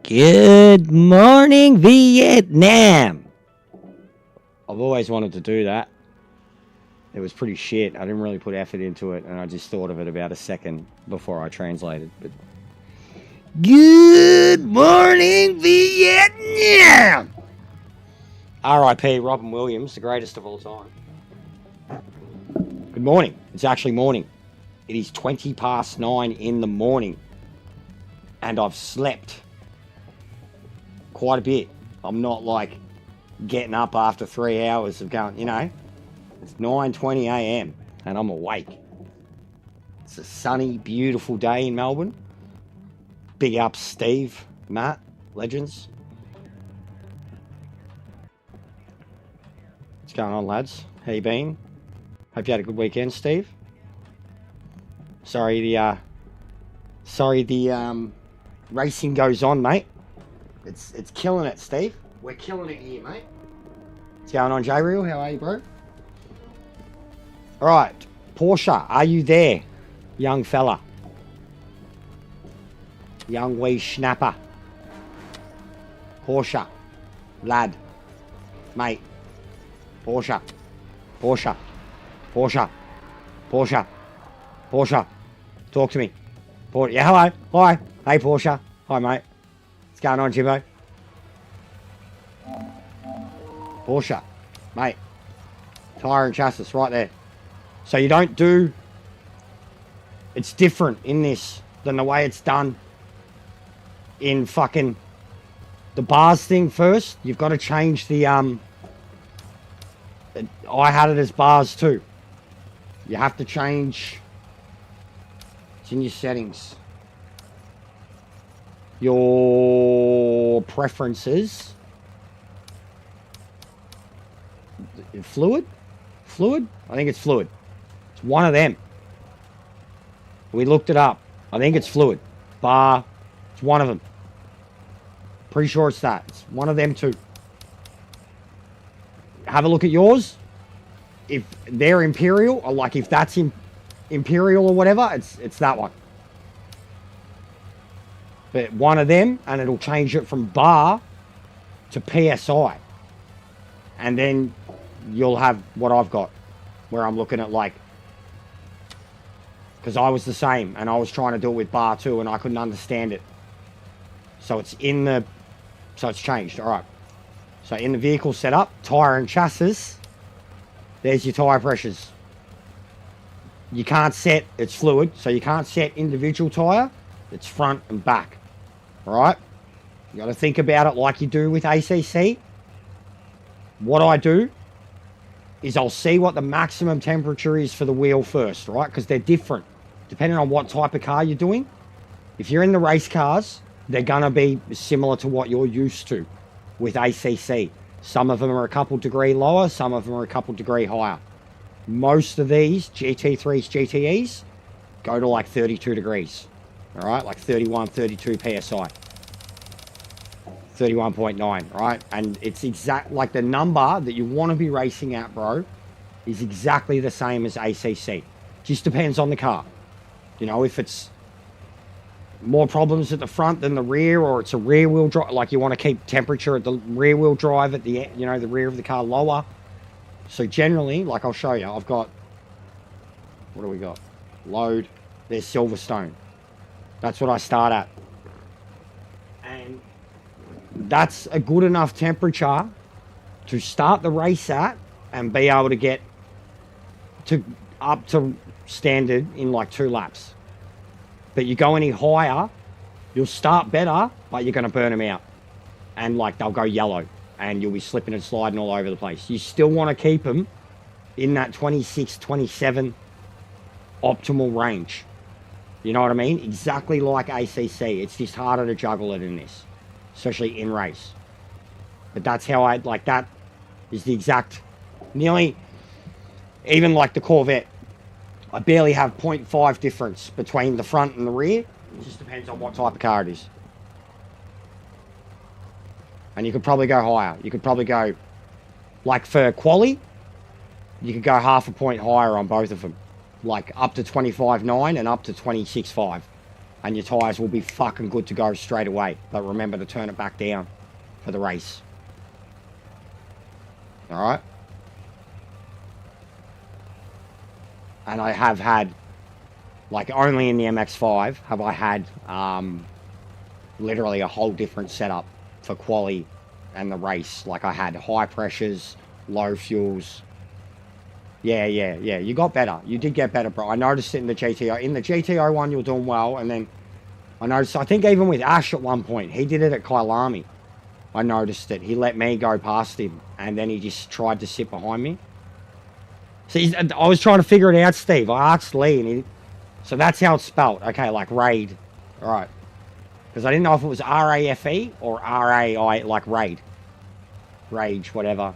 Good morning, Vietnam. I've always wanted to do that. It was pretty shit. I didn't really put effort into it, and I just thought of it about a second before I translated. But good morning, Vietnam. R.I.P. Robin Williams, the greatest of all time. Good morning. It's actually morning. It is 9:20 in the morning, and I've slept quite a bit. I'm not like getting up after 3 hours of going, it's 9:20 a.m. and I'm awake. It's a sunny, beautiful day in Melbourne. Big up Steve, Matt, legends. What's going on, lads? How you been? Hope you had a good weekend, Steve. Sorry the racing goes on, mate. It's killing it, Steve. We're killing it here, mate. What's going on, J-Real? How are you, bro? All right, Porsche, are you there, young fella? Young wee schnapper. Porsche, lad, mate. Porsche, Porsche, Porsche, Porsche, Porsche. Talk to me. Yeah, hello. Hi. Hey, Porsche. Hi, mate. What's going on, Jimbo? Porsche, mate. Tyre and chassis right there. So you don't do... It's different in this than the way it's done in fucking the bars thing first. You've got to change the... I had it as bars too. You have to change... It's in your settings. Your preferences. Fluid? I think it's fluid. It's one of them. We looked it up. I think it's fluid. Bar. It's one of them. Pretty sure it's that. It's one of them too. Have a look at yours. If they're Imperial, or like if that's Imperial or whatever, it's that one. But one of them, and it'll change it from bar to PSI. And then you'll have what I've got, where I'm looking at like, because I was the same, and I was trying to do it with bar too, and I couldn't understand it. So it's so it's changed, all right. So in the vehicle setup, tyre and chassis, there's your tyre pressures. You can't set, it's fluid, so you can't set individual tyre, it's front and back, all right? You got to think about it like you do with ACC. What I do is I'll see what the maximum temperature is for the wheel first, right? Because they're different, depending on what type of car you're doing. If you're in the race cars, they're going to be similar to what you're used to with ACC. Some of them are a couple degree lower, some of them are a couple degree higher. Most of these GT3s, GTEs go to like 32 degrees, all right? Like 31, 32 PSI. 31.9, right? And it's exact, like the number that you want to be racing at, bro, is exactly the same as ACC. Just depends on the car. You know, if it's more problems at the front than the rear, or it's a rear wheel drive, like you want to keep temperature at the rear wheel drive at the, the rear of the car lower. So generally, like I'll show you, I've got, what do we got? Load, there's Silverstone. That's what I start at. And that's a good enough temperature to start the race at and be able to get to up to standard in like 2 laps. But you go any higher, you'll start better, but you're going to burn them out. And like they'll go yellow and you'll be slipping and sliding all over the place. You still want to keep them in that 26, 27 optimal range. You know what I mean? Exactly like ACC. It's just harder to juggle it in this, especially in race. But that's how that is the exact, nearly, even like the Corvette, I barely have 0.5 difference between the front and the rear. It just depends on what type of car it is. And you could probably go higher. You could probably go, like for quali, you could go half a point higher on both of them. Like up to 25.9 and up to 26.5. and your tyres will be fucking good to go straight away. But remember to turn it back down for the race. Alright? And I have had, like, only in the MX-5 have I had literally a whole different setup for quali and the race. Like, I had high pressures, low fuels. Yeah, you got better. You did get better, bro. I noticed it in the GTO. In the GTO one, you were doing well, and then I noticed, I think even with Ash at one point, he did it at Kyalami. I noticed it. He let me go past him, and then he just tried to sit behind me. See, I was trying to figure it out, Steve. I asked Lee, and he... So that's how it's spelt. Okay, like raid. All right. Because I didn't know if it was R-A-F-E or R-A-I, like raid. Rage, whatever.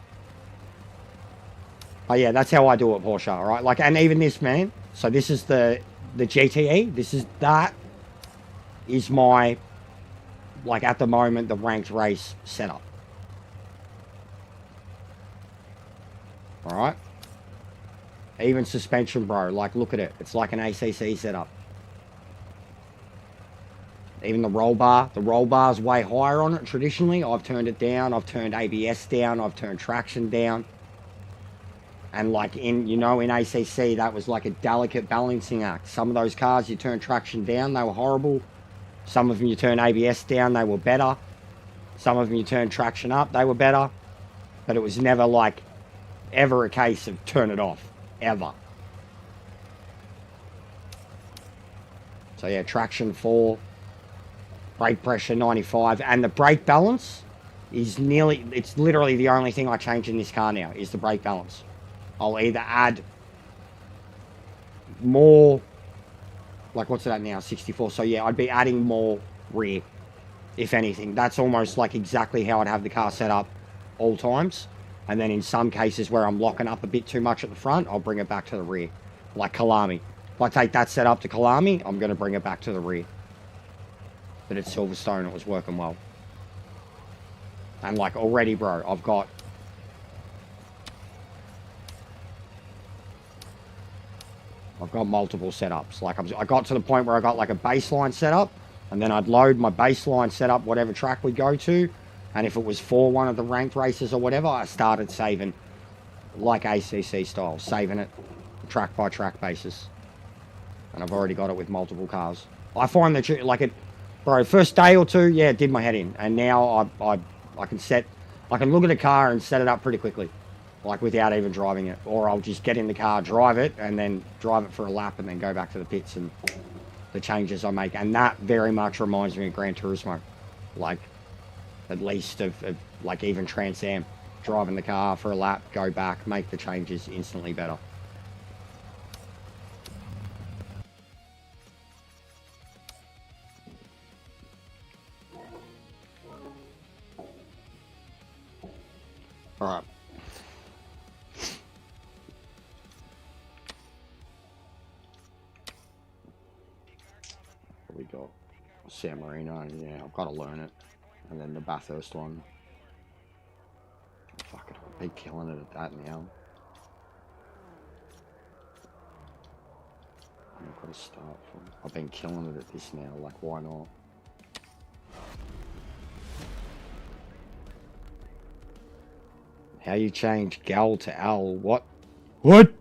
Oh, yeah, that's how I do it, Porsche, all right? Like, and even this, man. So this is the GTE. That is my, like, at the moment, the ranked race setup. All right? Even suspension, bro. Like, look at it. It's like an ACC setup. Even the roll bar. The roll bar's way higher on it traditionally. I've turned it down. I've turned ABS down. I've turned traction down. And like in, you know, in ACC, that was like a delicate balancing act. Some of those cars, you turn traction down, they were horrible. Some of them you turn ABS down, they were better. Some of them you turn traction up, they were better. But it was never like, ever a case of turn it off. Ever. So yeah, traction 4. Brake pressure 95. And the brake balance is nearly, it's literally the only thing I change in this car now, is the brake balance. I'll either add more, like what's that now, 64. So yeah, I'd be adding more rear, if anything. That's almost like exactly how I'd have the car set up all times. And then in some cases where I'm locking up a bit too much at the front, I'll bring it back to the rear. Like Kyalami. If I take that setup to Kyalami, I'm going to bring it back to the rear. But at Silverstone, it was working well. And like already, bro, I've got multiple setups. Like I got to the point where I got like a baseline setup, and then I'd load my baseline setup, whatever track we go to, and if it was for one of the ranked races or whatever, I started saving, like ACC style, saving it track by track basis. And I've already got it with multiple cars. I find that like it, bro, first day or two, yeah, it did my head in, and now I can look at a car and set it up pretty quickly. Like without even driving it, or I'll just get in the car, drive it, and then drive it for a lap, and then go back to the pits and the changes I make. And that very much reminds me of Gran Turismo, like at least of like even Trans Am, driving the car for a lap, go back, make the changes instantly better. All right. We got San Marino, yeah, I've got to learn it. And then the Bathurst one. Fuck it, I'll be killing it at that now. I've got to start from. I've been killing it at this now, like why not? How you change gal to Al? What? What?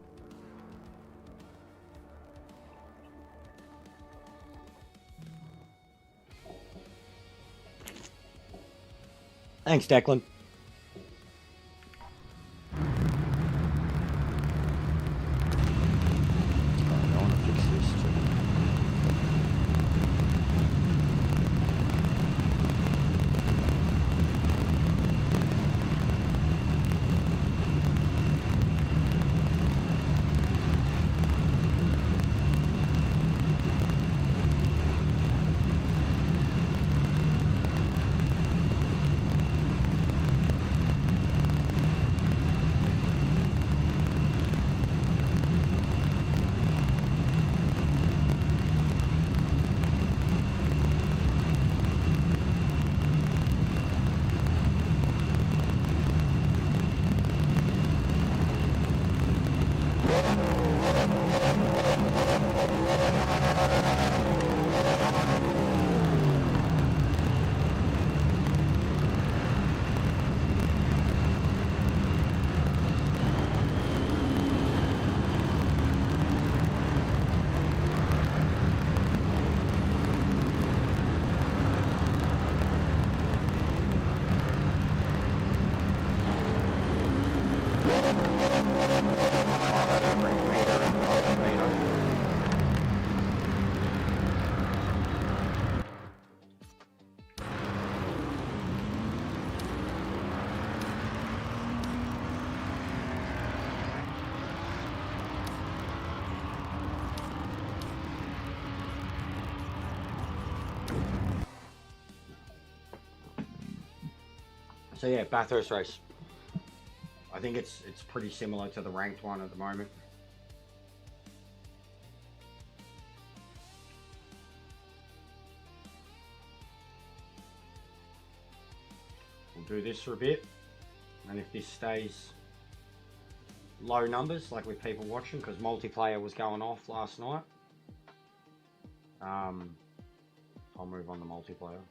Thanks, Declan. So yeah, Bathurst race. I think it's pretty similar to the ranked one at the moment. We'll do this for a bit, and if this stays low numbers, like with people watching, because multiplayer was going off last night, I'll move on to multiplayer.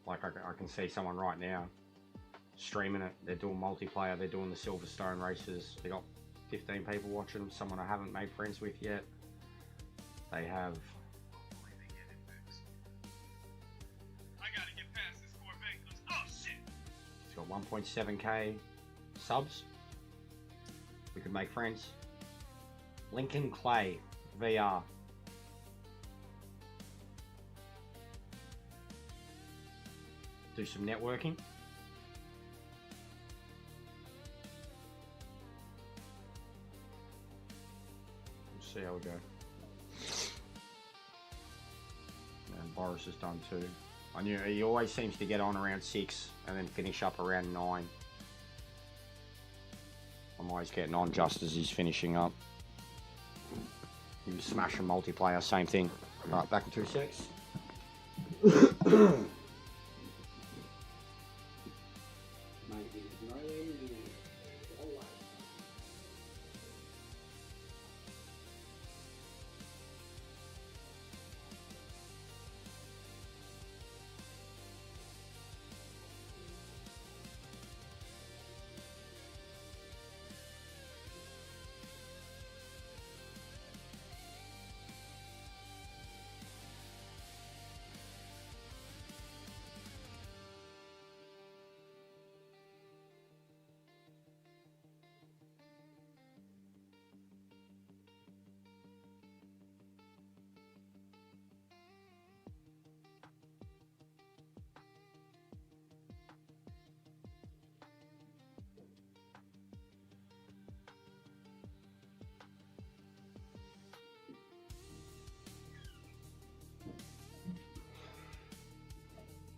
Like I can see someone right now streaming it. They're doing multiplayer. They're doing the Silverstone races. They got 15 people watching. Someone I haven't made friends with yet. They have. I gotta get past this Corvette because oh shit! It's got 1.7k subs. We could make friends. Lincoln Clay VR. Do some networking. We'll see how we go. And Boris has done too. I knew he always seems to get on around 6 and then finish up around 9. I'm always getting on just as he's finishing up. He was smashing multiplayer, same thing. Right, back in 2 secs.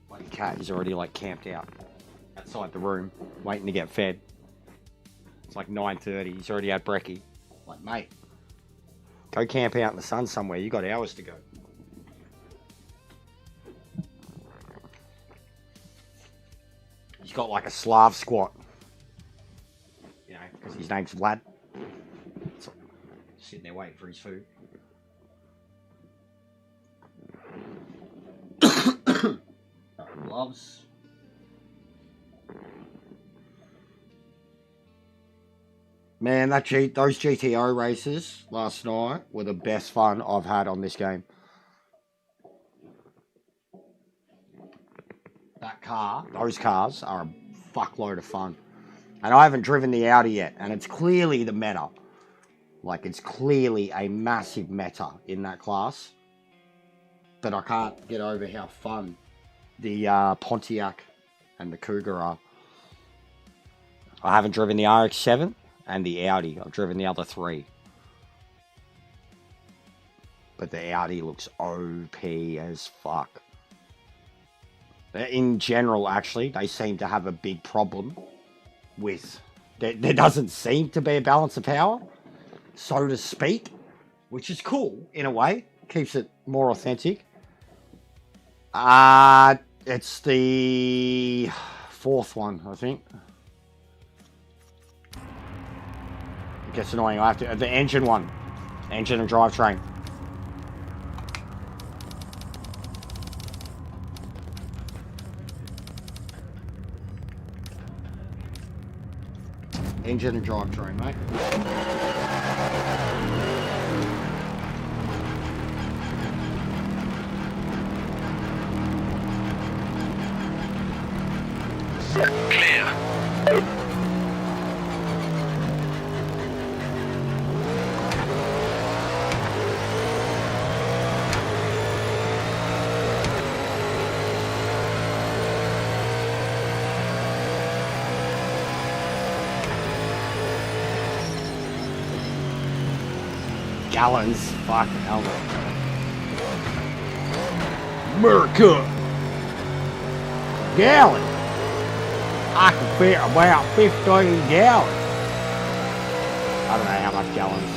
My cat is already like camped out outside the room, waiting to get fed. It's like 9:30. He's already had brekkie. Like, mate, go camp out in the sun somewhere. You got hours to go. He's got like a Slav squat, you know, because his name's Vlad. So, sitting there waiting for his food. Gloves. Man, those GTO races last night were the best fun I've had on this game. Those cars are a fuckload of fun. And I haven't driven the Audi yet, and it's clearly the meta. Like, it's clearly a massive meta in that class. But I can't get over how fun the Pontiac and the Cougar are. I haven't driven the RX-7 and the Audi. I've driven the other 3. But the Audi looks OP as fuck. In general, actually, they seem to have a big problem with... There doesn't seem to be a balance of power, so to speak, which is cool, in a way. Keeps it more authentic. It's the 4th one, I think. It gets annoying. I have to... The engine one. Engine and drivetrain. Engine and drivetrain, mate. Clear. gallons. Fuck hell. America. Gallon. I can fit about 15 gallons. I don't know how much gallons.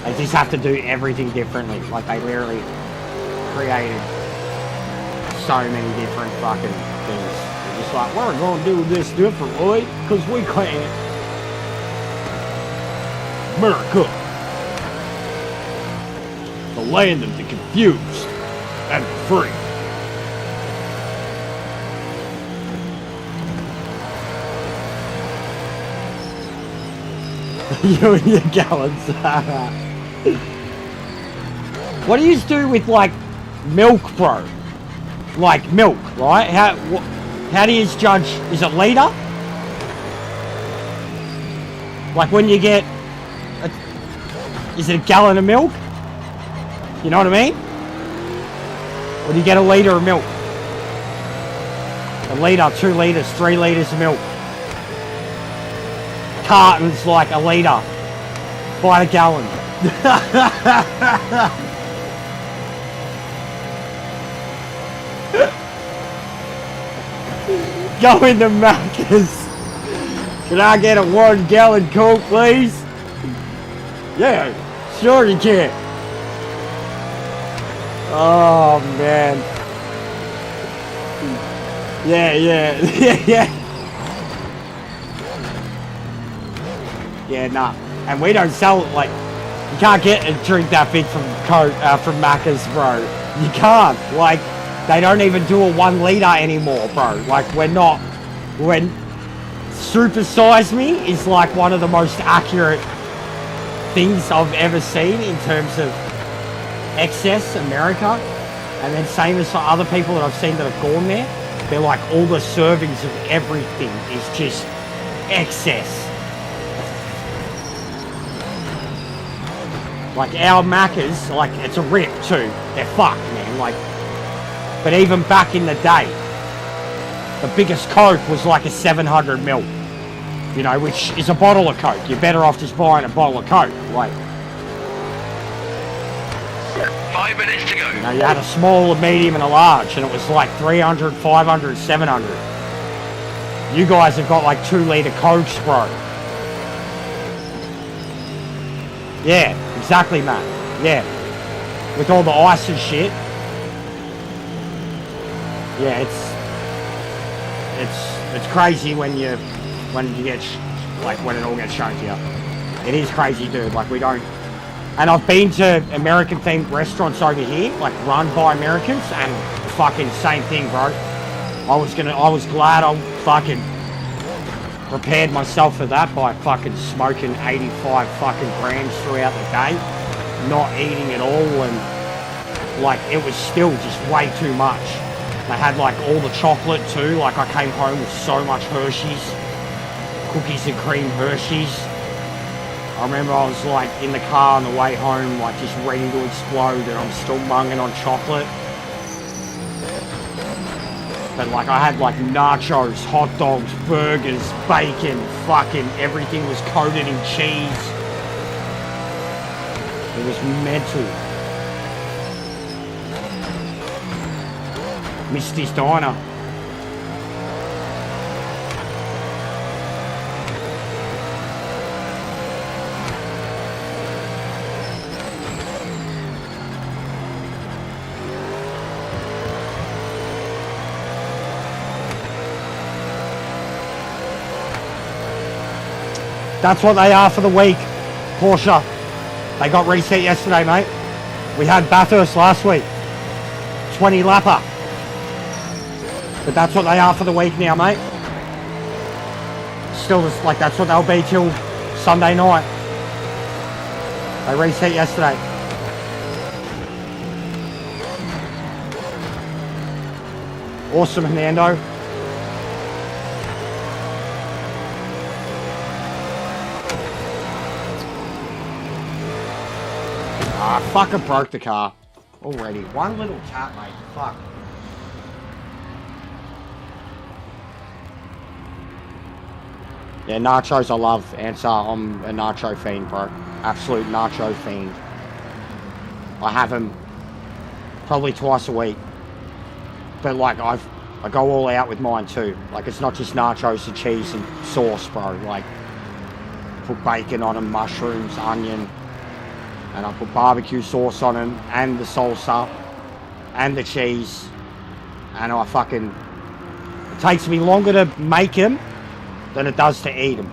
They just have to do everything differently. Like they literally created so many different fucking things. They're just like, we're gonna do this differently because we can't. America. The land of the confused and free. You and your gallons. What do you do with like milk, bro? Like milk, right? How do you judge? Is it litre? Like when you get, is it a gallon of milk? You know what I mean? Or do you get a litre of milk? A litre, 2 litres, 3 litres of milk. Cartons like a litre by the gallon. Go into Macca's. Can I get a 1 gallon Coke, please? Yeah, sure you can. Oh man. Yeah. Yeah, nah. And we don't sell it like, you can't get a drink that big from from Macca's, bro. You can't. Like, they don't even do a 1 litre anymore, bro. Like, when Super Size Me is like one of the most accurate things I've ever seen in terms of excess America. And then same as for other people that I've seen that have gone there, they're like, all the servings of everything is just excess. Like our Macca's, like it's a rip too. They're fucked, man. Like, but even back in the day, the biggest Coke was like a 700 ml. You know, which is a bottle of Coke. You're better off just buying a bottle of Coke. Like, 5 minutes to go. you know, you had a small, a medium, and a large, and it was like 300, 500, 700. You guys have got like 2 litre Cokes, bro. Yeah, exactly, man. Yeah. With all the ice and shit. Yeah, it's crazy when you get, like, when it all gets shown to you. It is crazy, dude. Like, we don't... And I've been to American-themed restaurants over here, like, run by Americans, and fucking same thing, bro. I was glad I fucking prepared myself for that by fucking smoking 85 fucking grams throughout the day, not eating at all, and like it was still just way too much. They had like all the chocolate too, like I came home with so much Hershey's, cookies and cream Hershey's. I remember I was like in the car on the way home, like just ready to explode, and I'm still munging on chocolate. But like I had like nachos, hot dogs, burgers, bacon, fucking everything was coated in cheese. It was mental. Misty's Diner. That's what they are for the week, Porsche. They got reset yesterday, mate. We had Bathurst last week. 20 lapper. But that's what they are for the week now, mate. Still, just like that's what they'll be till Sunday night. They reset yesterday. Awesome, Hernando. Ah, fucking broke the car already. One little tap, mate. Fuck. Yeah, nachos I love. Answer, I'm a nacho fiend, bro. Absolute nacho fiend. I have them probably twice a week. But like I go all out with mine too. Like it's not just nachos and cheese and sauce, bro. Like put bacon on them, mushrooms, onion, and I put barbecue sauce on them and the salsa and the cheese. And I fucking, it takes me longer to make them than it does to eat them.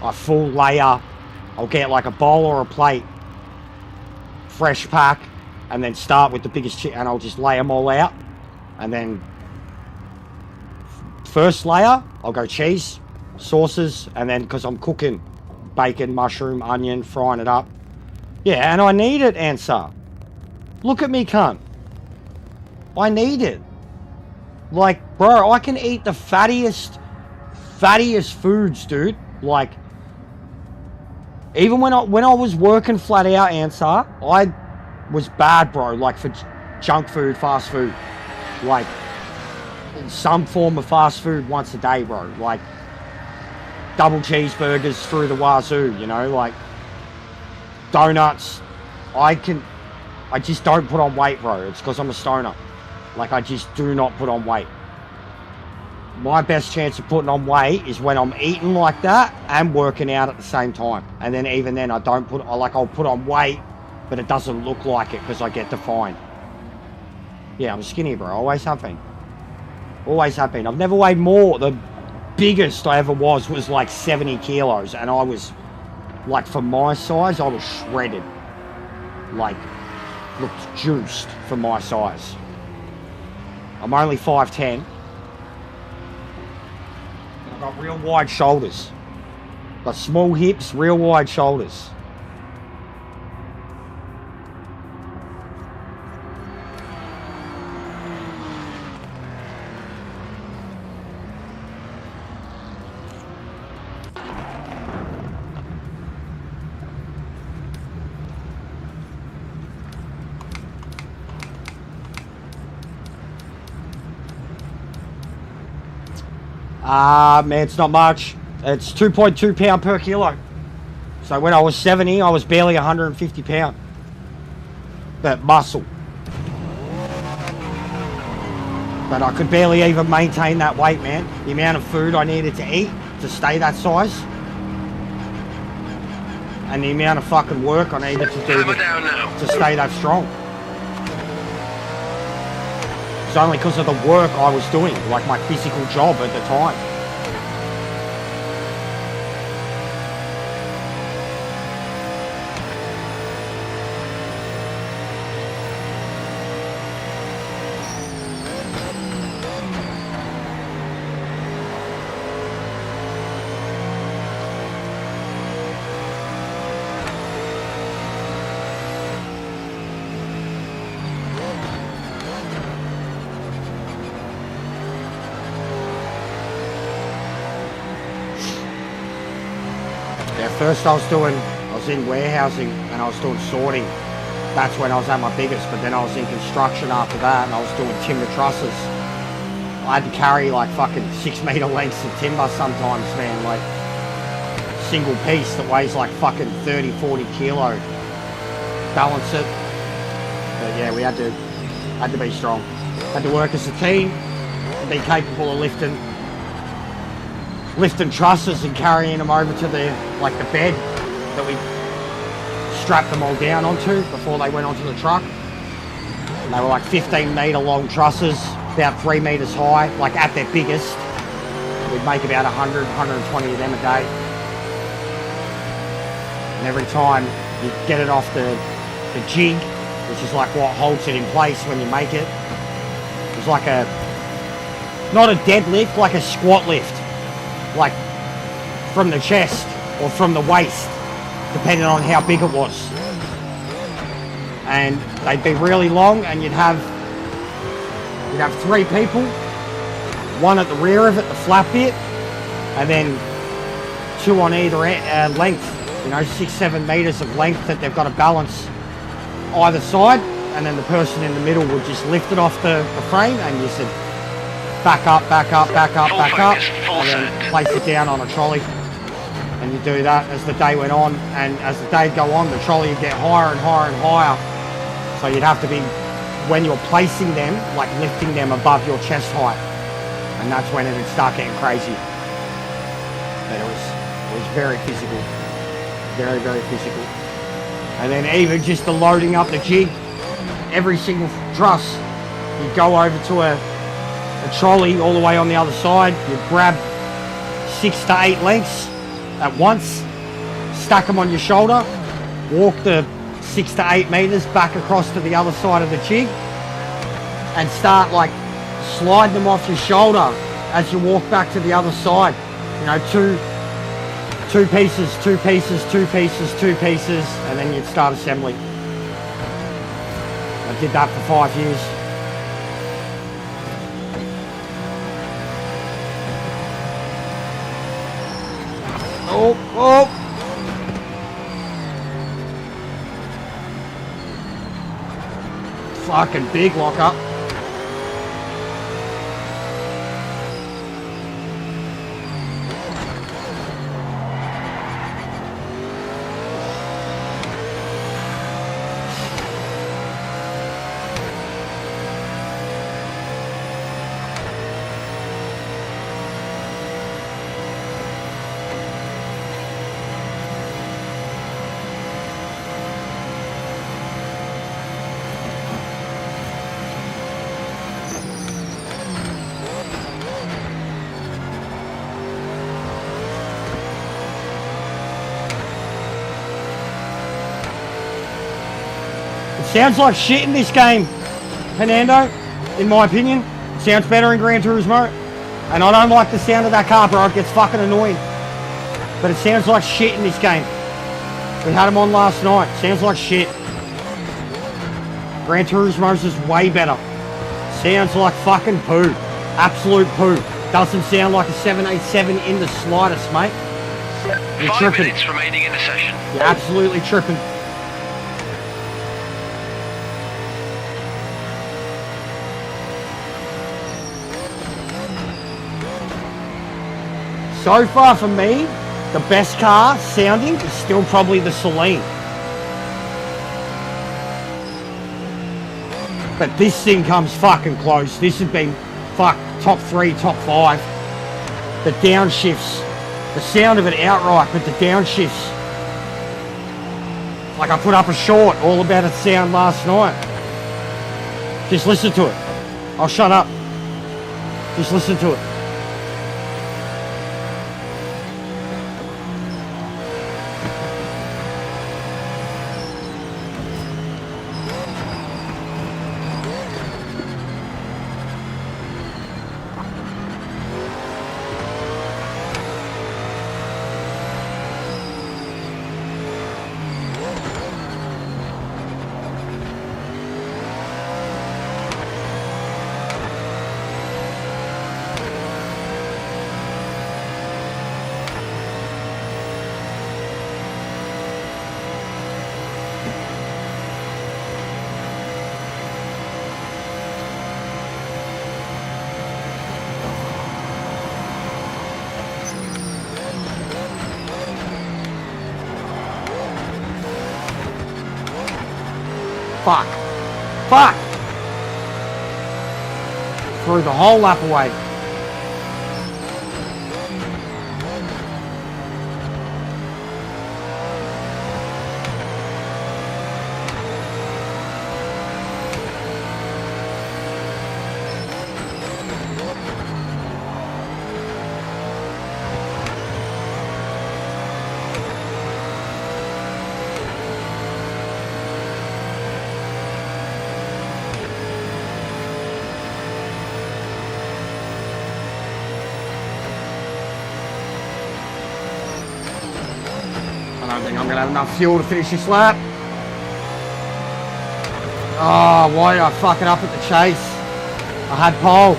I full layer. I'll get like a bowl or a plate, fresh pack, and then start with the biggest and I'll just lay them all out. And then first layer, I'll go cheese, sauces, and then because I'm cooking bacon, mushroom, onion, frying it up. Yeah, and I need it, Ansar. Look at me, cunt. I need it. Like, bro, I can eat the fattiest foods, dude. Like, even when I was working flat out, Ansar, I was bad, bro. Like for junk food, fast food, like some form of fast food once a day, bro. Like double cheeseburgers through the wazoo, you know, like donuts. I just don't put on weight, bro. It's because I'm a stoner. Like I just do not put on weight. My best chance of putting on weight is when I'm eating like that and working out at the same time. And then even then I'll put on weight, but it doesn't look like it because I get defined. Yeah, I'm skinny, bro. Always have been. Always have been. I've never weighed more. The biggest I ever was like 70 kilos. And I was, like, for my size, I was shredded. Like, looked juiced for my size. I'm only 5'10". I've got real wide shoulders. Got small hips, real wide shoulders. Man, it's not much. It's 2.2 pound per kilo. So when I was 70, I was barely 150 pound. But muscle. But I could barely even maintain that weight, man. The amount of food I needed to eat to stay that size. And the amount of fucking work I needed to do to stay that strong. It's only because of the work I was doing, like my physical job at the time. First I was in warehousing and I was doing sorting. That's when I was at my biggest, but then I was in construction after that and I was doing timber trusses. I had to carry like fucking 6 meter lengths of timber sometimes, man, like single piece that weighs like fucking 30, 40 kilo. Balance it. But yeah, we had to be strong. Had to work as a team, be capable of lifting trusses and carrying them over to the bed that we strapped them all down onto before they went onto the truck. And they were like 15 meter long trusses, about 3 meters high, like at their biggest. We'd make about 100, 120 of them a day. And every time you get it off the jig, which is like what holds it in place when you make it, it was like not a deadlift, like a squat lift. Like from the chest or from the waist, depending on how big it was. And they'd be really long, and you'd have 3 people, one at the rear of it, the flap bit, and then 2 on either length, 6, 7 meters of length that they've got to balance either side, and then the person in the middle would just lift it off the frame and you said back up, back up, back up, Full back up, focus, full and then send. place it down on a trolley. And you do that as the day went on, and as the day'd go on, the trolley would get higher and higher and higher. So you'd have to be, when you're placing them, like lifting them above your chest height. And that's when it'd start getting crazy. But it was very physical. Very, very physical. And then even just the loading up the jig, every single truss, you go over to a trolley all the way on the other side, you grab 6 to 8 lengths at once, stack them on your shoulder, walk the 6 to 8 meters back across to the other side of the jig, and start like sliding them off your shoulder as you walk back to the other side. You know, two pieces, 2 pieces, 2 pieces, 2 pieces, and then you'd start assembly. I did that for 5 years. Oh, oh! Fucking big lockup. Sounds like shit in this game, Hernando, in my opinion. It sounds better in Gran Turismo. And I don't like the sound of that car, bro. It gets fucking annoying. But it sounds like shit in this game. We had them on last night. Sounds like shit. Gran Turismo's is way better. Sounds like fucking poo. Absolute poo. Doesn't sound like a 787 in the slightest, mate. You're 5 tripping. minutes remaining in the session. You're absolutely tripping. So far for me, the best car sounding is still probably the Celine. But this thing comes fucking close. This has been top 3, top 5. The downshifts, the sound of it outright, but the downshifts. Like I put up a short all about its sound last night. Just listen to it. I'll shut up. Just listen to it. Fuck. Fuck! Threw the whole lap away. I don't think I'm going to have enough fuel to finish this lap. Oh, why did I fuck it up at the chase? I had pole.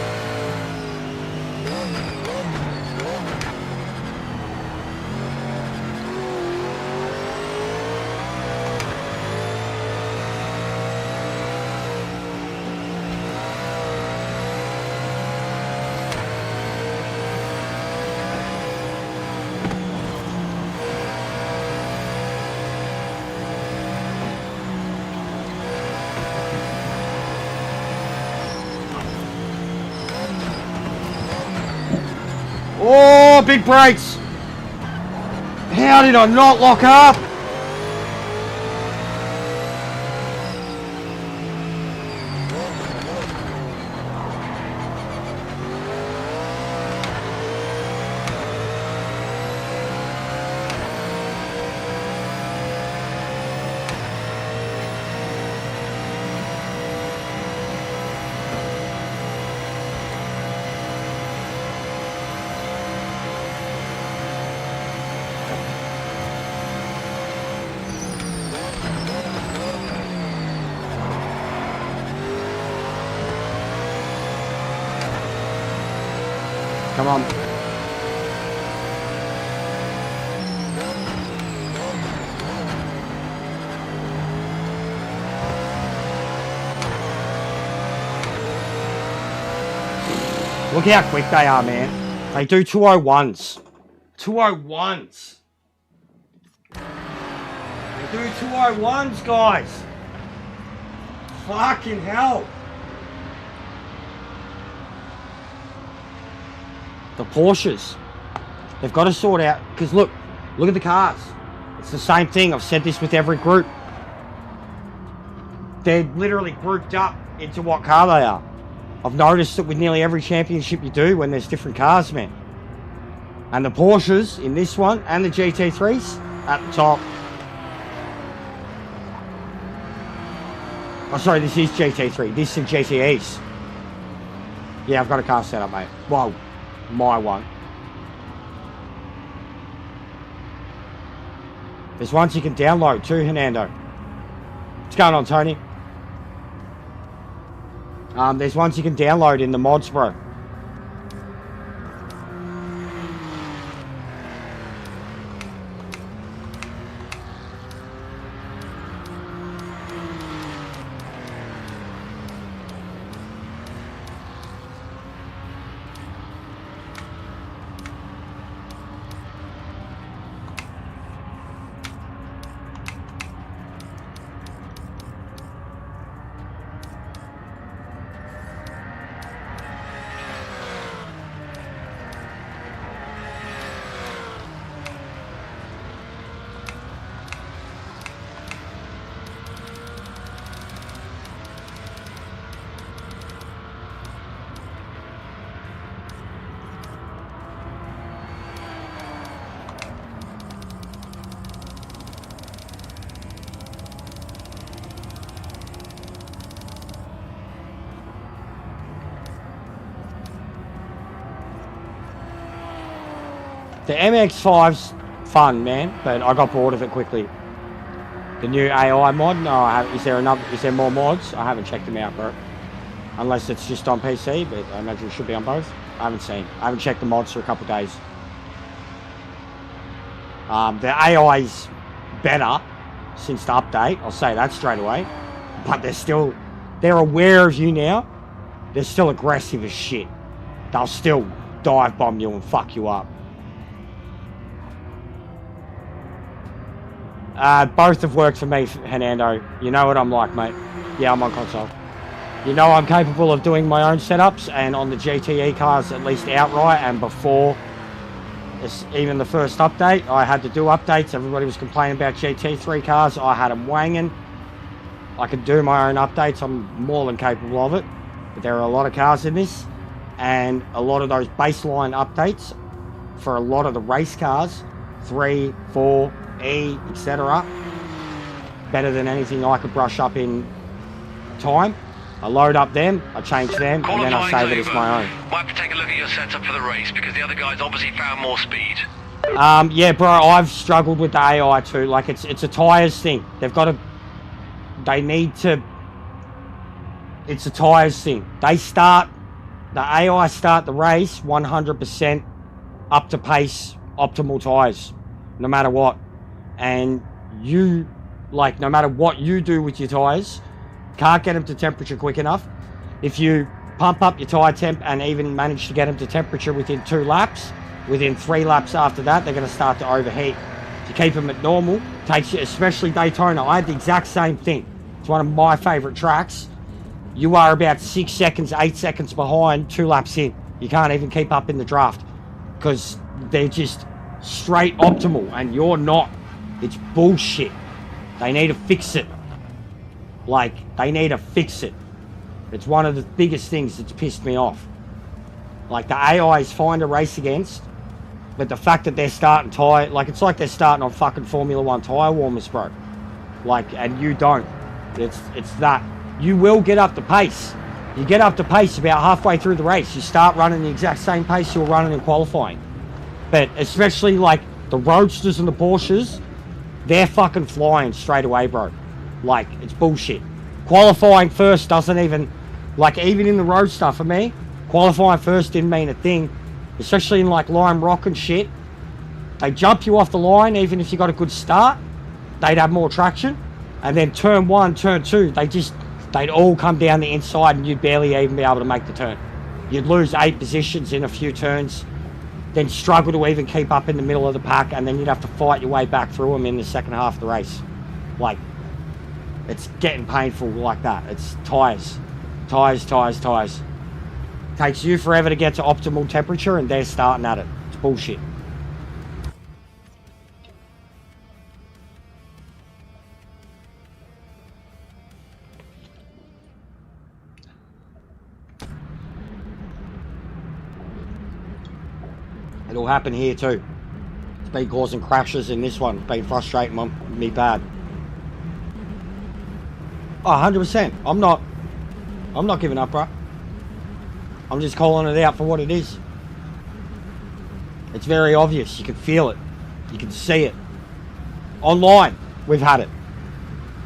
Oh, big brakes. How did I not lock up? Come on. Look how quick they are, man. They do 201s. 201s. They do 201s, guys. Fucking hell. The Porsches, they've got to sort out, because look at the cars. It's the same thing. I've said this with every group. They're literally grouped up into what car they are. I've noticed that with nearly every championship you do when there's different cars, man. And the Porsches in this one and the GT3s at the top. Oh, sorry, this is GT3. This is GTEs. Yeah, I've got a car set up, mate. Whoa. My one. There's ones you can download too, Hernando. What's going on, Tony? There's ones you can download in the mods, bro. The MX-5's fun, man, but I got bored of it quickly. The new AI mod? No, I haven't. Is there more mods? I haven't checked them out, bro. Unless it's just on PC, but I imagine it should be on both. I haven't seen. I haven't checked the mods for a couple of days. The AI's better since the update. I'll say that straight away. But they're aware of you now. They're still aggressive as shit. They'll still dive bomb you and fuck you up. Both have worked for me, Hernando. You know what I'm like, mate. Yeah, I'm on console. You know I'm capable of doing my own setups, and on the GTE cars, at least outright, and before even the first update, I had to do updates. Everybody was complaining about GT3 cars. I had them wanging. I could do my own updates. I'm more than capable of it. But there are a lot of cars in this, and a lot of those baseline updates for a lot of the race cars, 3, 4, E, etc. Better than anything I could brush up in time. I load up them, I change them, and then I save it as my own. Might have to take a look at your setup for the race, because the other guys obviously found more speed. Yeah, bro, I've struggled with the AI too. Like, it's a tyres thing. It's a tyres thing. The AI start the race 100% up to pace, optimal tyres, no matter what. And no matter what you do with your tyres, can't get them to temperature quick enough. If you pump up your tyre temp and even manage to get them to temperature within 2 laps, within 3 laps after that, they're going to start to overheat. If you keep them at normal, takes you, especially Daytona. I had the exact same thing. It's one of my favourite tracks. You are about 6 seconds, 8 seconds behind 2 laps in. You can't even keep up in the draft. because they're just straight optimal and you're not. It's bullshit. They need to fix it. Like, they need to fix it. It's one of the biggest things that's pissed me off. Like, the AI is fine to race against, but the fact that they're starting tyre, like, it's like they're starting on fucking Formula 1 tyre warmers, bro. Like, and you don't. It's that. You will get up the pace. You get up to pace about halfway through the race. You start running the exact same pace you were running in qualifying. But especially, like, the Roadsters and the Porsches, they're fucking flying straight away, bro. Like, it's bullshit. Qualifying first doesn't even... Like, even in the Roadster, for me, qualifying first didn't mean a thing. Especially in, like, Lime Rock and shit. They jump you off the line, even if you got a good start. They'd have more traction. And then turn 1, turn 2, they'd all come down the inside and you'd barely even be able to make the turn. You'd lose 8 positions in a few turns, then struggle to even keep up in the middle of the pack, and then you'd have to fight your way back through them in the second half of the race. Like, it's getting painful like that. It's tyres. Takes you forever to get to optimal temperature and they're starting at it. It's bullshit. It'll happen here too. It's been causing crashes in this one. It's been frustrating me bad. Oh, 100%. I'm not giving up, bro. I'm just calling it out for what it is. It's very obvious. You can feel it. You can see it. Online, we've had it.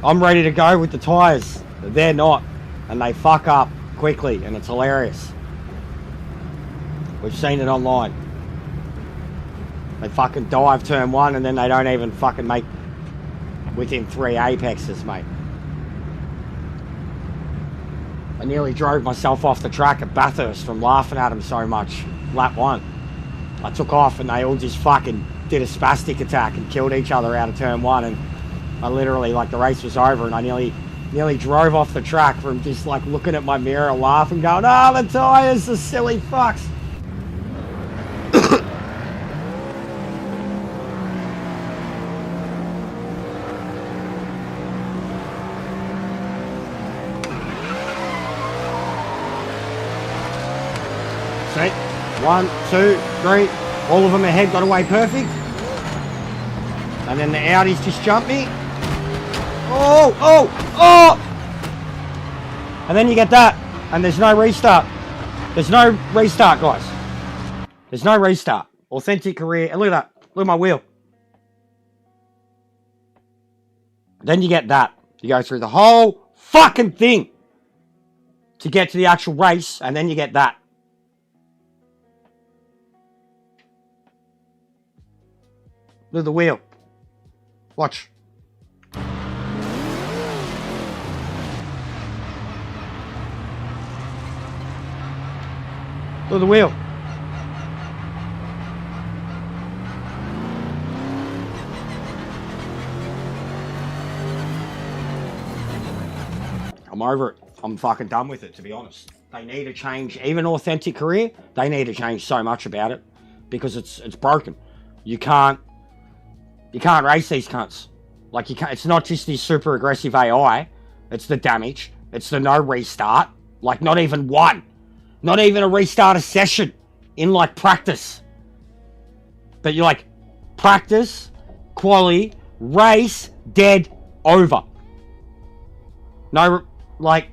I'm ready to go with the tyres. They're not. And they fuck up quickly, and it's hilarious. We've seen it online. They fucking dive turn 1 and then they don't even fucking make within 3 apexes, mate. I nearly drove myself off the track at Bathurst from laughing at them so much. Lap 1. I took off and they all just fucking did a spastic attack and killed each other out of turn 1, and I literally, like, the race was over and I nearly drove off the track from just, like, looking at my mirror laughing, going, oh, the tyres are silly fucks. See? 1, 2, 3. All of them ahead got away perfect. And then the Audis just jumped me. Oh! And then you get that. And there's no restart. There's no restart, guys. There's no restart. Authentic career. And look at that. Look at my wheel. Then you get that. You go through the whole fucking thing to get to the actual race. And then you get that. Look at the wheel. Watch. Look at the wheel. I'm over it. I'm fucking done with it, to be honest. They need to change, even Authentic Career, they need to change so much about it because it's broken. You can't race these cunts. Like, you can't, it's not just this super aggressive AI, it's the damage, it's the no restart, like not even one. Not even a restart a session in, like, practice. But you're like, practice, quali, race, dead, over. No, like...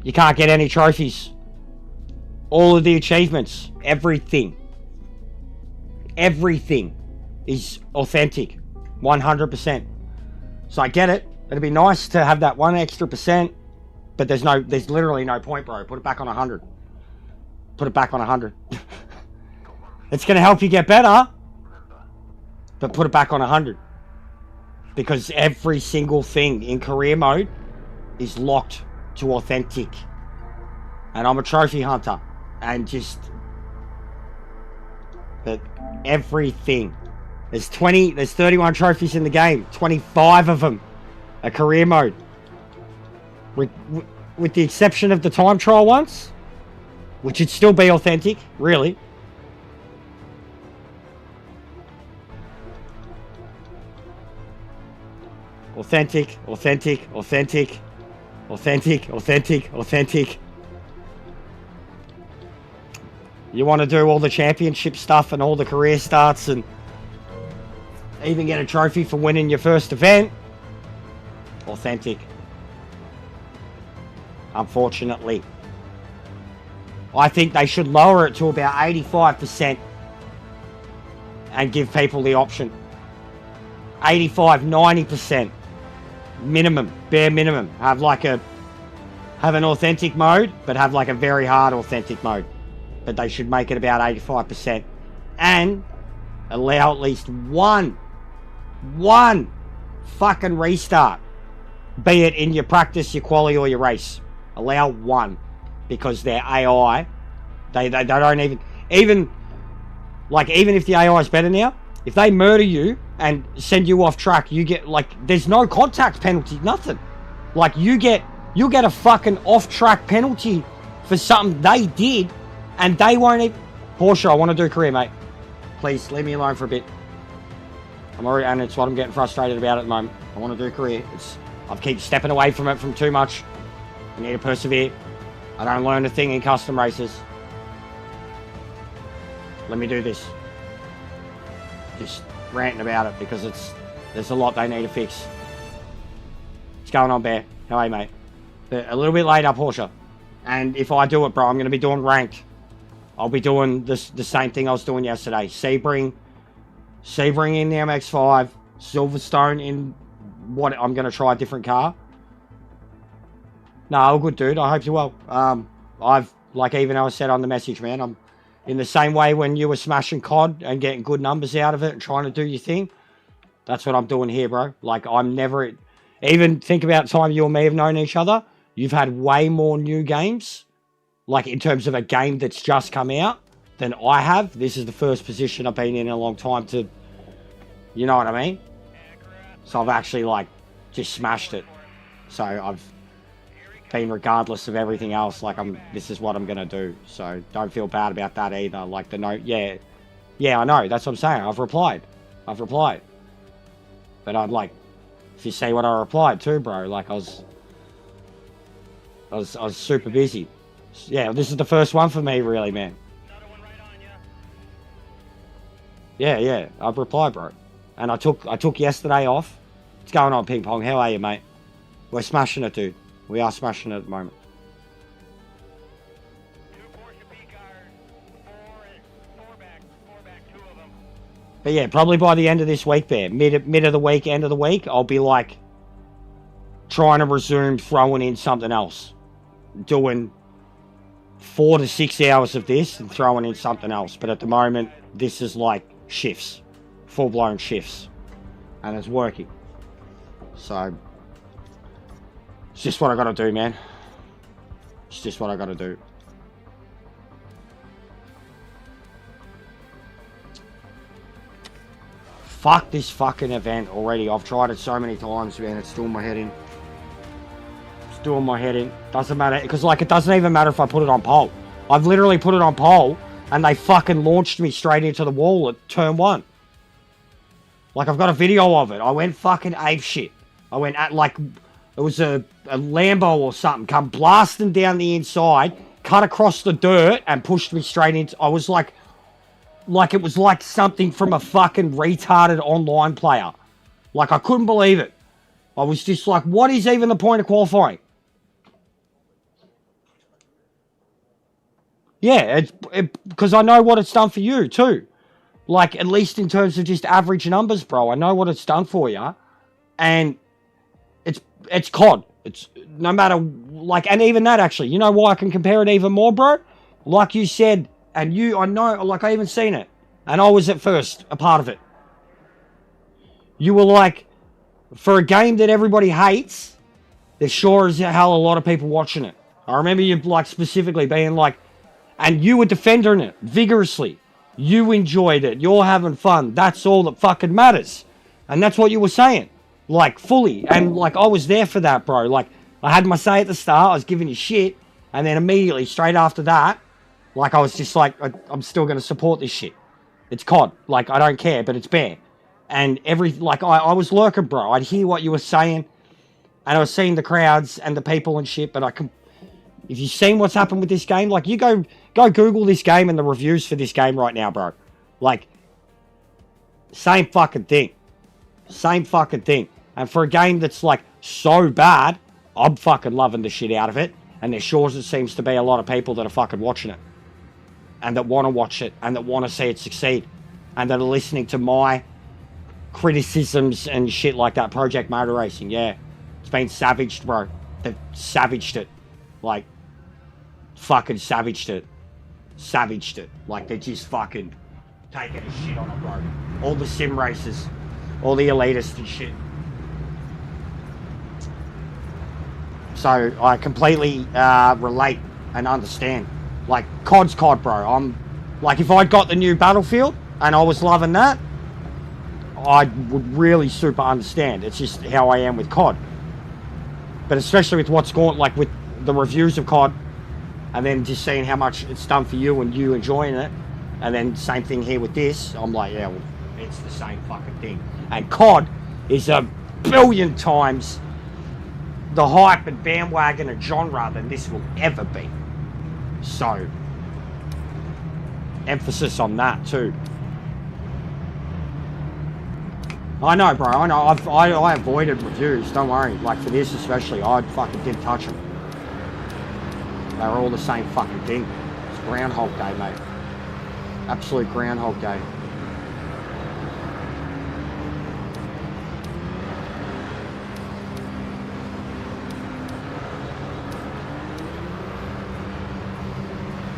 You can't get any trophies. All of the achievements, everything is authentic, 100%. So I get it. It'd be nice to have that 1 extra %, but there's literally no point, bro. Put it back on 100. Put it back on 100. It's going to help you get better, but put it back on 100. Because every single thing in career mode is locked to authentic. And I'm a trophy hunter. And just... But everything... There's 31 trophies in the game. 25 of them are career mode. with, with the exception of the time trial ones, which would still be authentic, really. Authentic, authentic, authentic, authentic, authentic, authentic. You want to do all the championship stuff and all the career starts and even get a trophy for winning your first event. Authentic. Unfortunately. I think they should lower it to about 85% and give people the option. 85, 90% minimum, bare minimum. Have an authentic mode, but have like a very hard authentic mode. But they should make it about 85% and allow at least one fucking restart, be it in your practice, your quali, or your race. Allow one, because their AI, they don't even if the AI is better now, if they murder you and send you off track, you get there's no contact penalty, nothing. You'll get a fucking off track penalty for something they did, and they won't even. Porsche, I want to do career, mate. Please leave me alone for a bit. I'm already, and it's what I'm getting frustrated about at the moment. I want to do career. I keep stepping away from it from too much. I need to persevere. I don't learn a thing in custom races. Let me do this. Just ranting about it because there's a lot they need to fix. What's going on, Bear? How are you, mate? But a little bit later, Porsche. And if I do it, bro, I'm going to be doing ranked. I'll be doing the same thing I was doing yesterday. Sebring in the MX-5. Silverstone in what I'm going to try a different car. No, all good, dude. I hope you're well. Even I said on the message, man, I'm in the same way when you were smashing COD and getting good numbers out of it and trying to do your thing. That's what I'm doing here, bro. I'm never... Even think about the time you and me have known each other. You've had way more new games, in terms of a game that's just come out, than I have. This is the first position I've been in a long time to... You know what I mean? So I've actually, just smashed it. So I've been, regardless of everything else, this is what I'm going to do. So don't feel bad about that either. Yeah, I know. That's what I'm saying. I've replied. But I'd if you see what I replied too, bro, I was super busy. Yeah, this is the first one for me, really, man. Yeah, I've replied, bro. And I took yesterday off. What's going on, Ping Pong? How are you, mate? We're smashing it, dude. We are smashing it at the moment. 2 Porsche P cars, 4 back, 2 of them. But yeah, probably by the end of this week there, mid of the week, end of the week, I'll be trying to resume throwing in something else. Doing 4 to 6 hours of this and throwing in something else. But at the moment, this is shifts. Full-blown shifts. And it's working. So, it's just what I gotta do, man. It's just what I gotta do. Fuck this fucking event already. I've tried it so many times, man. It's doing my head in. It's doing my head in. Doesn't matter. Because, it doesn't even matter if I put it on pole. I've literally put it on pole, and they fucking launched me straight into the wall at turn 1. I've got a video of it. I went fucking apeshit. I went at, it was a Lambo or something, come blasting down the inside, cut across the dirt, and pushed me straight into... I was it was something from a fucking retarded online player. I couldn't believe it. I was just what is even the point of qualifying? Yeah, because I know what it's done for you, too. At least in terms of just average numbers, bro. I know what it's done for you. And it's COD. It's no matter, and even that, actually. You know why I can compare it even more, bro? Like you said, and I know, I even seen it. And I was at first a part of it. You were for a game that everybody hates, there's sure as hell a lot of people watching it. I remember you, specifically being and you were defending it vigorously. You enjoyed it. You're having fun. That's all that fucking matters. And that's what you were saying. Fully. And, I was there for that, bro. I had my say at the start. I was giving you shit. And then immediately, straight after that, like, I was just like, I'm still going to support this shit. It's COD. Like, I don't care, but it's Bear. And I was lurking, bro. I'd hear what you were saying. And I was seeing the crowds and the people and shit. But if you've seen what's happened with this game, like, you go Google this game and the reviews for this game right now, bro. Like, same fucking thing. Same fucking thing. And for a game that's, like, so bad, I'm fucking loving the shit out of it. And there sure seems to be a lot of people that are fucking watching it. And that want to watch it. And that want to see it succeed. And that are listening to my criticisms and shit like that. Project Motor Racing, yeah. It's been savaged, bro. They've savaged it. Like, fucking savaged it. Savaged it. Like, they're just fucking taking a shit on it, bro. All the sim racers. All the elitists and shit. So, I completely relate and understand. Like, COD's COD, bro. Like, if I'd got the new Battlefield and I was loving that, I would really super understand. It's just how I am with COD. But especially with what's going, like, with the reviews of COD, and then just seeing how much it's done for you and you enjoying it, and then same thing here with this, I'm like, yeah, well, it's the same fucking thing. And COD is a billion times the hype and bandwagon and genre than this will ever be. So, emphasis on that too. I know, bro. I know. I avoided reviews. Don't worry. Like for this especially, I fucking didn't touch them. They were all the same fucking thing. It's Groundhog Day, mate. Absolute Groundhog Day.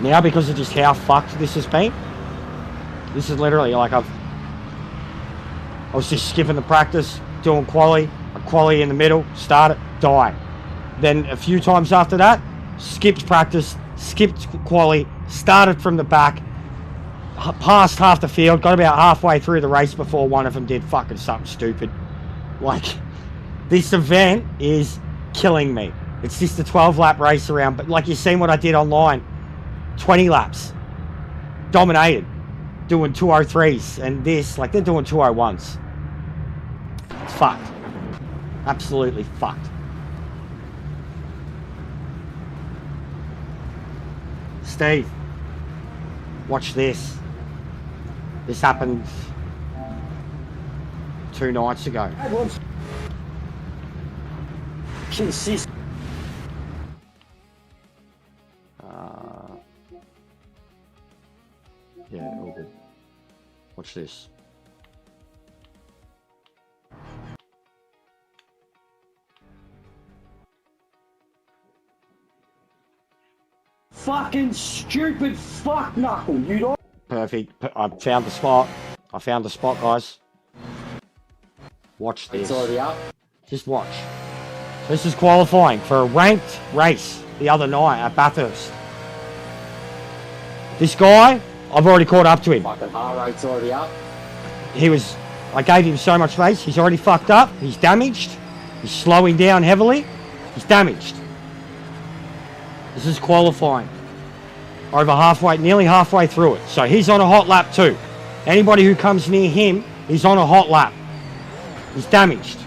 Now, because of just how fucked this has been, this is literally like I was just skipping the practice, doing quali, a quali in the middle, start it, die. Then a few times after that, skipped practice, skipped quali, started from the back, passed half the field, got about halfway through the race before one of them did fucking something stupid. Like, this event is killing me. It's just a 12-lap race around, but like you've seen what I did online, 20 laps, dominated, doing 203s, and this, like they're doing 201s. It's fucked. Absolutely fucked. Steve, watch this. This happened 2 nights ago. Consistent. Yeah, all good. Watch this. Fucking stupid fuck knuckle, you don't. Perfect. I found the spot. I found the spot, guys. Watch this. It's already up. Just watch. This is qualifying for a ranked race the other night at Bathurst. This guy, I've already caught up to him. Fucking heart rate's already up. I gave him so much space. He's already fucked up. He's damaged. He's slowing down heavily. He's damaged. This is qualifying. Over halfway, nearly halfway through it. So he's on a hot lap too. Anybody who comes near him is on a hot lap. He's damaged.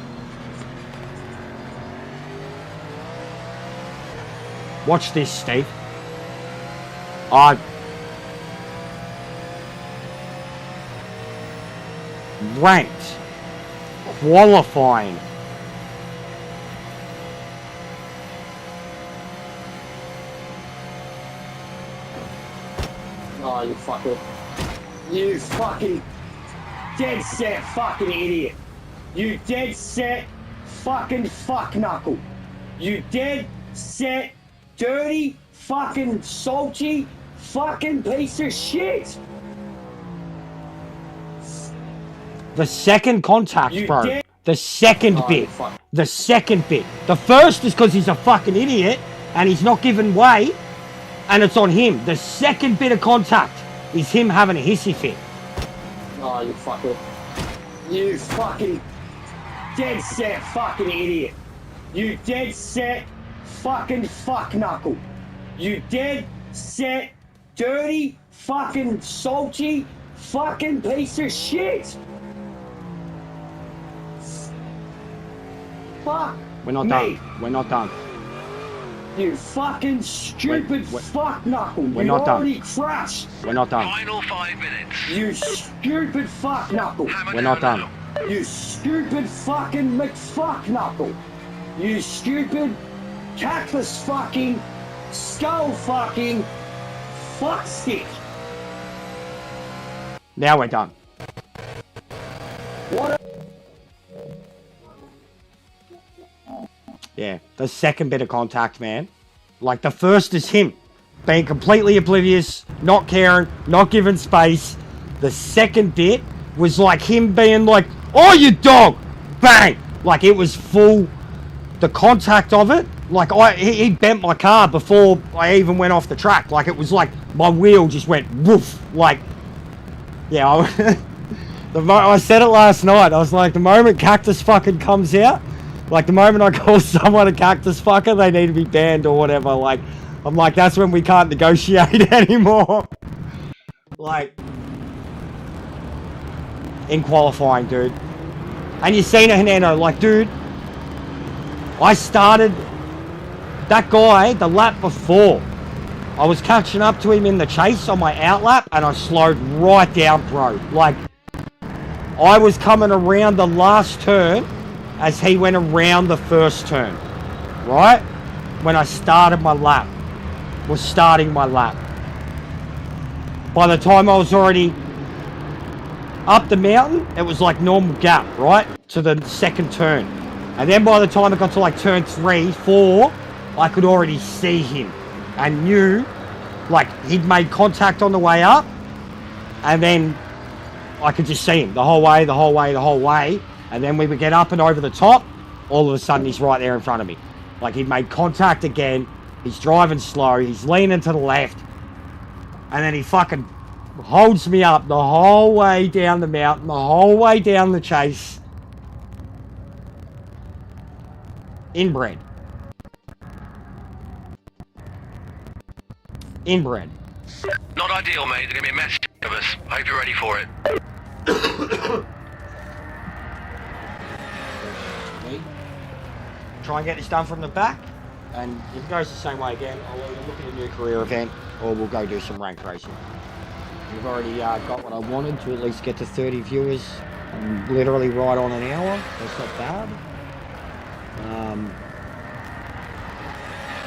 Watch this, Steve. Ranked. Qualifying. Oh, you fucker. You fucking dead set fucking idiot. You dead set fucking fuck knuckle. You dead set dirty fucking salty fucking piece of shit. The second contact, You bro. did- The second Oh, bit. you fuck. The second bit. The first is because he's a fucking idiot and he's not giving way and it's on him. The second bit of contact is him having a hissy fit. Oh, you fucker. You fucking dead set fucking idiot. You dead set fucking fuck knuckle. You dead set dirty fucking salty fucking piece of shit. Fuck We're not me. done. We're not done. You fucking stupid Wait. fuck knuckle. We're You not done. already crushed. We're not done. Final 5 minutes. You stupid fuck knuckle. Hammer We're down not done. now. You stupid fucking McFuck knuckle. You stupid cactus fucking skull fucking fuck stick. Now we're done. What? Yeah, the second bit of contact, man. Like, the first is him being completely oblivious, not caring, not giving space. The second bit was like him being like, oh, you dog! Bang! Like, it was full, the contact of it. Like, he bent my car before I even went off the track. Like, it was like my wheel just went woof. Like, yeah, I said it last night. I was like, the moment Cactus fucking comes out, like, the moment I call someone a cactus fucker, they need to be banned or whatever. Like, I'm like, that's when we can't negotiate anymore. Like, in qualifying, dude. And you seen it, Hernando, like, dude, I started that guy the lap before. I was catching up to him in the chase on my outlap, and I slowed right down, bro. Like, I was coming around the last turn as he went around the first turn, right? When I started my lap, was starting my lap. By the time I was already up the mountain, it was like normal gap, right? To the second turn. And then by the time it got to like turn 3, 4, I could already see him and knew, like, he'd made contact on the way up, and then I could just see him the whole way, the whole way, the whole way. And then we would get up and over the top, all of a sudden he's right there in front of me. Like, he'd made contact again, he's driving slow, he's leaning to the left, and then he fucking holds me up the whole way down the mountain, the whole way down the chase. Inbred. Inbred. Not ideal, mate. There's going to be a mess of us. Hope you're ready for it. Try and get this done from the back, and if it goes the same way again, I'll either look at a new career event or we'll go do some rank racing. We've already got what I wanted to at least get to 30 viewers. I'm literally right on an hour. That's not bad. I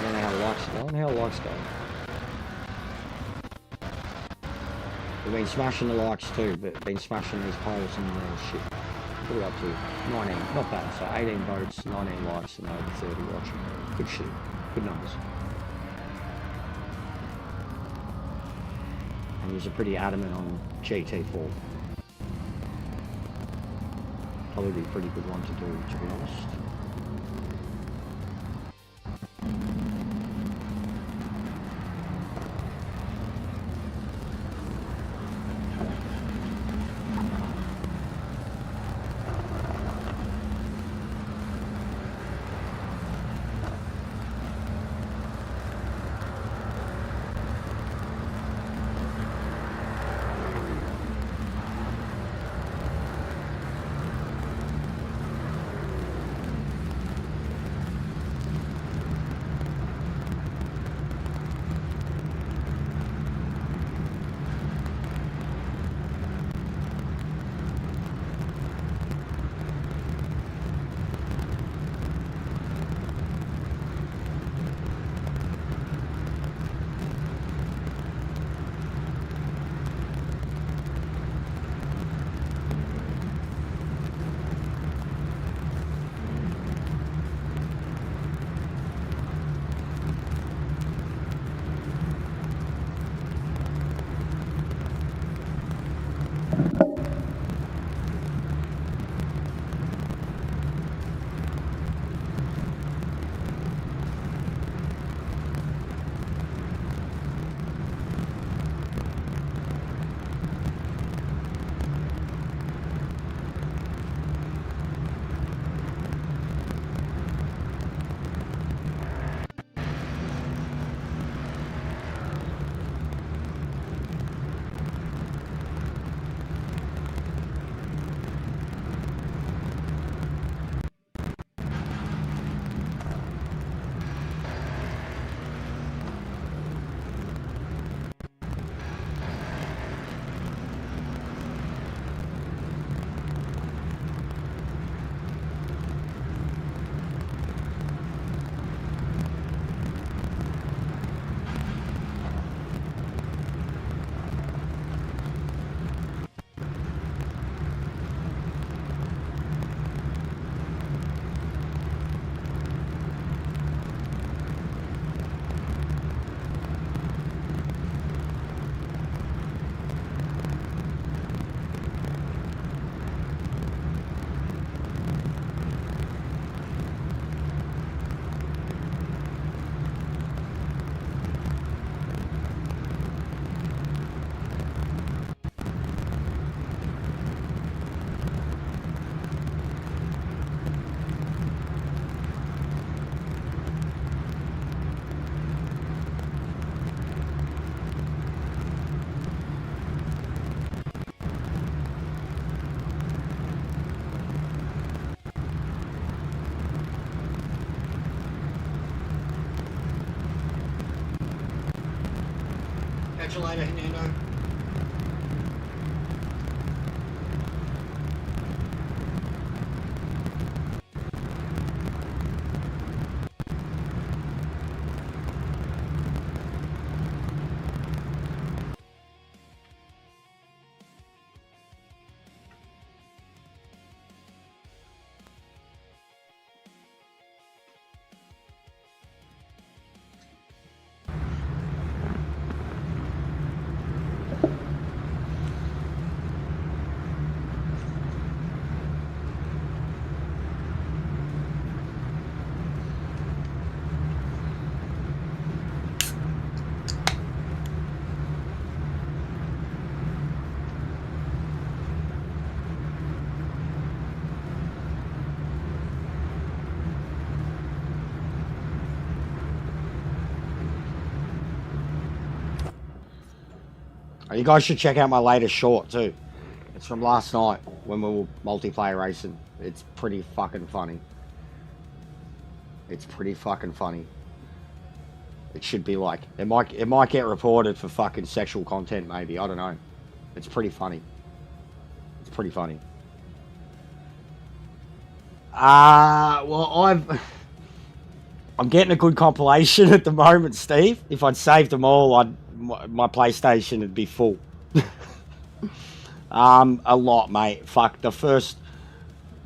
don't know how the likes are going. How the likes going? We've been smashing the likes too, but been smashing these polls and shit. What are we up to? 19, not bad. So 18 votes, 19 likes, and over 30 watching. Good shit. Good numbers. And he was pretty adamant on GT4. Probably be a pretty good one to do, to be honest. catch you later, Hernando. You guys should check out my latest short too. It's from last night when we were multiplayer racing. It's pretty fucking funny. It's pretty fucking funny. It should be like, it might get reported for fucking sexual content maybe, I don't know. It's pretty funny. It's pretty funny. Well, I'm getting a good compilation at the moment, Steve. If I'd saved them all, my PlayStation would be full. A lot, mate. Fuck,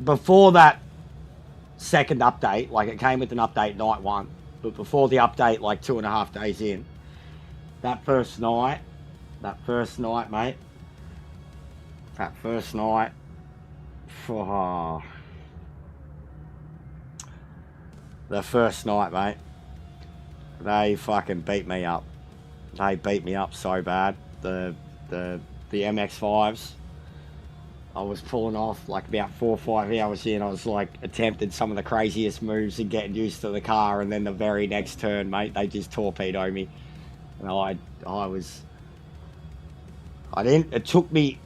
before that second update, like it came with an update night one, but before the update, like 2.5 days in, that first night, mate, they fucking beat me up. They beat me up so bad. The MX-5s, I was pulling off like about 4 or 5 hours in. I was like attempted some of the craziest moves and getting used to the car, and then the very next turn, mate, they just torpedo me. And it took me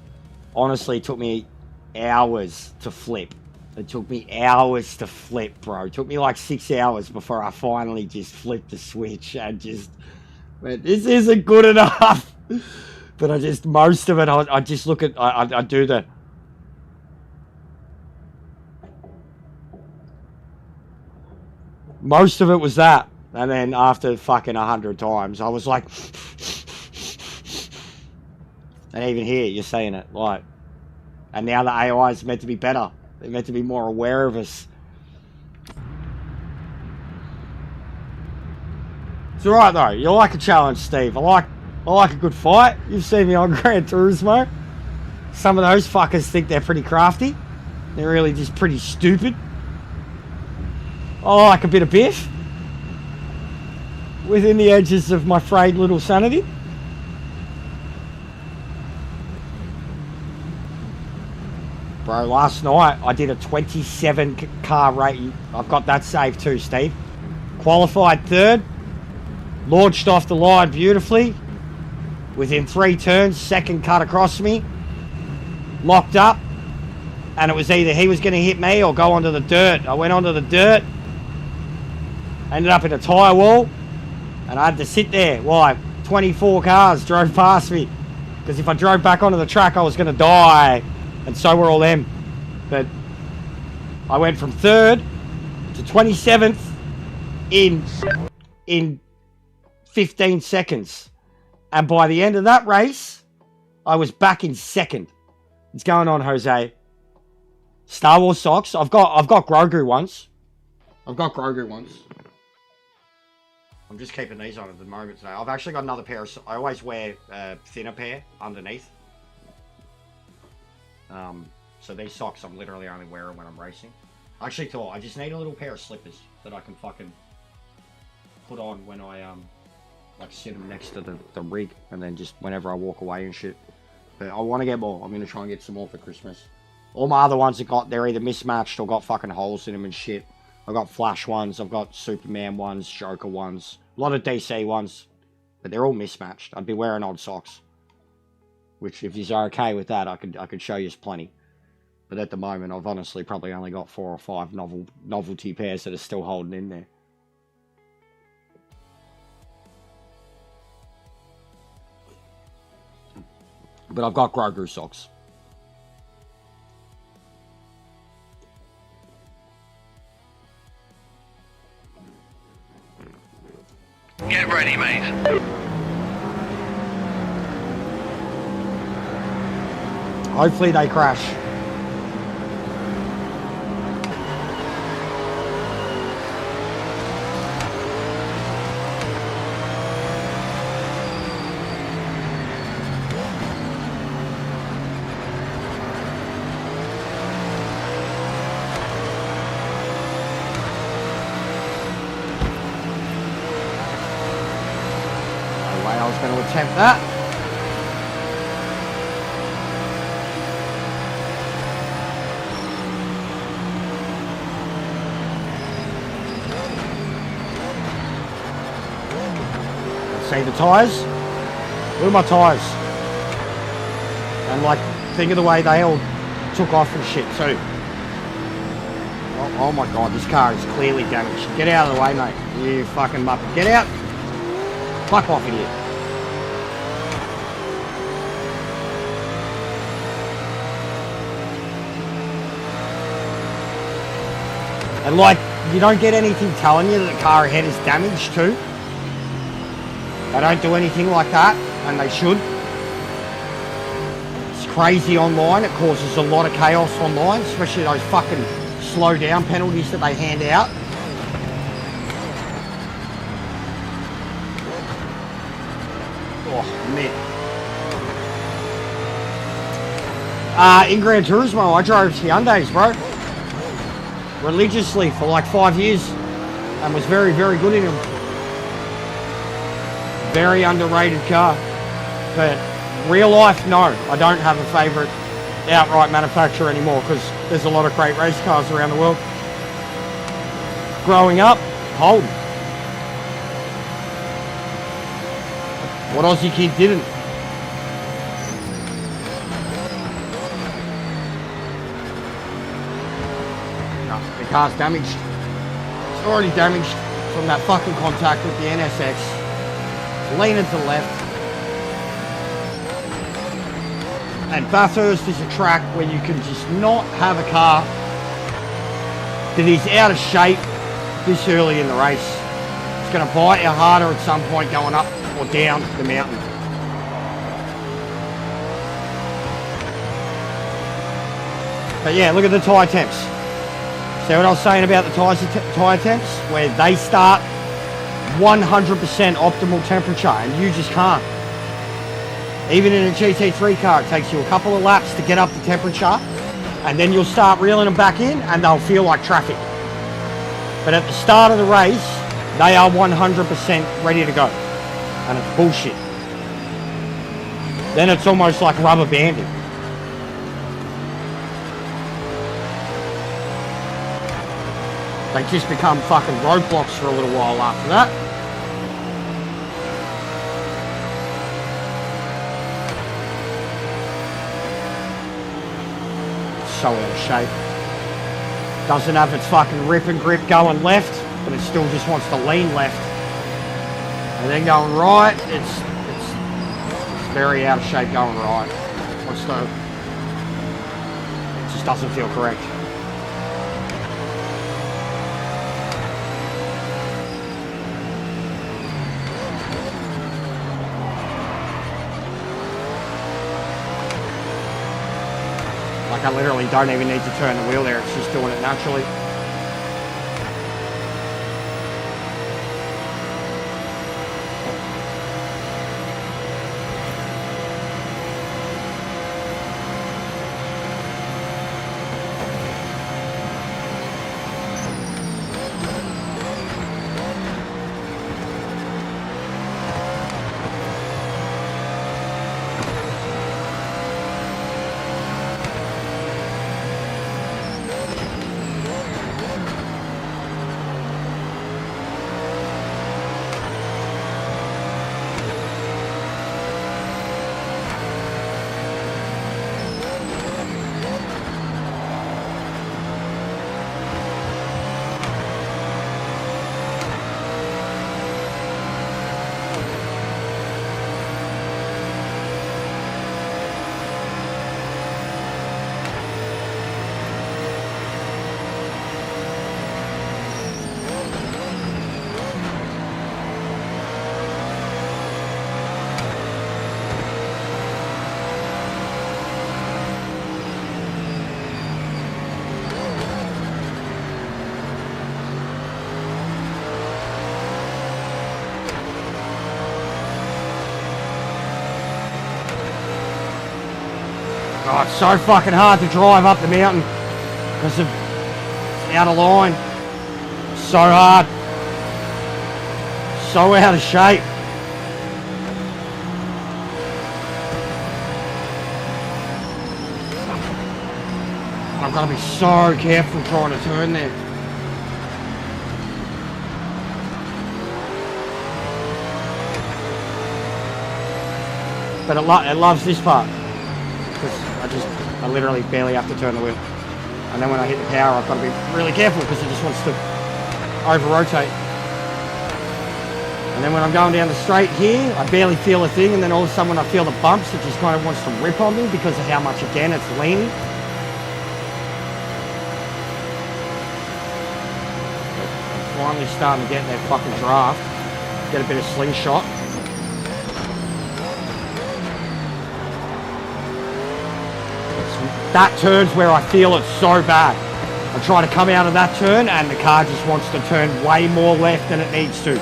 hours to flip. It took me hours to flip, bro. It took me like 6 hours before I finally just flipped the switch and just went, this isn't good enough. But most of it, I just look at, I do the, most of it was that. And then after fucking 100 times, I was like, and even here, you're seeing it, like, and now the AI is meant to be better. They're meant to be more aware of us. It's alright though. You like a challenge, Steve. I like a good fight. You've seen me on Gran Turismo. Some of those fuckers think they're pretty crafty. They're really just pretty stupid. I like a bit of biff within the edges of my frayed little sanity. Bro, last night I did a 27 car rating. I've got that saved too, Steve. Qualified third. Launched off the line beautifully. Within 3 turns, second cut across me. Locked up. And it was either he was going to hit me or go onto the dirt. I went onto the dirt. Ended up in a tyre wall. And I had to sit there while 24 cars drove past me. Because if I drove back onto the track, I was going to die. And so were all them. But I went from 3rd to 27th in 15 seconds. And by the end of that race, I was back in 2nd. What's going on, Jose? Star Wars socks. I've got Grogu ones. I'm just keeping these on at the moment today. I've actually got another pair of... I always wear a thinner pair underneath. So these socks I'm literally only wearing when I'm racing. I actually thought I just need a little pair of slippers that I can fucking put on when I like sit them next to the rig, and then just whenever I walk away and shit. But I want to get more. I'm gonna try and get some more for Christmas. All my other ones they're either mismatched or got fucking holes in them and shit. I've got Flash ones, I've got Superman ones, Joker ones, a lot of DC ones, but they're all mismatched. I'd be wearing old socks. Which, if you're okay with that, I could show you plenty. But at the moment, I've honestly probably only got 4 or 5 novelty pairs that are still holding in there. But I've got Grogu socks. Get ready, mate. Hopefully they crash. No way I was going to attempt that. See the tyres? Look at my tyres. And like, think of the way they all took off and shit too. Oh my god, this car is clearly damaged. Get out of the way, mate. You fucking muppet. Get out. Fuck off, idiot. And like, you don't get anything telling you that the car ahead is damaged too. They don't do anything like that, and they should. It's crazy online. It causes a lot of chaos online, especially those fucking slow down penalties that they hand out. Oh, man. In Gran Turismo, I drove Hyundais, bro. Religiously for like 5 years, and was very, very good in them. Very underrated car. But real life, no. I don't have a favourite outright manufacturer anymore because there's a lot of great race cars around the world. Growing up, Holden. What Aussie kid didn't? No, the car's damaged. It's already damaged from that fucking contact with the NSX. Leaning to the left. And Bathurst is a track where you can just not have a car that is out of shape this early in the race. It's going to bite you harder at some point going up or down the mountain. But yeah, look at the tyre temps. See what I was saying about the tyre temps? Where they start 100% optimal temperature, and you just can't. Even in a GT3 car, it takes you a couple of laps to get up the temperature, and then you'll start reeling them back in, and they'll feel like traffic. But at the start of the race, they are 100% ready to go, and it's bullshit. Then it's almost like rubber banding. They just become fucking roadblocks for a little while after that. So out of shape. Doesn't have its fucking rip and grip going left, but it still just wants to lean left. And then going right, it's very out of shape going right. It just doesn't feel correct. Like I literally don't even need to turn the wheel there, it's just doing it naturally. Oh, it's so fucking hard to drive up the mountain because of it's out of line. So hard. So out of shape. I've got to be so careful trying to turn there. But it loves this part. Because I literally barely have to turn the wheel. And then when I hit the power, I've got to be really careful because it just wants to over-rotate. And then when I'm going down the straight here, I barely feel a thing, and then all of a sudden when I feel the bumps, it just kind of wants to rip on me because of how much, again, it's leaning. I'm finally starting to get that fucking draft. Get a bit of slingshot. That turn's where I feel it so bad. I try to come out of that turn and the car just wants to turn way more left than it needs to.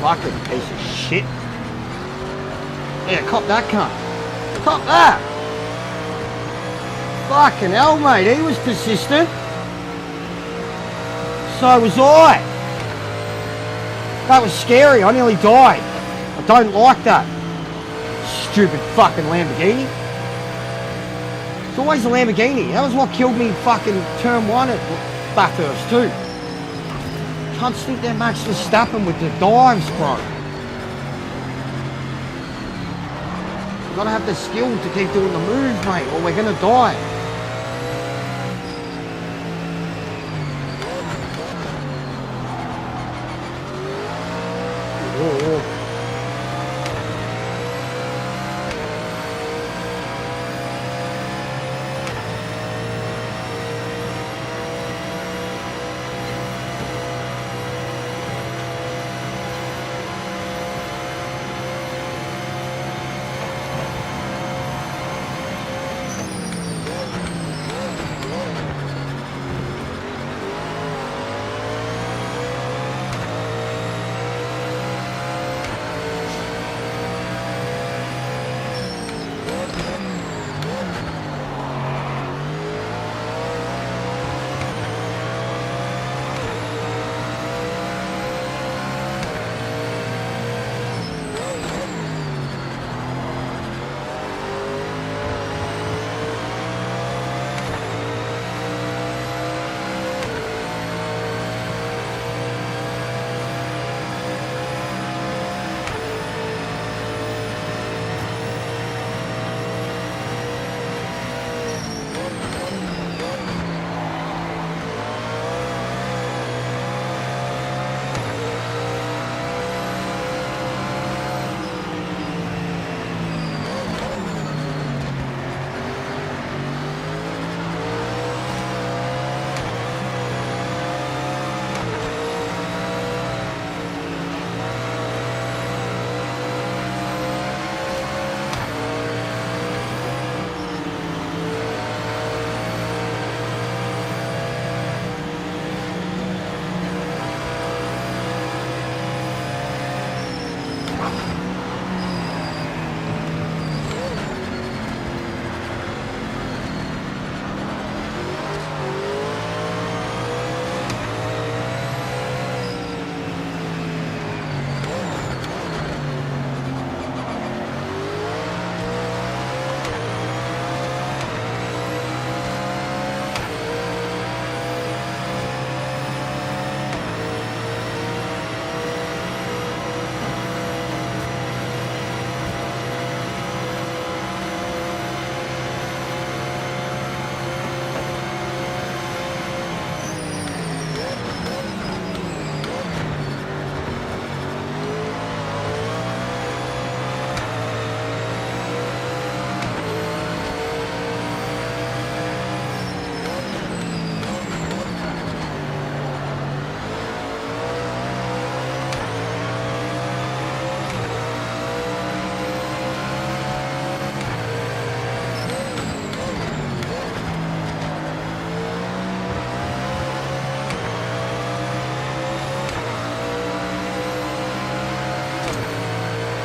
Fucking piece of shit. Yeah, cop that cunt. Cop that! Fucking hell, mate, he was persistent. So was I. That was scary, I nearly died. I don't like that. Stupid fucking Lamborghini. It's always a Lamborghini. That was what killed me fucking turn 1 at Bathurst too. Can't think they're Max Verstappen with the dives, bro. You've got to have the skill to keep doing the moves, mate, or we're going to die. Oh.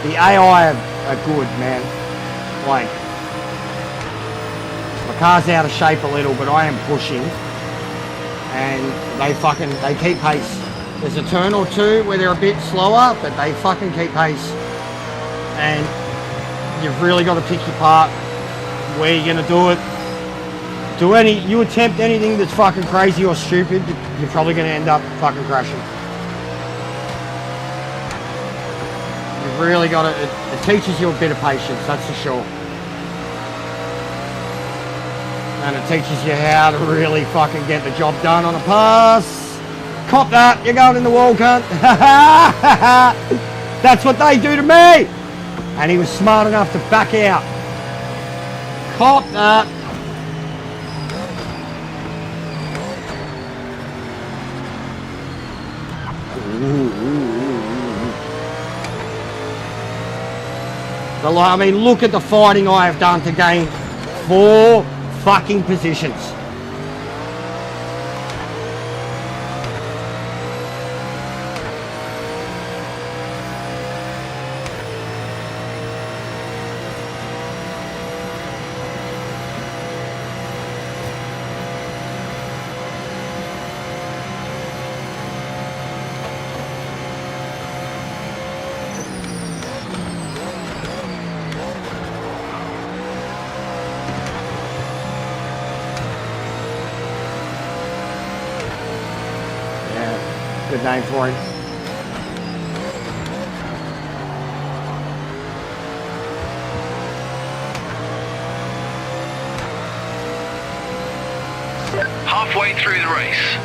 The AI are good, man. Like, my car's out of shape a little, but I am pushing. And they keep pace. There's a turn or two where they're a bit slower, but they fucking keep pace. And you've really got to pick your part where you're going to do it. You attempt anything that's fucking crazy or stupid, you're probably going to end up fucking crashing. You've really got to, it teaches you a bit of patience, that's for sure. And it teaches you how to really fucking get the job done on a pass. Cop that, you're going in the wall, cunt. That's what they do to me. And he was smart enough to back out. Cop that. I mean, look at the fighting I have done to gain 4 fucking positions. Good name for him. Halfway through the race.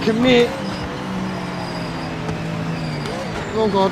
Commit. Oh God.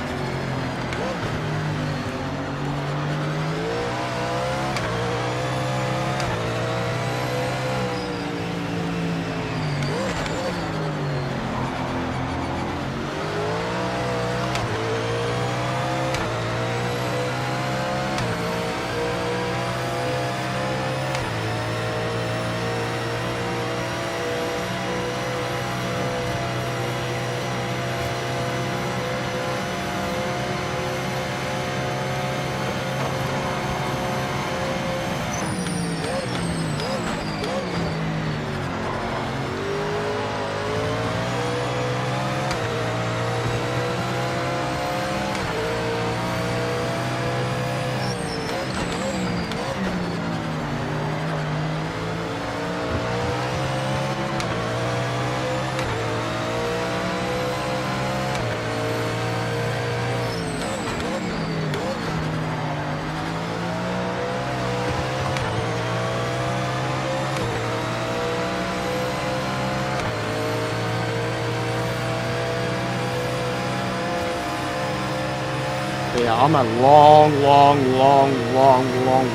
Yeah, I'm a long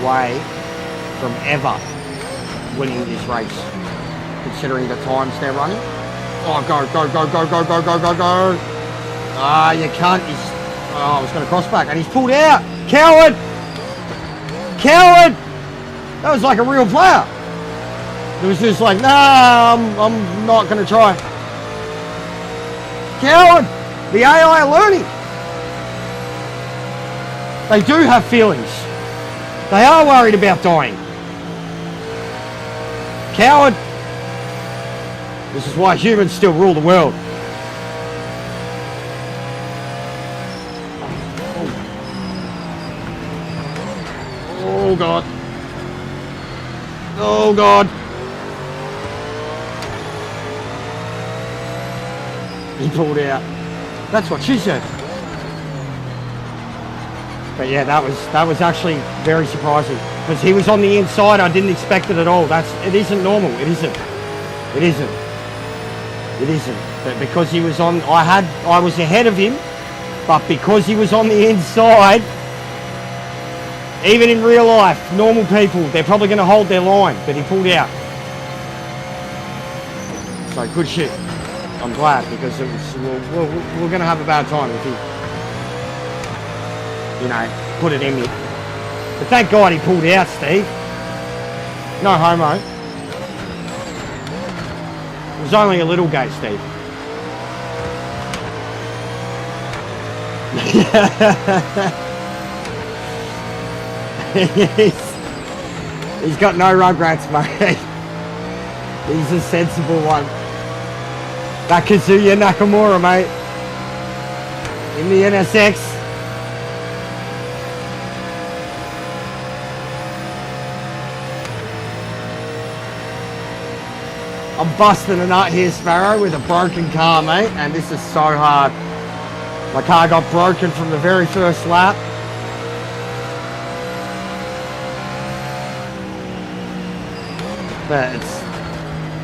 way from ever winning this race, considering the times they're running. Oh, go. Ah, you can't. I was going to cross back, and he's pulled out. Coward! That was like a real player. It was just like, nah, I'm not going to try. Coward! The AI are learning. They do have feelings. They are worried about dying. Coward. This is why humans still rule the world. Oh God. Oh God. He pulled out. That's what she said. But yeah, that was actually very surprising because he was on the inside. I didn't expect it at all. It isn't normal. It isn't. It isn't. It isn't. But because he was on, I was ahead of him, but because he was on the inside, even in real life, normal people, they're probably going to hold their line, but he pulled out. So good shit. I'm glad because it was, we're going to have a bad time if he, you know, put it in me. But thank God he pulled out, Steve. No homo. It was only a little gate, Steve. He's got no rugrats, mate. He's a sensible one. That Kazuya Nakamura, mate. In the NSX. I'm busting a nut here, Sparrow, with a broken car, mate, and this is so hard. My car got broken from the very first lap. But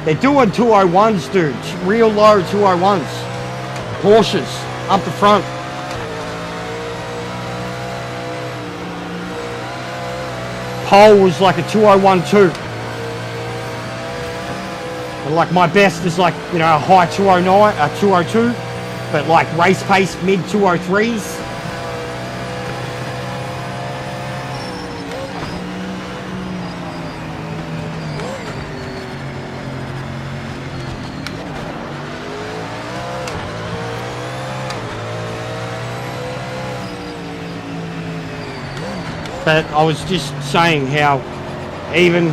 they're doing 201s, dude. Real low 201s. Porsches up the front. Pole was like a 201 too. And like my best is like, you know, a high 209, a 202, but like race pace mid 203s. But I was just saying how even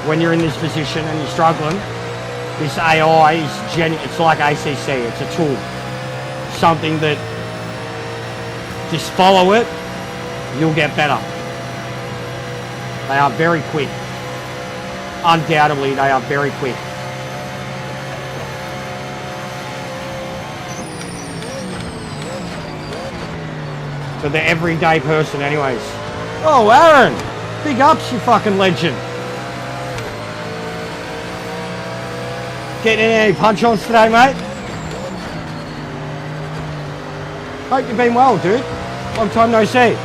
when you're in this position and you're struggling, this AI is it's like ACC, it's a tool. Something that just follow it, you'll get better. They are very quick. Undoubtedly, they are very quick. For the everyday person anyways. Oh, Aaron! Big ups, you fucking legend. Getting any punch-ons today, mate? Hope you've been well, dude. Long time no see.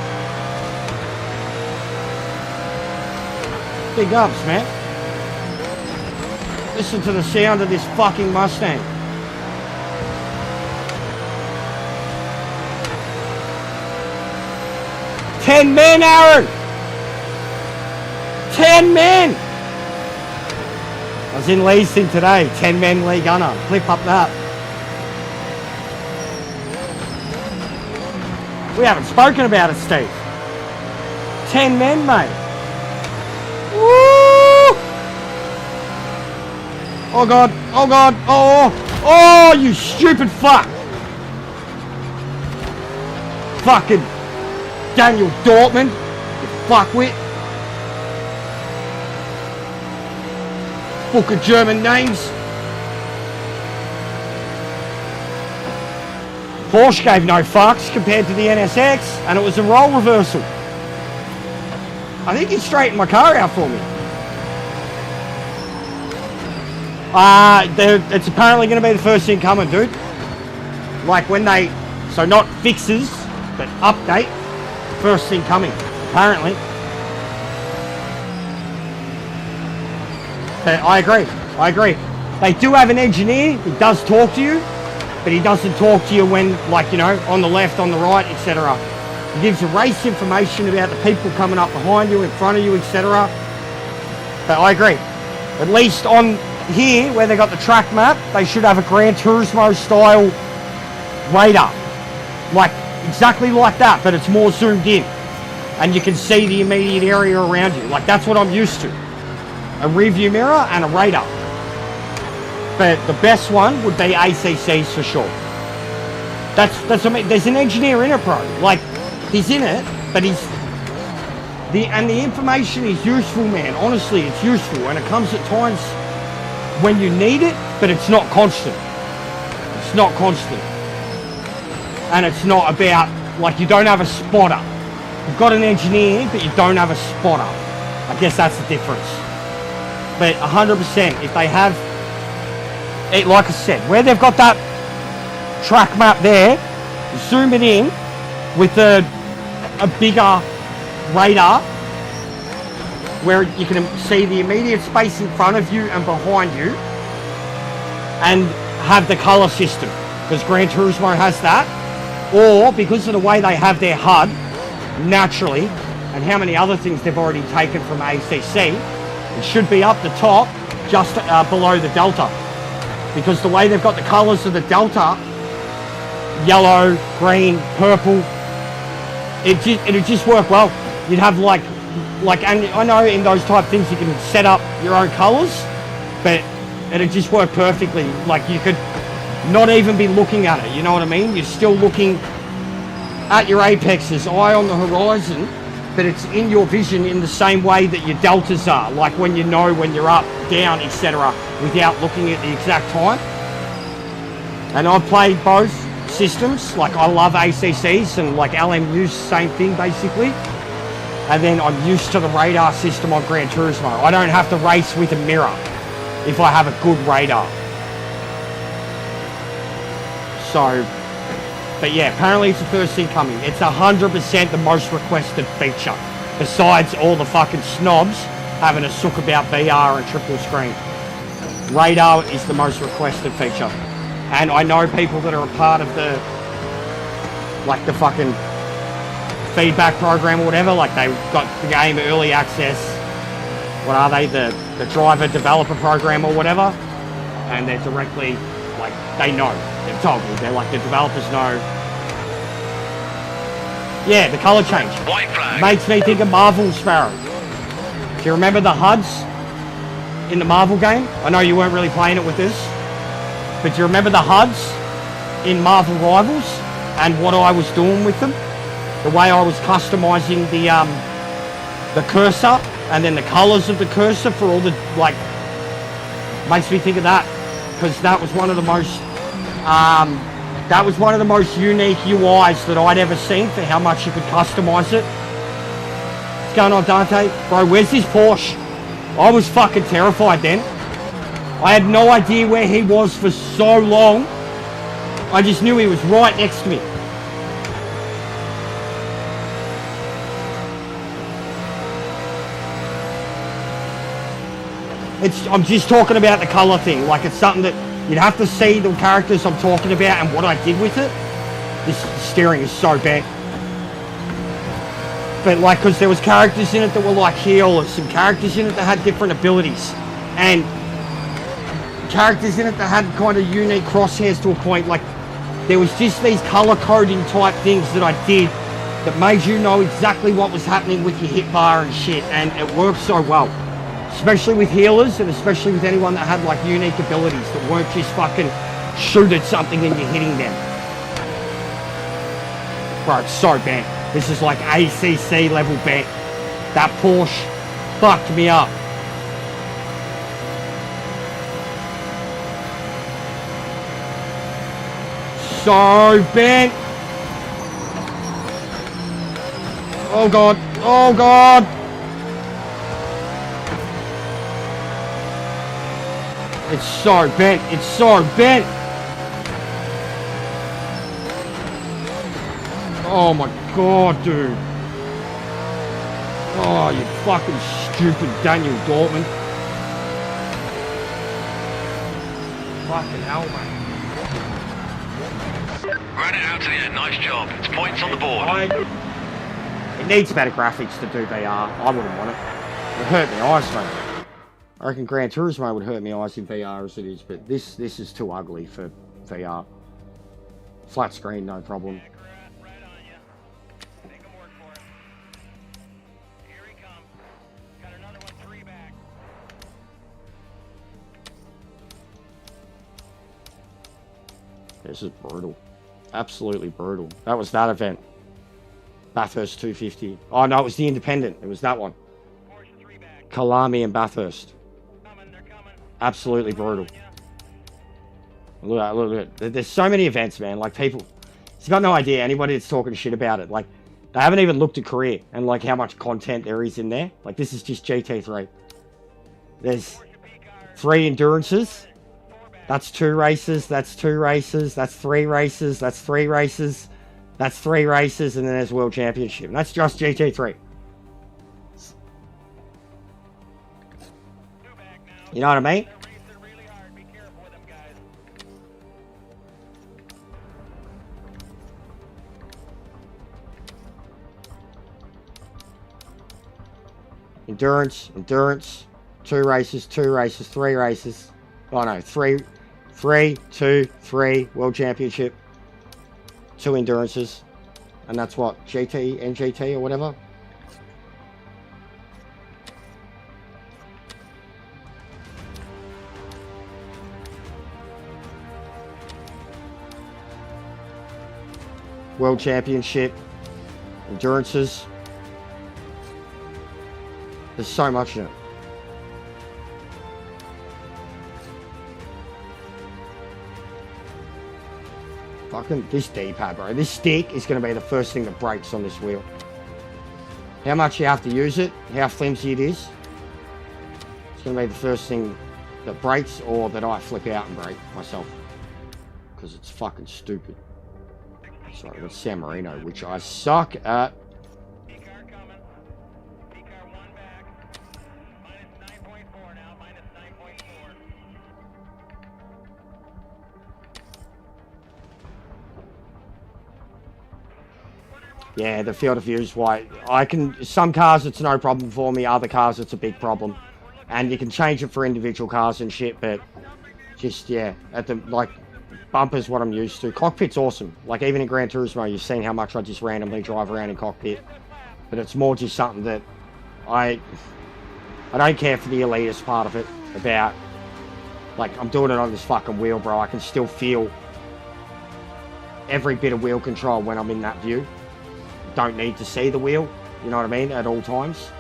Big ups, man. Listen to the sound of this fucking Mustang. Ten men, Aaron! 10 men! I was in Lee's thing today, 10 men Lee Gunner. Clip up that. We haven't spoken about it, Steve. 10 men, mate. Woo! Oh God, oh God, oh, oh, you stupid fuck. Fucking Daniel Dortmund, you fuckwit. Book of German names. Porsche gave no fucks compared to the NSX, and it was a role reversal. I think he straightened my car out for me. It's apparently going to be the first thing coming, dude. Like when they, so not fixes, but update. First thing coming, apparently. But I agree. They do have an engineer, he does talk to you, but he doesn't talk to you when, like, you know, on the left, on the right, etc. He gives you race information about the people coming up behind you, in front of you, etc. But I agree. At least on here, where they got the track map, they should have a Gran Turismo style radar. Like, exactly like that, but it's more zoomed in. And you can see the immediate area around you. Like, that's what I'm used to. A rear view mirror and a radar. But the best one would be ACCs for sure. That's what I mean. There's an engineer in it, bro. Like, he's in it, but he's the information is useful, man. Honestly, it's useful, and it comes at times when you need it, but it's not constant. It's not constant. And it's not about, like, you don't have a spotter. You've got an engineer, but you don't have a spotter. I guess that's the difference. But 100%, if they have it, like I said, where they've got that track map there, zoom it in with a bigger radar where you can see the immediate space in front of you and behind you, and have the color system, because Gran Turismo has that, or because of the way they have their HUD naturally and how many other things they've already taken from ACC, it should be up the top just below the Delta, because the way they've got the colors of the Delta, yellow, green, purple, it'd just work well. You'd have like, and I know in those type things you can set up your own colors, but it'd just work perfectly. Like, you could not even be looking at it, you know what I mean? You're still looking at your apexes, eye on the horizon, but it's in your vision in the same way that your deltas are, like when you know when you're up, down, etc., without looking at the exact time. And I've played both systems, like I love ACCs, and like LMU's same thing basically. And then I'm used to the radar system on Gran Turismo. I don't have to race with a mirror if I have a good radar. So, but yeah, apparently it's the first thing coming. It's 100% the most requested feature, besides all the fucking snobs having a sook about VR and triple screen. Radar is the most requested feature. And I know people that are a part of the, like the fucking feedback program or whatever, like they got the game early access, what are they, the driver developer program or whatever, and they're directly, like, they know, they've told me, they're like, the developers know. Yeah, the colour change. White flag. Makes me think of Marvel Sparrow. Do you remember the HUDs in the Marvel game? I know you weren't really playing it with this, but do you remember the HUDs in Marvel Rivals and what I was doing with them? The way I was customizing the cursor and then the colors of the cursor for all the, like, makes me think of that, because that was one of the most unique UIs that I'd ever seen for how much you could customize it. What's going on, Dante? Bro, where's this Porsche? I was fucking terrified then. I had no idea where he was for so long. I just knew he was right next to me. I'm just talking about the colour thing. Like, it's something that you'd have to see the characters I'm talking about and what I did with it. This steering is so bad. But like, because there was characters in it that were like healers, some characters in it that had different abilities, and characters in it that had kind of unique crosshairs to a point. Like, there was just these colour coding type things that I did that made you know exactly what was happening with your hit bar and shit, and it worked so well. Especially with healers, and especially with anyone that had like unique abilities that weren't just fucking shoot at something and you're hitting them. Bro, it's so bad. This is like ACC level bad. That Porsche fucked me up. So bent. Oh god. Oh god. It's so bent. It's so bent. Oh my god, dude. Oh, you fucking stupid Daniel Dortmund. Fucking hell, mate. Ran it out to the end. Nice job. It's points on the board. It needs better graphics to do VR. I wouldn't want it. It hurt my eyes, mate. I reckon Gran Turismo would hurt my eyes in VR as it is, but this is too ugly for VR. Flat screen, no problem. Right on you. Make him work for it. Here he comes. Got another one, 3 back. This is brutal. Absolutely brutal. That was that event. Bathurst 250. Oh, no, it was the Independent. It was that one. Porsche 3 back. Kalami and Bathurst. They're coming. Absolutely brutal. Look at that, look at it. There's so many events, man. Like, people... He's got no idea. Anybody that's talking shit about it. Like, they haven't even looked at career and, like, how much content there is in there. Like, this is just GT3. There's 3 endurances. That's 2 races. That's 2 races. That's 3 races. That's 3 races. That's 3 races. And then there's World Championship. And that's just GT3. You know what I mean? Endurance, 2 races, 2 races, 3 races. Oh no, 3, 2, 3, World Championship, 2 endurances. And that's what, GT, NGT or whatever? World Championship, endurances. There's so much in it. Fucking this D-pad, bro. This stick is going to be the first thing that breaks on this wheel. How much you have to use it, how flimsy it is. It's going to be the first thing that breaks or that I flip out and break myself. Because it's fucking stupid. Sorry, that's San Marino, which I suck at. Yeah, the field of view is why I can. Some cars it's no problem for me. Other cars it's a big problem, and you can change it for individual cars and shit. But just yeah, at the like bumpers, what I'm used to. Cockpit's awesome. Like even in Gran Turismo, you've seen how much I just randomly drive around in cockpit. But it's more just something that I don't care for the elitist part of it. About like I'm doing it on this fucking wheel, bro. I can still feel every bit of wheel control when I'm in that view. Don't need to see the wheel, you know what I mean, at all times.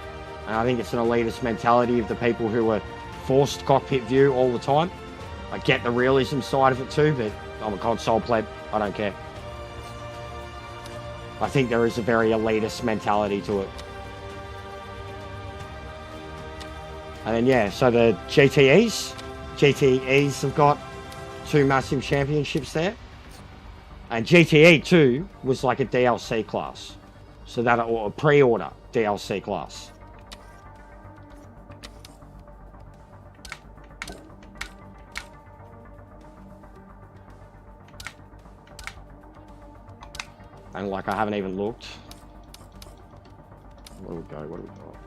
And I think it's an elitist mentality of the people who are forced cockpit view all the time. I get the realism side of it too, but I'm a console pleb. I don't care. I think there is a very elitist mentality to it. And then yeah, so the GTEs have got 2 massive championships there. And GTE 2 was like a DLC class. So that, or a pre-order DLC class. And like I haven't even looked. Where do we go? What do we got?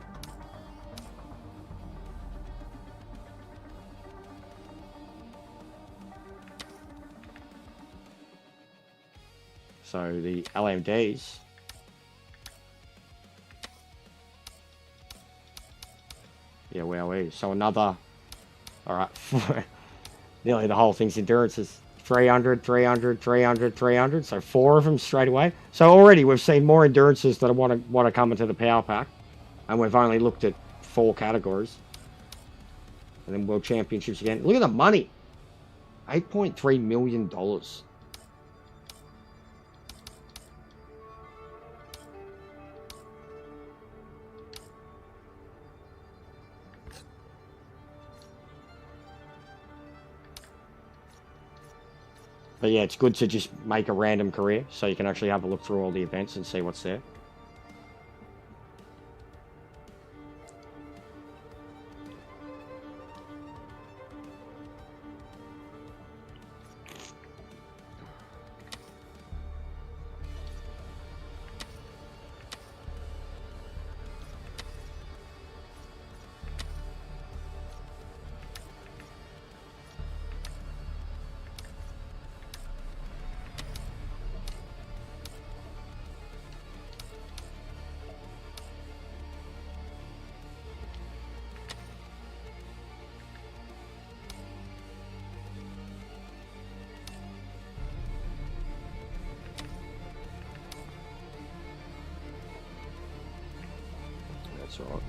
So the LMDs. Yeah, where are we? So another, all right, nearly the whole thing's endurances. 300, 300, 300, 300. So 4 of them straight away. So already we've seen more endurances that want to come into the power pack, and we've only looked at 4 categories. And then World Championships again. Look at the money, $8.3 million. But yeah, it's good to just make a random career so you can actually have a look through all the events and see what's there. It's alright.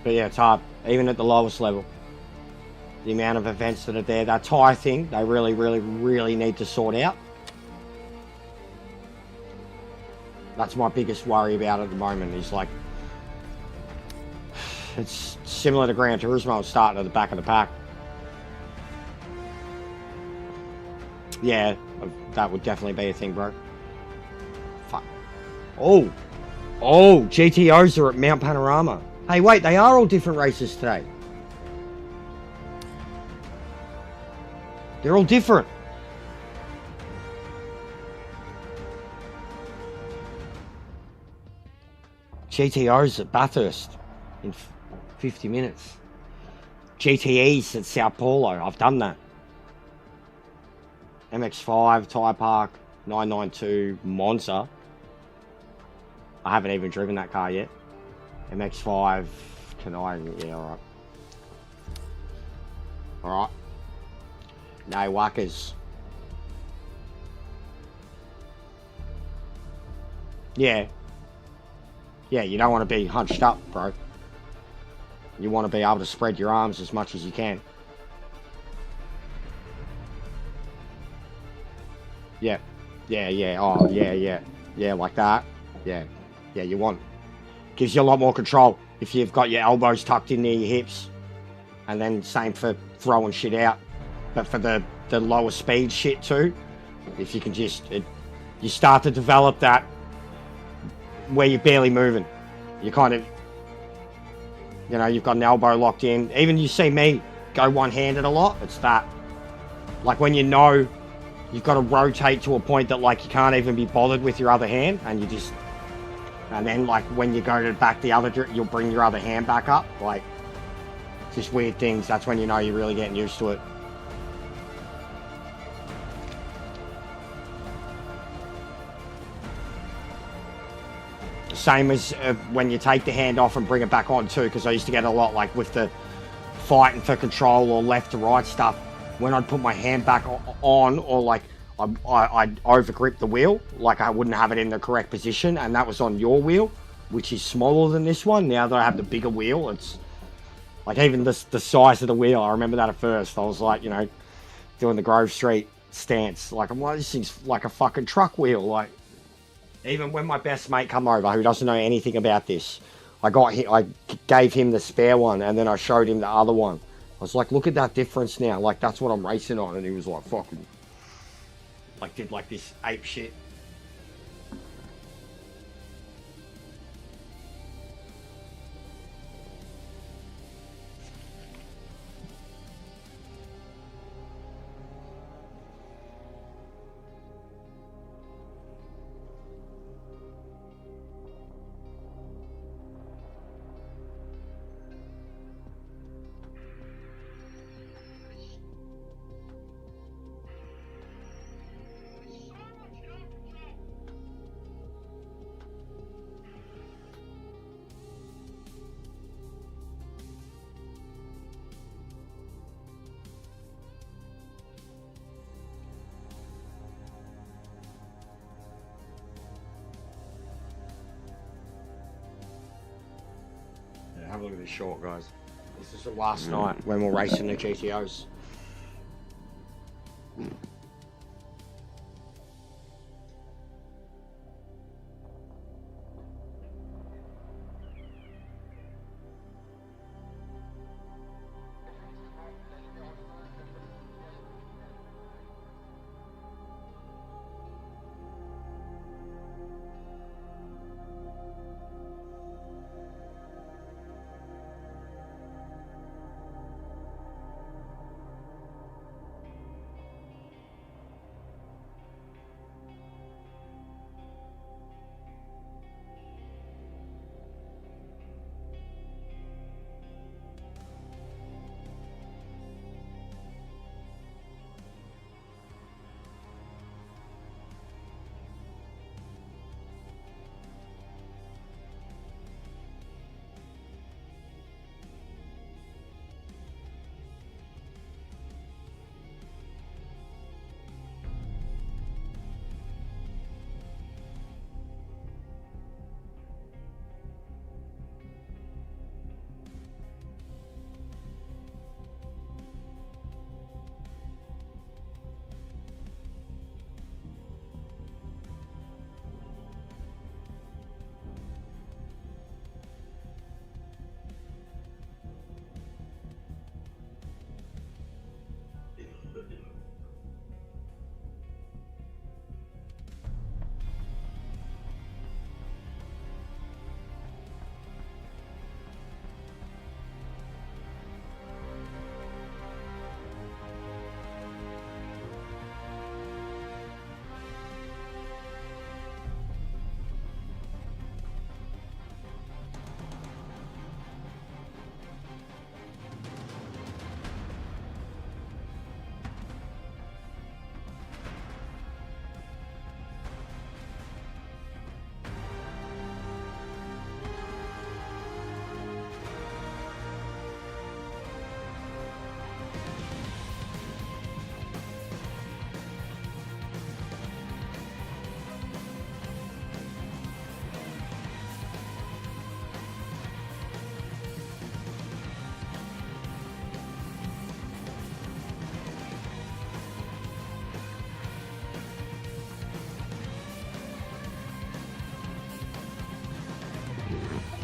But yeah, it's hard, even at the lowest level. The amount of events that are there, that tyre thing, they really, really, really need to sort out. That's my biggest worry about at the moment, is like, it's similar to Gran Turismo, it's starting at the back of the pack. Yeah, that would definitely be a thing, bro. Fuck. Oh, GTOs are at Mount Panorama. Hey, wait, they are all different races today. They're all different. GTOs at Bathurst in 50 minutes. GTEs at Sao Paulo. I've done that. MX5, Tyre Park, 992, Monza. I haven't even driven that car yet. MX5, can I? Yeah, alright. Alright. No whackers. Yeah. Yeah, you don't want to be hunched up, bro. You want to be able to spread your arms as much as you can. Yeah. Yeah, yeah. Oh, yeah, yeah. Yeah, like that. Yeah. Yeah, you want. Gives you a lot more control if you've got your elbows tucked in near your hips. And then same for throwing shit out. But for the lower speed shit too, if you can just, you start to develop that where you're barely moving. You kind of, you know, you've got an elbow locked in. Even you see me go one-handed a lot, it's that. Like when you know you've got to rotate to a point that like you can't even be bothered with your other hand, and you just, and then like when you go to back the other, you'll bring your other hand back up. Like, just weird things. That's when you know you're really getting used to it. Same as when you take the hand off and bring it back on too, because I used to get a lot like with the fighting for control or left to right stuff. When I'd put my hand back on, or like I'd over grip the wheel, like I wouldn't have it in the correct position, and that was on your wheel, which is smaller than this one. Now that I have the bigger wheel, it's like even the size of the wheel. I remember that at first. I was like, you know, doing the Grove Street stance, like I'm like, this thing's like a fucking truck wheel, like. Even when my best mate come over, who doesn't know anything about this, I gave him the spare one, and then I showed him the other one. I was like, look at that difference now. Like, that's what I'm racing on. And he was like, fucking, like, did like this ape shit. Have a look at this short, guys. This is the last night when we're racing the GTOs.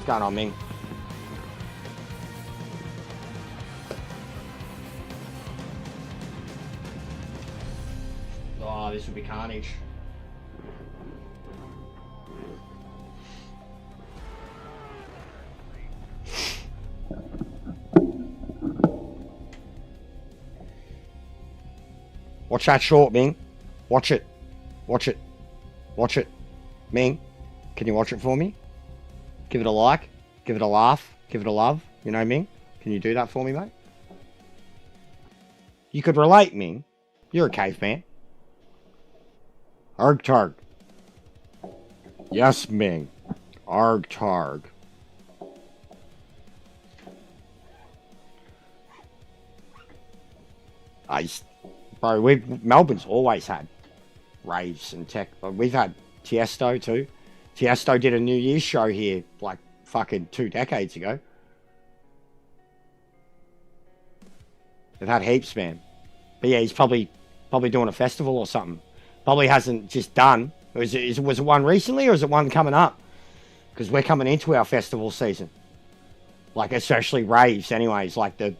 What's going on, Ming? Oh, this would be carnage. Watch that short, Ming. Watch it. Watch it. Watch it. Ming, can you watch it for me? Give it a like. Give it a laugh. Give it a love. You know, Ming? Can you do that for me, mate? You could relate, Ming. You're a caveman. Arg targ. Yes, Ming. Arg targ. Bro, Melbourne's always had raves and tech. We've had Tiesto too. Tiesto did a New Year's show here like fucking 2 decades ago. They've had heaps, man. But yeah, he's probably doing a festival or something. Probably hasn't just done. Was it one recently or is it one coming up? Because we're coming into our festival season. Like, especially raves anyways. Like the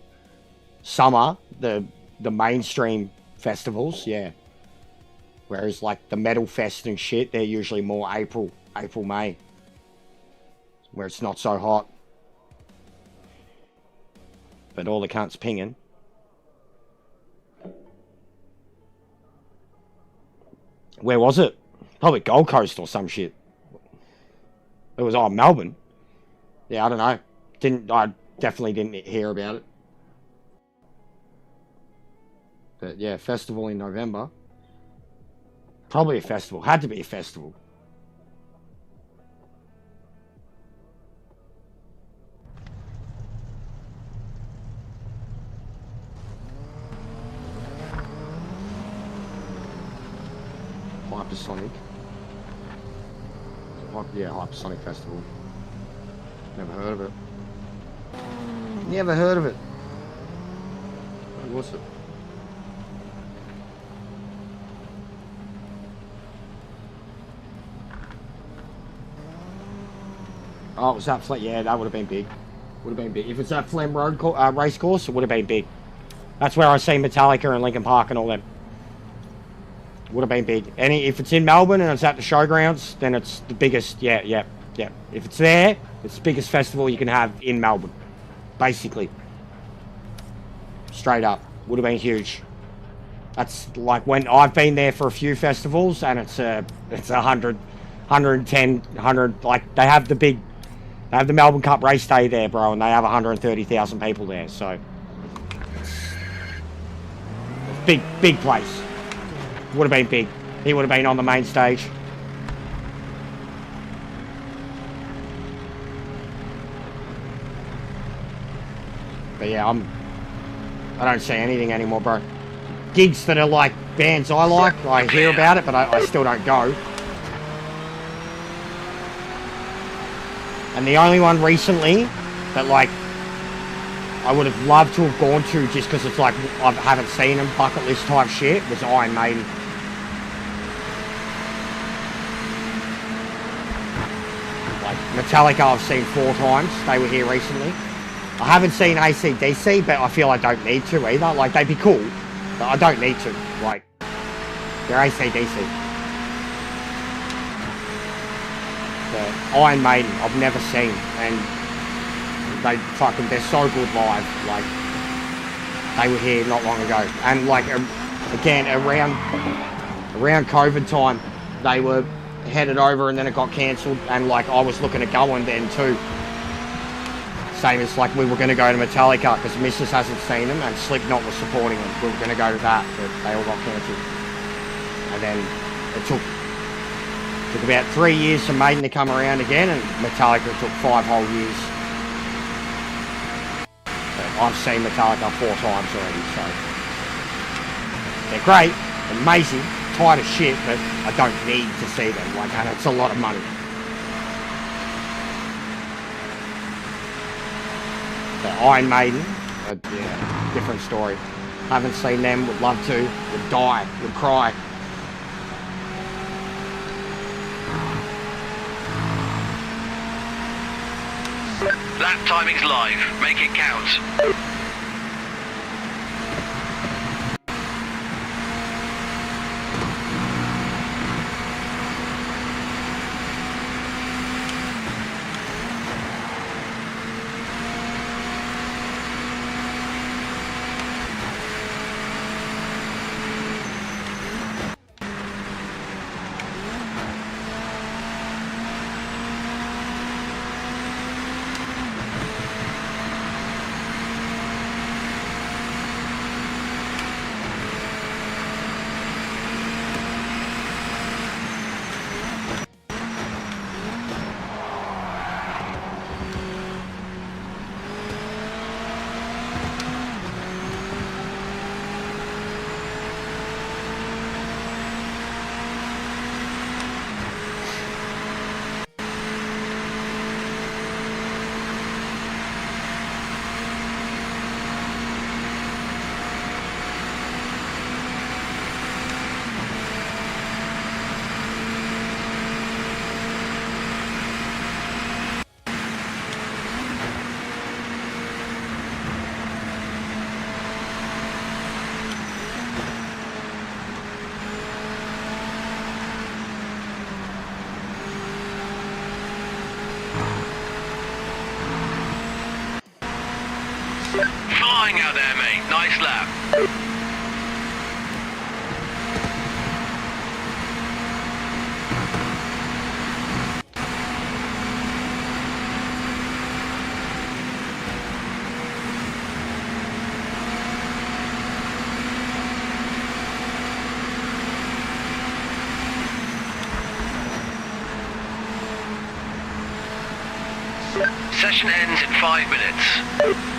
summer, the mainstream festivals, yeah. Whereas like the metal fest and shit, they're usually more April, May. Where it's not so hot. But all the cunts pinging. Where was it? Probably Gold Coast or some shit. It was Melbourne. Yeah, I don't know. I definitely didn't hear about it. But yeah, festival in November. Probably a festival. Had to be a festival. Hypersonic. Yeah, Hypersonic Festival. Never heard of it. Never heard of it. What was it? Oh, was that yeah, that would have been big. Would have been big. If it's that Flem Road race course, it would have been big. That's where I see Metallica and Linkin Park and all them. Would have been big. If it's in Melbourne and it's at the showgrounds, then it's the biggest. Yeah. If it's there, it's the biggest festival you can have in Melbourne. Basically. Straight up. Would have been huge. That's like when I've been there for a few festivals and it's 100, 110, 100. Like they have the Melbourne Cup race day there, bro, and they have 130,000 people there. So it's big place. Would have been big. He would have been on the main stage. But yeah, I don't see anything anymore, bro. Gigs that are like bands I like, I hear about it, but I still don't go. And the only one recently that like I would have loved to have gone to just because it's like I haven't seen them, bucket list type shit, was Iron Maiden. Like Metallica I've seen 4 times, they were here recently. I haven't seen AC/DC, but I feel I don't need to either. Like they'd be cool, but I don't need to. Like they're AC/DC. But Iron Maiden I've never seen, and they're so good live. Like they were here not long ago, and like again around COVID time they were headed over, and then it got cancelled, and like I was looking at going then too. Same as like we were going to go to Metallica because Mrs. hasn't seen them and Slipknot was supporting them. We were going to go to that, but they all got cancelled. And then it took about 3 years for Maiden to come around again, and Metallica took 5 whole years. But I've seen Metallica 4 times already, so they're great, amazing, tight as shit, but I don't need to see them. Like, and it's a lot of money. But Iron Maiden, yeah, different story. Haven't seen them, would love to, would die, would cry. Lap timing's live. Make it count. Flying out there, mate. Nice lap. Session ends in 5 minutes.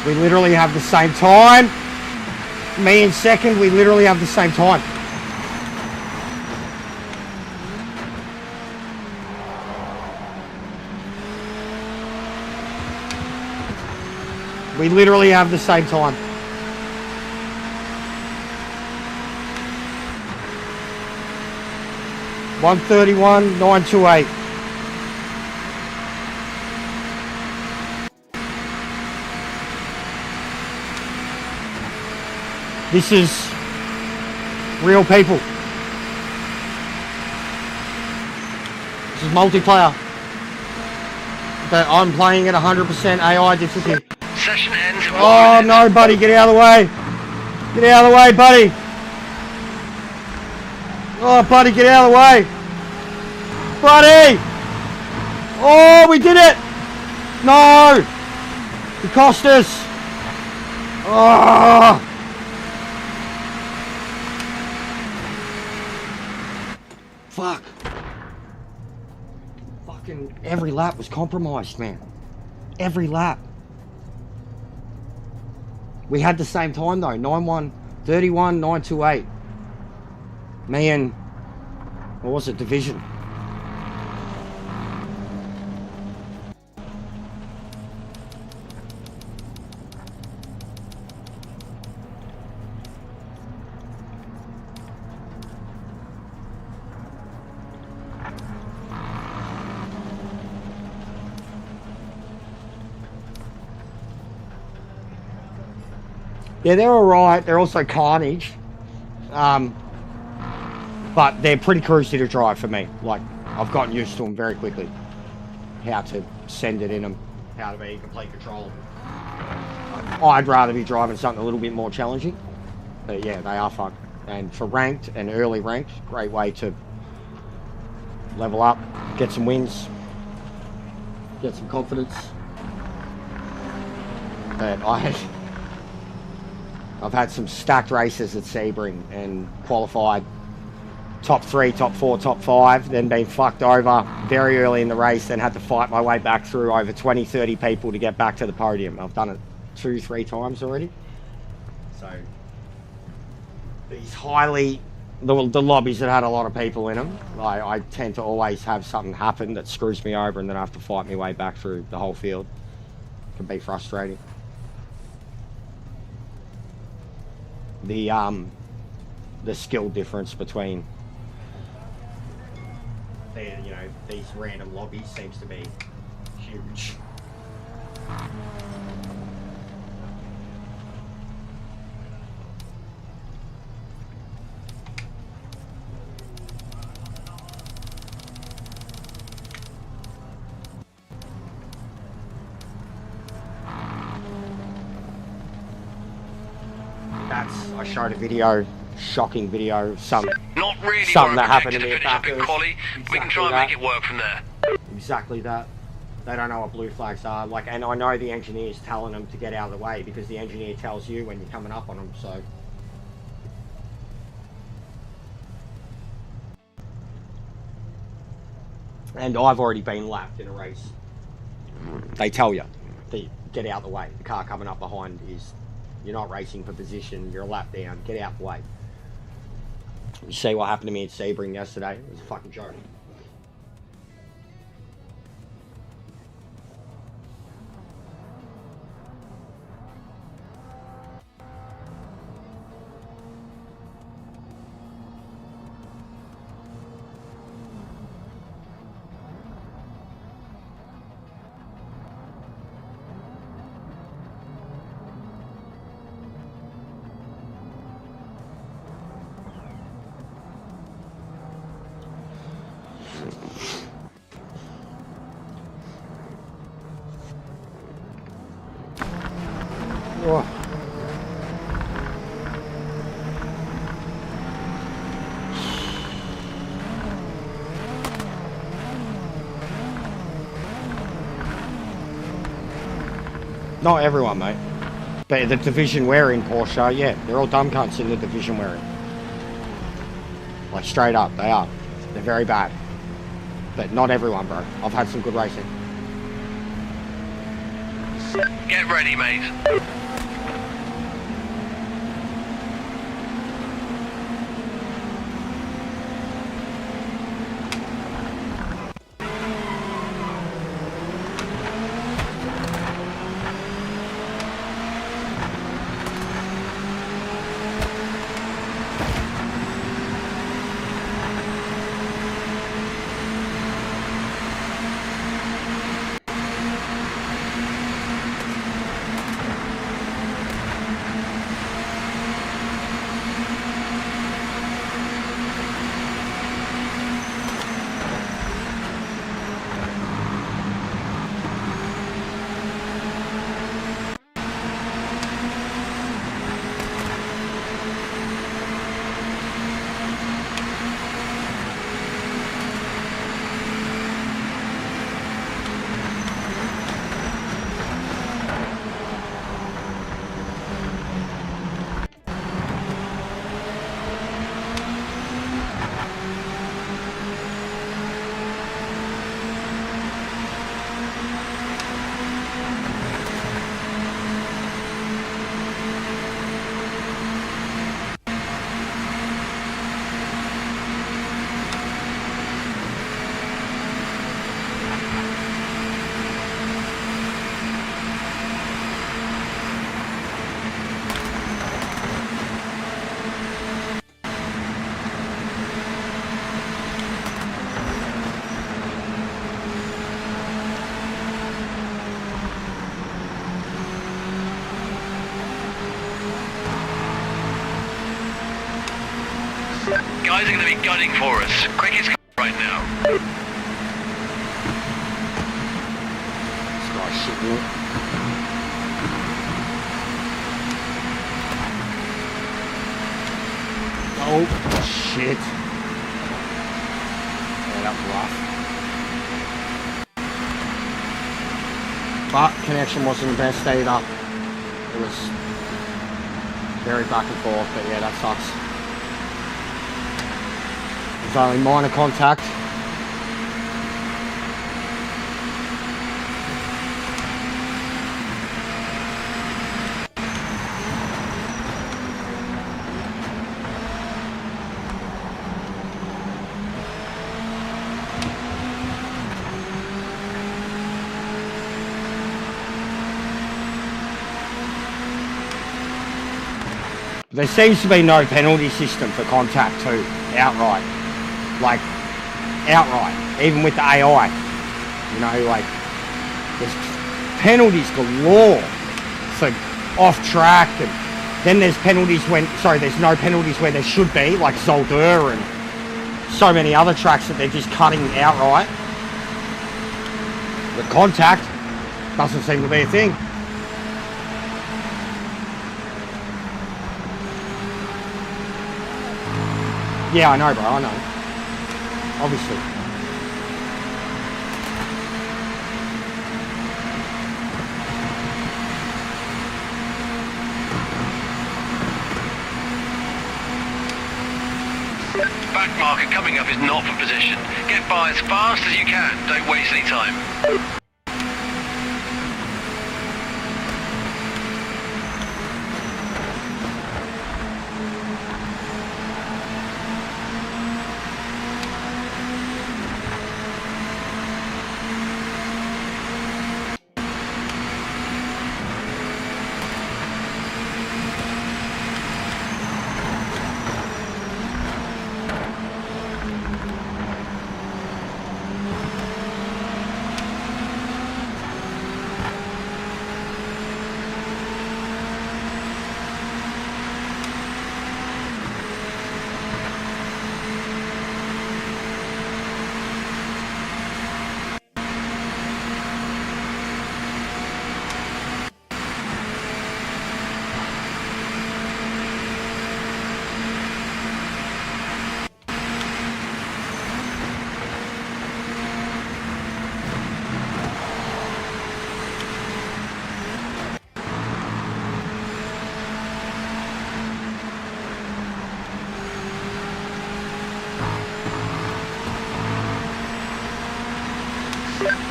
We literally have the same time. Me in second, we literally have the same time. We literally have the same time. $131,928. This is real people. This is multiplayer. But I'm playing at 100% AI difficulty. Session ends in 1 Oh minute. no, buddy, get out of the way. Get out of the way, buddy. Oh, buddy, get out of the way. Buddy! Oh, we did it! No! It cost us! Oh! Fuck. Fucking every lap was compromised, man. Every lap. We had the same time though, 9-1, 31,928. Me and, what was it, Division. Yeah, they're alright. They're also carnage. But they're pretty cruisy to drive for me. Like, I've gotten used to them very quickly. How to send it in them. How to be in complete control of them. I'd rather be driving something a little bit more challenging. But yeah, they are fun. And for ranked and early ranked, great way to level up, get some wins, get some confidence. But I've had some stacked races at Sebring and qualified top 3, top 4, top 5, then been fucked over very early in the race, then had to fight my way back through over 20, 30 people to get back to the podium. I've done it 2, 3 times already. So these the lobbies that had a lot of people in them, I tend to always have something happen that screws me over and then I have to fight my way back through the whole field. It can be frustrating. The skill difference between these random lobbies seems to be huge. I showed a video, shocking video of Not really something that where I happened to me projected at finish up in Bathurst. quali. We can try and Exactly make it work from there. Exactly that. They don't know what blue flags are. Like, and I know the engineer's telling them to get out of the way because the engineer tells you when you're coming up on them, so. And I've already been lapped in a race. They tell you to get out of the way. The car coming up behind is, you're not racing for position, you're a lap down, get out the way. You see what happened to me at Sebring yesterday? It was a fucking joke. Oh. Not everyone, mate. But the division we're in, Porsche, yeah, they're all dumb cunts in the division we're in. Like, straight up, they are. They're very bad. But not everyone, bro. I've had some good racing. Get ready, mate. Guys are going to be gunning for us. Quickest car right now. This guy's shitting it. Oh, shit. Yeah, that was rough. But connection wasn't the best either. It was very back and forth, but yeah, that sucks. It's only minor contact. There seems to be no penalty system for contact too, outright. Like, outright, even with the AI. You know, like, there's penalties galore for off track, and then there's penalties when, sorry, there's no penalties where there should be, like Zolder and so many other tracks that they're just cutting outright. The contact doesn't seem to be a thing. Yeah, I know, bro, I know. Obviously. Back marker coming up is not for position. Get by as fast as you can. Don't waste any time.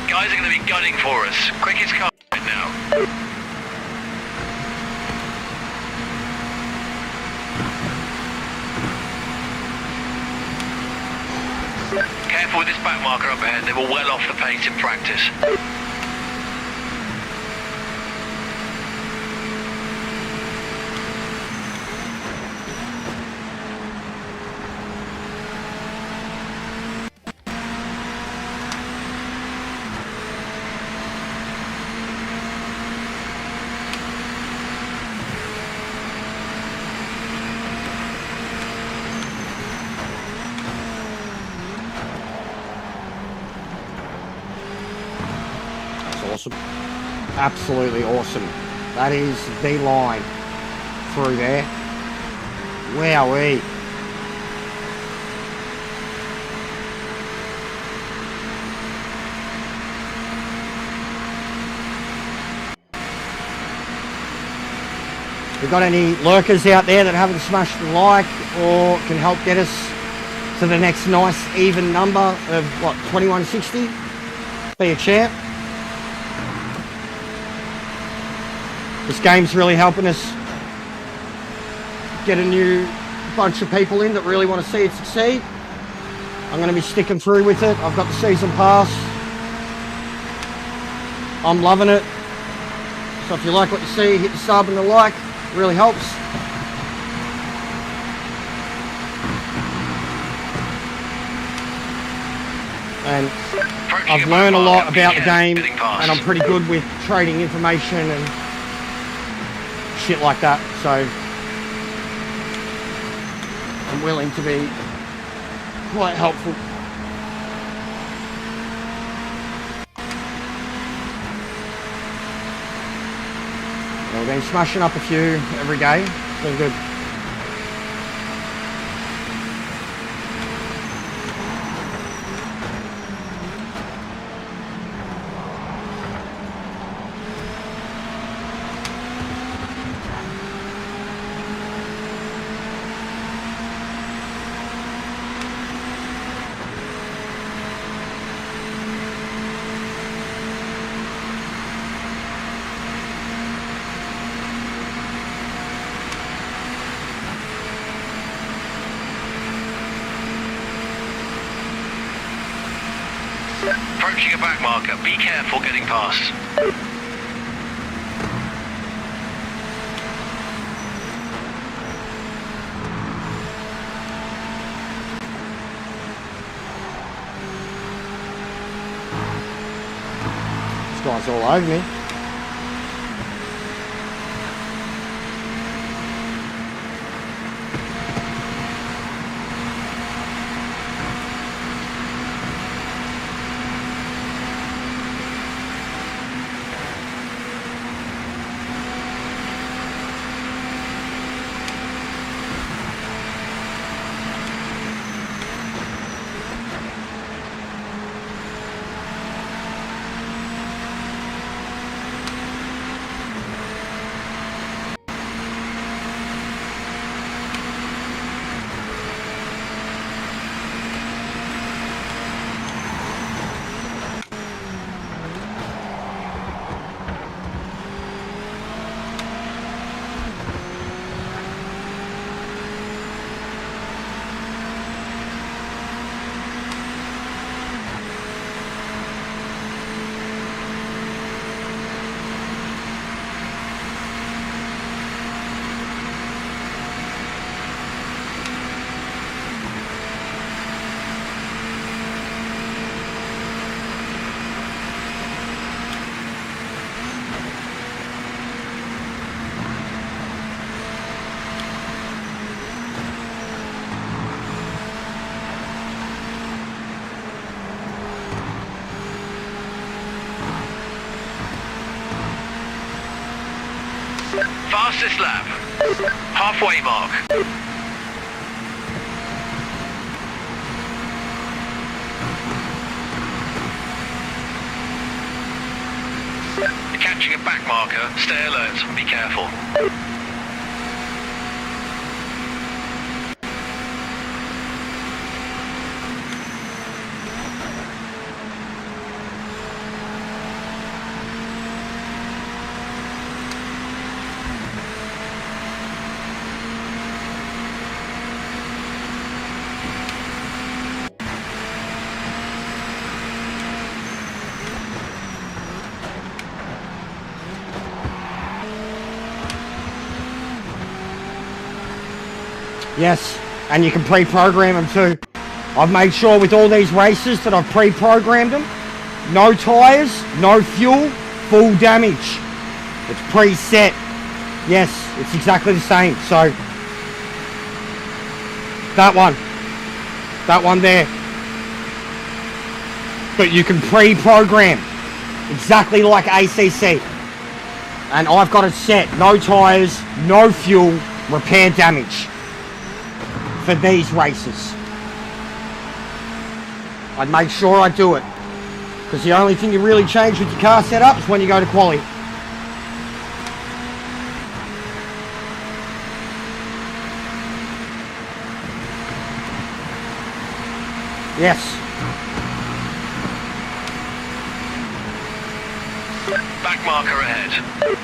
Guys are going to be gunning for us. Quickest car right now. careful with this back marker up ahead. They were well off the pace in practice. Awesome. Absolutely awesome. That is the line through there. Wowee. We've got any lurkers out there that haven't smashed the like or can help get us to the next nice even number of what, 2160? Be a champ. This game's really helping us get a new bunch of people in that really want to see it succeed. I'm going to be sticking through with it. I've got the season pass. I'm loving it. So if you like what you see, hit the sub and the like. It really helps. And I've learned a lot about the game, and I'm pretty good with trading information and shit like that, so I'm willing to be quite helpful. Well, we've been smashing up a few every day. It's been good. Approaching a back marker. Be careful getting past. This guy's all over me. Fastest lap. Halfway mark. You're catching a back marker. Stay alert. Be careful. Yes, and you can pre-program them too. I've made sure with all these races that I've pre-programmed them. No tyres, no fuel, full damage. It's preset. Yes, it's exactly the same. So, that one there. But you can pre-program exactly like ACC. And I've got it set. No tyres, no fuel, repair damage for these races. I'd make sure I do it. Because the only thing you really change with your car setup is when you go to quali. Yes. Back marker ahead.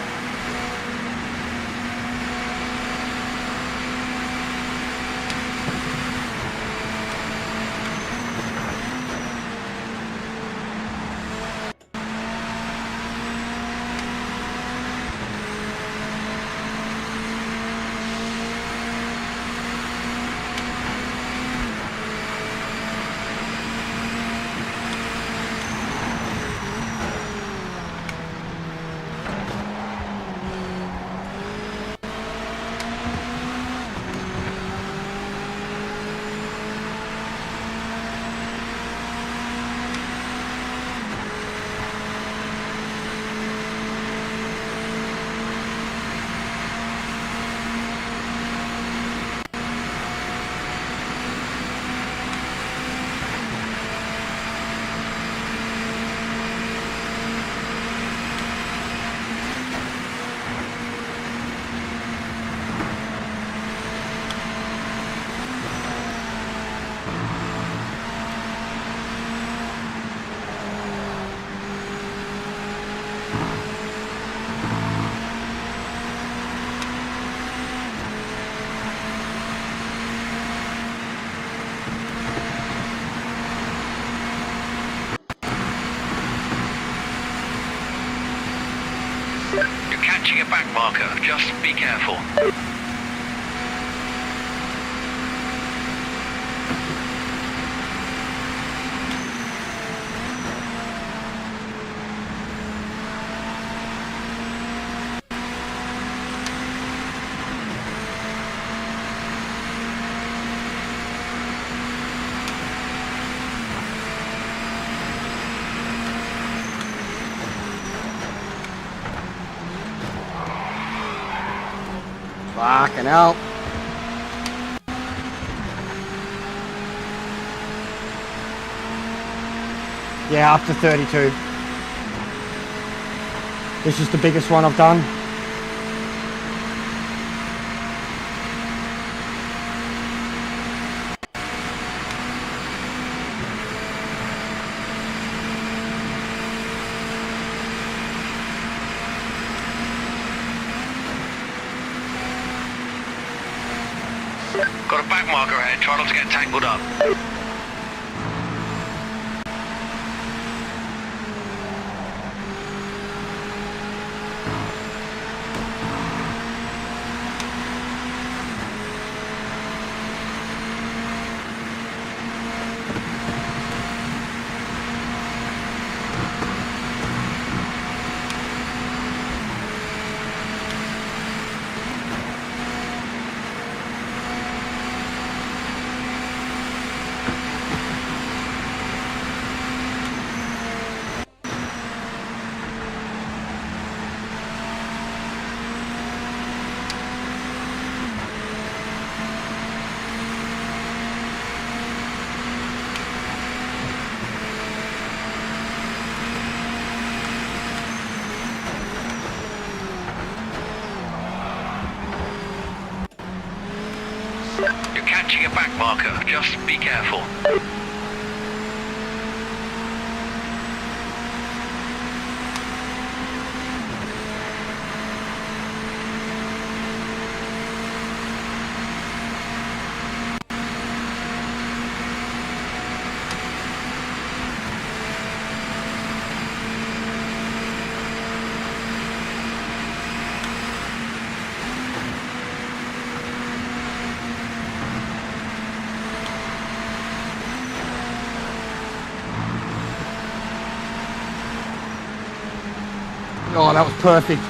You're catching a back marker. Just be careful. Fucking hell. Yeah, up to 32. This is the biggest one I've done. Got a back marker ahead. Try not to get tangled up. You're catching a back marker. Just be careful. Oh, that was perfect.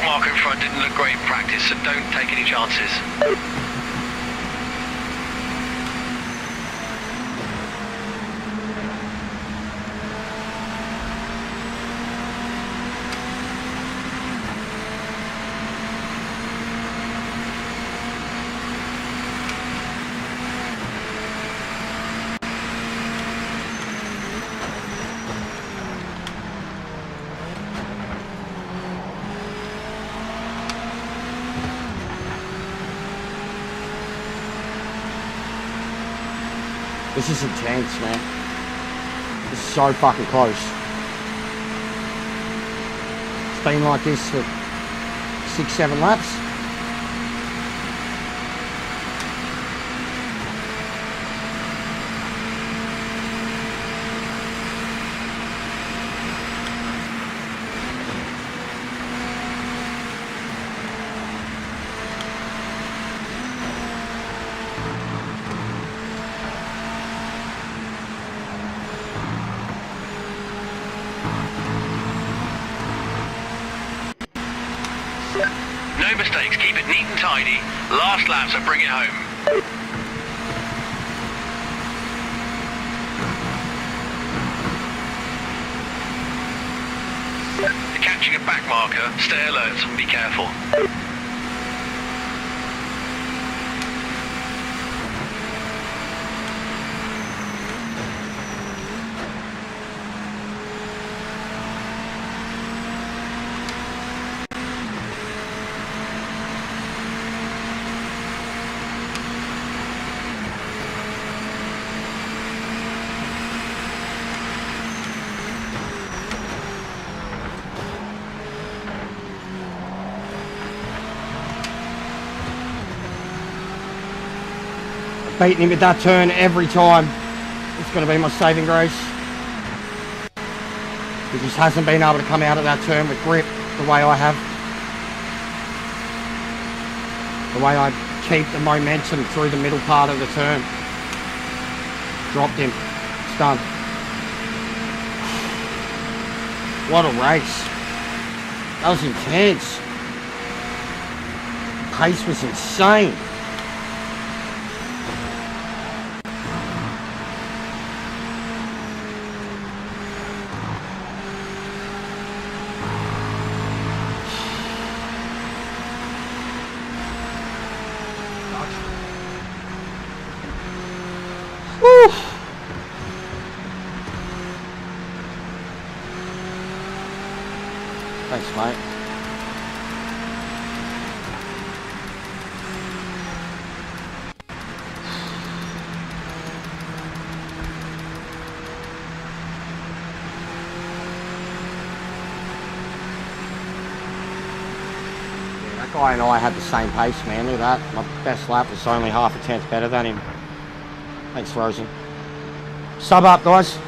Mark in front didn't look great in practice, so don't take any chances. This is intense, man. This is so fucking close. It's been like this for 6-7 laps. No mistakes, keep it neat and tidy. Last lap, so bring it home. You're catching a back marker, stay alert and be careful. Beating him at that turn every time. It's going to be my saving grace. He just hasn't been able to come out of that turn with grip the way I have. The way I keep the momentum through the middle part of the turn. Dropped him. It's done. What a race. That was intense. Pace was insane. Woo. Thanks, mate. That guy and I had the same pace, man. Look at that. My best lap was only half a tenth better than him. Thanks, Rosen. Sub up, guys.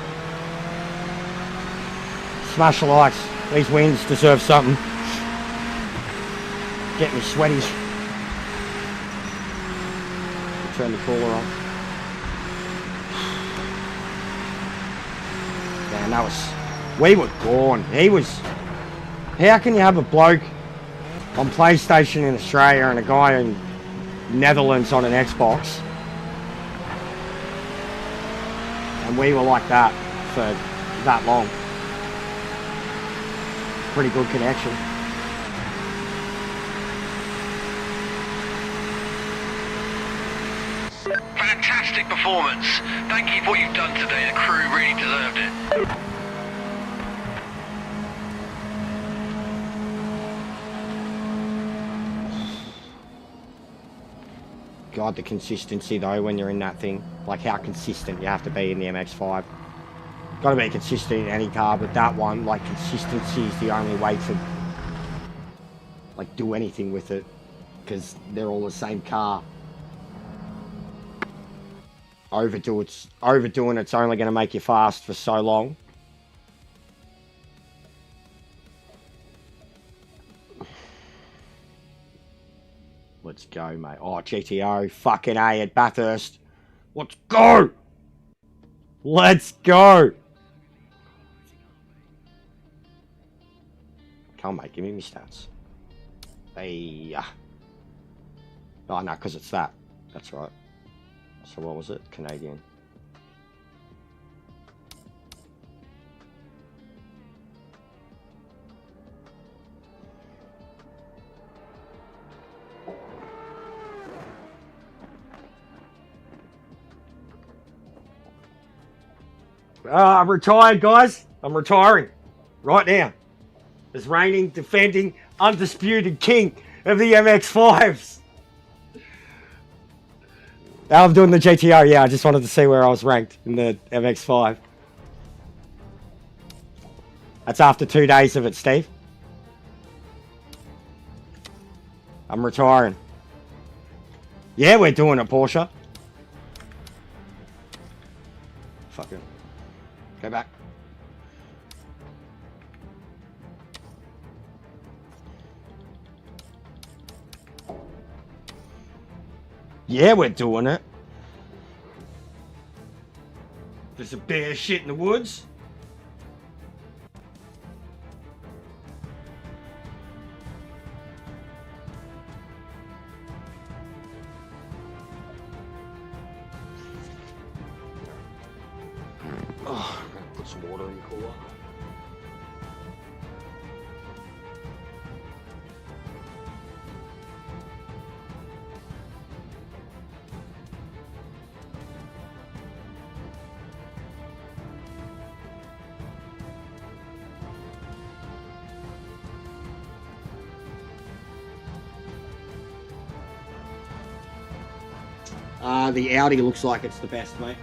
Smash the likes. These wins deserve something. Get me sweaty. Turn the cooler on. Man, that was... We were gone. He was... How can you have a bloke on PlayStation in Australia and a guy in Netherlands on an Xbox? And we were like that for that long. Pretty good connection. Fantastic performance. Thank you for what you've done today. The crew really deserved it. God, the consistency though when you're in that thing. Like how consistent you have to be in the MX-5. Got to be consistent in any car, but that one, like consistency is the only way to like do anything with it, because they're all the same car. overdoing it's only going to make you fast for so long. Let's go, mate. Oh, GTO, fucking A at Bathurst. Let's go! Let's go! Come on, mate, give me my stats. Hey. Oh, no, because it's that. That's right. So what was it? Canadian. I'm retired, guys. I'm retiring right now. As reigning, defending, undisputed king of the MX-5s. Now I'm doing the GTO. Yeah, I just wanted to see where I was ranked in the MX-5. That's after 2 days of it, Steve. I'm retiring. Yeah, we're doing it, Porsche. Fuck it. Go back. Yeah, we're doing it. There's a bear shit in the woods. Oh, I'm gonna put some water in the cooler. The Audi looks like it's the best, mate.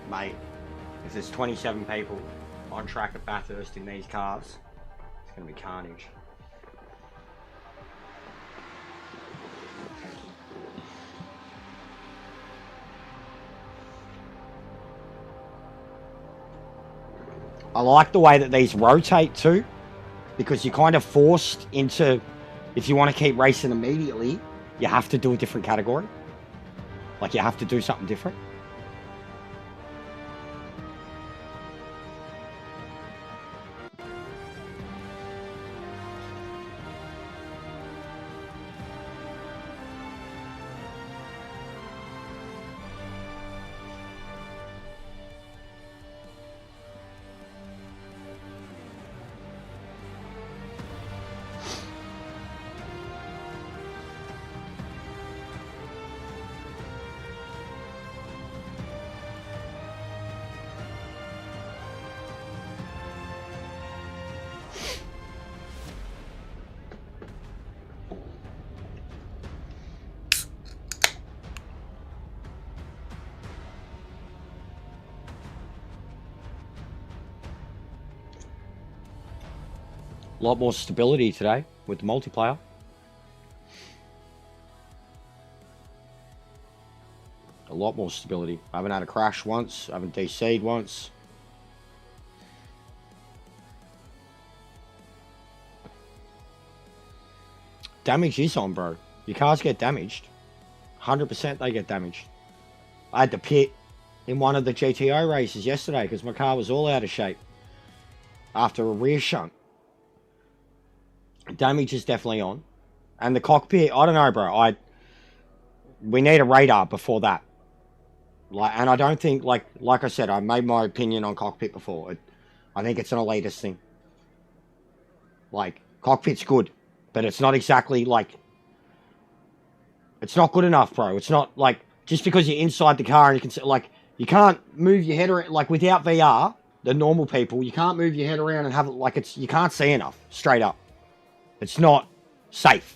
Mate, if there's 27 people on track at Bathurst in these cars, it's going to be carnage. I like the way that these rotate too, because you're kind of forced into, if you want to keep racing immediately, you have to do a different category. Like you have to do something different. A lot more stability today with the multiplayer. A lot more stability. I haven't had a crash once. I haven't DC'd once. Damage is on, bro. Your cars get damaged. 100% they get damaged. I had to pit in one of the GTO races yesterday because my car was all out of shape after a rear shunt. Damage is definitely on. And the cockpit, I don't know, bro. We need a radar before that. And I don't think, like I said, I made my opinion on cockpit before. I think it's an elitist thing. Like, cockpit's good, but it's not exactly like, it's not good enough, bro. It's not like, just because you're inside the car and you can see, like, you can't move your head around, like without VR, the normal people, you can't move your head around and have it, like you can't see enough, straight up. It's not safe.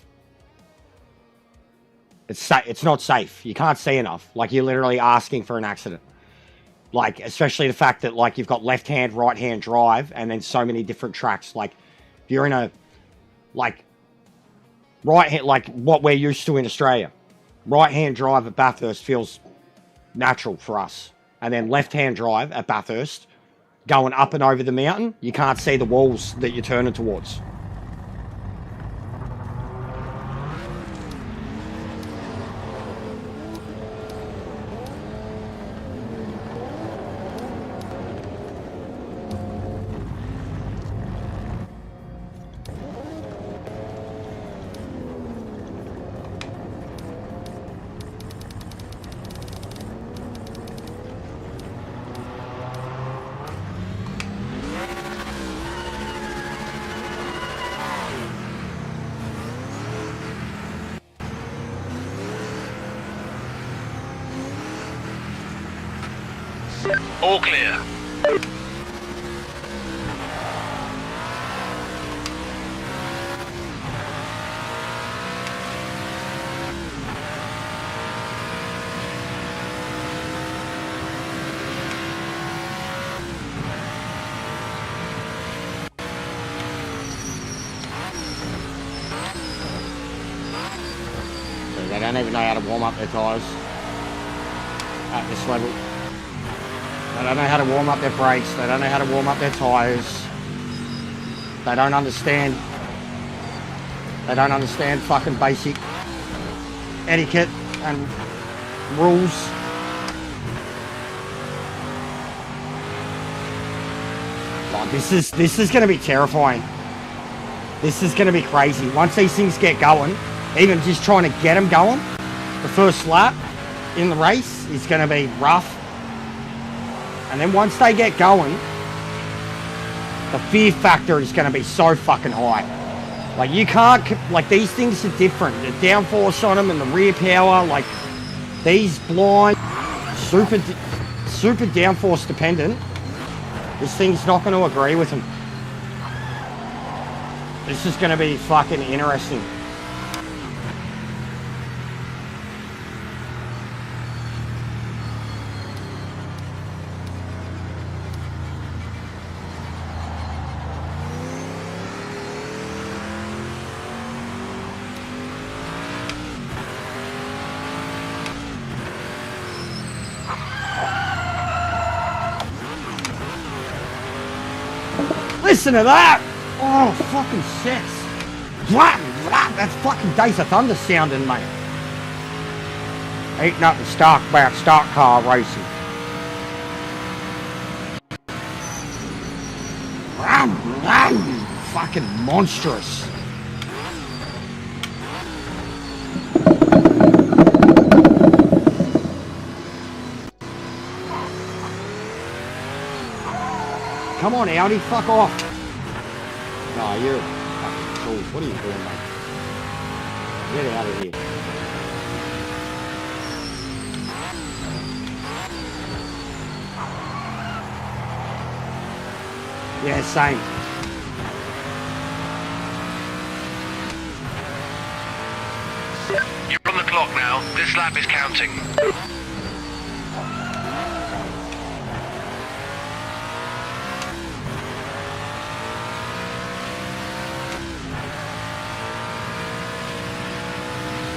It's not safe. You can't see enough. Like, you're literally asking for an accident. Like, especially the fact that, like, you've got left-hand, right-hand drive, and then so many different tracks. Like, if you're in a, like, right-hand, like what we're used to in Australia. Right-hand drive at Bathurst feels natural for us. And then left-hand drive at Bathurst, going up and over the mountain, you can't see the walls that you're turning towards. All clear. They don't even know how to warm up their tyres at this level. They don't know how to warm up their brakes. They don't know how to warm up their tyres. They don't understand. They don't understand fucking basic etiquette and rules. Like, this is going to be terrifying. This is going to be crazy. Once these things get going, even just trying to get them going, the first lap in the race is going to be rough. And then once they get going, the fear factor is going to be so fucking high. Like, you can't, like, these things are different. The downforce on them and the rear power, like, these blind, super downforce dependent, this thing's not going to agree with them. This is going to be fucking interesting. Listen to that! Oh, fucking sex. Blah, blah, that's fucking Days of Thunder sounding, mate. Ain't nothing stock about stock car racing. Rum, rum, fucking monstrous. Come on, Audi, fuck off. No, you're fucking cool. What are you doing, mate? Get out of here. Yeah, same. You're on the clock now. This lap is counting.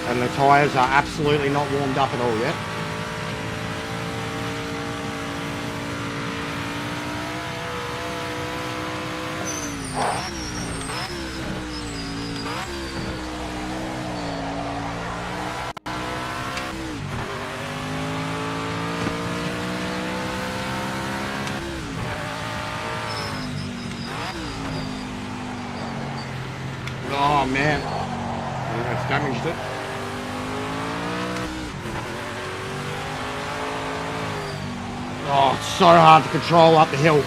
And the tyres are absolutely not warmed up at all yet. Oh man, yeah, it's damaged it. Oh, it's so hard to control up the hill.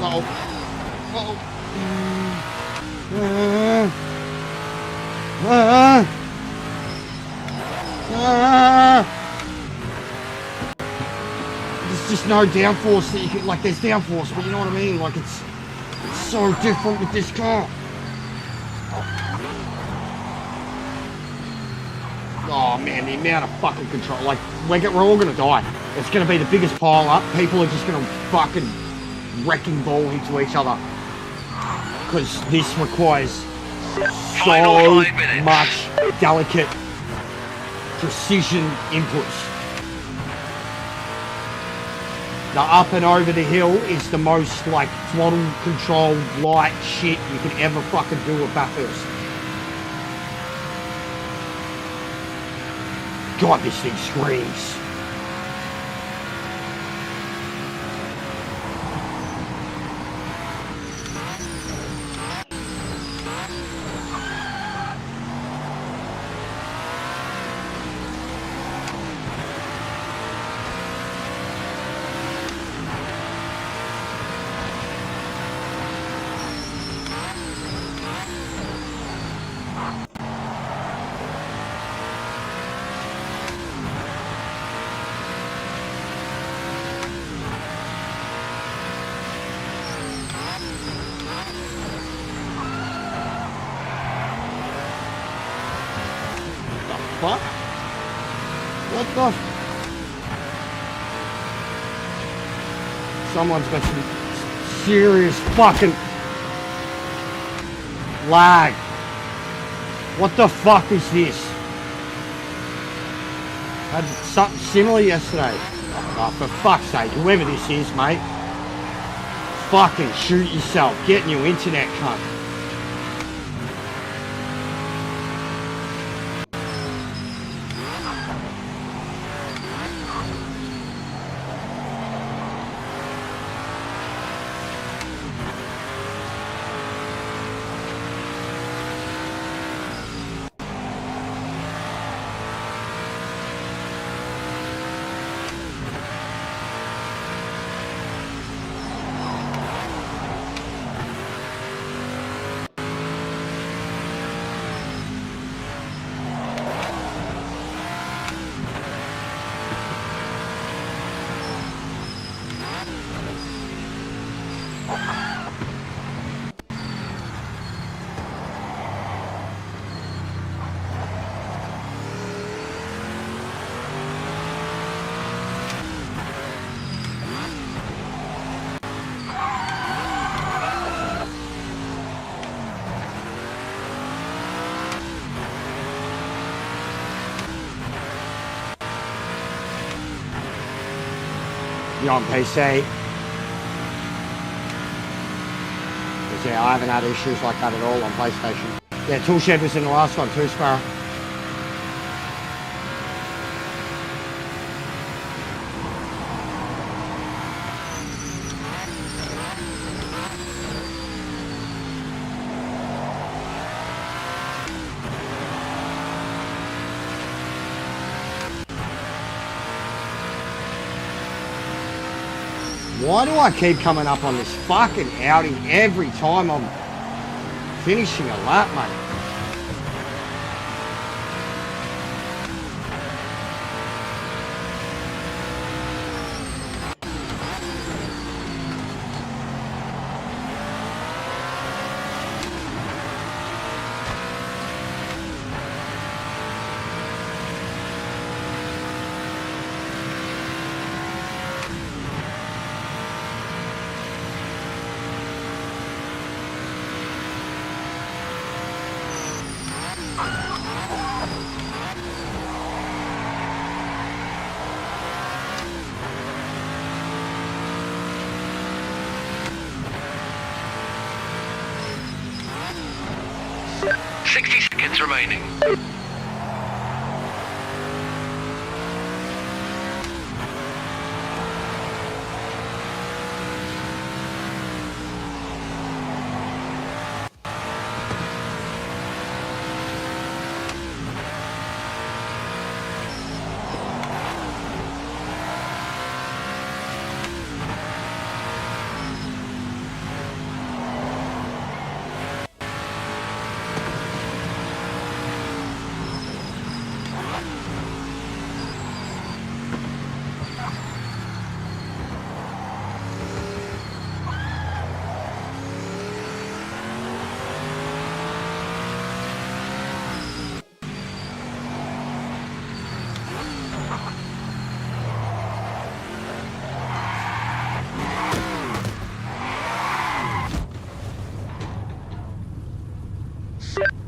Uh-oh. There's just no downforce that you can, like there's downforce, but you know what I mean? Like it's so different with this car. Oh man, the amount of fucking control, like we're all gonna die. It's gonna be the biggest pile up. People are just gonna fucking wrecking ball into each other. Because this requires so much delicate precision inputs. The up and over the hill is the most like throttle controlled light shit you could ever fucking do with Bathurst. God, this thing screams. Fuck? What the? Someone's got some serious fucking lag. What the fuck is this? Had something similar yesterday. Oh, for fuck's sake, whoever this is, mate. Fucking shoot yourself. Get new internet, cunt. You're on PC. Because yeah, I haven't had issues like that at all on PlayStation. Yeah, Toolshed was in the last one too, Sparrow. Why do I keep coming up on this fucking Audi every time I'm finishing a lap, mate? Remaining.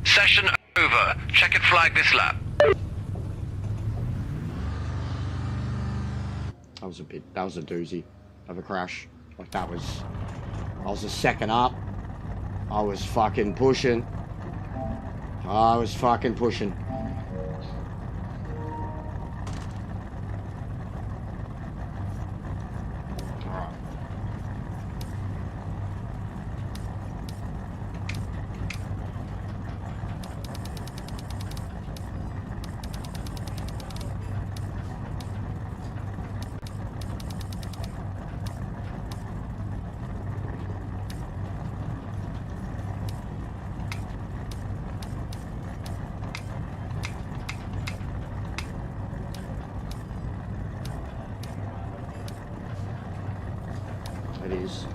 Session over. Checkered flag this lap. That was a doozy of a crash. Like I was a second up. I was fucking pushing. It is.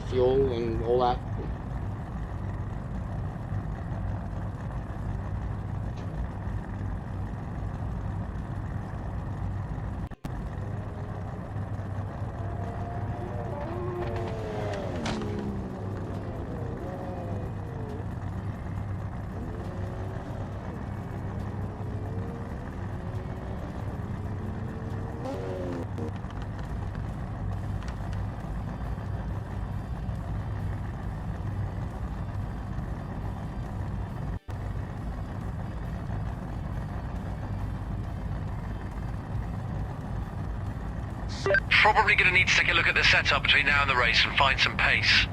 Fuel and all that. Probably going to need to take a look at the setup between now and the race and find some pace.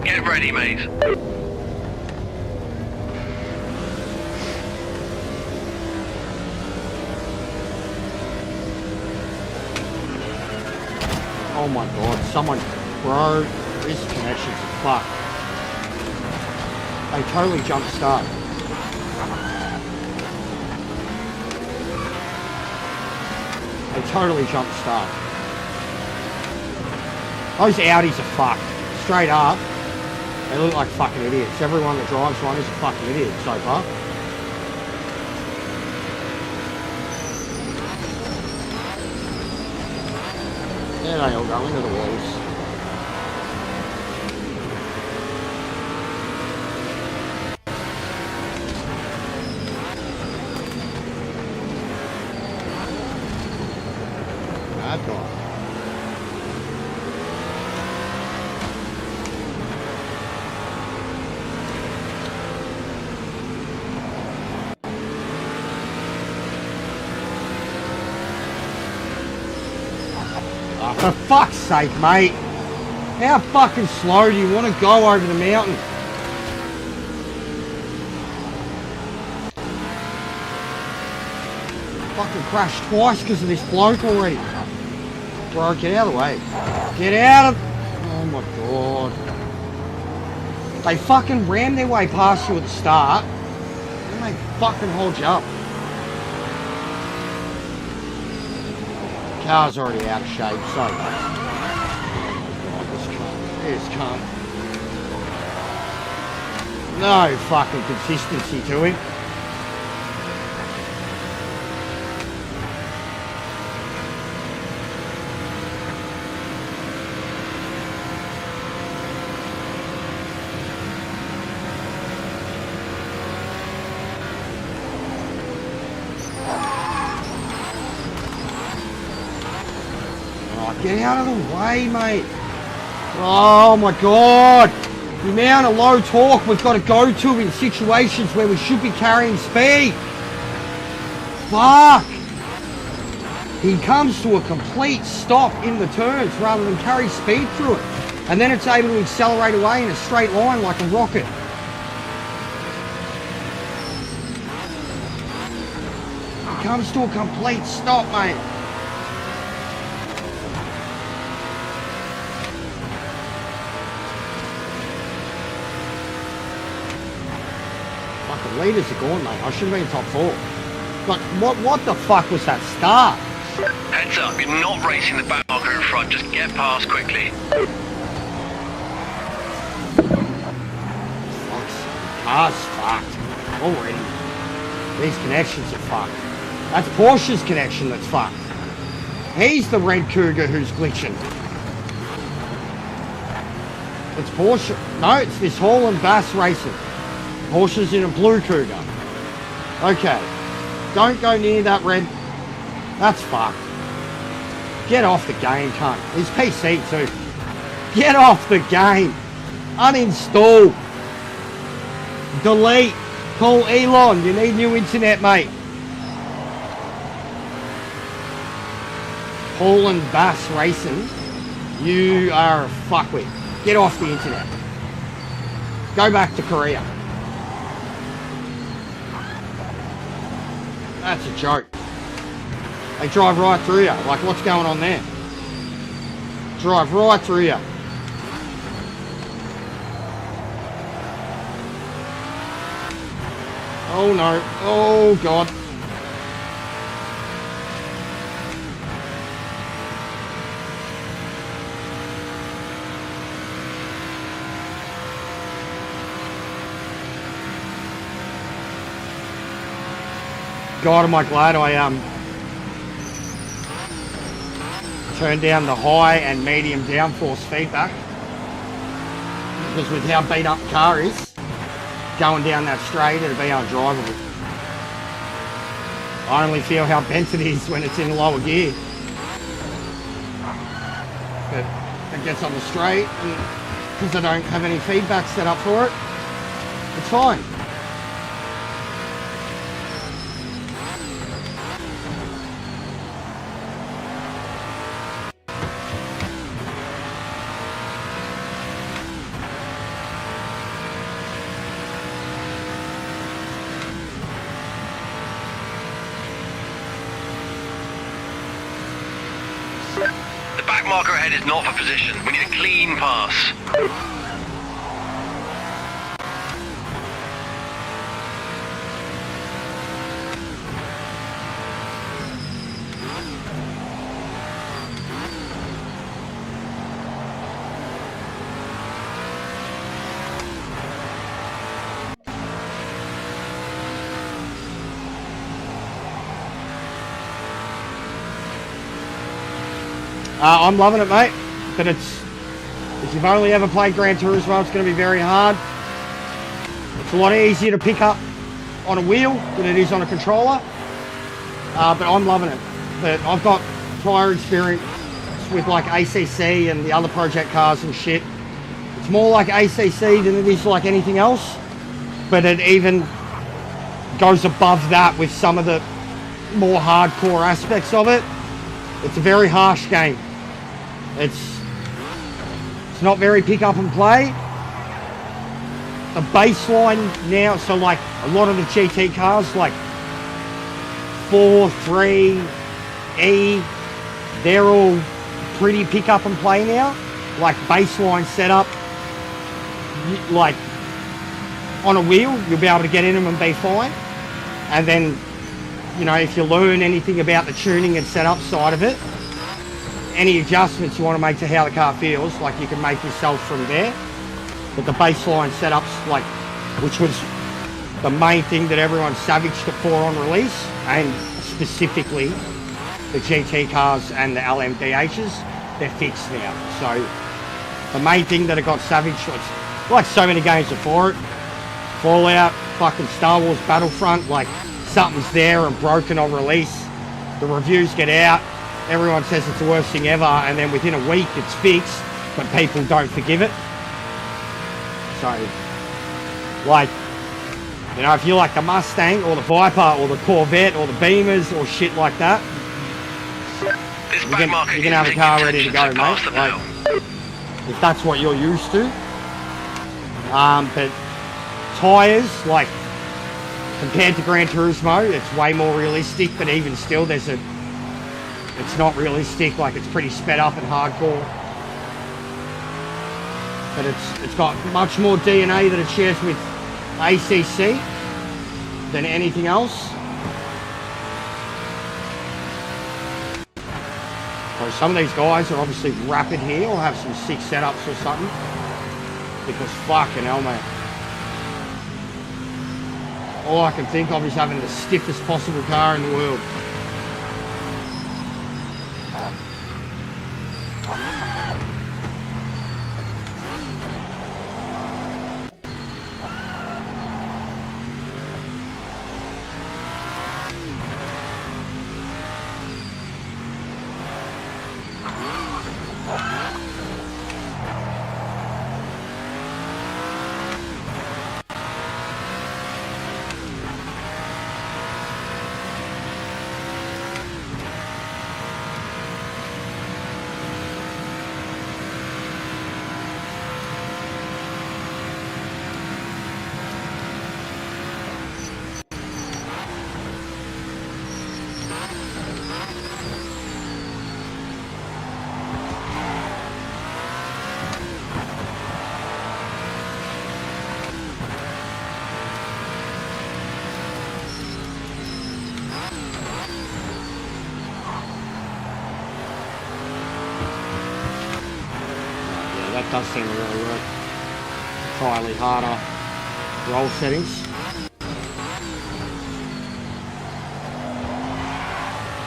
Get ready, mate. Oh my god, someone, bro, this connection's fucked. They totally jump start. They totally jump start. Those Audis are fucked. Straight up, they look like fucking idiots. Everyone that drives one is a fucking idiot so far. There they all go into the walls. Bad guy. For fuck's sake, mate. How fucking slow do you want to go over the mountain? Fucking crashed twice because of this bloke already. Bro, get out of the way. Get out of... Oh my god. They fucking ram their way past you at the start. And they fucking hold you up. Car's already out of shape, so much. Oh, this cunt. No fucking consistency to him. Get out of the way, mate. Oh my god. The amount of low torque we've got to go to in situations where we should be carrying speed. Fuck. He comes to a complete stop in the turns rather than carry speed through it. And then it's able to accelerate away in a straight line like a rocket. He comes to a complete stop, mate. Fucking leaders are gone, mate. I should have been top 4. But what the fuck was that start? Heads up, you're not racing the back marker in front. Just get past quickly. Car's fucked already. These connections are fucked. That's Porsche's connection that's fucked. He's the red Cougar who's glitching. It's Porsche. No, it's this Hall and Bass racing. Porsche's in a blue Cougar. Okay. Don't go near that red. That's fucked. Get off the game, cunt. He's PC too. Get off the game. Uninstall. Delete. Call Elon. You need new internet, mate. Paul and Bass Racing. You are a fuckwit. Get off the internet. Go back to Korea. That's a joke. They drive right through you. Like, what's going on there? Drive right through you. Oh no. Oh God. God, am I glad I turned down the high and medium downforce feedback, because with how beat up the car is, going down that straight, it'll be undrivable. I only feel how bent it is when it's in lower gear. But it gets on the straight, and because I don't have any feedback set up for it, it's fine. The back marker ahead is not for position. We need a clean pass. I'm loving it, mate, but if you've only ever played Gran Turismo, it's going to be very hard. It's a lot easier to pick up on a wheel than it is on a controller, but I'm loving it. But I've got prior experience with like ACC and the other project cars and shit. It's more like ACC than it is like anything else, but it even goes above that with some of the more hardcore aspects of it. It's a very harsh game. It's not very pick up and play. The baseline now, so like a lot of the GT cars, like 4, 3, E, they're all pretty pick up and play now. Like baseline setup, like on a wheel, you'll be able to get in them and be fine. And then, you know, if you learn anything about the tuning and setup side of it, any adjustments you want to make to how the car feels, like you can make yourself from there. But the baseline setups, like, which was the main thing that everyone savaged it for on release, and specifically the GT cars and the LMDHs, they're fixed now. So the main thing that it got savaged was, like so many games before it, Fallout, fucking Star Wars Battlefront, like something's there and broken on release. The reviews get out, everyone says it's the worst thing ever, and then within a week it's fixed, but people don't forgive it. So, like, you know, if you like the Mustang or the Viper or the Corvette or the Beamers or shit like that, you're gonna have a car ready to go, mate. Like, if that's what you're used to. But tyres, like, compared to Gran Turismo, it's way more realistic, but even still, it's not realistic, like it's pretty sped up and hardcore. But it's got much more DNA that it shares with ACC than anything else. So some of these guys are obviously rapid here or have some sick setups or something. Because fucking hell, mate. All I can think of is having the stiffest possible car in the world. does seem to really work. Slightly harder roll settings.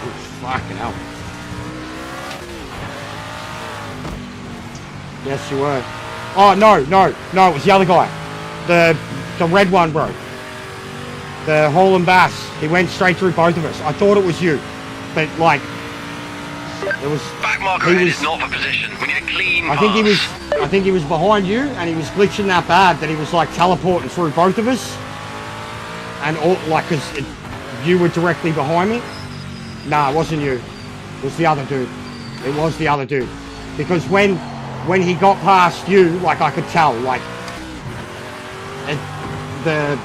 Ooh, fucking hell. Yes, you were. Oh, no, it was the other guy. The red one, bro. The Holland Bass. He went straight through both of us. I thought it was you. But, like, it was... Back marker ahead is not for position. We need a clean pass. I think he was behind you, and he was glitching that bad that he was, like, teleporting through both of us. And, all, like, because you were directly behind me. Nah, it wasn't you. It was the other dude. It was the other dude. Because when he got past you, like, I could tell, like, the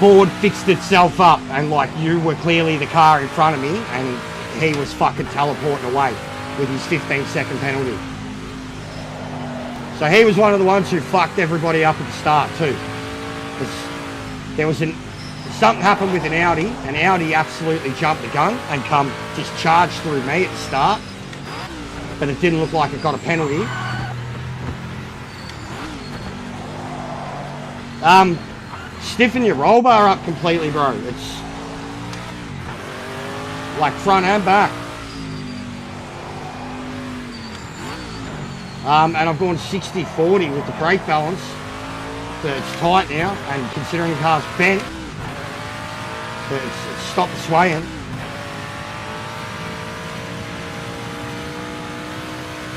board fixed itself up, and, like, you were clearly the car in front of me, and he was fucking teleporting away with his 15-second penalty. So he was one of the ones who fucked everybody up at the start too. Because there was something happened with an Audi, and Audi absolutely jumped the gun and just charged through me at the start. But it didn't look like it got a penalty. Stiffen your roll bar up completely, bro. It's like front and back. And I've gone 60-40 with the brake balance. So it's tight now, and considering the car's bent, it's stopped swaying.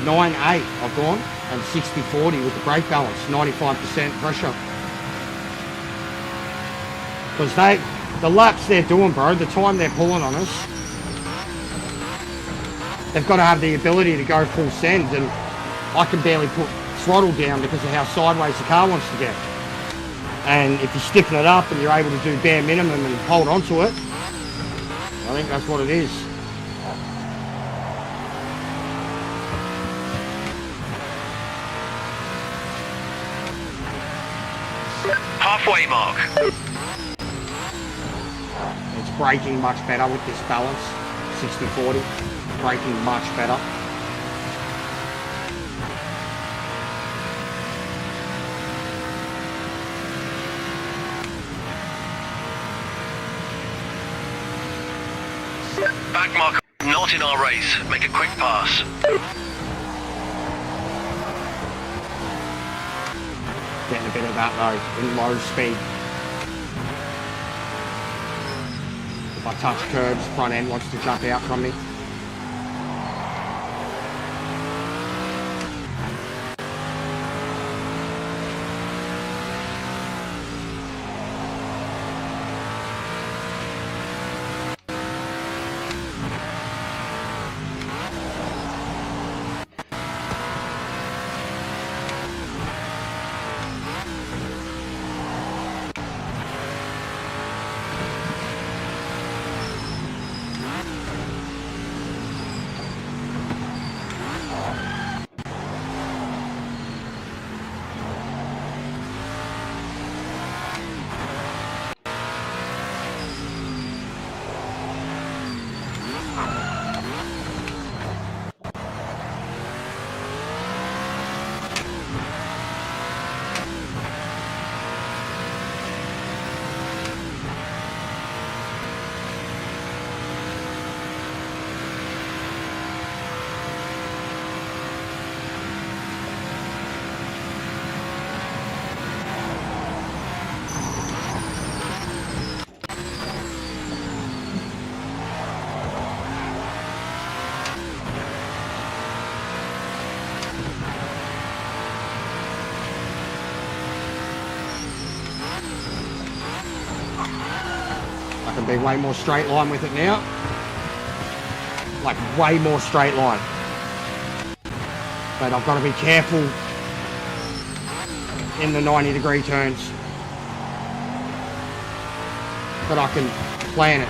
9.8 I've gone, and 60-40 with the brake balance, 95% pressure. Because the laps they're doing, bro, the time they're pulling on us, they've got to have the ability to go full send, and I can barely put throttle down because of how sideways the car wants to get. And if you stiffen it up and you're able to do bare minimum and hold on to it, I think that's what it is. Halfway mark. It's braking much better with this balance, 60-40, braking much better. Back marker not in our race. Make a quick pass. Getting a bit of that though, in low speed. If I touch curbs, front end wants to jump out from me. I can be way more straight line with it now. Like way more straight line. But I've got to be careful in the 90-degree turns. But I can plan it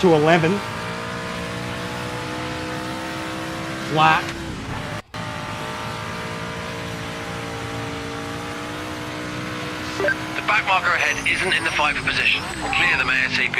to 11. Flat. The back marker ahead isn't in the 5 position. Clear them ASAP.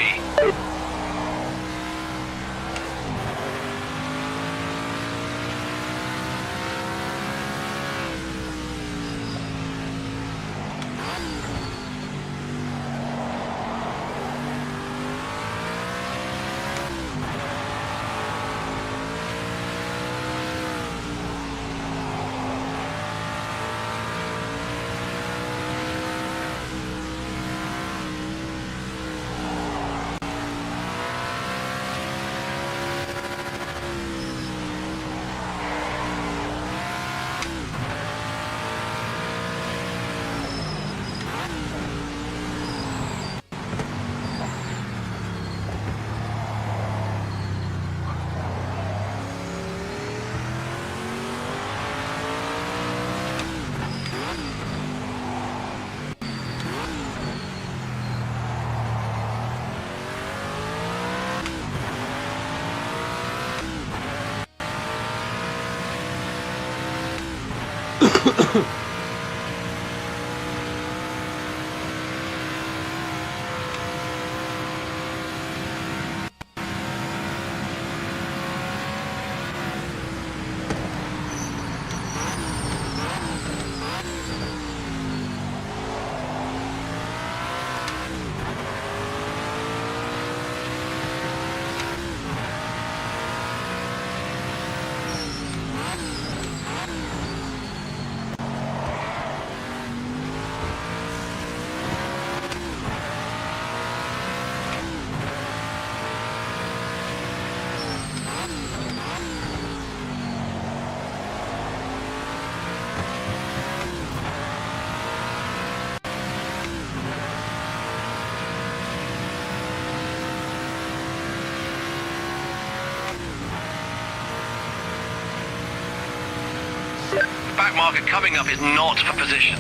Back marker coming up is not for position.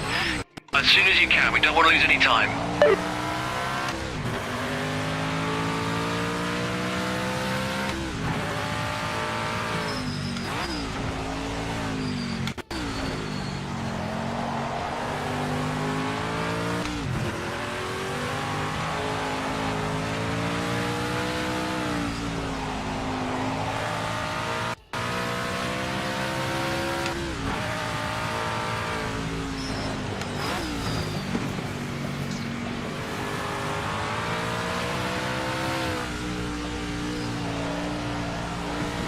As soon as you can, we don't want to lose any time.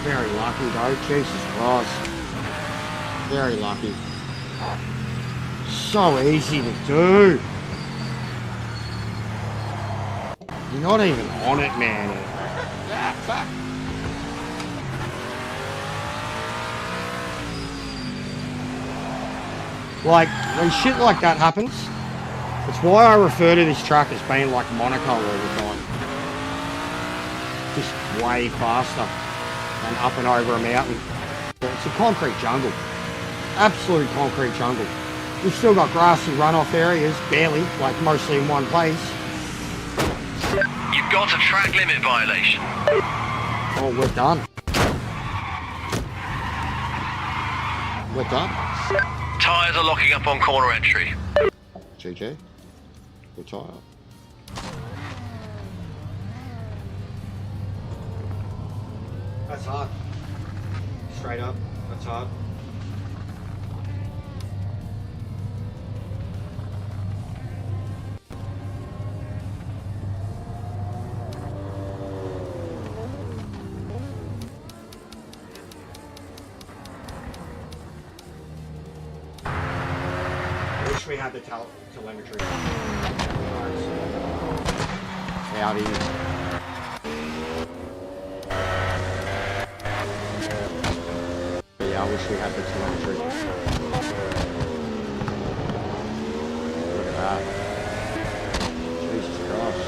Very lucky, though. Jesus Christ. Very lucky. So easy to do. You're not even on it, man. Like, when shit like that happens, it's why I refer to this track as being like Monaco all the time. Just way faster than up and over a mountain. But it's a concrete jungle. Absolute concrete jungle. We've still got grassy runoff areas, barely, like mostly in one place. You've got a track limit violation. Oh, we're done. We're done. Tyres are locking up on corner entry. GG. Good tire. That's hard. Straight up. That's hard. I wish we had the telemetry. Audi. Yeah, I wish we had the telemetry. Look at that. Jesus Christ.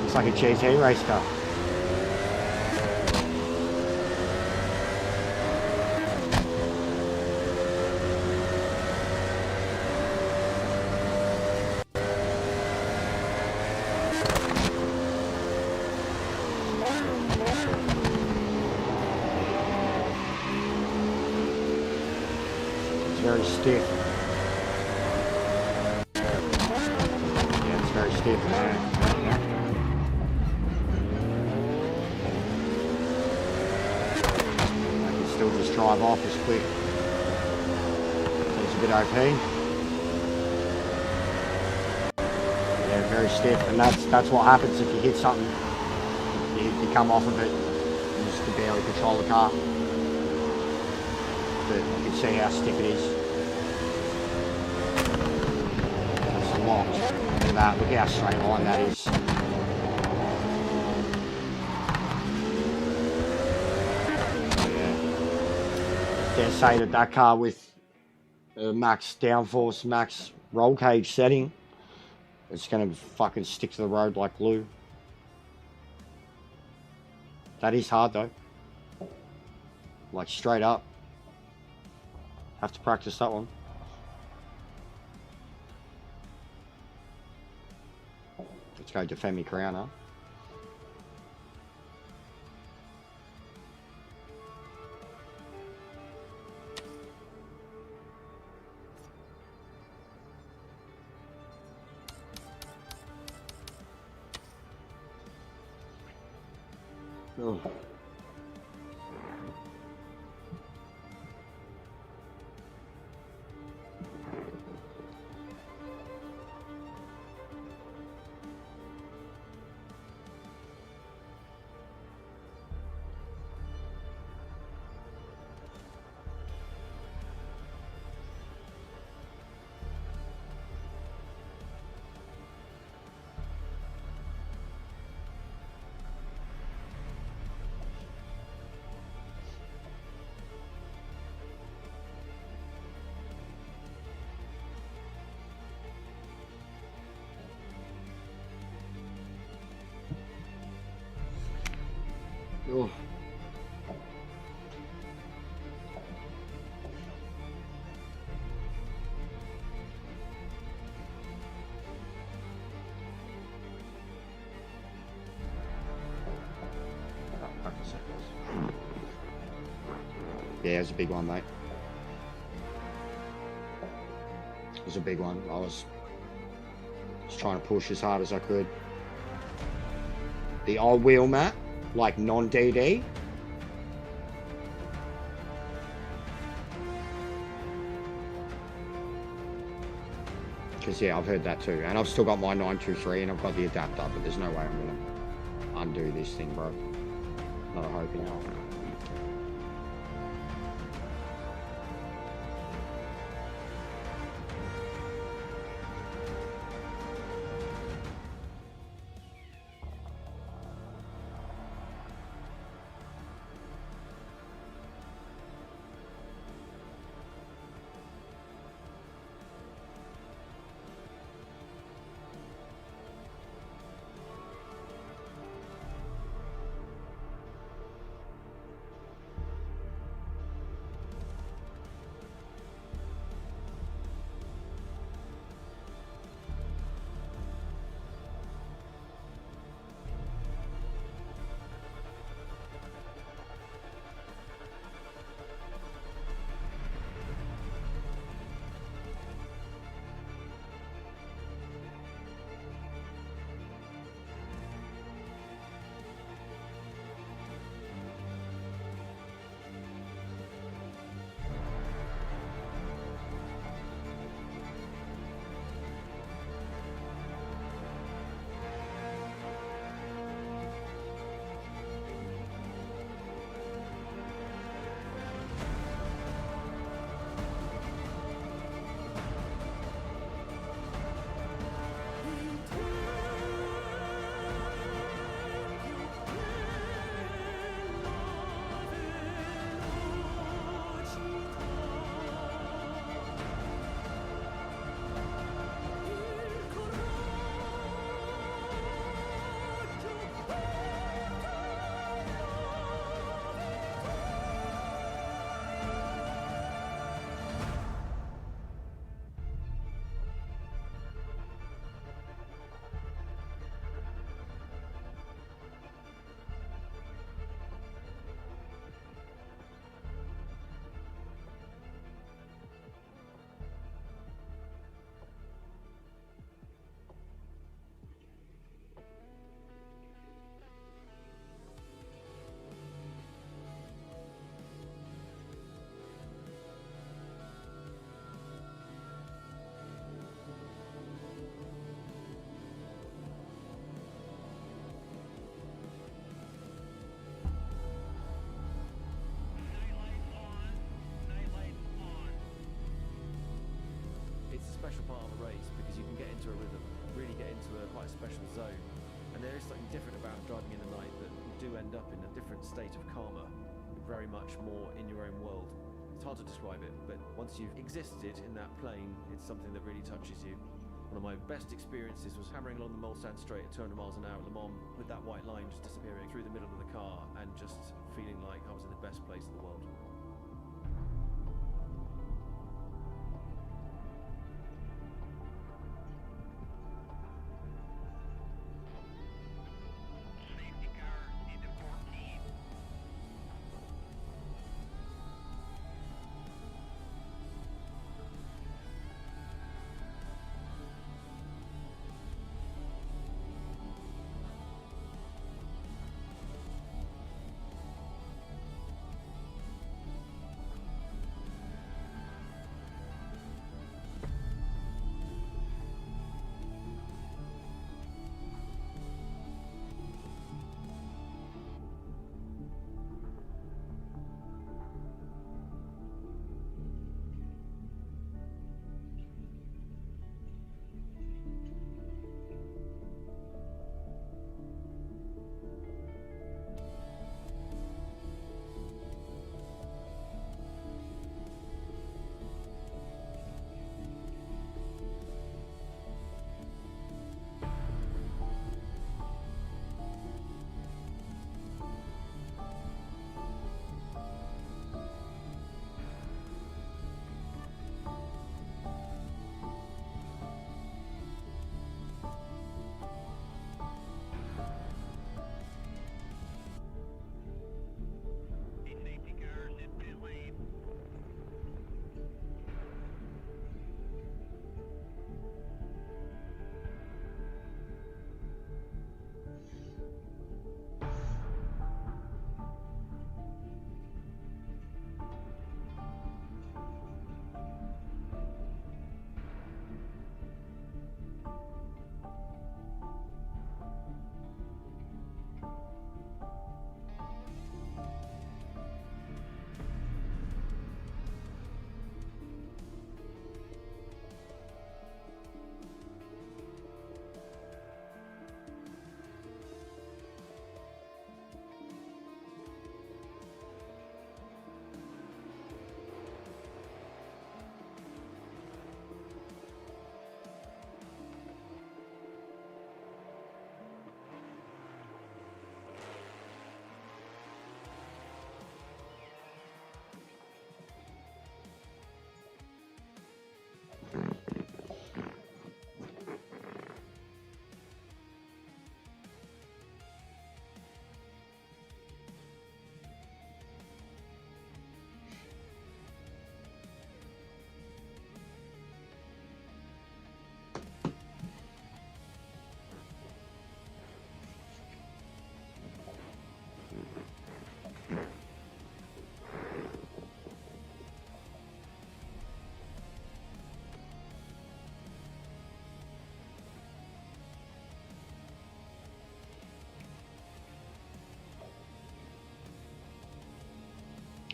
Looks like a GT race car. Very stiff. Yeah, it's very stiff, man. I can still just drive off as quick. It's a bit OP. Yeah, very stiff, and that's what happens if you hit something. You come off of it, you just can barely control the car. But you can see how stiff it is. It's locked. Look at that. Look how straight line that is. Yeah. Dare say that car with max downforce, max roll cage setting, it's going to fucking stick to the road like glue. That is hard though. Like straight up. Have to practice that one. Let's go defend me crown, huh? Oh. Oh. Yeah, it's a big one, mate. It was a big one. I was trying to push as hard as I could. The old wheel mat, like non-DD. Because, yeah, I've heard that too. And I've still got my 923 and I've got the adapter, but there's no way I'm going to undo this thing, bro. Not a hope in hell. It's a special part of a race because you can get into a rhythm, really get into a quite a special zone. And there is something different about driving in the night that you do end up in a different state of karma, very much more in your own world. It's hard to describe it, but once you've existed in that plane, it's something that really touches you. One of my best experiences was hammering along the Mulsanne Straight at 200 miles an hour at Le Mans with that white line just disappearing through the middle of the car and just feeling like I was in the best place in the world. Safety car into 14.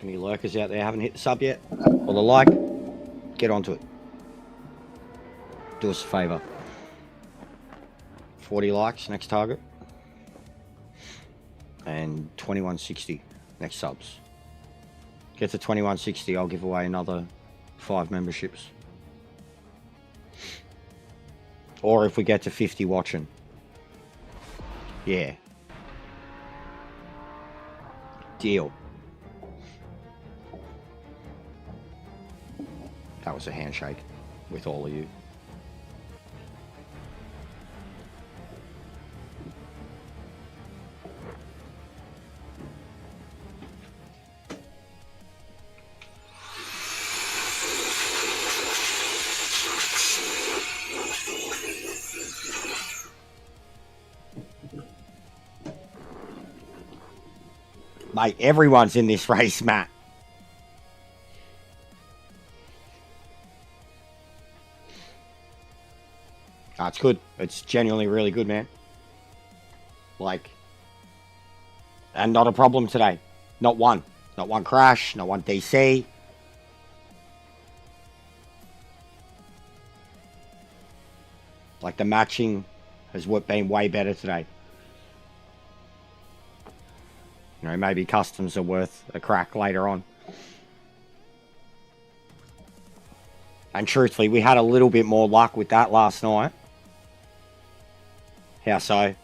Any lurkers out there haven't hit the sub yet? Or the like? Get onto it. Do us a favour. 40 likes, next target. And 2160, next subs. Get to 2160, I'll give away another 5 memberships. Or if we get to 50 watching. Yeah. Deal. That was a handshake with all of you. Mate, everyone's in this race, Matt. It's good. It's genuinely really good, man. Like, and not a problem today. Not one. Not one crash. Not one DC. Like, the matching has been way better today. You know, maybe customs are worth a crack later on. And truthfully, we had a little bit more luck with that last night. How so?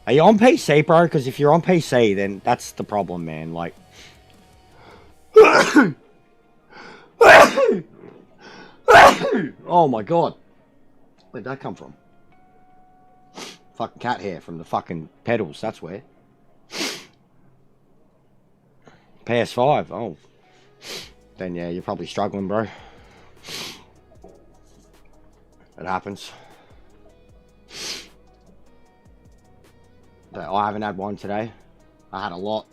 Are you on PC, bro? Because if you're on PC, then that's the problem, man. Like... oh my god. Where'd that come from? Fucking cat hair from the fucking pedals, that's where. PS5, oh. Then yeah, you're probably struggling, bro. It happens. But I haven't had one today. I had a lot.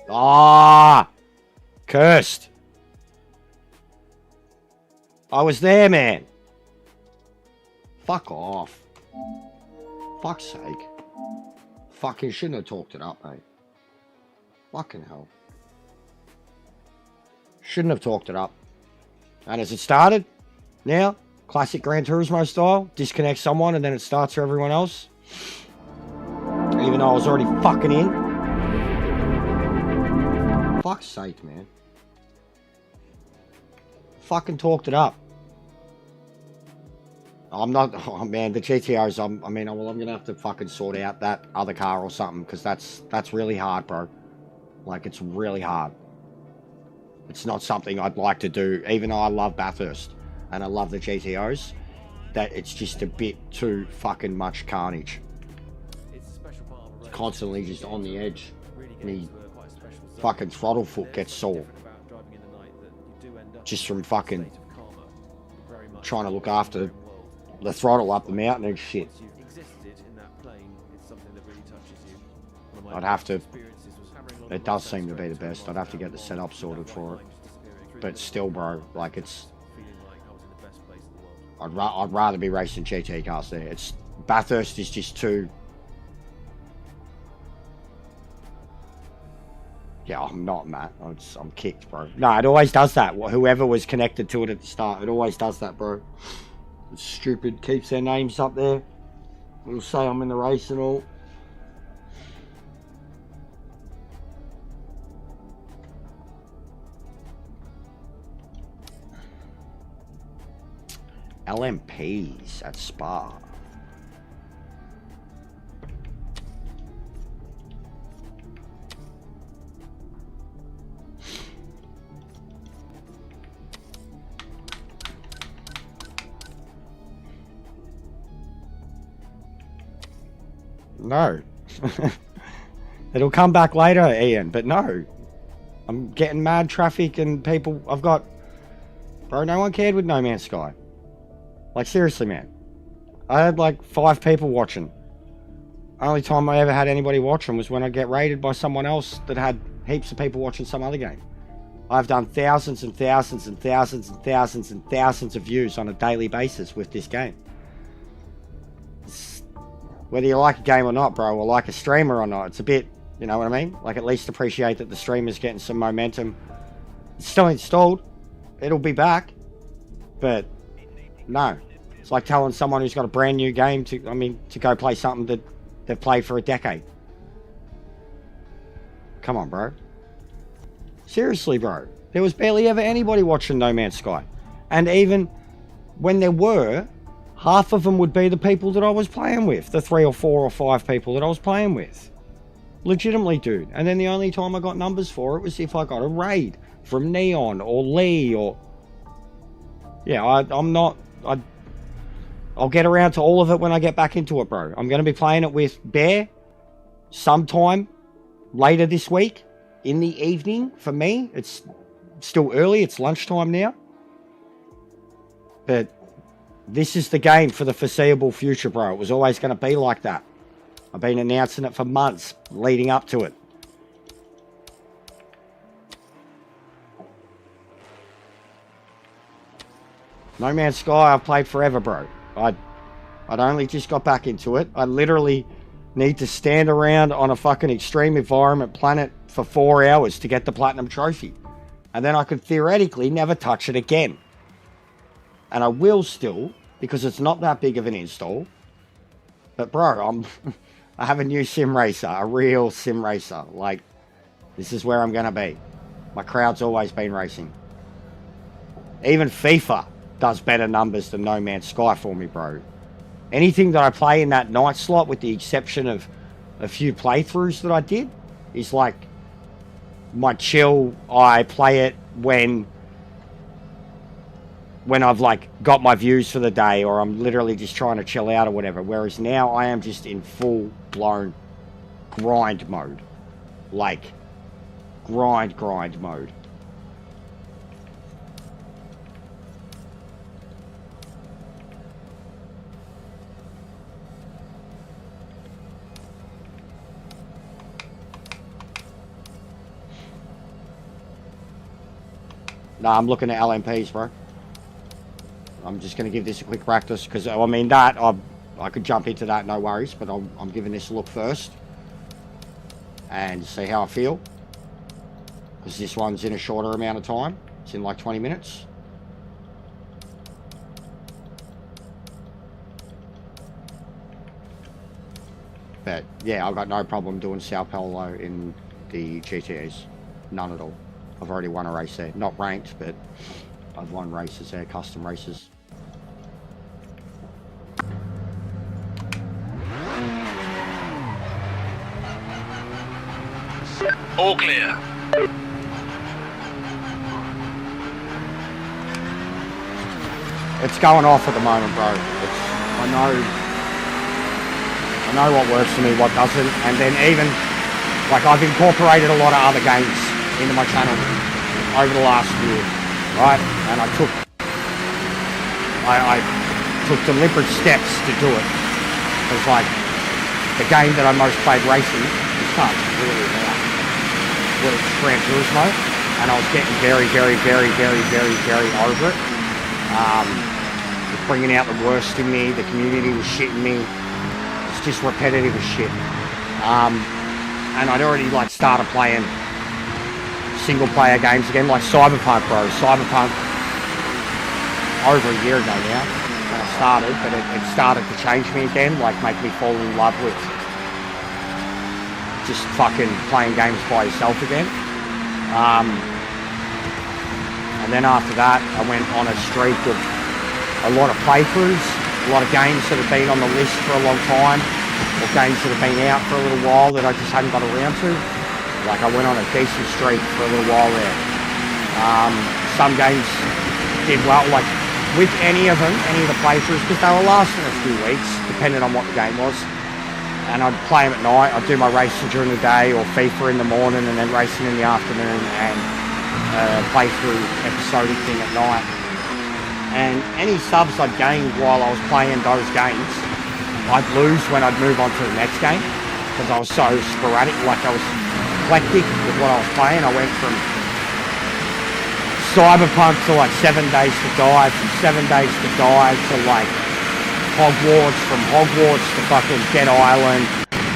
Ah! Cursed. I was there, man. Fuck off. Fuck's sake. Fucking shouldn't have talked it up, mate. Fucking hell. Shouldn't have talked it up. And as it started, now, classic Gran Turismo style, disconnect someone and then it starts for everyone else. Even though I was already fucking in. Fuck's sake, man. Fucking talked it up. I'm not, oh man, the GTOs, I'm gonna have to fucking sort out that other car or something, because that's really hard, bro. Like, it's really hard. It's not something I'd like to do, even though I love Bathurst and I love the GTOs, that it's just a bit too fucking much carnage. It's constantly just on the edge, and he fucking throttle foot gets sore. Just from fucking trying to look after the throttle up the mountain and shit. I'd have to, it does seem to be the best. I'd have to get the setup sorted for it. But still, bro, like, it's, I'd rather be racing GT cars there. It's, Bathurst is just too, yeah, I'm not, Matt. I'm kicked, bro. No, it always does that. Whoever was connected to it at the start, it always does that, bro. It's stupid. Keeps their names up there. It'll say I'm in the race and all. LMPs at Spa. No. It'll come back later, Ian, but no. I'm getting mad traffic and people, I've got, bro, no one cared with No Man's Sky. Like, seriously, man. I had like 5 people watching. Only time I ever had anybody watching was when I get raided by someone else that had heaps of people watching some other game. I've done thousands and thousands and thousands and thousands and thousands of views on a daily basis with this game. Whether you like a game or not, bro, or like a streamer or not, it's a bit You know what I mean? Like, at least appreciate that the stream is getting some momentum. It's still installed. It'll be back. But, no. It's like telling someone who's got a brand new game to go play something that they've played for a decade. Come on, bro. Seriously, bro. There was barely ever anybody watching No Man's Sky. And even when there were, half of them would be the people that I was playing with. The 3 or 4 or 5 people that I was playing with. Legitimately, dude. And then the only time I got numbers for it was if I got a raid from Neon or Lee or... Yeah, I'll get around to all of it when I get back into it, bro. I'm going to be playing it with Bear sometime later this week in the evening for me. It's still early. It's lunchtime now. But this is the game for the foreseeable future, bro. It was always going to be like that. I've been announcing it for months leading up to it. No Man's Sky, I've played forever, bro. I'd only just got back into it. I literally need to stand around on a fucking extreme environment planet for 4 hours to get the platinum trophy. And then I could theoretically never touch it again. And I will still, because it's not that big of an install. But bro, I have a new sim racer, a real sim racer. Like, this is where I'm going to be. My crowd's always been racing. Even FIFA does better numbers than No Man's Sky for me, bro. Anything that I play in that night slot, with the exception of a few playthroughs that I did, is like my chill. I play it when I've like got my views for the day, or I'm literally just trying to chill out or whatever. Whereas now I am just in full blown grind mode. Like grind mode. Nah, I'm looking at LMPs, bro. I'm just going to give this a quick practice, because, I mean, that, I could jump into that, no worries, but I'm giving this a look first. And see how I feel. Because this one's in a shorter amount of time. It's in like 20 minutes. But, yeah, I've got no problem doing Sao Paulo in the GTEs. None at all. I've already won a race there. Not ranked, but I've won races there, custom races. All clear. It's going off at the moment, bro. I know what works for me, what doesn't. And then even, like, I've incorporated a lot of other games into my channel over the last year, right? And I took deliberate steps to do it. Because, like, the game that I most played racing was tough, really, was Gran Turismo, and I was getting very over it. Bringing out the worst in me. The community was shitting me. It's just repetitive as shit. And I'd already, like, started playing single-player games again, like Cyberpunk, bro. Cyberpunk, over a year ago now, when I started, but it started to change me again, like make me fall in love with just fucking playing games by yourself again. And then after that, I went on a streak of a lot of playthroughs, a lot of games that have been on the list for a long time, or games that have been out for a little while that I just hadn't got around to. Like, I went on a decent streak for a little while there. Some games did well, like, with any of them, any of the playthroughs, because they were lasting a few weeks, depending on what the game was. And I'd play them at night. I'd do my racing during the day, or FIFA in the morning, and then racing in the afternoon, and playthrough episodic thing at night. And any subs I'd gained while I was playing those games, I'd lose when I'd move on to the next game, because I was so sporadic, like I was eclectic with what I was playing. I went from Cyberpunk to like 7 Days to Die, from 7 Days to Die to like Hogwarts, from Hogwarts to fucking Dead Island,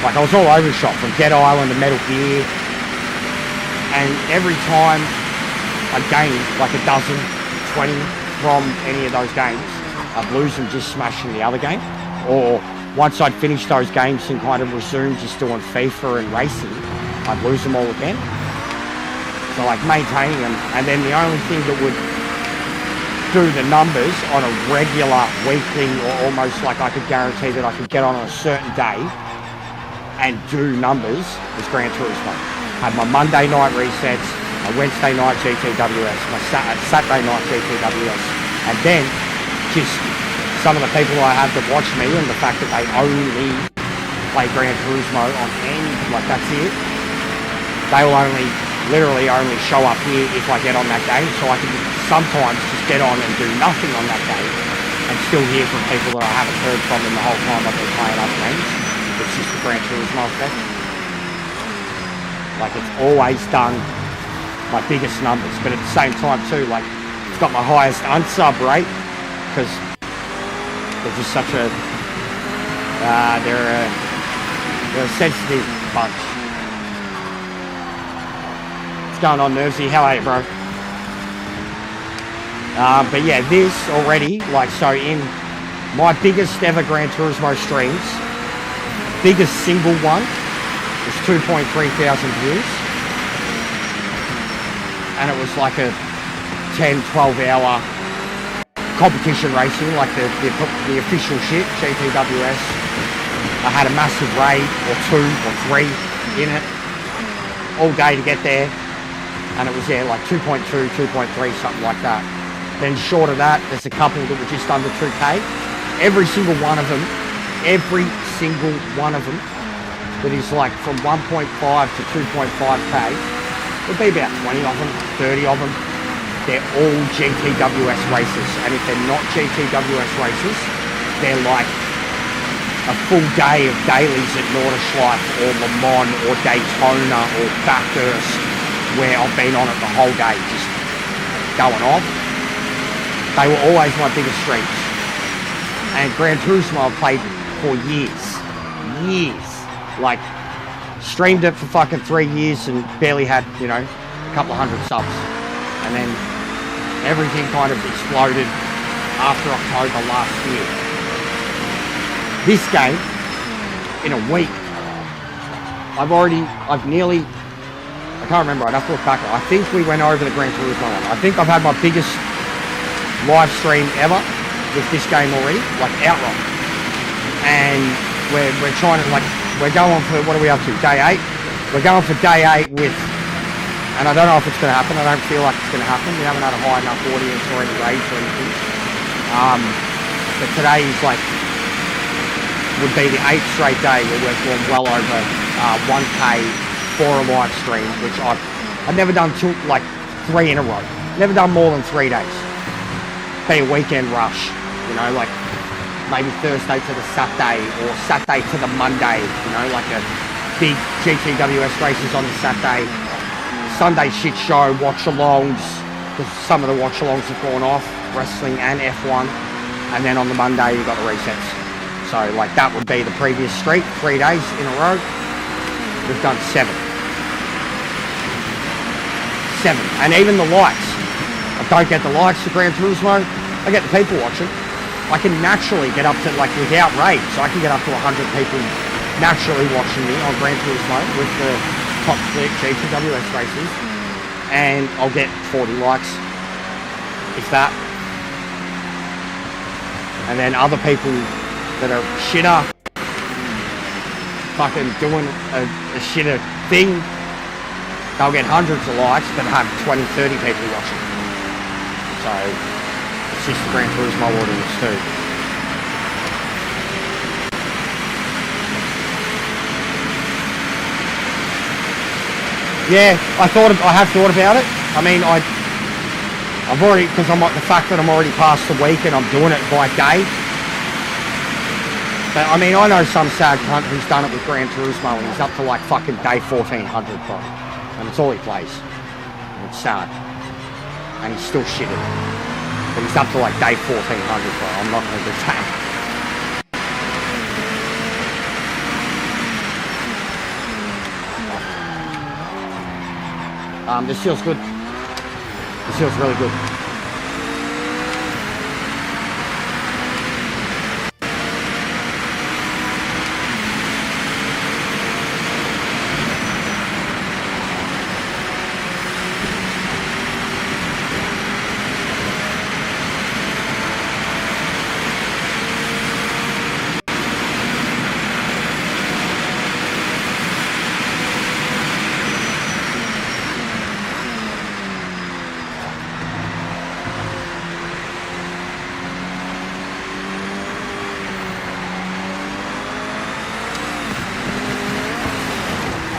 Like, I was all over the shop, from Dead Island to Metal Gear. And every time I gained like a dozen, 20 from any of those games, I'd lose them just smashing the other game. Or once I'd finished those games and kind of resumed just doing FIFA and racing, I'd lose them all again. So like maintaining them, and then the only thing that would do the numbers on a regular, weekly, or almost like I could guarantee that I could get on a certain day and do numbers was Gran Turismo. Had my Monday night resets, my Wednesday night GTWS, my Saturday night GTWS, and then just some of the people I have that watch me and the fact that they only play Gran Turismo on any, like that's it, they will literally only show up here if I get on that game, so I can sometimes just get on and do nothing on that day and still hear from people that I haven't heard from in the whole time I've been playing other games. It's just the Gran Turismo effect. Like, it's always done my biggest numbers, but at the same time too, like, it's got my highest unsub rate because they're just such a they're a sensitive bunch. What's going on, Nervsy? How are you, bro? But yeah, this already, like, so in my biggest ever Gran Turismo streams, biggest single one was 2.3 thousand views, and it was like a 10-12 hour competition racing, like the official shit, GTWS. I had a massive raid or 2 or 3 in it all day to get there, and it was like 2.2, 2.3, something like that. Then short of that, there's a couple that were just under 2k. Every single one of them that is like from 1.5 to 2.5k, would be about 20 of them, 30 of them. They're all GTWS races, and if they're not GTWS races, they're like a full day of dailies at Nordschleife or Le Mans or Daytona or Bathurst, where I've been on it the whole day, just going off. They were always my biggest streams. And Gran Turismo I played for years. Like, streamed it for fucking 3 years and barely had, you know, a couple of hundred subs. And then everything kind of exploded after October last year. This game, in a week, I can't remember, I'd have to look back. I think we went over the Gran Turismo one. I think I've had my biggest live stream ever with this game already, like outright. And we're trying to, like, we're going for, what are we up to, day 8? We're going for day 8 with, and I don't know if it's going to happen, I don't feel like it's going to happen. We haven't had a high enough audience or any raids or anything. But today is like, would be the 8th straight day where we've gone well over 1k for a live stream, which I've never done like 3 in a row. Never done more than 3 days. Be a weekend rush, you know, like maybe Thursday to the Saturday or Saturday to the Monday, you know, like a big GTWS races on the Saturday, Sunday shit show, watch-alongs, because some of the watch-alongs have gone off, wrestling and F1, and then on the Monday you've got the resets. So like that would be the previous streak, 3 days in a row. We've done 7. And even the likes. I don't get the likes to Gran Turismo, I get the people watching. I can naturally get up to, like, without raids, I can get up to 100 people naturally watching me on Gran Turismo with the top split GTWS races, and I'll get 40 likes, if that. And then other people that are shitter, fucking doing a shitter thing, they'll get hundreds of likes but have 20, 30 people watching. So it's just the Gran Turismo audience too. Yeah, I have thought about it. I mean, I've already, because I'm like, the fact that I'm already past the week and I'm doing it by day. But I mean, I know some sad cunt who's done it with Gran Turismo and he's up to like fucking day 1400, bro. And it's all he plays. And it's sad. And he's still shitting. But he's up to like day 1400, bro. I'm not going to do that. This feels good. This feels really good.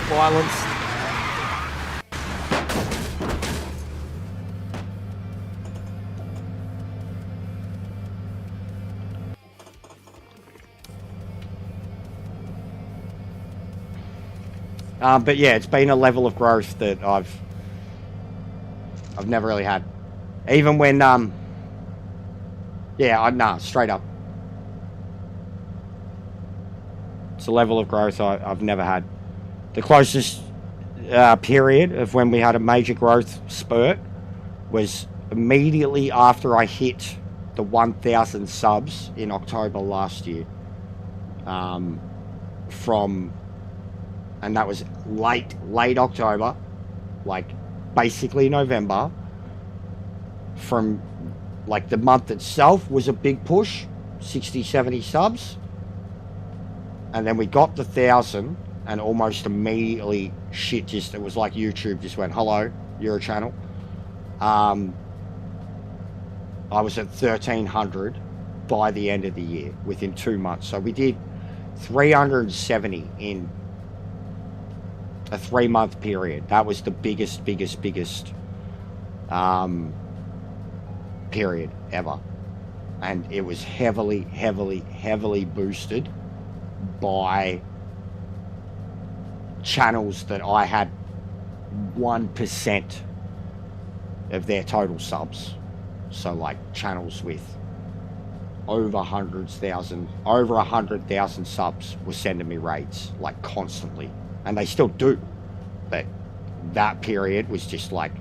Violence. But yeah, it's been a level of growth that I've never really had. Even when nah, straight up. It's a level of growth I've never had. The closest period of when we had a major growth spurt was immediately after I hit the 1,000 subs in October last year. And that was late October, like basically November. From like the month itself was a big push, 60, 70 subs. And then we got the 1,000. And almost immediately, it was like YouTube just went, hello, you're a channel. I was at 1,300 by the end of the year, within 2 months. So we did 370 in a 3-month period. That was the biggest period ever. And it was heavily boosted by channels that I had 1% of their total subs. So like channels with over 100,000 subs were sending me raids like constantly, and they still do. But that period was just like,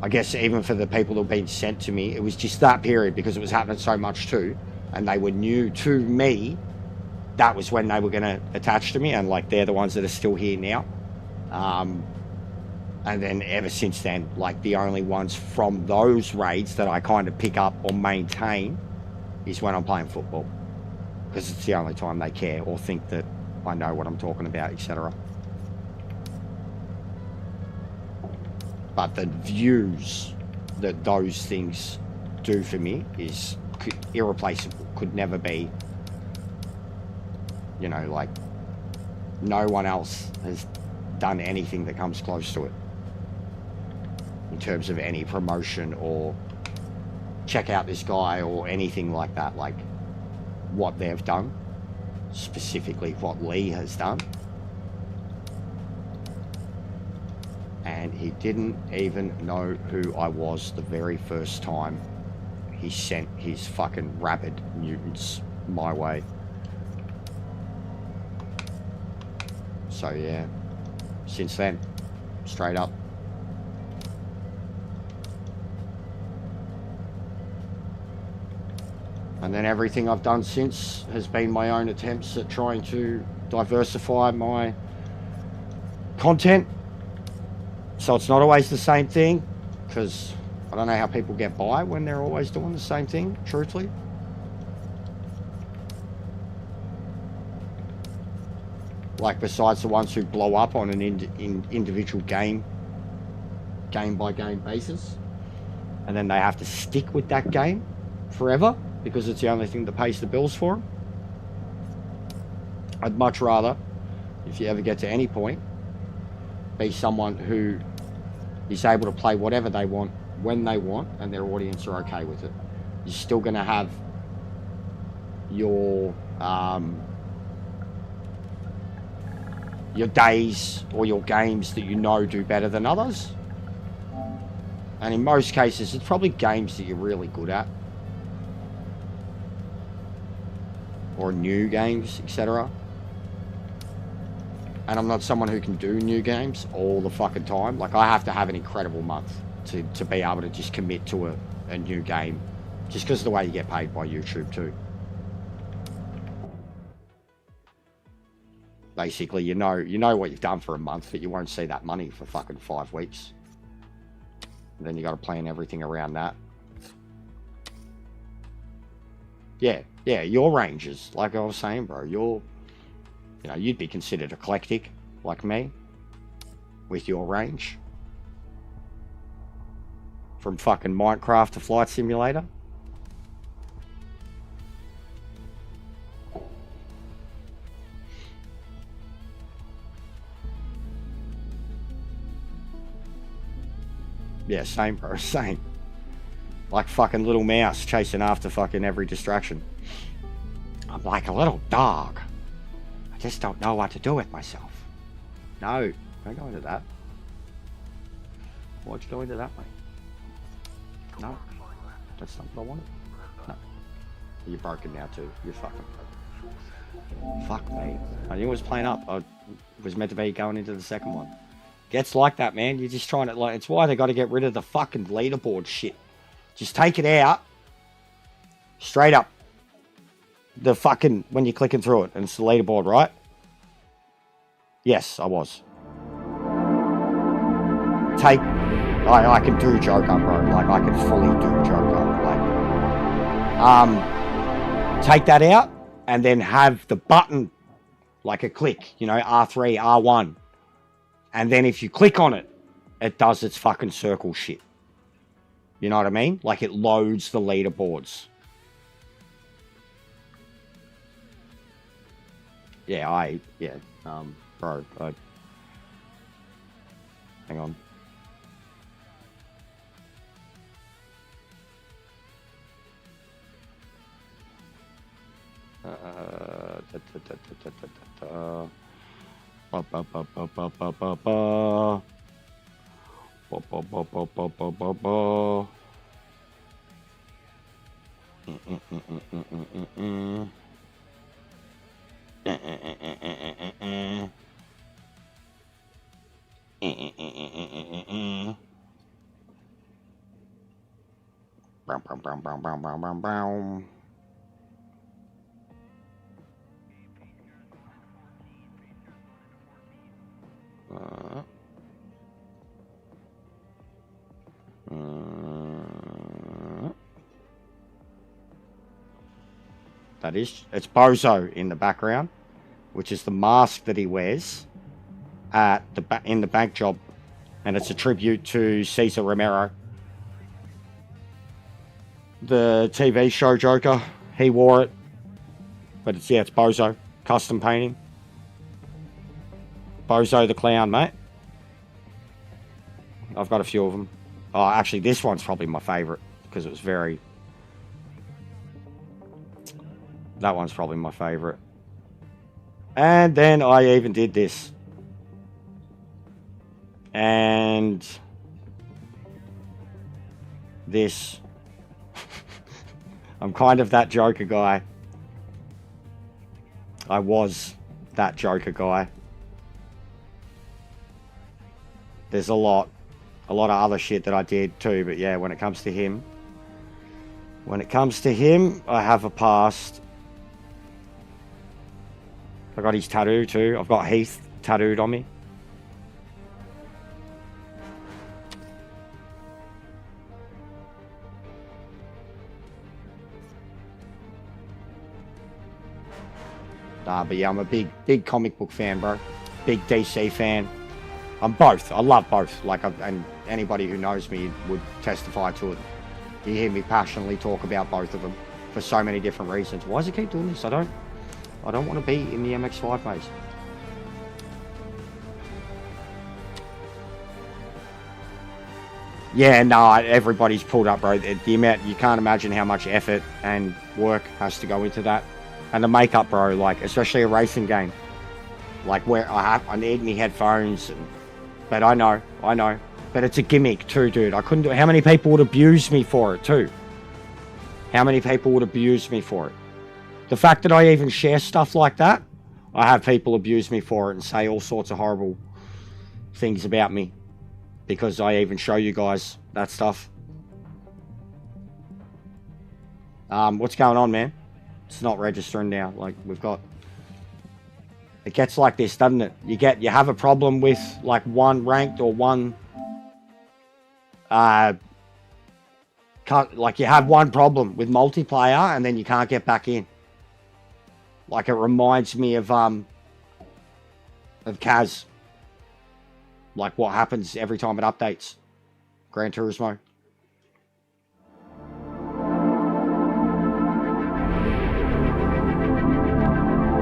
I guess even for the people that have been sent to me, it was just that period because it was happening so much too, and they were new to me. That was when they were going to attach to me, and like they're the ones that are still here now. And then ever since then, like the only ones from those raids that I kind of pick up or maintain is when I'm playing football, because it's the only time they care or think that I know what I'm talking about, etc. But the views that those things do for me is irreplaceable. Could never be. You know, like, no one else has done anything that comes close to it in terms of any promotion or check out this guy or anything like that. Like, what they've done, specifically what Lee has done. And he didn't even know who I was the very first time he sent his fucking rabid mutants my way. So yeah, since then, straight up. And then everything I've done since has been my own attempts at trying to diversify my content. So it's not always the same thing, because I don't know how people get by when they're always doing the same thing, truthfully. Like, besides the ones who blow up on an individual game by game basis, and then they have to stick with that game forever because it's the only thing that pays the bills for them. I'd much rather, if you ever get to any point, be someone who is able to play whatever they want, when they want, and their audience are okay with it. You're still going to have your days or your games that you know do better than others. And in most cases, it's probably games that you're really good at. Or new games, etc. and I'm not someone who can do new games all the fucking time. Like, I have to have an incredible month to be able to just commit to a new game, just because of the way you get paid by YouTube too. Basically, you know what you've done for a month, but you won't see that money for fucking 5 weeks. And then you got to plan everything around that. Yeah, your ranges, like I was saying, bro, you'd be considered eclectic, like me, with your range. From fucking Minecraft to Flight Simulator. Yeah, same, bro, same. Like fucking little mouse chasing after fucking every distraction. I'm like a little dog. I just don't know what to do with myself. No, don't go into that. Why'd you go into that, mate? No, that's not what I wanted. No. You're broken now too. You're fucking broken. Fuck me. I knew it was playing up. I was meant to be going into the second one. Gets like that, man. You're just trying to, like, it's why they got to get rid of the fucking leaderboard shit. Just take it out. Straight up. The fucking, when you're clicking through it, and it's the leaderboard, right? Yes, I was. I can do Joker, bro. Like, I can fully do Joker. Like, take that out, and then have the button, like a click, R3, R1. And then if you click on it, it does its fucking circle shit. You know what I mean? Like, it loads the leaderboards. Yeah, bro, hang on. It's Bozo in the background, which is the mask that he wears at in the bank job, and it's a tribute to Cesar Romero, the TV show Joker. He wore it, but it's Bozo, custom painting. Bozo the clown, mate. I've got a few of them. Oh, actually, this one's probably my favorite because it was very. That one's probably my favorite. And then I even did this. And this. I'm kind of that Joker guy. I was that Joker guy. There's a lot of other shit that I did too, but yeah, when it comes to him, I have a past. I got his tattoo too. I've got Heath tattooed on me. But yeah, I'm a big comic book fan, bro. Big DC fan. I'm both. I love both. Like, and anybody who knows me would testify to it. You hear me passionately talk about both of them for so many different reasons. Why does it keep doing this? I don't want to be in the MX-5 maze. Yeah, no, everybody's pulled up, bro. The amount, you can't imagine how much effort and work has to go into that. And the makeup, bro, like, especially a racing game. Like, where I need me headphones, but I know. But it's a gimmick too, dude. I couldn't do it. How many people would abuse me for it too? How many people would abuse me for it? The fact that I even share stuff like that I have people abuse me for it and say all sorts of horrible things about me because I even show you guys that stuff. What's going on, man? It's not registering now. Like, we've got... It gets like this, doesn't it? You have a problem with, like, one ranked or one... like, you have one problem with multiplayer and then you can't get back in. Like, it reminds me of Kaz. Like, what happens every time it updates. Gran Turismo.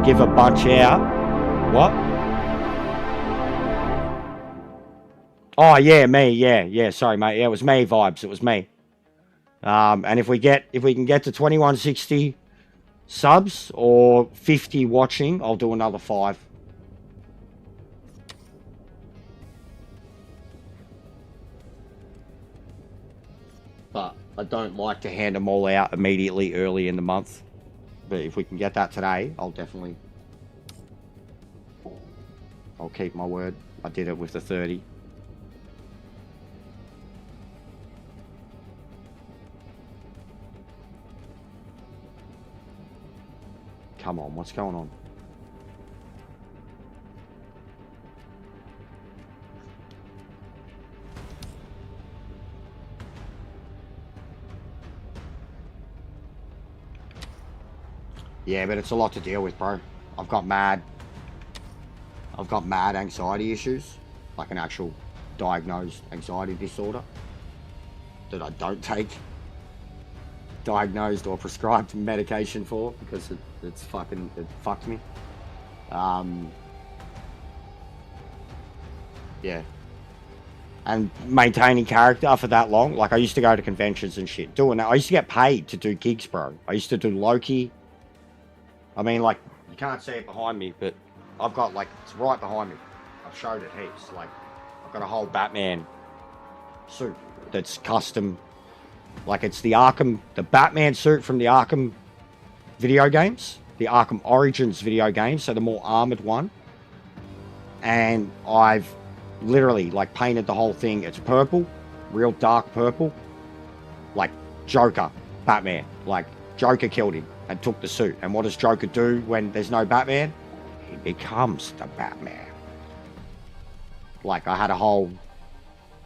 Give a bunch out. What? Oh, yeah, me. Yeah, sorry, mate. Yeah, it was me, Vibes. It was me. And if we can get to 2160 subs or 50 watching, I'll do another 5. But I don't like to hand them all out immediately early in the month. But if we can get that today, I'll keep my word. I did it with the 30. Come on, what's going on? Yeah, but it's a lot to deal with, bro. I've got mad anxiety issues, like an actual diagnosed anxiety disorder that I don't take diagnosed or prescribed medication for because it fucked me. Yeah. And maintaining character for that long, like I used to go to conventions and shit, doing that. I used to get paid to do gigs, bro. I used to do Loki. I mean, like, you can't see it behind me, but I've got, like, it's right behind me. I've showed it heaps. Like, I've got a whole Batman suit that's custom. Like, it's the Batman suit from the Arkham video games. The Arkham Origins video games, so the more armored one. And I've literally, like, painted the whole thing. It's purple, real dark purple. Like, Joker, Batman. Like, Joker killed him and took the suit. And what does Joker do when there's no Batman? He becomes the Batman. Like, I had a whole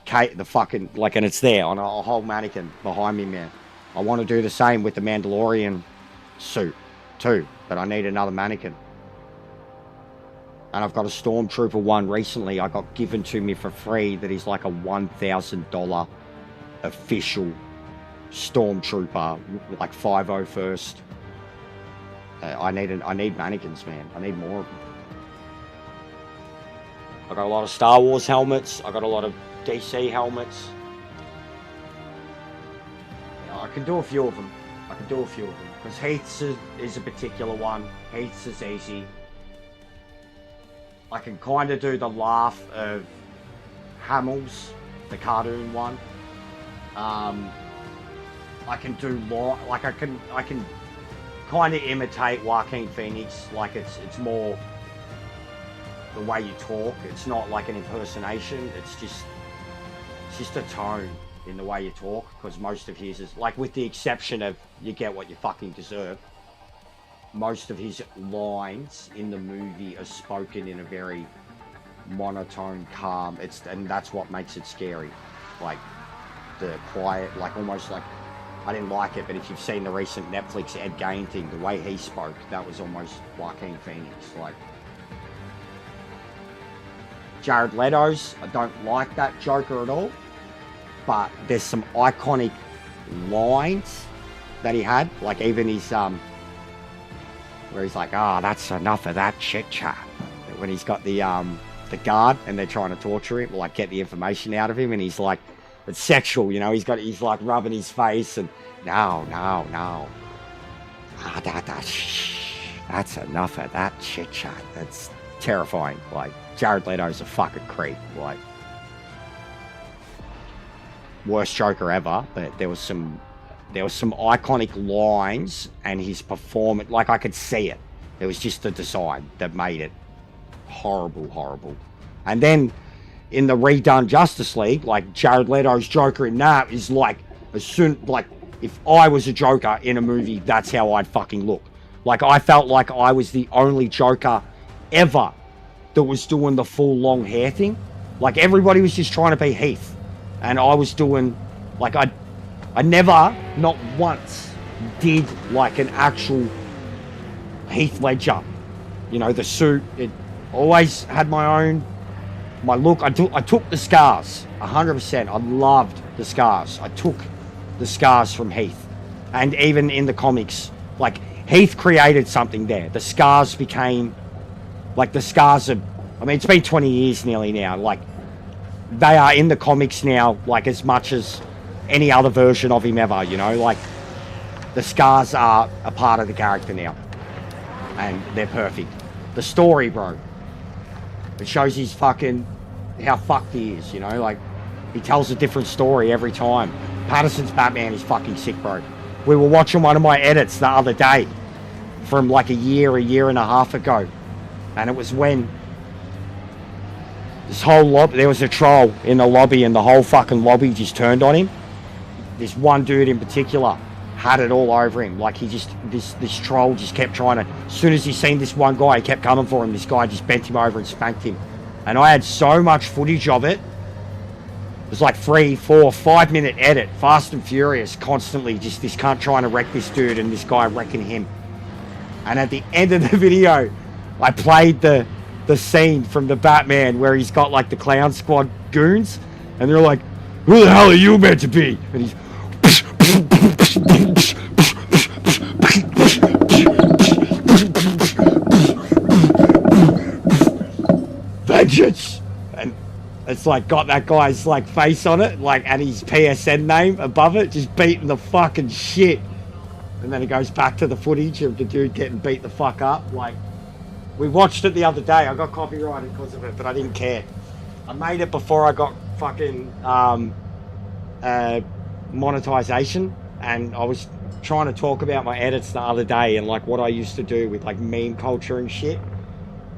and it's there on a whole mannequin behind me, man. I want to do the same with the Mandalorian suit too, but I need another mannequin. And I've got a Stormtrooper one recently I got given to me for free that is like a $1,000 official Stormtrooper, like 501st. I need mannequins, man. I need more of them. I got a lot of Star Wars helmets. I got a lot of DC helmets. I can do a few of them. Because Heath's is a particular one. Heath's is easy. I can kind of do the laugh of Hamill's, the cartoon one. I can do I can kind of imitate Joaquin Phoenix. Like it's more the way you talk. It's not like an impersonation. It's just a tone in the way you talk, because most of his is, like, with the exception of You Get What You Fucking Deserve, most of his lines in the movie are spoken in a very monotone, calm, and that's what makes it scary. Like, the quiet, like, almost like, I didn't like it, but if you've seen the recent Netflix Ed Gein thing, the way he spoke, that was almost Joaquin Phoenix. Like, Jared Leto's, I don't like that Joker at all, but there's some iconic lines that he had, like even his where he's like, that's enough of that chit chat, when he's got the guard and they're trying to torture him, like get the information out of him, and he's like, it's sexual, you know, he's like rubbing his face and no, that's enough of that chit chat. That's terrifying. Like, Jared Leto's a fucking creep. Like, worst Joker ever, but there was some iconic lines, and his performance, like, I could see it. It was just the design that made it horrible, horrible. And then in the redone Justice League, like Jared Leto's Joker in that is like, as soon, like, if I was a Joker in a movie, that's how I'd fucking look. Like, I felt like I was the only Joker ever that was doing the full long hair thing. Like, everybody was just trying to be Heath. And I was doing, like, I never, not once, did, like, an actual Heath Ledger. You know, the suit, it always had my look. I took the scars, 100%. I loved the scars. I took the scars from Heath. And even in the comics, like, Heath created something there. The scars became, like, the scars are, I mean, it's been 20 years nearly now. Like, they are in the comics now, like, as much as any other version of him ever, you know? Like, the scars are a part of the character now. And they're perfect. The story, bro. It shows his fucking, how fucked he is, you know? Like, he tells a different story every time. Patterson's Batman is fucking sick, bro. We were watching one of my edits the other day from like a year and a half ago. And it was when this whole lobby, there was a troll in the lobby and the whole fucking lobby just turned on him. This one dude in particular had it all over him. Like, he just, this troll just kept trying to, as soon as he seen this one guy, he kept coming for him. This guy just bent him over and spanked him. And I had so much footage of it. It was like 3, 4, 5 minute edit, fast and furious, constantly just this cunt trying to wreck this dude and this guy wrecking him. And at the end of the video, I played the scene from the Batman where he's got like the Clown Squad goons, and they're like, "Who the hell are you meant to be?" And he's vengeance, and it's like got that guy's like face on it, like, and his PSN name above it, just beating the fucking shit. And then it goes back to the footage of the dude getting beat the fuck up. Like, we watched it the other day. I got copyrighted because of it, but I didn't care. I made it before I got fucking monetization, and I was trying to talk about my edits the other day and like what I used to do with like meme culture and shit.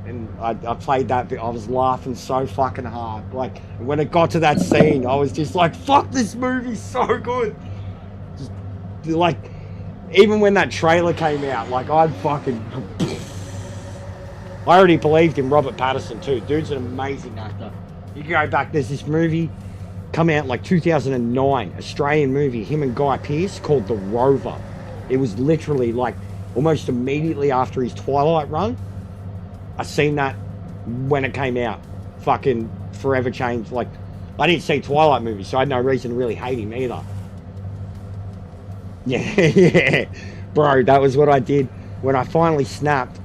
And I played that bit. I was laughing so fucking hard. Like, when it got to that scene, I was just like, fuck, this movie's so good. Just, like, even when that trailer came out, like, I already believed in Robert Pattinson too. Dude's an amazing actor. You can go back, there's this movie come out like 2009, Australian movie, him and Guy Pearce, called The Rover. It was literally like almost immediately after his Twilight run. I seen that when it came out. Fucking forever changed. Like, I didn't see Twilight movies, so I had no reason to really hate him either. Yeah, bro, that was what I did when I finally snapped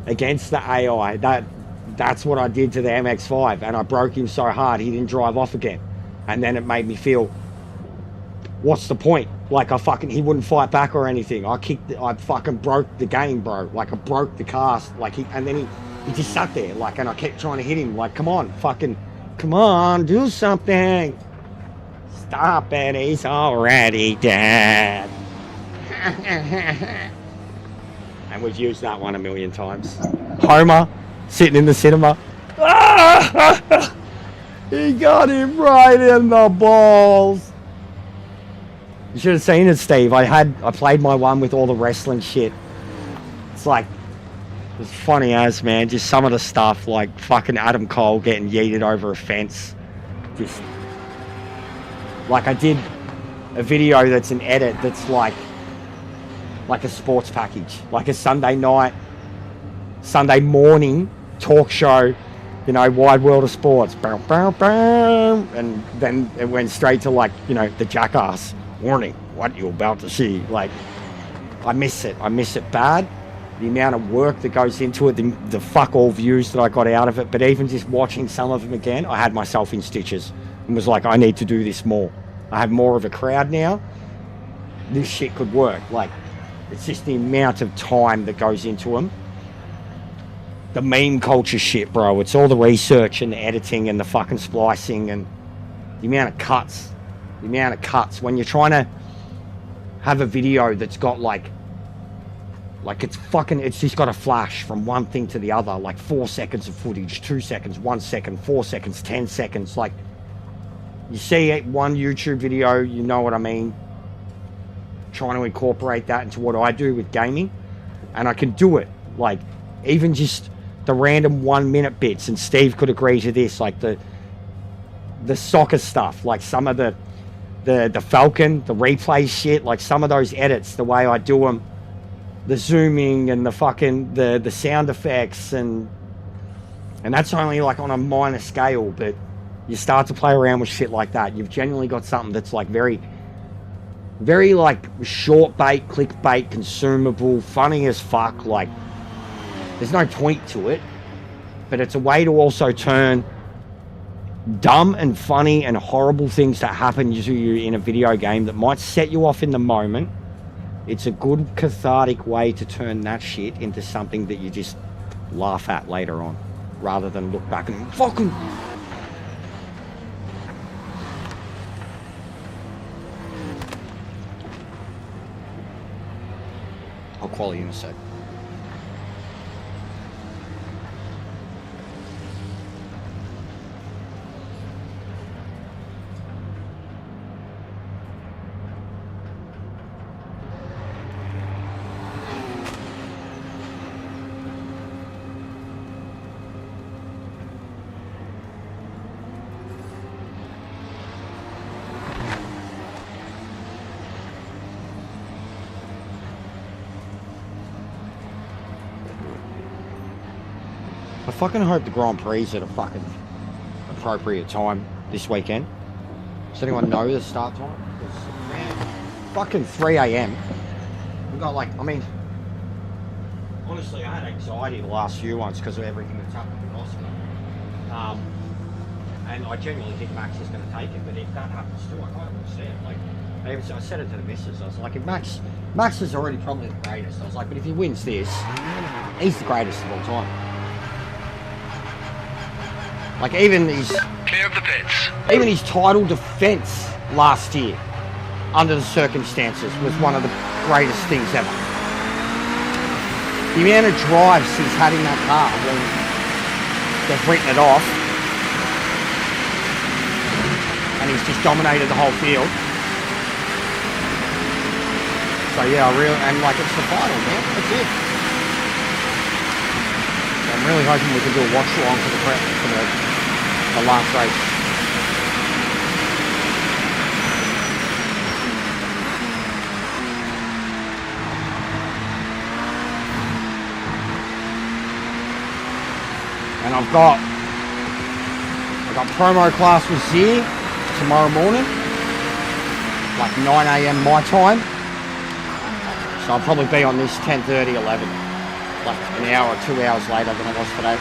against the AI. That's what I did to the MX-5, and I broke him so hard he didn't drive off again. And then it made me feel, what's the point? Like, he wouldn't fight back or anything. I fucking broke the game, bro. Like, I broke the cast. Like, and then he just sat there, like, and I kept trying to hit him. Like, come on, do something. Stop it, he's already dead. And we've used that one a million times. Homer, sitting in the cinema. He got him right in the balls. You should have seen it, Steve. I played my one with all the wrestling shit. It's like, it's funny as, man. Just some of the stuff, like fucking Adam Cole getting yeeted over a fence. Just, like, I did a video that's an edit that's like a sports package. Like a Sunday morning talk show, you know, Wide World of Sports. Bow, bow, bow. And then it went straight to, like, you know, the Jackass. Warning, what you're about to see. Like, I miss it bad. The amount of work that goes into it, the fuck all views that I got out of it. But even just watching some of them again, I had myself in stitches and was like, I need to do this more. I have more of a crowd now. This shit could work. Like, it's just the amount of time that goes into them. The meme culture shit, bro. It's all the research and the editing and the fucking splicing and the amount of cuts. When you're trying to have a video that's got like Like, it's just got a flash from one thing to the other, like 4 seconds of footage, 2 seconds, 1 second, 4 seconds, 10 seconds. Like, you see one YouTube video, you know what I mean. Trying to incorporate that into what I do with gaming, and I can do it. Like, even just the random 1 minute bits, and Steve could agree to this, like the soccer stuff, like some of the Falcon, the replay shit, like some of those edits, the way I do them, the zooming and the fucking the sound effects, and that's only like on a minor scale, but you start to play around with shit like that, you've genuinely got something that's like very like short bait, clickbait, consumable, funny as fuck. Like, there's no point to it, but it's a way to also turn dumb and funny and horrible things that happen to you in a video game that might set you off in the moment. It's a good cathartic way to turn that shit into something that you just laugh at later on, rather than look back and fucking... I'll call you in a sec. I fucking hope the Grand Prix is at a fucking appropriate time this weekend. Does anyone know the start time? It's, man, fucking 3 a.m. We've got like, I mean, honestly, I had anxiety the last few ones because of everything that's happened with Oscar. And I genuinely think Max is going to take it, but if that happens too, I kind of want to see it. Like, I said it to the missus, I was like, if Max is already probably the greatest, I was like, but if he wins this, he's the greatest of all time. Like, even his... Clear of the pits. Even his title defense last year, under the circumstances, was one of the greatest things ever. The amount of drives he's had in that car when they've written it off, and he's just dominated the whole field. So yeah, and like, it's the final, man. That's it. So I'm really hoping we can do a watch along for the last race. And I've got promo class with Zir tomorrow morning, like 9 a.m. my time. So I'll probably be on this 10:30, 11, like an hour or 2 hours later than I was today.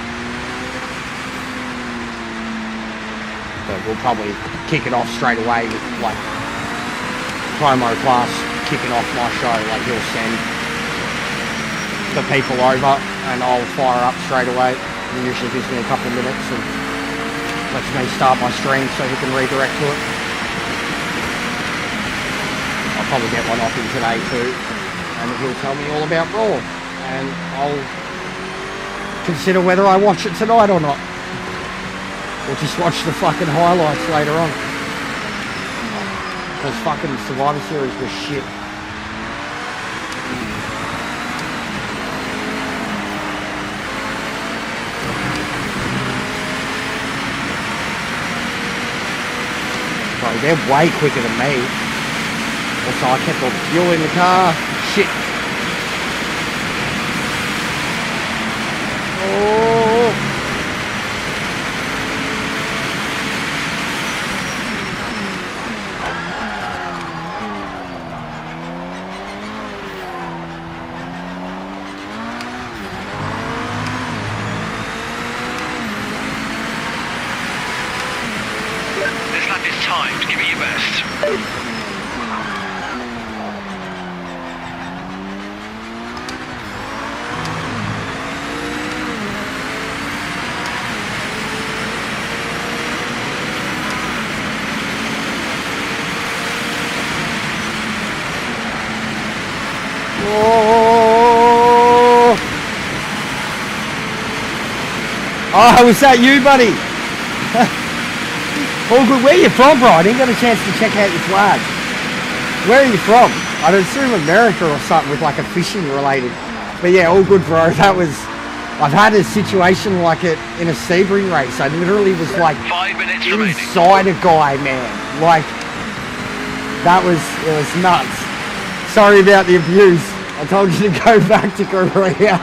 But we'll probably kick it off straight away with like promo class kicking off my show. Like, he'll send the people over and I'll fire up straight away. He usually gives me a couple of minutes and lets me start my stream so he can redirect to it. I'll probably get one off him today too, and he'll tell me all about Raw, and I'll consider whether I watch it tonight or not. Or just watch the fucking highlights later on. Because fucking Survivor Series was shit. Bro, they're way quicker than me. Also, I kept all the fuel in the car. Shit. Oh. This lap is timed. Give it your best. Oh. was that you, buddy? All good. Where you from, bro? I didn't get a chance to check out your flag. Where are you from? I'd assume America or something with like a fishing related. But yeah, all good, bro. That was... I've had a situation like it in a Sebring race. I literally was like 5 minutes remaining. inside a guy, man. Like, it was nuts. Sorry about the abuse. I told you to go back to Korea.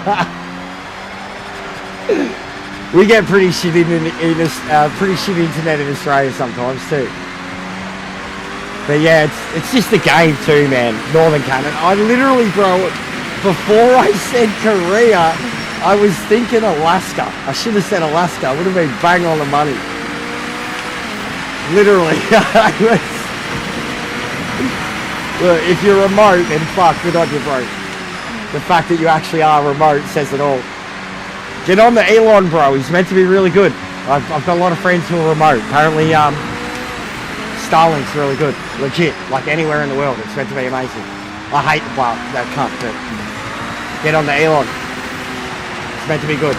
We get pretty shit pretty shit internet in Australia sometimes too. But yeah, it's just a game too, man. Northern Canada. I literally, bro, before I said Korea, I was thinking Alaska. I should have said Alaska. I would have been bang on the money. Literally. Look, if you're remote, then fuck, good on you, bro. The fact that you actually are remote says it all. Get on the Elon, bro. He's meant to be really good. I've got a lot of friends who are remote. Apparently, Starlink's really good. Legit. Like anywhere in the world. It's meant to be amazing. I hate that cunt, but get on the Elon. It's meant to be good.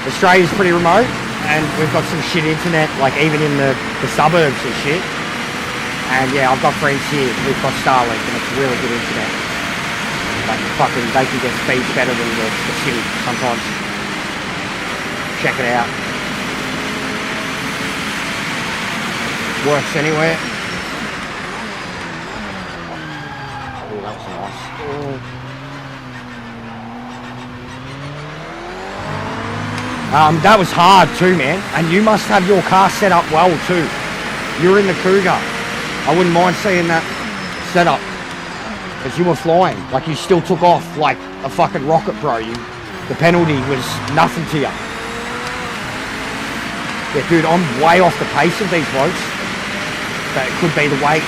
Australia's pretty remote, and we've got some shit internet, like even in the suburbs and shit. And yeah, I've got friends here who've got Starlink, and it's really good internet. Like fucking, they can get speeds better than the city sometimes. Check it out. Works anywhere. Oh, that was nice. Oh. That was hard too, man. And you must have your car set up well too. You're in the Cougar. I wouldn't mind seeing that setup. Because you were flying. Like you still took off like a fucking rocket, bro. The penalty was nothing to you. Yeah, dude, I'm way off the pace of these blokes. But it could be the weight.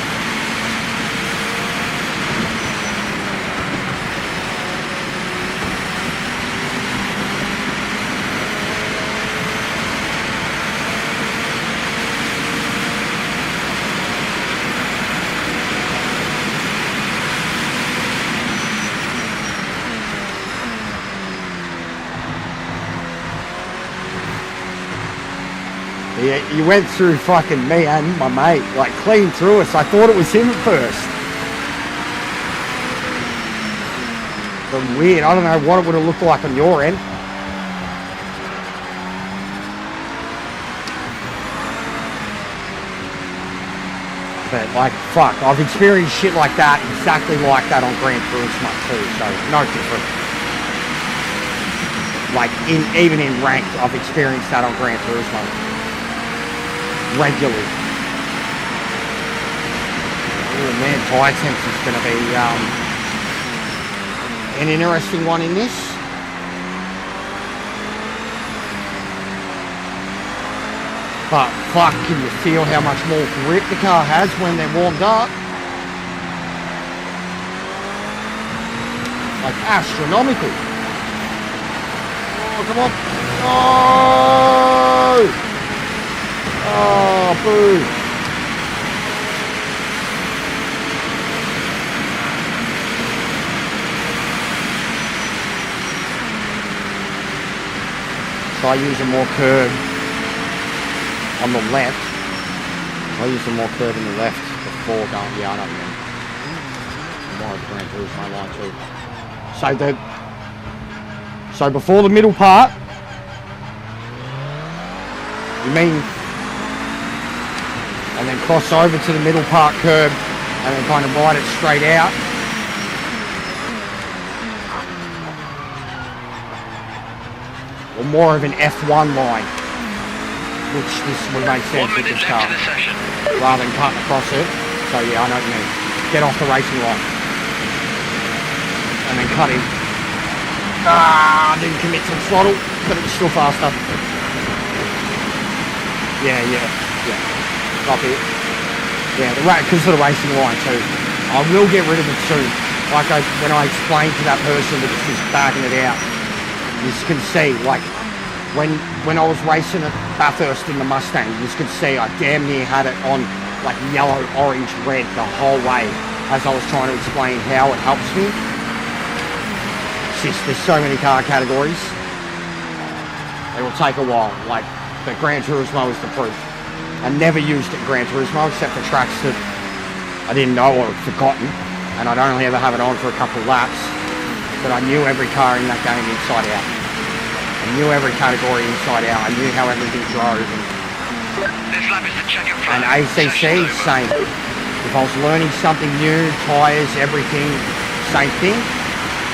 Yeah, you went through fucking me and my mate, like clean through us. I thought it was him at first. But weird, I don't know what it would have looked like on your end. But like, fuck, I've experienced shit like that, exactly like that on Gran Turismo too, so no different. Like, even in ranked, I've experienced that on Gran Turismo. Regularly. Oh man, tyre temps is going to be an interesting one in this. But fuck, can you feel how much more grip the car has when they're warmed up? Like astronomical. Oh, come on. Oh! Oh, boo. So I use a more curb on the left. I use a more curb on the left before going, yeah, I know what I mean. More Gran Turismo line too. So before the middle part, you mean, and then cross over to the middle part curb and then kind of ride it straight out. Or more of an F1 line, which this would make sense 1 with minute this left car, in the session. rather than cutting across it. So yeah, I know what you mean. Get off the racing line. And then cut in. I didn't commit to the throttle, but it's still faster. Yeah. Up here. Yeah, because of the racing line too. I will get rid of it soon. Like when I explained to that person that was just bagging it out, you can see, like, when I was racing at Bathurst in the Mustang, you could see I damn near had it on like yellow, orange, red the whole way as I was trying to explain how it helps me. It's just, there's so many car categories. It will take a while. Like, the Gran Turismo is the proof. I never used it in Gran Turismo except for tracks that I didn't know or had forgotten, and I'd only ever have it on for a couple of laps. But I knew every car in that game inside out. I knew every category inside out. I knew how everything drove. This lap is the checkered flag. And ACC, same. If I was learning something new, tyres, everything, same thing.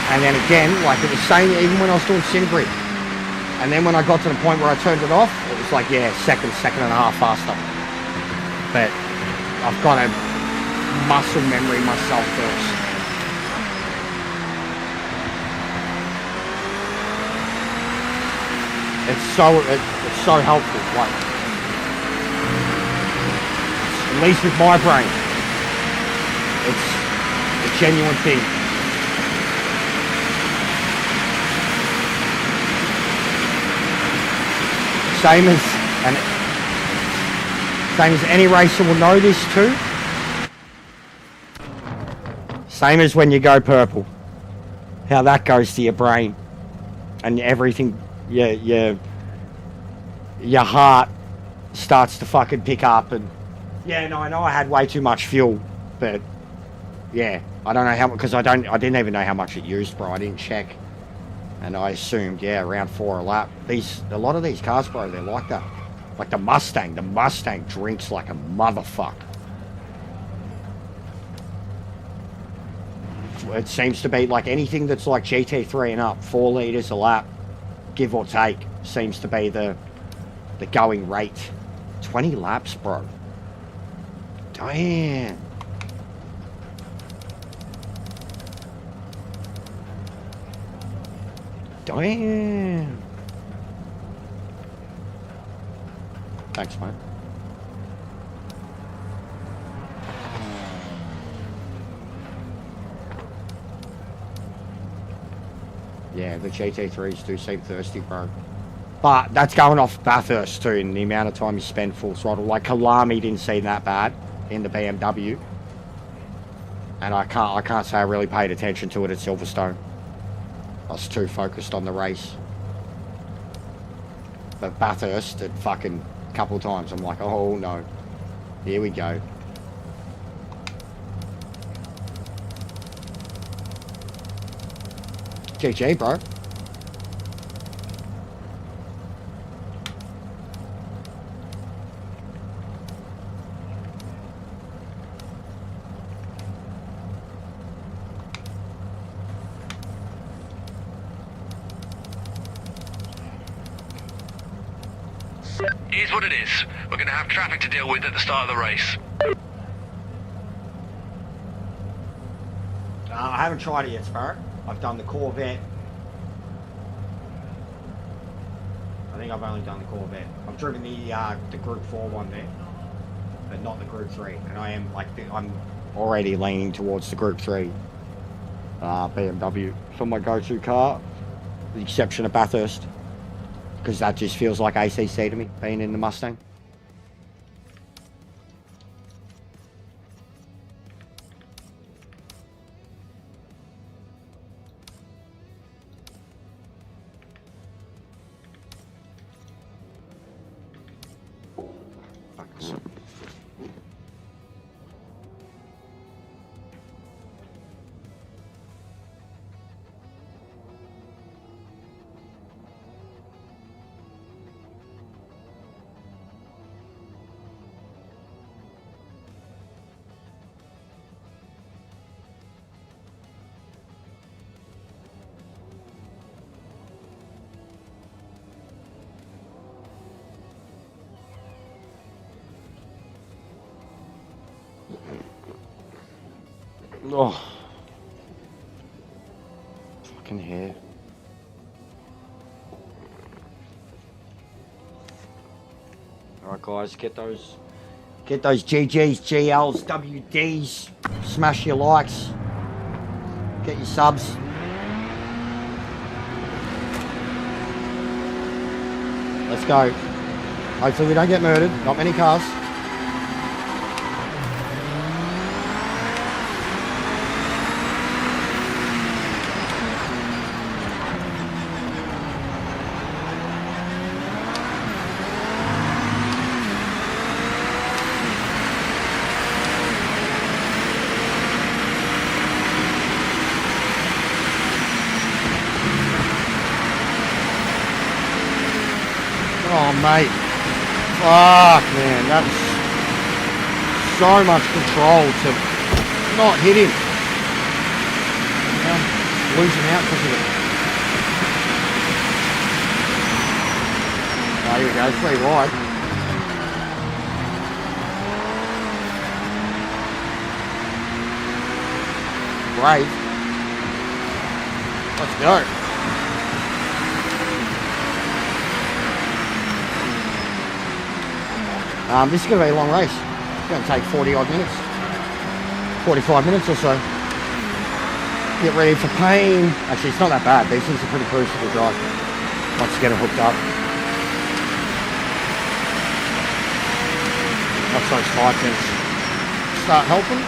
And then again, like it was same even when I was doing SimGrid. And then when I got to the point where I turned it off, it was like, yeah, second and a half faster. But I've got to muscle memory myself first. It's so helpful, like, at least with my brain, it's a genuine thing. Same as any racer will know this too. Same as when you go purple, how that goes to your brain and everything. Your heart starts to fucking pick up, and yeah, no, I know I had way too much fuel, but yeah, I don't know how, because I didn't even know how much it used, bro. I didn't check, and I assumed, yeah, around 4 a lap. A lot of these cars, bro, they're like that. Like the Mustang drinks like a motherfucker. It seems to be like anything that's like GT3 and up, 4 litres a lap, give or take, seems to be the going rate. 20 laps, bro. Damn. Damn. Thanks, mate. Yeah, the GT3s do seem thirsty, bro. But that's going off Bathurst too, and the amount of time you spend full throttle. Like Kalami didn't seem that bad in the BMW, and I can't say I really paid attention to it at Silverstone. I was too focused on the race. But Bathurst, a fucking couple of times, I'm like, oh no, here we go. GG, bro. Here's what it is. We're going to have traffic to deal with at the start of the race. I haven't tried it yet, Sparrow. I've done the Corvette. I think I've only done the Corvette. I've driven the Group 4 one there, but not the Group 3. And I'm already leaning towards the Group 3 BMW for my go-to car, with the exception of Bathurst, because that just feels like ACC to me, being in the Mustang. Oh, fucking hair. Alright guys, get those GGs, GLs, WDs, smash your likes, get your subs. Let's go. Hopefully we don't get murdered, not many cars. Mate. Fuck, man. That's so much control to not hit him. I'm losing out because of it. Oh, here we go. It's pretty wide. Brave. Let's go. This is going to be a long race. It's going to take 40 odd minutes. 45 minutes or so. Get ready for pain. Actually, it's not that bad. These things are pretty crucial to drive once you get it hooked up. Once those tire fins start helping.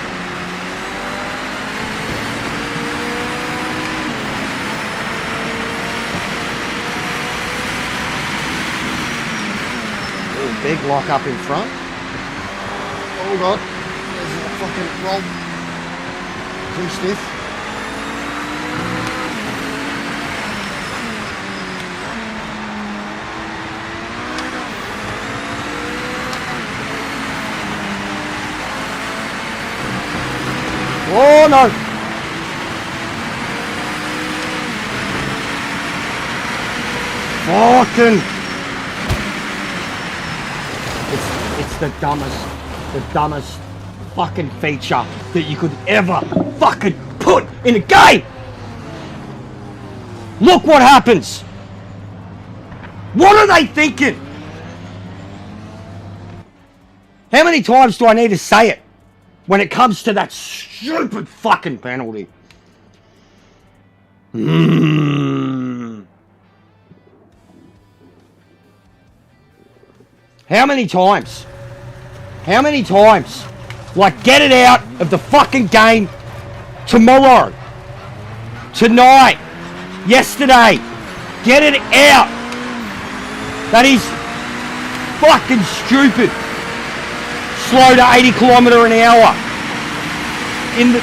Big lock up in front. Oh god, there's a fucking roll. Too stiff. Oh no! Fucking! It's the dumbest fucking feature that you could ever fucking put in a game! Look what happens! What are they thinking? How many times do I need to say it when it comes to that stupid fucking penalty? How many times? How many times? Like, get it out of the fucking game tomorrow. Tonight. Yesterday. Get it out. That is fucking stupid. Slow to 80 km an hour. In the...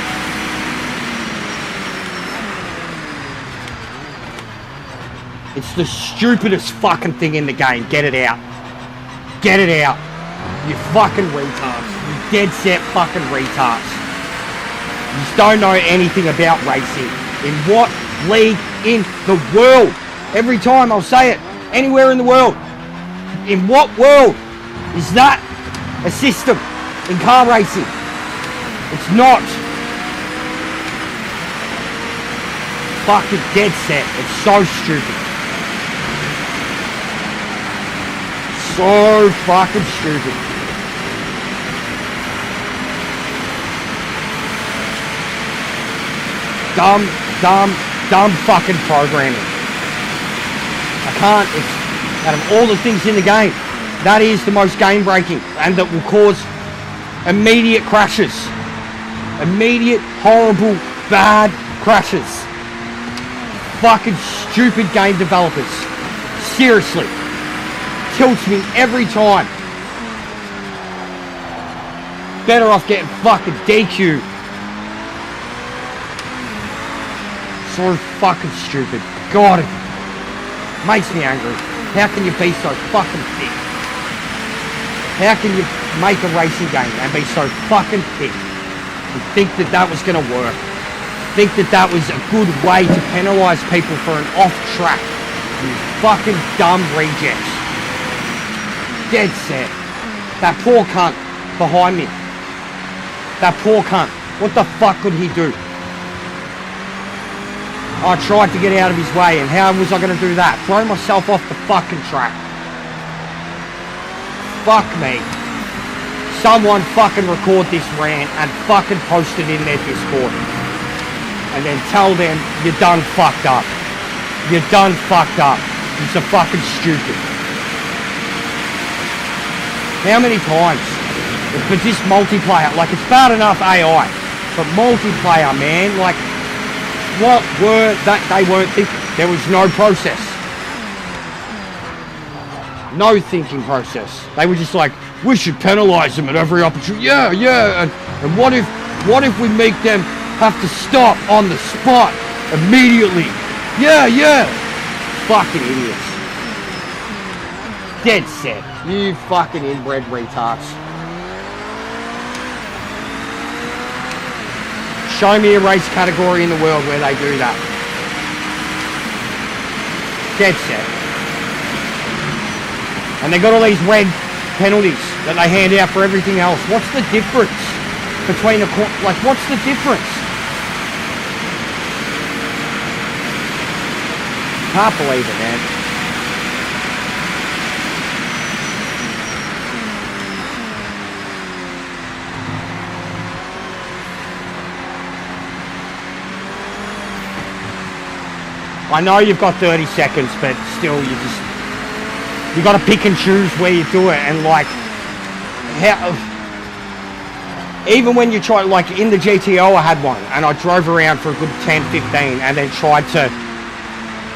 It's the stupidest fucking thing in the game. Get it out. Get it out. You fucking retards. You dead set fucking retards. You just don't know anything about racing. In what league in the world? Every time I'll say it. Anywhere in the world. In what world is that a system in car racing? It's not. Fucking dead set. It's so stupid. So fucking stupid. Dumb fucking programming. I can't, it's, out of all the things in the game, that is the most game breaking and that will cause immediate crashes. Immediate, horrible, bad crashes. Fucking stupid game developers. Seriously. Tilts me every time. Better off getting fucking DQ. So fucking stupid. God, it makes me angry. How can you be so fucking thick? How can you make a racing game and be so fucking thick and think that that was going to work? Think that that was a good way to penalise people for an off-track? You fucking dumb rejects. Dead set. That poor cunt behind me. That poor cunt. What the fuck could he do? I tried to get out of his way, and how was I going to do that? Throw myself off the fucking track. Fuck me. Someone fucking record this rant and fucking post it in their Discord. And then tell them you're done fucked up. You're done fucked up. You're so fucking stupid. How many times? But this multiplayer, like, it's bad enough AI, but multiplayer, man, like, what were that they weren't thinking? There was no process. No thinking process. They were just like, we should penalise them at every opportunity. Yeah, and what if we make them have to stop on the spot immediately? Yeah. Fucking idiots. Dead set. You fucking inbred retards. Show me a race category in the world where they do that. Dead set. And they got all these red penalties that they hand out for everything else. What's the difference between like, what's the difference? Can't believe it, man. I know you've got 30 seconds, but still, you got to pick and choose where you do it, and like, how, even when you try, like in the GTO I had one, and I drove around for a good 10, 15, and then tried to,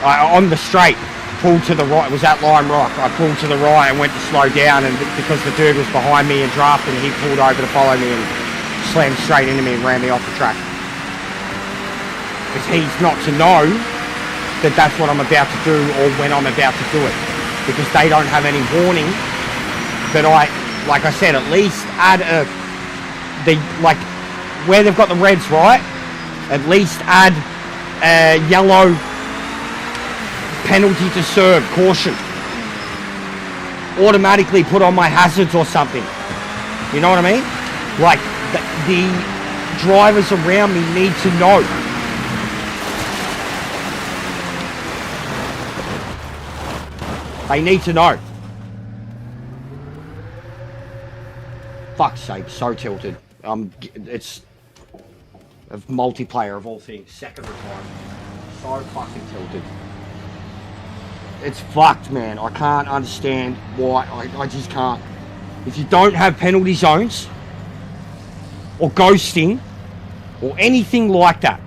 on the straight, pull to the right. It was at Lime Rock. I pulled to the right and went to slow down, and because the dude was behind me and drafting, he pulled over to follow me and slammed straight into me and ran me off the track. Because he's not to know that that's what I'm about to do or when I'm about to do it, because they don't have any warning. But like I said, at least add like where they've got the reds, right? At least add a yellow penalty to serve, caution. Automatically put on my hazards or something. You know what I mean? Like the drivers around me need to know. They need to know. Fuck's sake, so tilted. It's a multiplayer of all things. Second time. So fucking tilted. It's fucked, man. I can't understand why. I just can't. If you don't have penalty zones, or ghosting, or anything like that,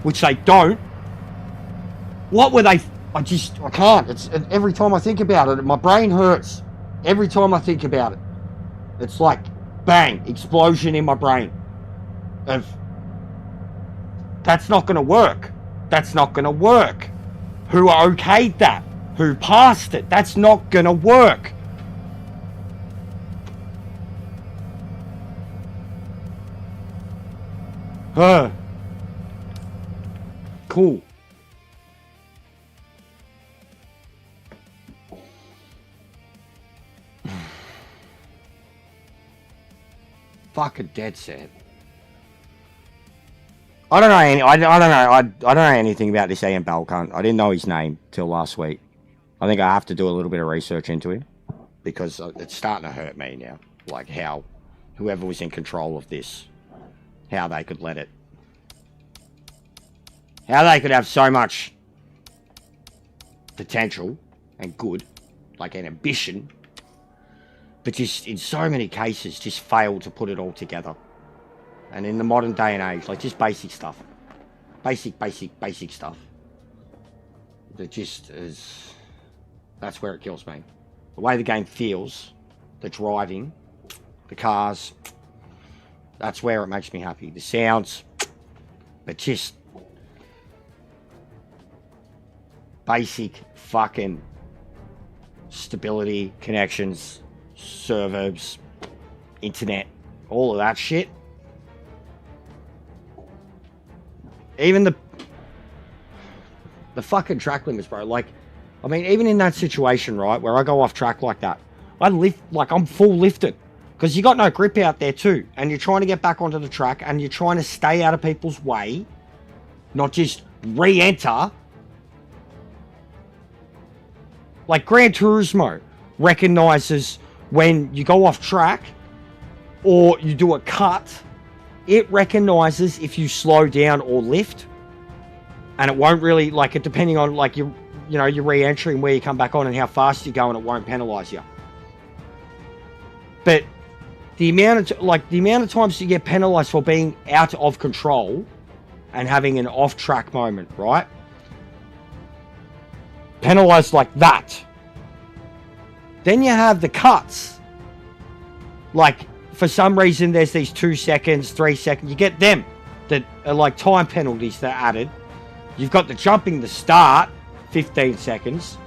which they don't, what were they... I can't. It's every time I think about it, my brain hurts. Every time I think about it. It's like, bang, explosion in my brain. Of, that's not going to work. That's not going to work. Who okayed that? Who passed it? That's not going to work. Cool. Fucking dead set. I don't know anything about this Ian Bell cunt. I didn't know his name till last week. I think I have to do a little bit of research into him, because it's starting to hurt me now. Like how whoever was in control of this, how they could let it, how they could have so much potential and good, like an ambition, but just in so many cases just fail to put it all together. And in the modern day and age, like just basic stuff. Basic stuff. That just is... That's where it kills me. The way the game feels, the driving, the cars, that's where it makes me happy. The sounds, but just... basic fucking stability, connections, servers, internet, all of that shit. Even the fucking track limits, bro. Like, I mean, even in that situation, right, where I go off track like that, I lift, like, I'm full lifted. Because you got no grip out there too. And you're trying to get back onto the track, and you're trying to stay out of people's way, not just re-enter. Like, Gran Turismo recognizes when you go off track or you do a cut, it recognizes if you slow down or lift, and it won't really, like, it depending on, like, your re-entry and where you come back on and how fast you're going, it won't penalize you. But the amount of times you get penalized for being out of control and having an off-track moment, right? Penalized like that. Then you have the cuts. Like, for some reason, there's these 2 seconds, 3 seconds. You get them that are like time penalties that are added. You've got the jumping the start, 15 seconds.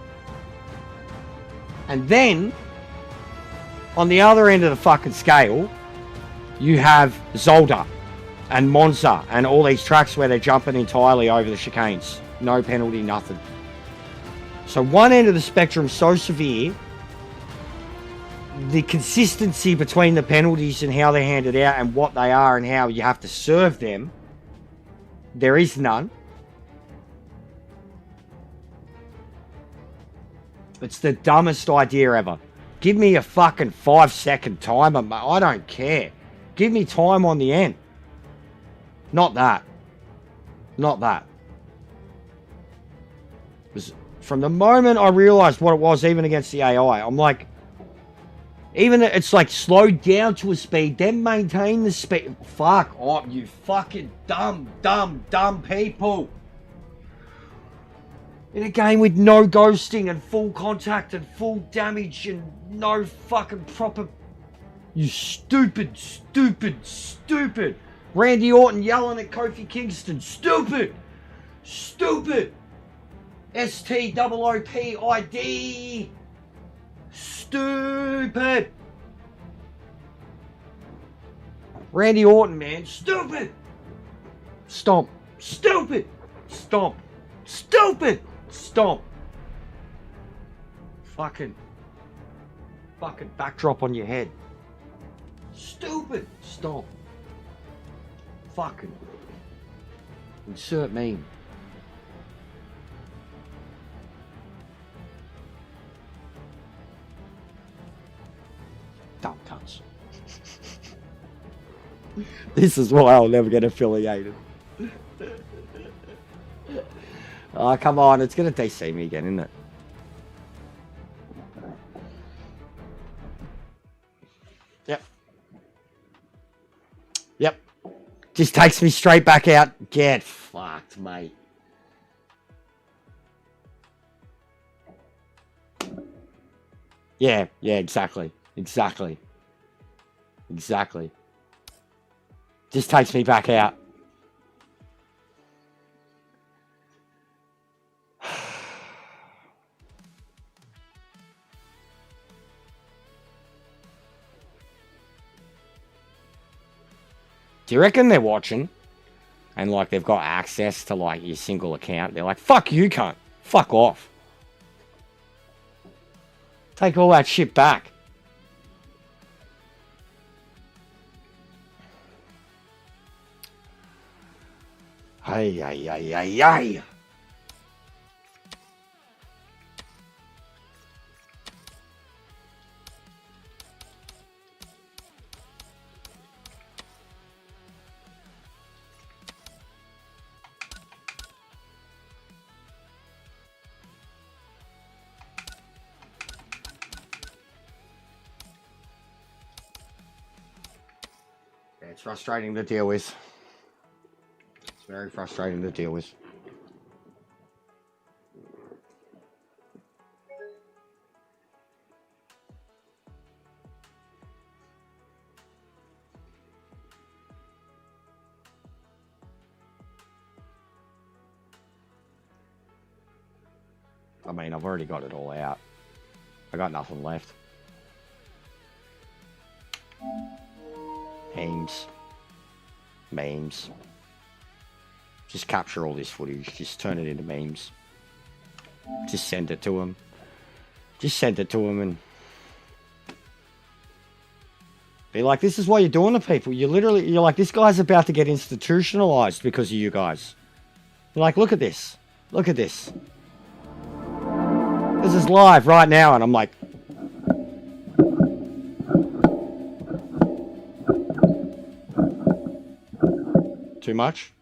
And then, on the other end of the fucking scale, you have Zolder and Monza and all these tracks where they're jumping entirely over the chicanes. No penalty, nothing. So one end of the spectrum so severe, the consistency between the penalties and how they're handed out and what they are and how you have to serve them, there is none. It's the dumbest idea ever. Give me a fucking 5-second timer, mate. I don't care. Give me time on the end. Not that. Not that. From the moment I realised what it was, even against the AI, I'm like, even it's like slow down to a speed, then maintain the speed. Fuck off, you fucking dumb people. In a game with no ghosting and full contact and full damage and no fucking proper... You stupid. Randy Orton yelling at Kofi Kingston. Stupid. STOOPID. Stupid. Randy Orton, man. Stupid. Stomp. Stupid. Stomp. Stupid. Stomp. Fucking backdrop on your head. Stupid. Stomp. Fucking. Insert meme. Dumb cunts. This is why I'll never get affiliated. Oh, come on. It's going to DC me again, isn't it? Yep. Just takes me straight back out. Get fucked, mate. Yeah, exactly. Just takes me back out. Do you reckon they're watching and like they've got access to like your single account? They're like, fuck you, cunt. Fuck off. Take all that shit back. Hey. It's frustrating to deal with. It's very frustrating to deal with. I mean, I've already got it all out. I got nothing left. Memes. Just capture all this footage. Just turn it into memes. Just send it to him. And be like, this is what you're doing to people. You're like, this guy's about to get institutionalized because of you guys. You're like, look at this. This is live right now, and I'm like, too much?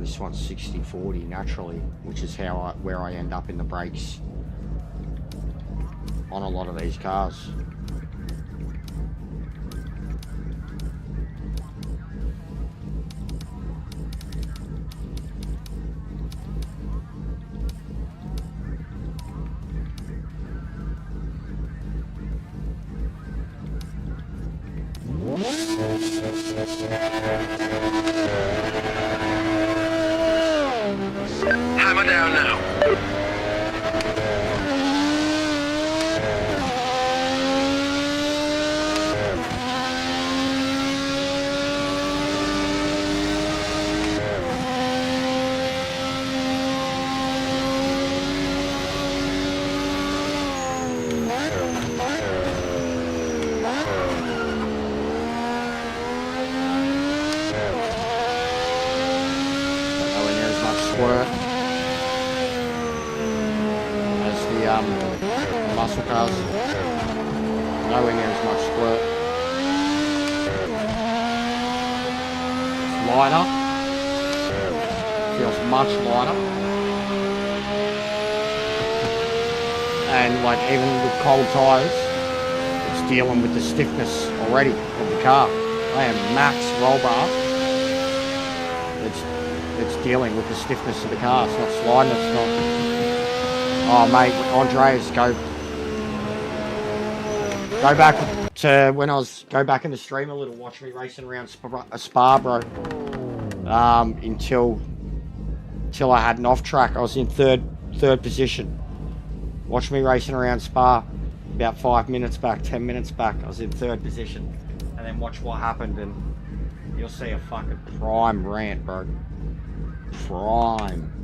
This one's 60-40 naturally, which is where I end up in the brakes on a lot of these cars. Hammer down now. Nowhere near as much squirt as the muscle cars. Nowhere near as much squirt. It's lighter. Feels much lighter. And like even with cold tyres, it's dealing with the stiffness already of the car. I am max roll bar. It's dealing with the stiffness of the car. It's not sliding. It's not. Oh mate, Andreas, go back to when I was go back in the stream a little. Watch me racing around Spa, bro. Until I had an off track. I was in third position. Watch me racing around Spa. About 5 minutes back, 10 minutes back, I was in third position. And then watch what happened, and you'll see a fucking prime rant, bro. Prime.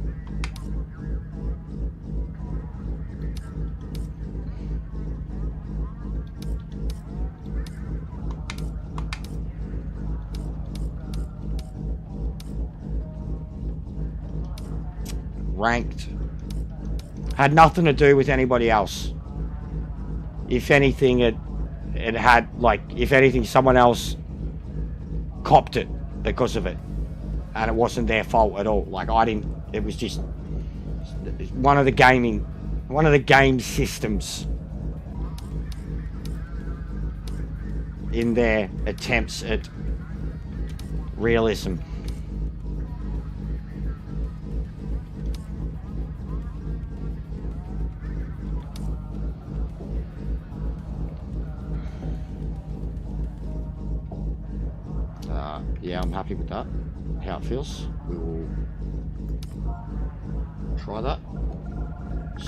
Ranked. Had nothing to do with anybody else. If anything, it had, like, if anything, someone else copped it because of it. And it wasn't their fault at all. Like, I didn't, it was just one of the game systems in their attempts at realism. Yeah, I'm happy with that. How it feels. We will try that.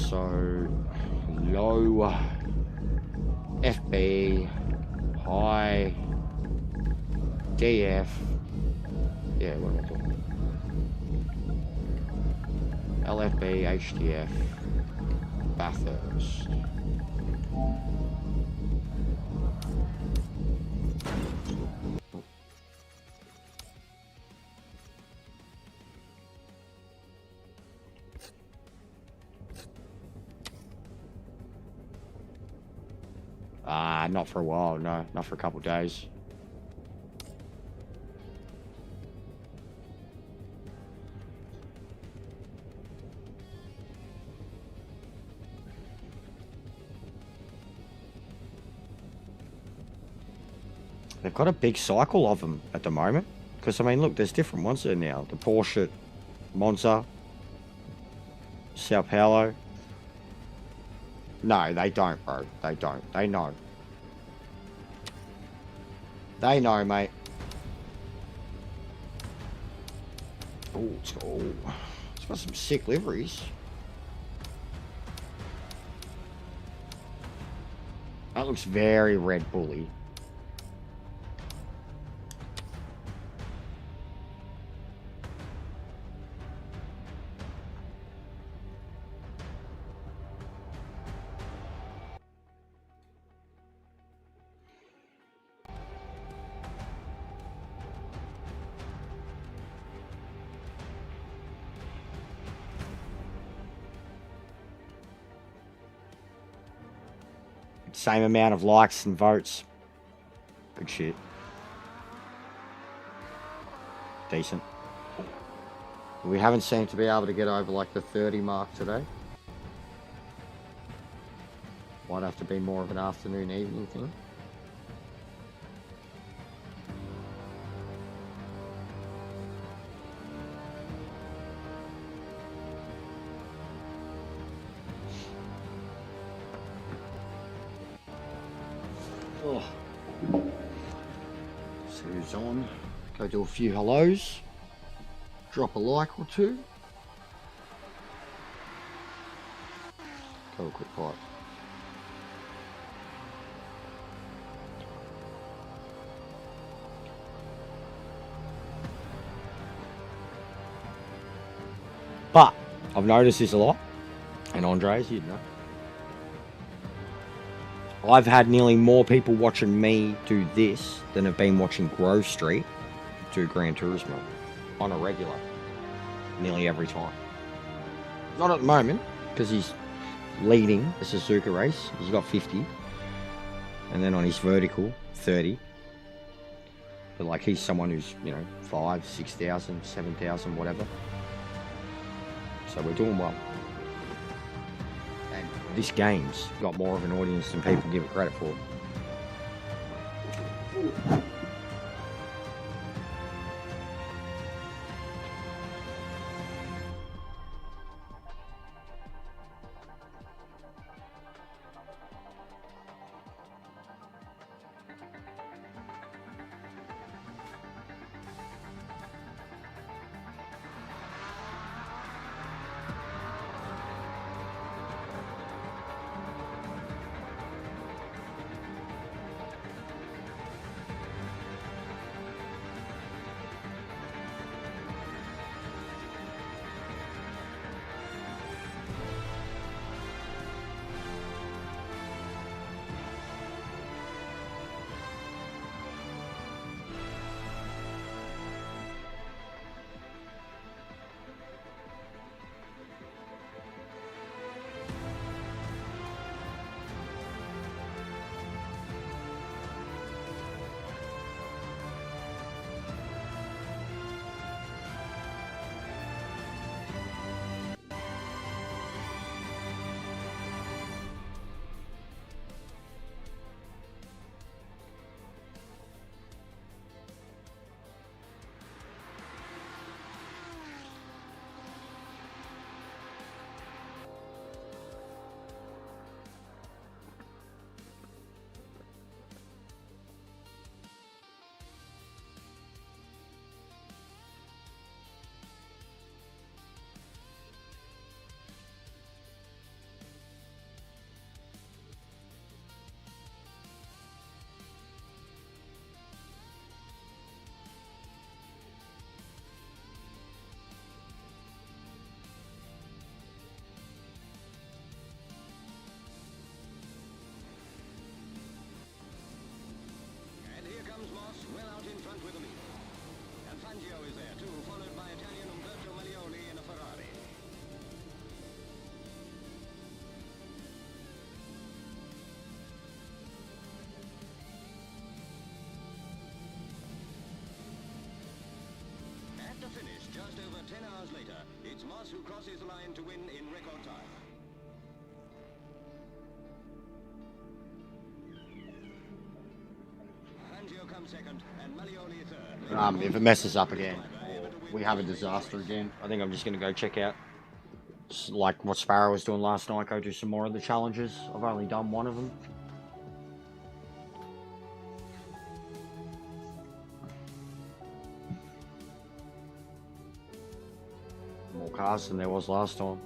So, low FB, high DF. Yeah, what am I talking? LFB, HDF, Bathurst. Not for a while, no. Not for a couple of days. They've got a big cycle of them at the moment. Because, I mean, look, there's different ones there now. The Porsche, Monza, Sao Paulo. No, they don't, bro. They don't. They know. They know, mate. Oh, it's got some sick liveries. That looks very Red Bully. Same amount of likes and votes. Good shit. Decent. We haven't seemed to be able to get over like the 30 mark today. Might have to be more of an afternoon evening thing. Oh. See who's on. Go do a few hellos. Drop a like or two. Go a quick pipe. But I've noticed this a lot, and Andres, you'd know. I've had nearly more people watching me do this than have been watching Grove Street do Gran Turismo on a regular, nearly every time. Not at the moment, because he's leading the Suzuka race. He's got 50, and then on his vertical, 30. But like, he's someone who's, you know, 5, 6,000, 7,000, whatever. So we're doing well. And this game's got more of an audience than people give it credit for. Just over 10 hours later, it's Moss who crosses the line to win in record time. Fangio comes second and Malioli third. If it messes up again, or we have a disaster again, I think I'm just going to go check out, like what Sparrow was doing last night, go do some more of the challenges. I've only done one of them. More cars than there was last time.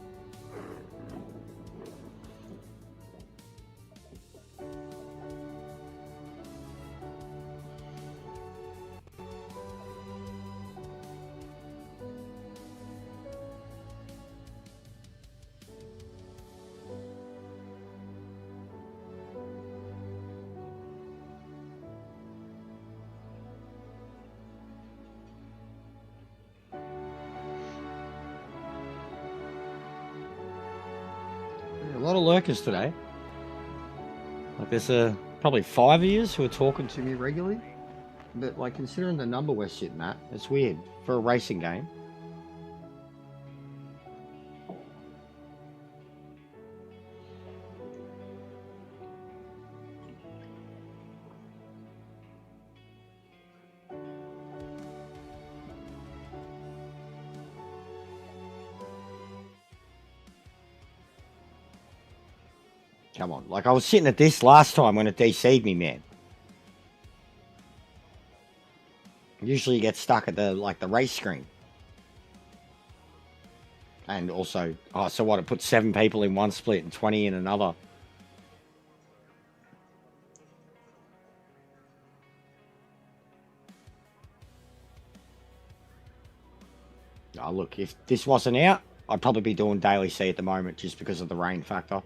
A lot of lurkers today. Like there's probably 5 years who are talking to me regularly. But like considering the number we're sitting at, it's weird for a racing game. Come on. Like, I was sitting at this last time when it DC'd me, man. Usually you get stuck at the, like, the race screen. And also, oh, so what? It put 7 people in one split and 20 in another. Oh, look, if this wasn't out, I'd probably be doing Daily C at the moment just because of the rain factor.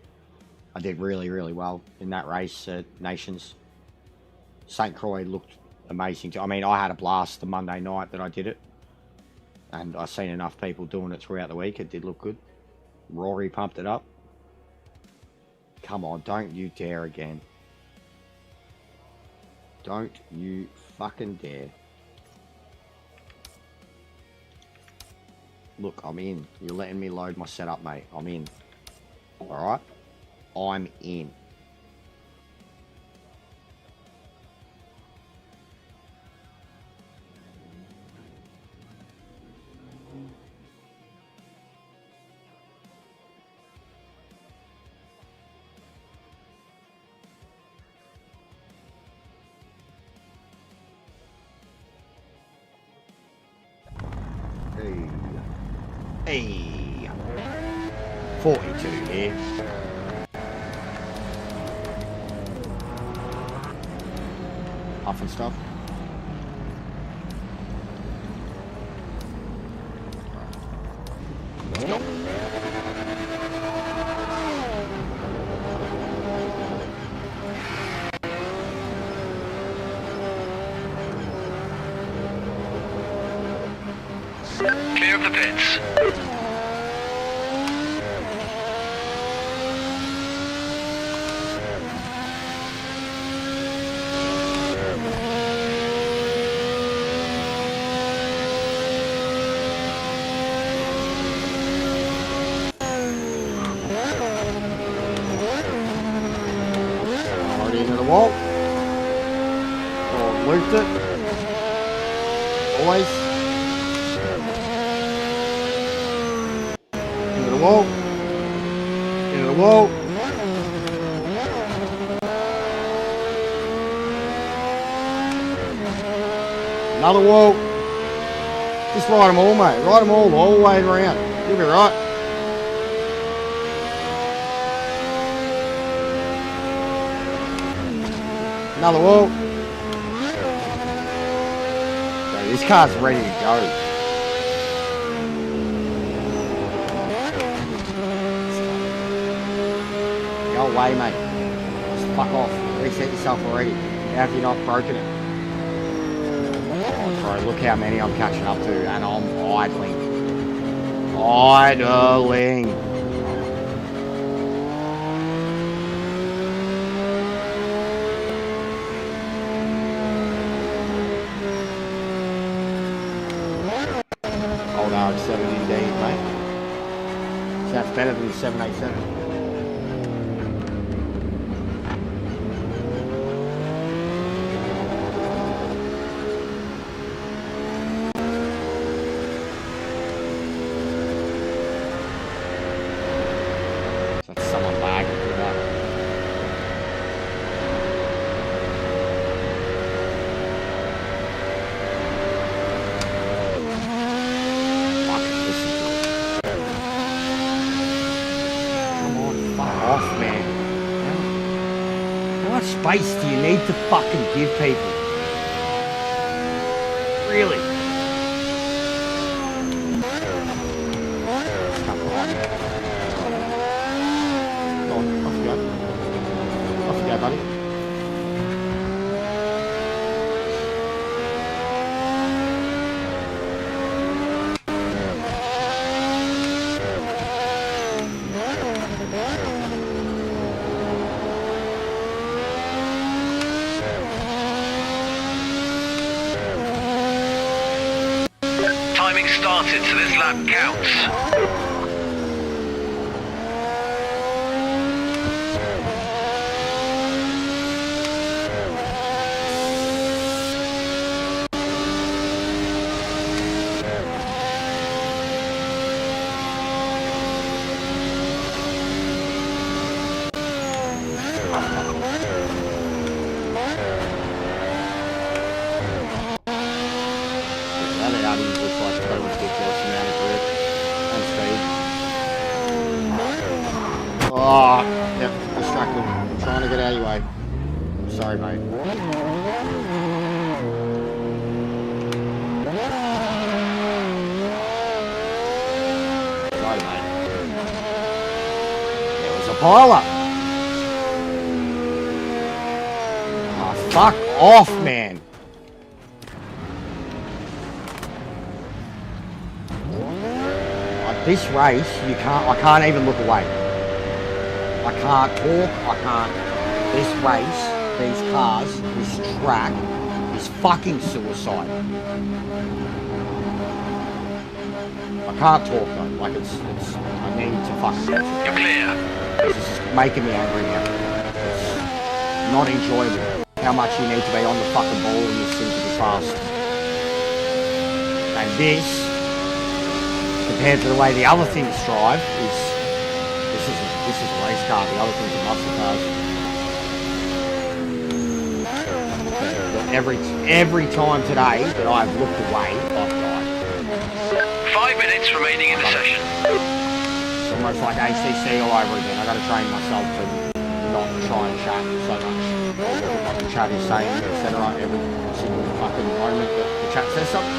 I did really, really well in that race at Nations. St. Croix looked amazing too. I mean, I had a blast the Monday night that I did it. And I've seen enough people doing it throughout the week. It did look good. Rory pumped it up. Come on, don't you dare again. Don't you fucking dare. Look, I'm in. You're letting me load my setup, mate. I'm in. Alright? I'm in. Hey. 42 here. Off and stuff. Let's go. Clear of the pits. Already into the wall. Oh, looped it. Always. Into the wall. Into the wall. Another wall. Just ride them all, mate. Ride them all the way around. You'll be right. Another wall. Okay, this car's ready to go. Go away, mate. Just fuck off. Reset yourself already. How have you not broken it? Oh, bro, look how many I'm catching up to, and I'm idling. Idling. Old RX-7 indeed, mate. So that's better than the 787. So that's someone lagging through that. Fuck, listen to it. Come on, fuck off, man. How much space do you need to fucking give people? Really? Come on. Go on, off you go. Off you go, buddy. Timing started, so this lap counts. Oh, yep, distracted. I'm trying to get out of your way. I'm sorry, mate. Sorry, mate. There was a pileup. Oh, fuck off, man. Like this race, I can't even look away. I can't talk, I can't. This race, these cars, this track is fucking suicide. I can't talk though, like it's I need to fucking get You're clear. This is making me angry now. It's not enjoyable. How much you need to be on the fucking ball and you seem to be fast. And this, compared to the way the other things drive, this is a race car. The other things are muscle cars. But every time today that I've looked away, I've died. 5 minutes remaining in the session. It's almost like ACC all over again. I got to train myself to not try and chat so much. What the chat is saying, etc. Every single fucking moment that the chat says something.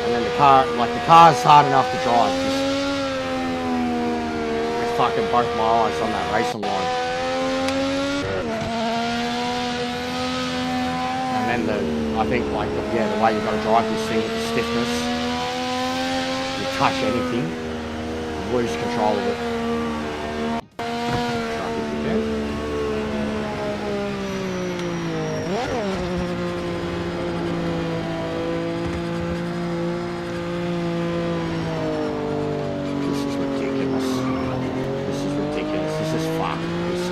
And then the car's hard enough to drive. Just with fucking both my eyes on that racing line. And then I think the way you've got to drive this thing with the stiffness, you touch anything, you lose control of it.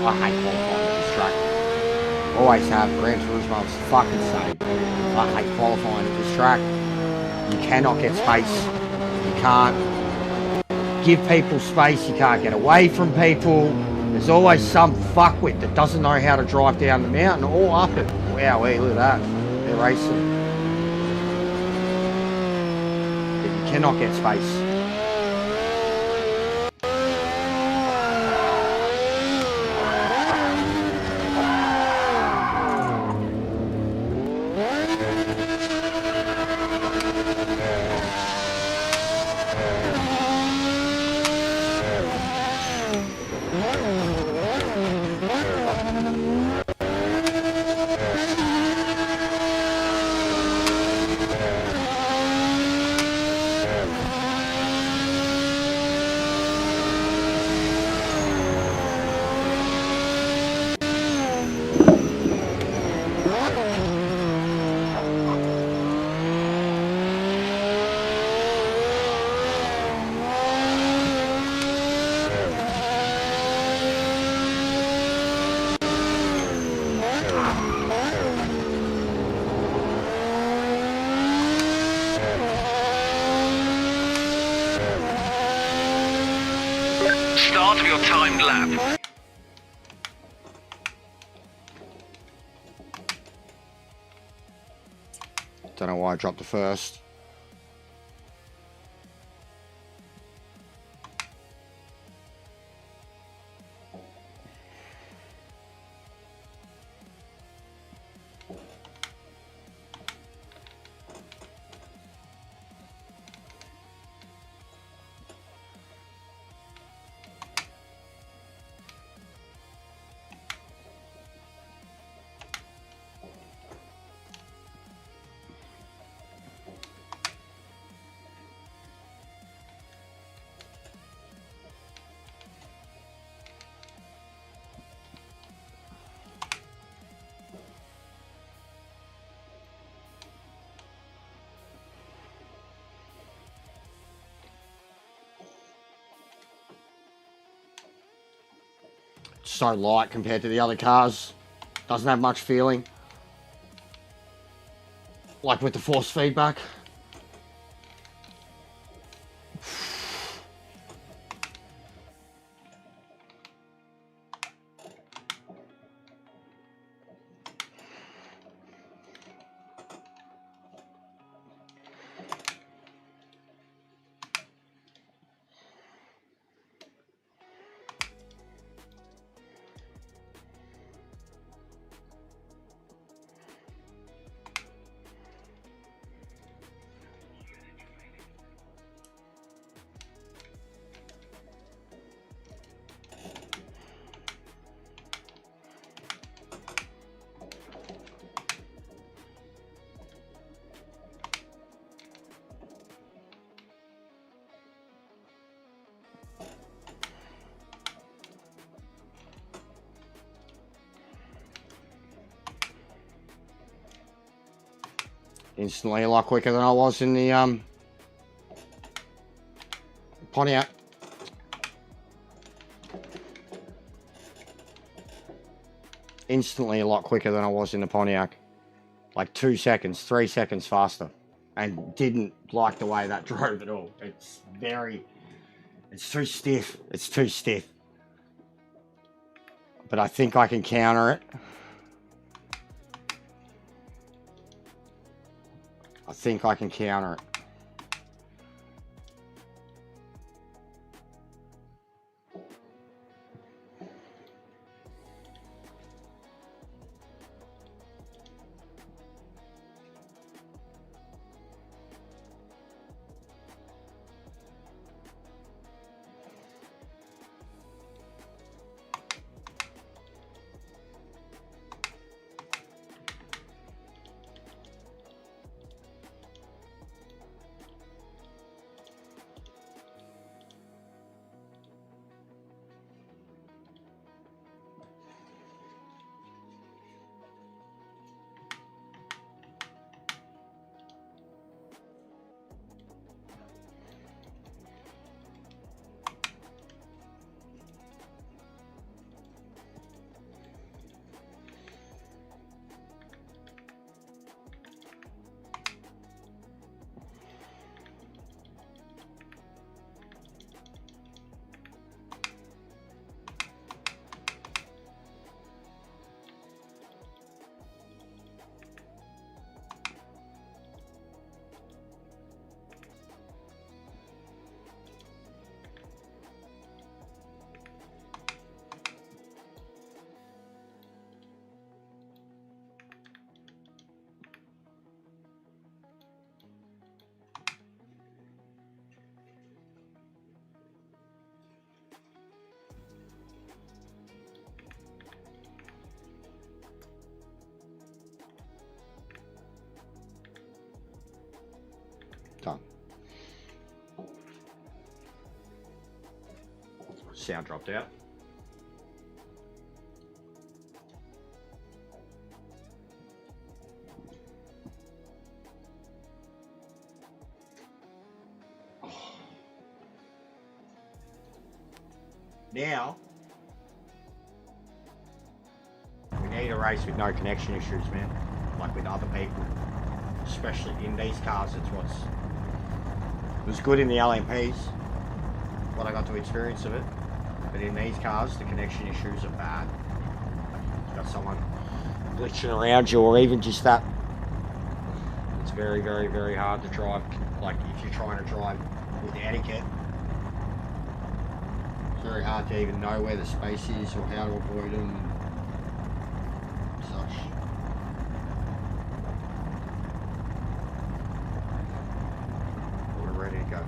I hate qualifying at this track. Always have. Gran Turismo's fucking same. I hate qualifying at this track. You cannot get space. You can't give people space. You can't get away from people. There's always some fuckwit that doesn't know how to drive down the mountain or up it. Wow, hey, look at that. They're racing. But you cannot get space. Start of your timed lap. Don't know why I dropped the first. So light compared to the other cars. Doesn't have much feeling. Like with the force feedback. Instantly a lot quicker than I was in the Pontiac. Instantly a lot quicker than I was in the Pontiac. Like 2 seconds, 3 seconds faster. And didn't like the way that drove at all. It's too stiff. It's too stiff. But I think I can counter it. I think I can counter it. Done. Sound dropped out. Now, we need a race with no connection issues, man. Like with other people. Especially in these cars, it was good in the LMPs, what I got to experience of it. But in these cars, the connection issues are bad. You've got someone glitching around you, or even just that. It's very, very, very hard to drive. Like if you're trying to drive with etiquette, it's very hard to even know where the space is or how to avoid them and such. We're ready to go.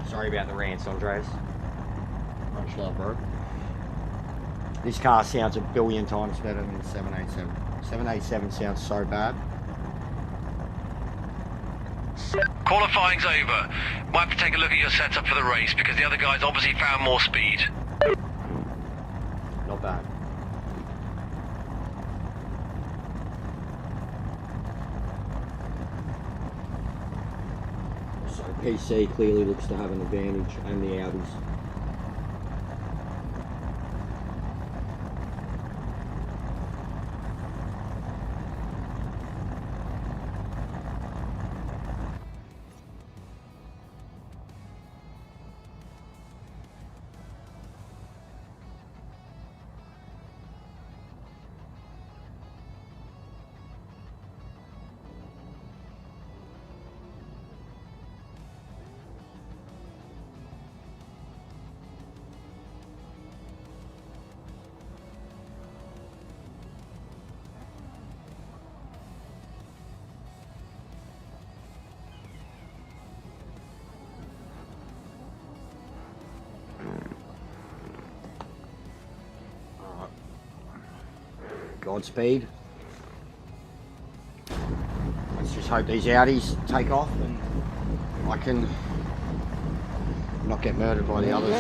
Sorry about the rants, Andres. Much love, bro. This car sounds a billion times better than the 787. 787 sounds so bad. Qualifying's over. Might have to take a look at your setup for the race because the other guys obviously found more speed. Not bad. So PC clearly looks to have an advantage, and the Audis. Godspeed. Let's just hope these Audis take off and I can not get murdered by the others.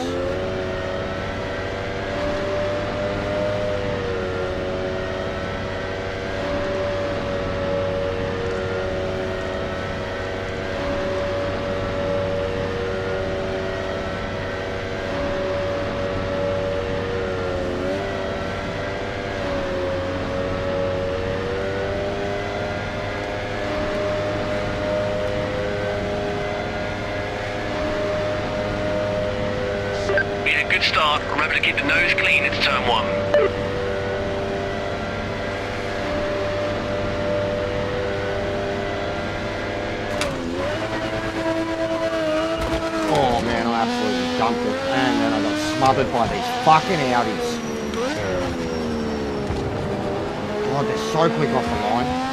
start. Remember to keep the nose clean into turn 1. Oh man, I absolutely dumped it. And then I got smothered by these fucking Audis. God, they're so quick off the line.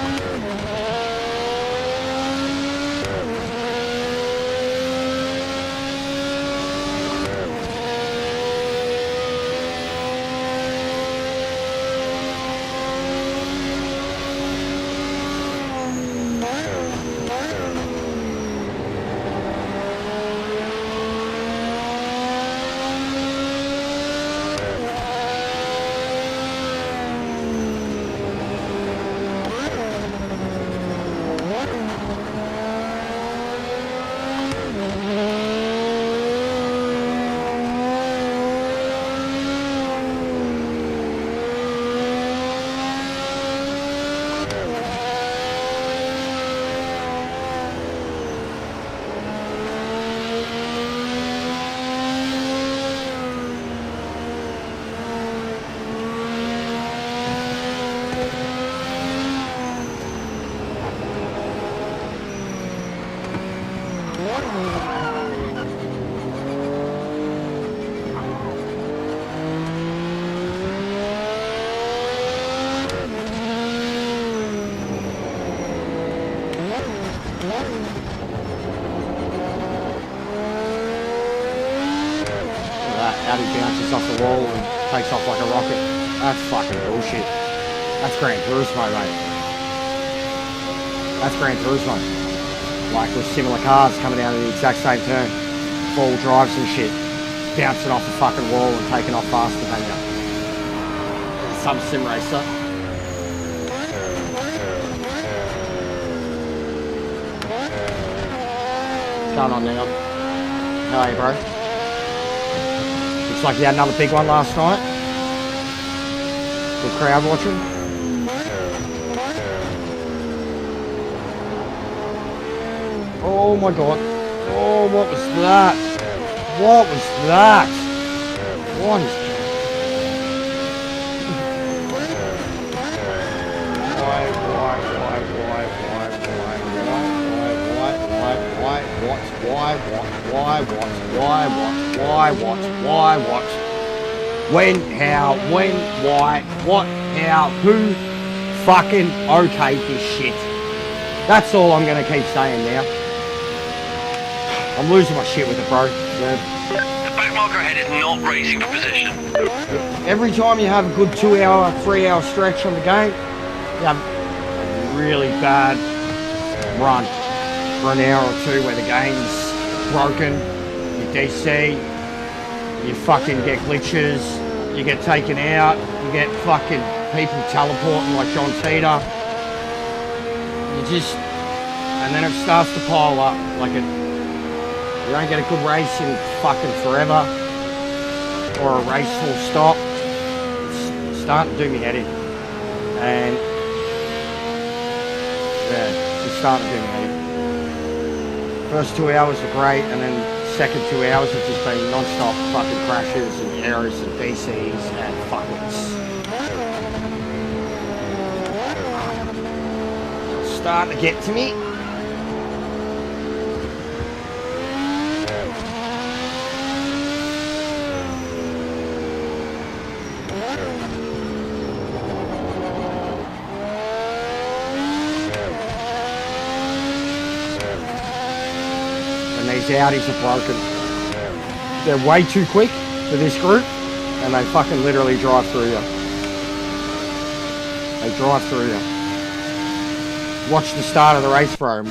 Audi bounces off the wall and takes off like a rocket. That's fucking bullshit. That's Gran Turismo, mate. That's Gran Turismo. Like with similar cars coming out of the exact same turn. Full drives and shit. Bouncing off the fucking wall and taking off faster than you. Some sim racer. What's going on now? How are you, bro? Looks like you had another big one last night. Good crowd watching. Oh my god. Oh, what was that? What was that? What is Why, what? When, how, when, why, what, how, who fucking okayed this shit? That's all I'm going to keep saying now. I'm losing my shit with it, bro. The back marker ahead is not racing for position. Every time you have a good 2 hour, 3 hour stretch on the game, you have a really bad run for an hour or two where the game's broken, you DC, you fucking get glitches, you get taken out, you get fucking people teleporting like John Cena. You just, and then it starts to pile up. Like you don't get a good race in fucking forever, or a race will stop. It's starting to do me head in. And yeah, it's starting to do me head in. First 2 hours are great, and then second 2 hours have just been non-stop fucking crashes and errors and DCs and fuckings. It's starting to get to me. These Audis are broken. They're way too quick for this group, and they fucking literally drive through you. They drive through you. Watch the start of the race, bro.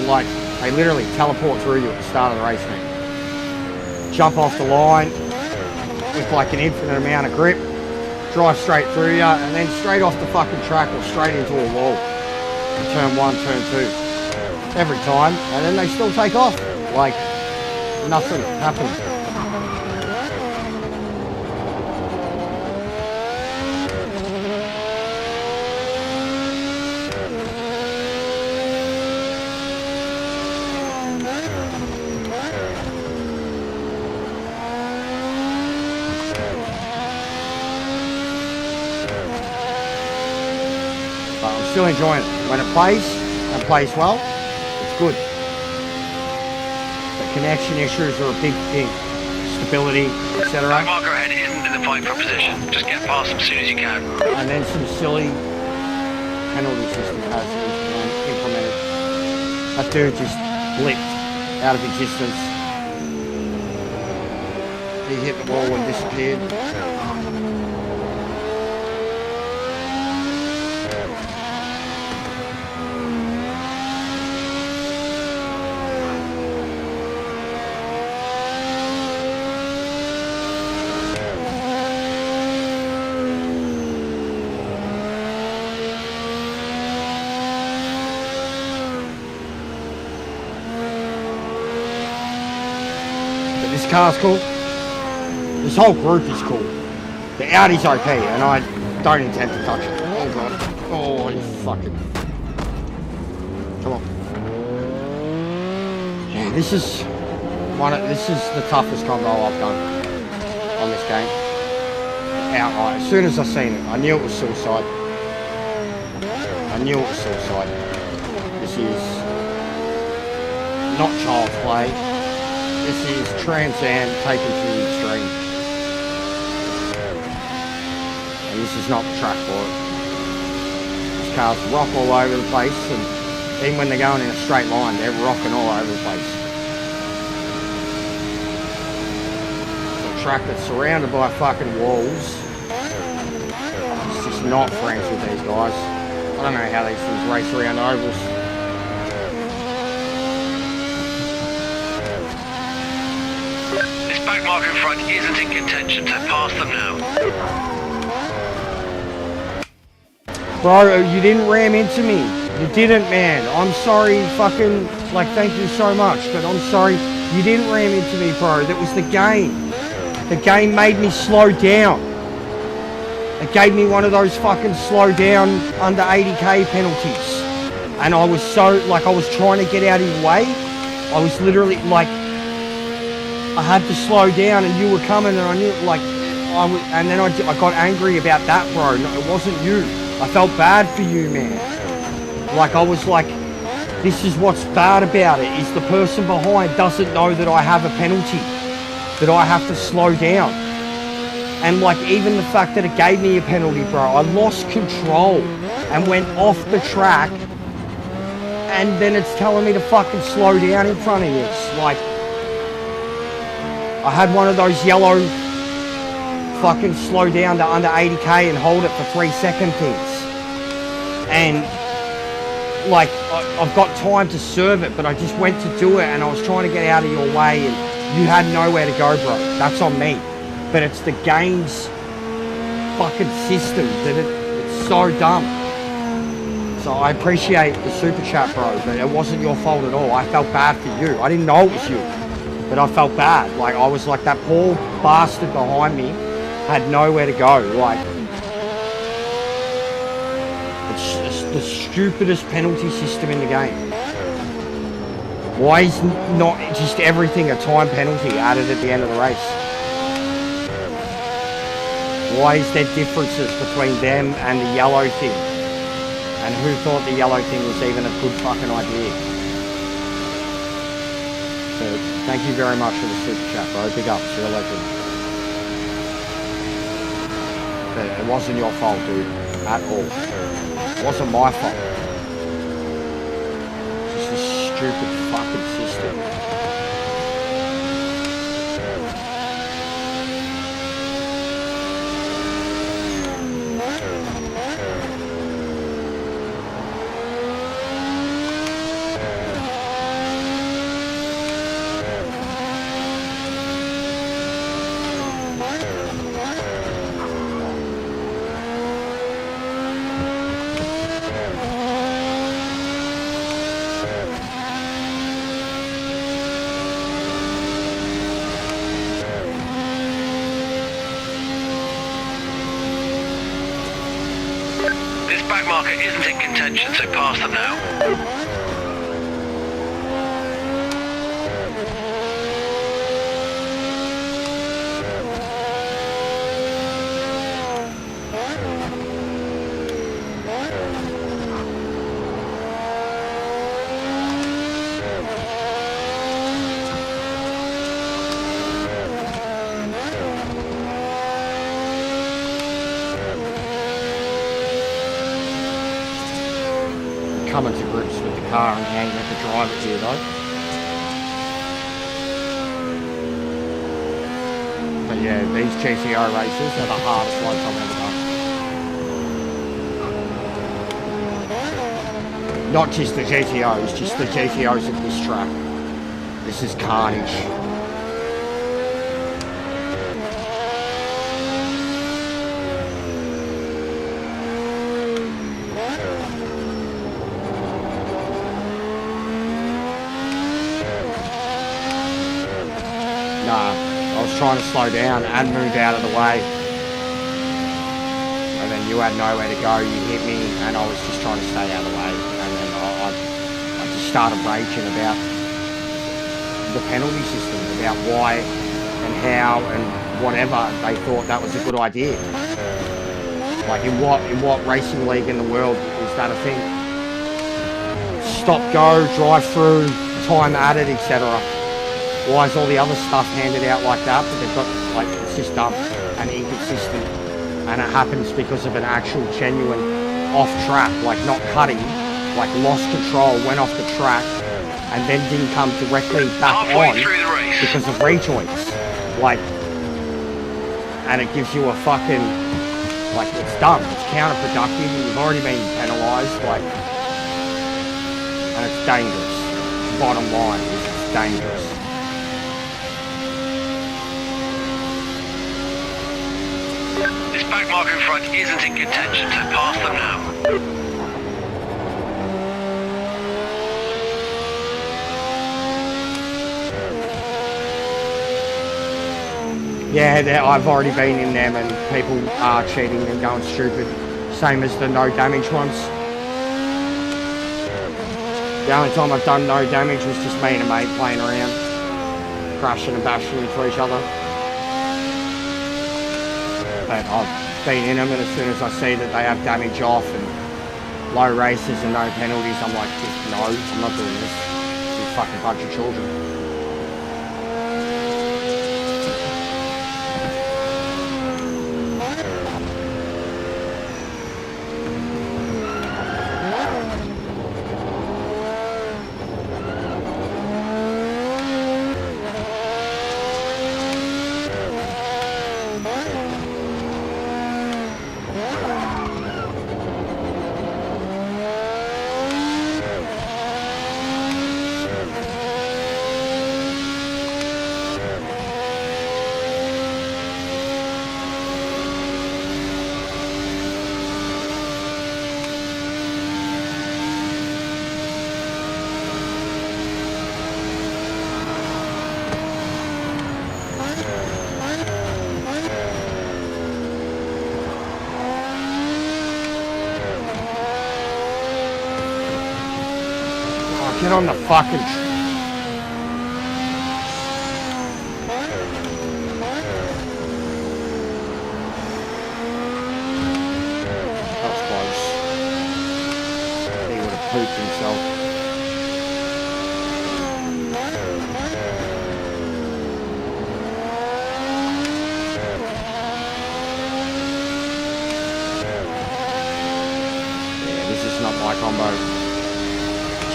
Like, they literally teleport through you at the start of the race, man. Jump off the line with like an infinite amount of grip, drive straight through you, and then straight off the fucking track or straight into a wall. Turn 1, turn 2. Every time, and then they still take off. Like, nothing happened. still enjoying it. When it plays and plays well, it's good. The connection issues are a big thing. Stability, etc. Black marker ahead isn't in the fight for position. Just get past them as soon as you can. And then some silly penalty system has implemented. That dude just blipped out of existence. He hit the wall and disappeared. This car's cool. This whole group is cool. The Audi's OP, and I don't intend to touch it. Oh god. Oh, you fucking. Come on. Yeah, this is the toughest combo I've done on this game. Outright. As soon as I seen it, I knew it was suicide. I knew it was suicide. This is not child's play. This is Trans Am taken to the extreme. And this is not the track for it. These cars rock all over the place, and even when they're going in a straight line, they're rocking all over the place. It's a track that's surrounded by fucking walls. It's just not friends with these guys. I don't know how these things race around ovals. Back marker in front isn't in contention, so pass them now. Bro, you didn't ram into me. You didn't, man. I'm sorry, fucking, like, thank you so much, but I'm sorry. You didn't ram into me, bro. That was the game. The game made me slow down. It gave me one of those fucking slow down under 80k penalties. And I was so, like, I was trying to get out of your way. I was literally, like, I had to slow down and you were coming and I knew, like, and then I got angry about that, bro. No, it wasn't you. I felt bad for you, man. Like, I was like, this is what's bad about it, is the person behind doesn't know that I have a penalty, that I have to slow down. And, like, even the fact that it gave me a penalty, bro, I lost control and went off the track, and then it's telling me to fucking slow down in front of you. It's like, I had one of those yellow fucking slow down to under 80k and hold it for 3 second things. And like, I've got time to serve it, but I just went to do it and I was trying to get out of your way and you had nowhere to go, bro. That's on me. But it's the game's fucking system that it's so dumb. So I appreciate the super chat, bro, but it wasn't your fault at all. I felt bad for you. I didn't know it was you. But I felt bad. Like, I was like, that poor bastard behind me had nowhere to go. Like, it's the stupidest penalty system in the game. Why is not just everything a time penalty added at the end of the race? Why is there differences between them and the yellow thing? And who thought the yellow thing was even a good fucking idea? So, thank you very much for the super chat, bro. Big ups, you're a legend. But it wasn't your fault, dude. At all. It wasn't my fault. It's just a stupid fucking system. This back marker isn't in contention, so pass them now. coming to grips with the car and how you have to drive it here though. But yeah, these GTO races are the hardest ones I've ever done. Not just the GTOs, just the GTOs of this track. This is carnage. Nah, I was trying to slow down and move out of the way. And then you had nowhere to go, you hit me, and I was just trying to stay out of the way. And then I just started raging about the penalty system, about why and how and whatever they thought that was a good idea. Like in what racing league in the world is that a thing? Stop, go, drive through, time added, etc. Why is all the other stuff handed out like that? But they've got, like, it's just dumb and inconsistent. And it happens because of an actual genuine off track, like not cutting, like lost control, went off the track, and then didn't come directly back on because of rejoins. Like, and it gives you a fucking, like, it's dumb, it's counterproductive, you've already been penalised, like, and it's dangerous. Bottom line is it's dangerous. This back marker in front isn't in contention, so pass them now. Yeah, I've already been in them and people are cheating and going stupid. Same as the no damage ones. The only time I've done no damage was just me and a mate playing around, crashing and bashing into each other. But I've been in them, and as soon as I see that they have damage off and low races and no penalties, I'm like, just no, I'm not doing this. You fucking bunch of children. Get on the fucking... That was close. He would have pooped himself. Yeah, this is not my combo.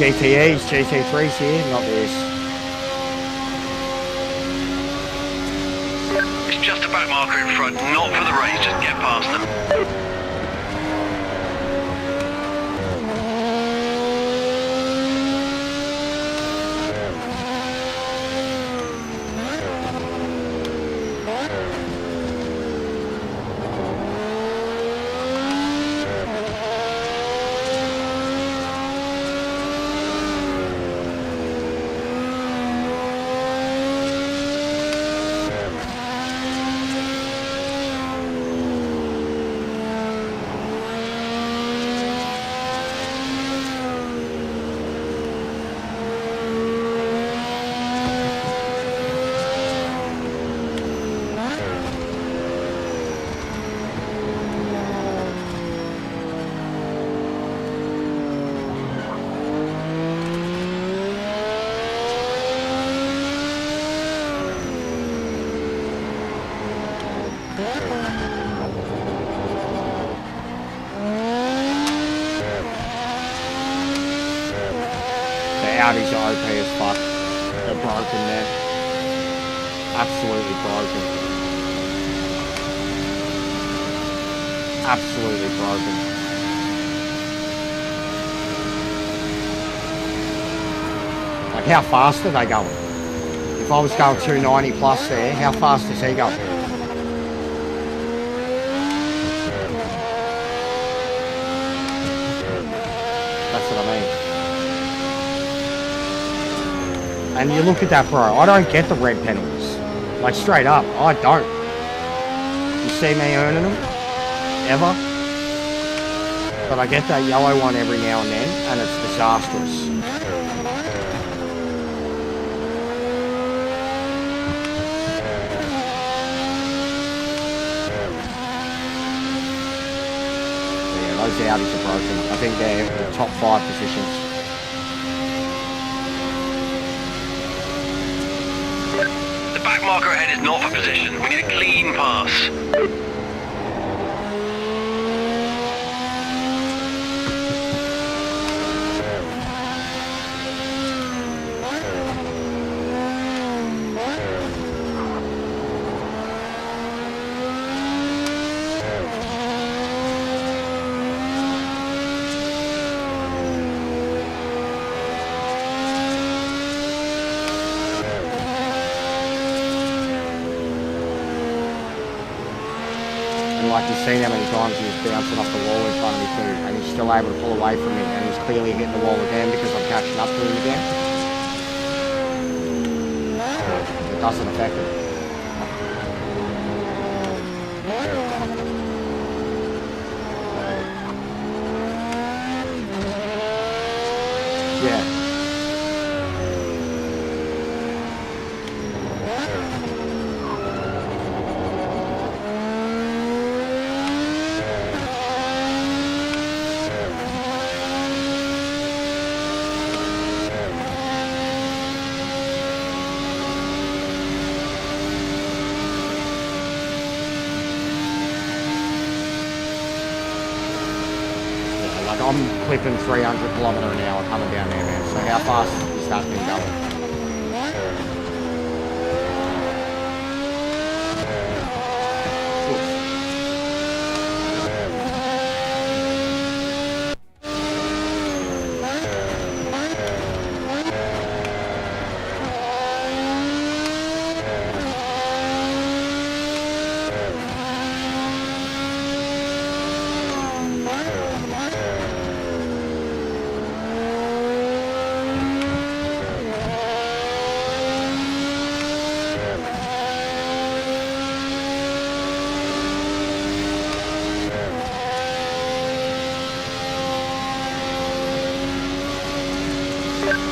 GTEs, GT3s here, not this. It's just a back marker in front, not for the race, just get past them. Audis are OP as fuck. They're broken, man. Absolutely broken. Absolutely broken. Like, how fast are they going? If I was going 290 plus there, how fast is he going? That's what I mean. And you look at that, bro. I don't get the red penalties. Like, straight up, I don't. You see me earning them? Ever? But I get that yellow one every now and then, and it's disastrous. Yeah, those Audis are broken. I think they're the top 5 positions. The back marker ahead is not for position. We need a clean pass. Like, you've seen how many times he was bouncing off the wall in front of me too, and he's still able to pull away from me, and he's clearly hitting the wall again because I'm catching up to him again. It doesn't affect him. Yeah. Like, I'm clipping 300 kilometre an hour coming down there, man. So how fast is that thing going?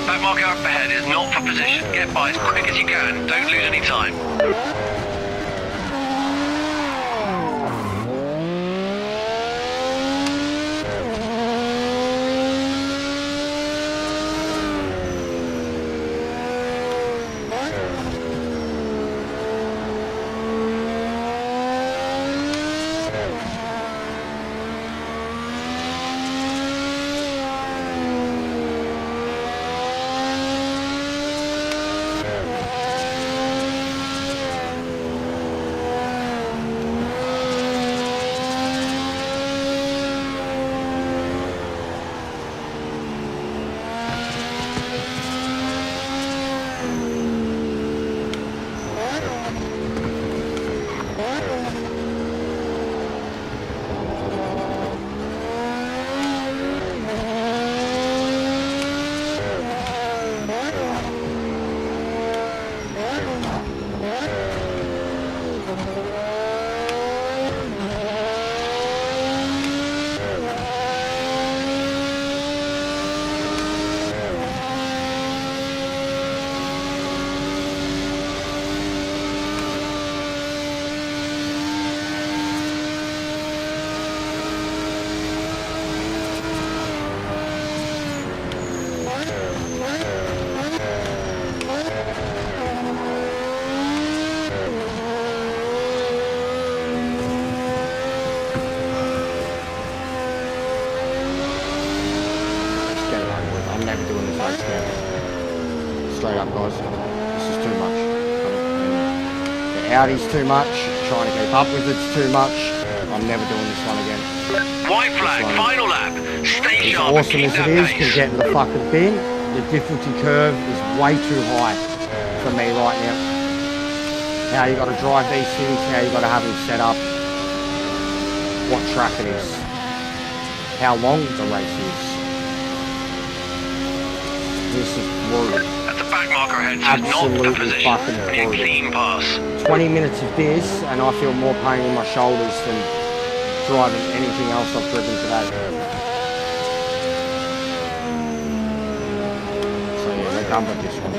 Back marker up ahead is not for position. Get by as quick as you can. Don't lose any time. never doing this race again. Straight up, guys. This is too much. The Audi's too much. Trying to keep up with it's too much. I'm never doing this one again. White flag, final lap. Stay As sharp and awesome keep as that it is, pace. can get in the fucking bin. The difficulty curve is way too high for me right now. Now you got to drive these things. Now you got to have them set up. What track it is. How long the race is. This is brutal. At the back marker ahead says not the Absolutely position. fucking We need brutal. clean pass. 20 minutes of this, and I feel more pain in my shoulders than driving anything else I've driven today. So yeah, we're done with this one.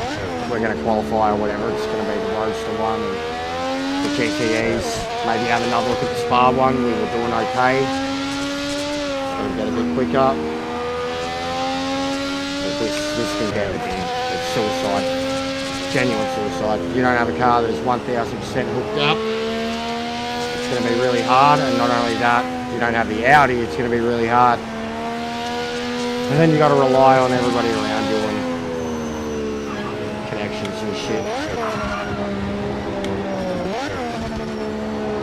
We're going to qualify or whatever. It's going to be the Roadster one and the GTEs. Maybe have another look at the Spa one. We were doing okay. Going to get a bit quicker. But this can get a bit. It's suicide. Genuine suicide. You don't have a car that is 1000% hooked up. It's going to be really hard, and not only that, if you don't have the Audi, it's going to be really hard. And then you got to rely on everybody around you and connections and shit.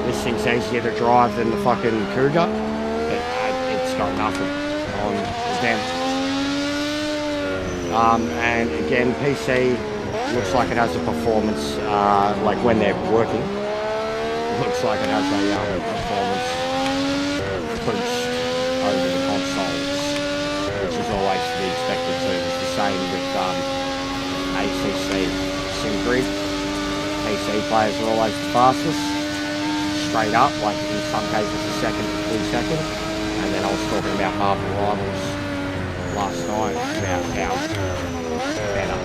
This thing's easier to drive than the fucking Cougar. It's got nothing on them. And again, PC looks like it has a performance, like when they're working, looks like it has a performance boost over the consoles, which is always to be expected too. It's the same with ACC SimGrid. PC players are always the fastest, straight up, like in some cases a second to 2 seconds. And then I was talking about Marvel Rivals last night about how better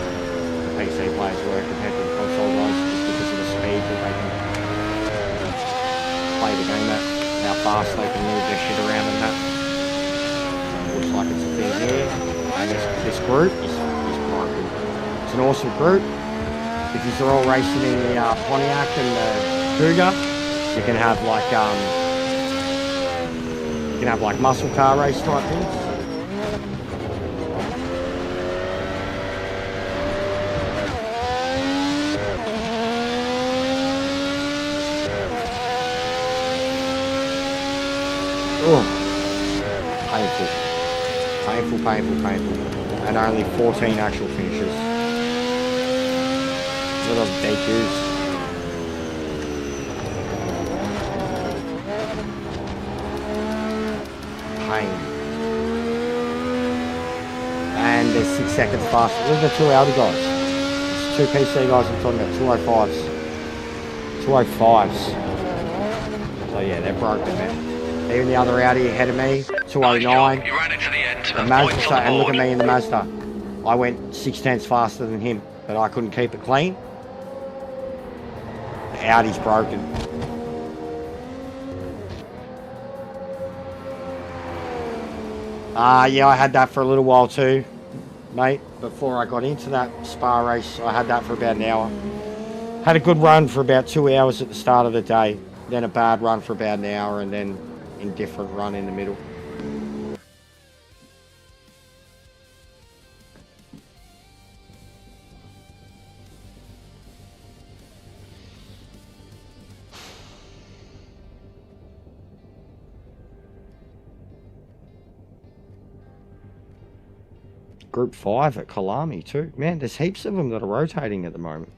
PC players were compared to the console guys, just because of the speed that they can play the game at, how fast they can move their shit around and that. So it looks like it's a thing here, and this group is broken. It's an awesome group. If you're all racing in the Pontiac and the Cougar, you can have like muscle car race type things. Oh, painful. And only 14 actual finishes. Little DQs. Pain. And they're 6 seconds faster. Look at the two Audi guys. It's two PC guys I'm talking about, 205s. 205s. So yeah, they're broken, man. Even the other Audi ahead of me, 209. Nice job. You ran it to the end. The That's Mazda, points on the and look at board. me in the Mazda. I went 6/10 faster than him, but I couldn't keep it clean. The Audi's broken. Yeah, I had that for a little while too, mate. Before I got into that Spa race, I had that for about an hour. Had a good run for about 2 hours at the start of the day, then a bad run for about an hour, and then indifferent run in the middle. Group 5 at Kalami too. Man, there's heaps of them that are rotating at the moment.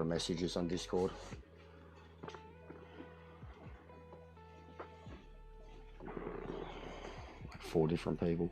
of messages on Discord. Like 4 different people.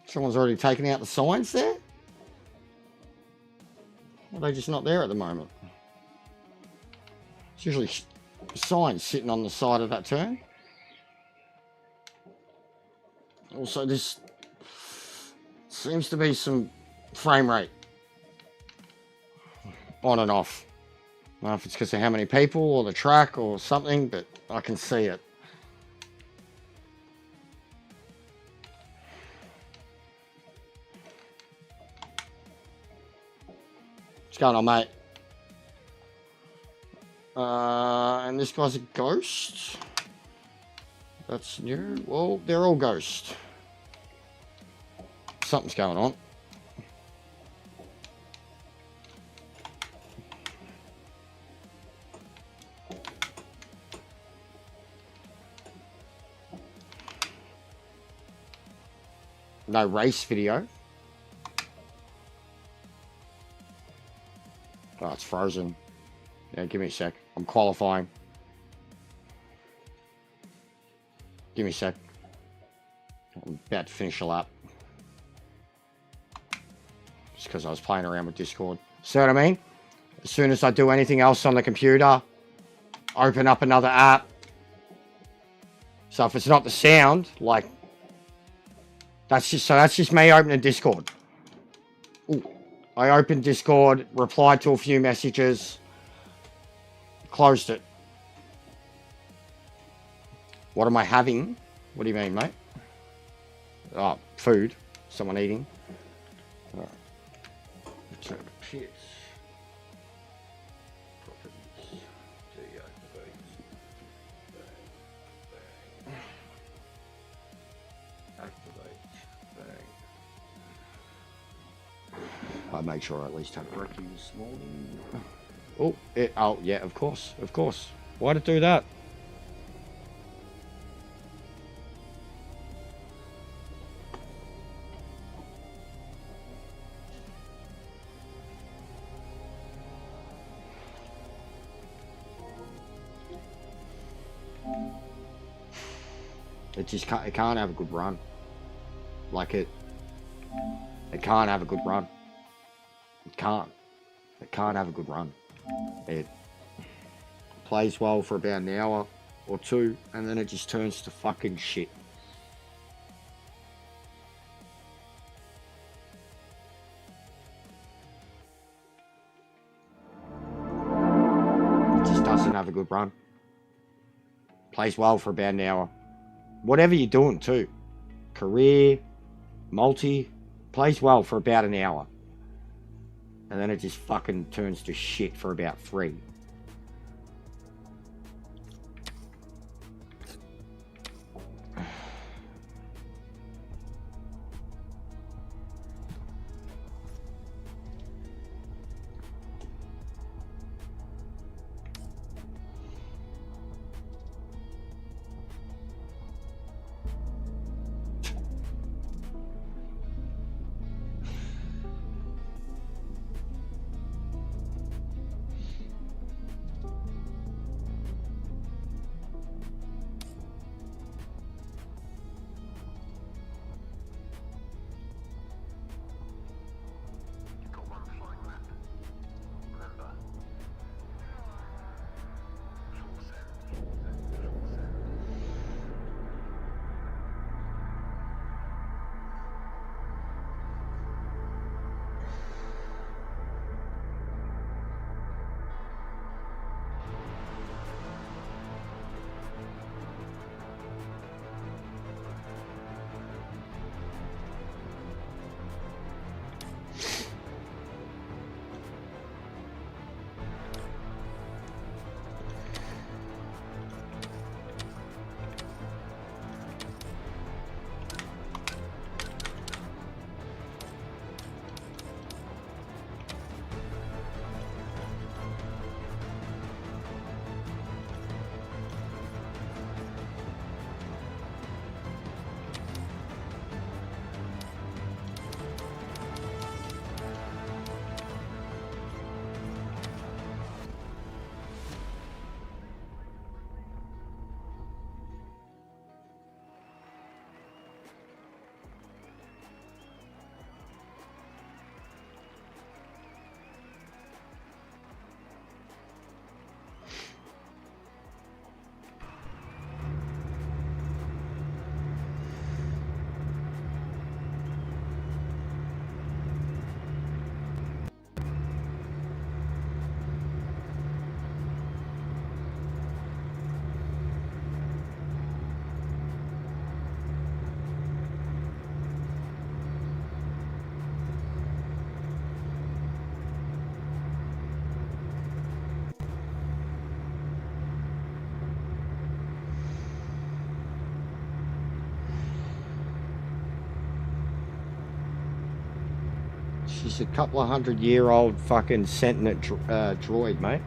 Someone's already taken out the signs there? Are they just not there at the moment? It's usually signs sitting on the side of that turn. Also, this seems to be some frame rate on and off. I don't know if it's because of how many people or the track or something, but I can see it. What's going on, mate? And this guy's a ghost. That's new. Well, they're all ghosts. Something's going on. No race video. Oh, it's frozen. Yeah, give me a sec. I'm qualifying. Give me a sec. I'm about to finish a lap. Just because I was playing around with Discord. See what I mean? As soon as I do anything else on the computer, open up another app. So if it's not the sound, like, that's just me opening Discord. Ooh. I opened Discord, replied to a few messages, closed it. What am I having? What do you mean, mate? Oh, food. Someone eating. All right. Return to piss. Properties. Activate. Bang. I made sure I at least had brekkie this morning. Oh, yeah, of course. Why'd it do that? It can't have a good run. Like it can't have a good run. can't. It can't have a good run. It plays well for about an hour or two, and then it just turns to fucking shit. It just doesn't have a good run. Plays well for about an hour. Whatever you're doing too. Career, multi, plays well for about an hour. And then it just fucking turns to shit for about 3. She's a couple of 100-year-old fucking sentient droid, mate.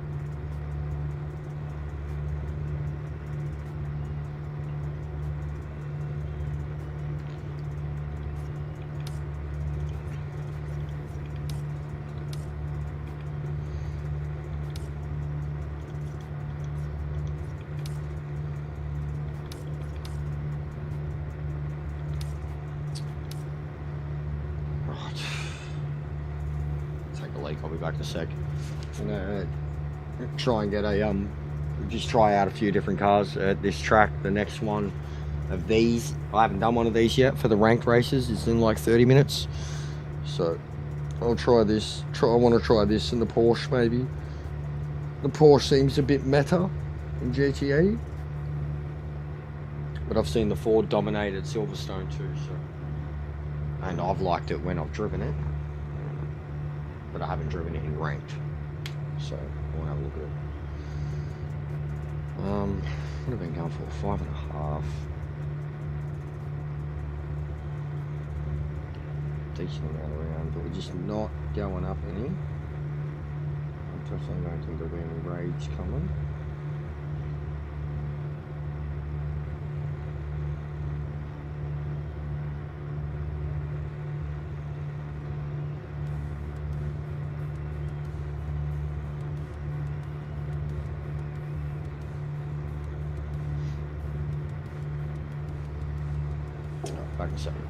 I'll be back in a sec. I'm gonna try and get a just try out a few different cars at this track. The next one of these, I haven't done one of these yet for the ranked races. It's in like 30 minutes, so I'll try this. I want to try this in the Porsche maybe. The Porsche seems a bit meta in GTA, but I've seen the Ford dominate at Silverstone too, so, and I've liked it when I've driven it. But I haven't driven it in ranked, so we'll have a look at it. What have I been going for? 5.5. Decent amount around, but we're just not going up any. I'm definitely going to think there'll be any raids coming. Back in a second.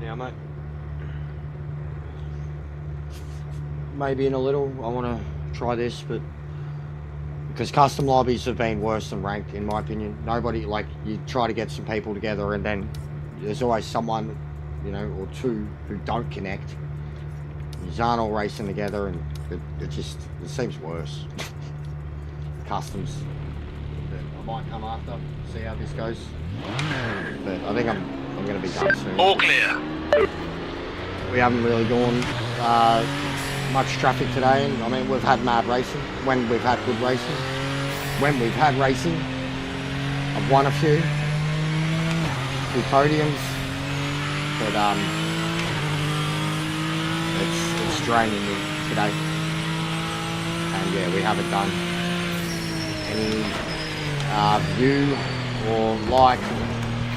now, mate. Maybe in a little, I want to try this, but because custom lobbies have been worse than ranked, in my opinion. Nobody, like, you try to get some people together and then there's always someone, you know, or two who don't connect. You aren't all racing together, and it seems worse. Customs. But I might come after, see how this goes. But I think I'm going to be done soon. All clear. We haven't really gone much traffic today. I mean, we've had mad racing when we've had good racing. When we've had racing, I've won a few podiums, but it's draining me today. And yeah, we haven't done any view or like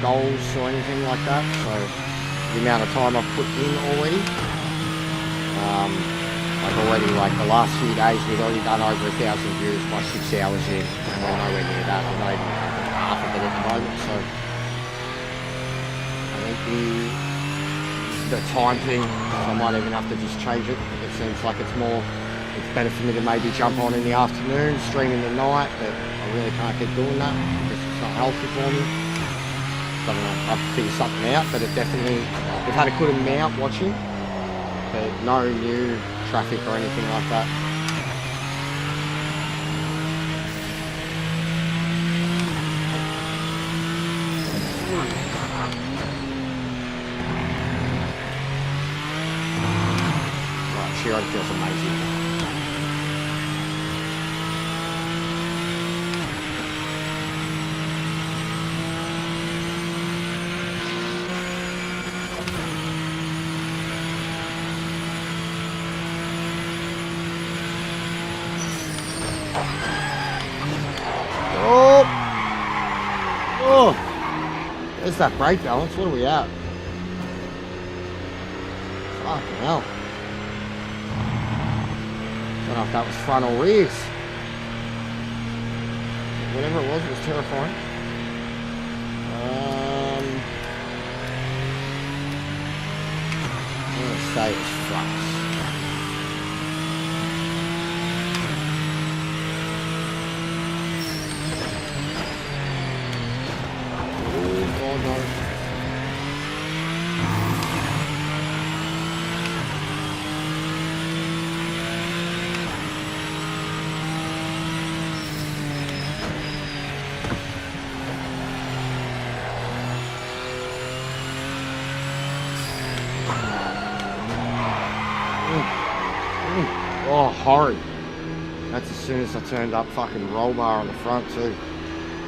goals or anything like that. So the amount of time I've put in already. Like the last few days, we've already done over 1,000 views by 6 hours in, and we're nowhere near that. We're not even half of it at the moment. So I think the time thing, I might even have to just change it. It seems like it's better for me to maybe jump on in the afternoon, stream in the night, but I really can't keep doing that because it's not healthy for me. I don't know, I'll figure something out, but it definitely, we've had a good amount watching, but no new traffic or anything like that. Right, Chiron feels amazing. There's that brake balance. What are we at? Fucking hell. Don't know if that was front or rears. Whatever it was terrifying. I'm going to say it's fronts. Oh, horrid. That's as soon as I turned up fucking roll bar on the front too.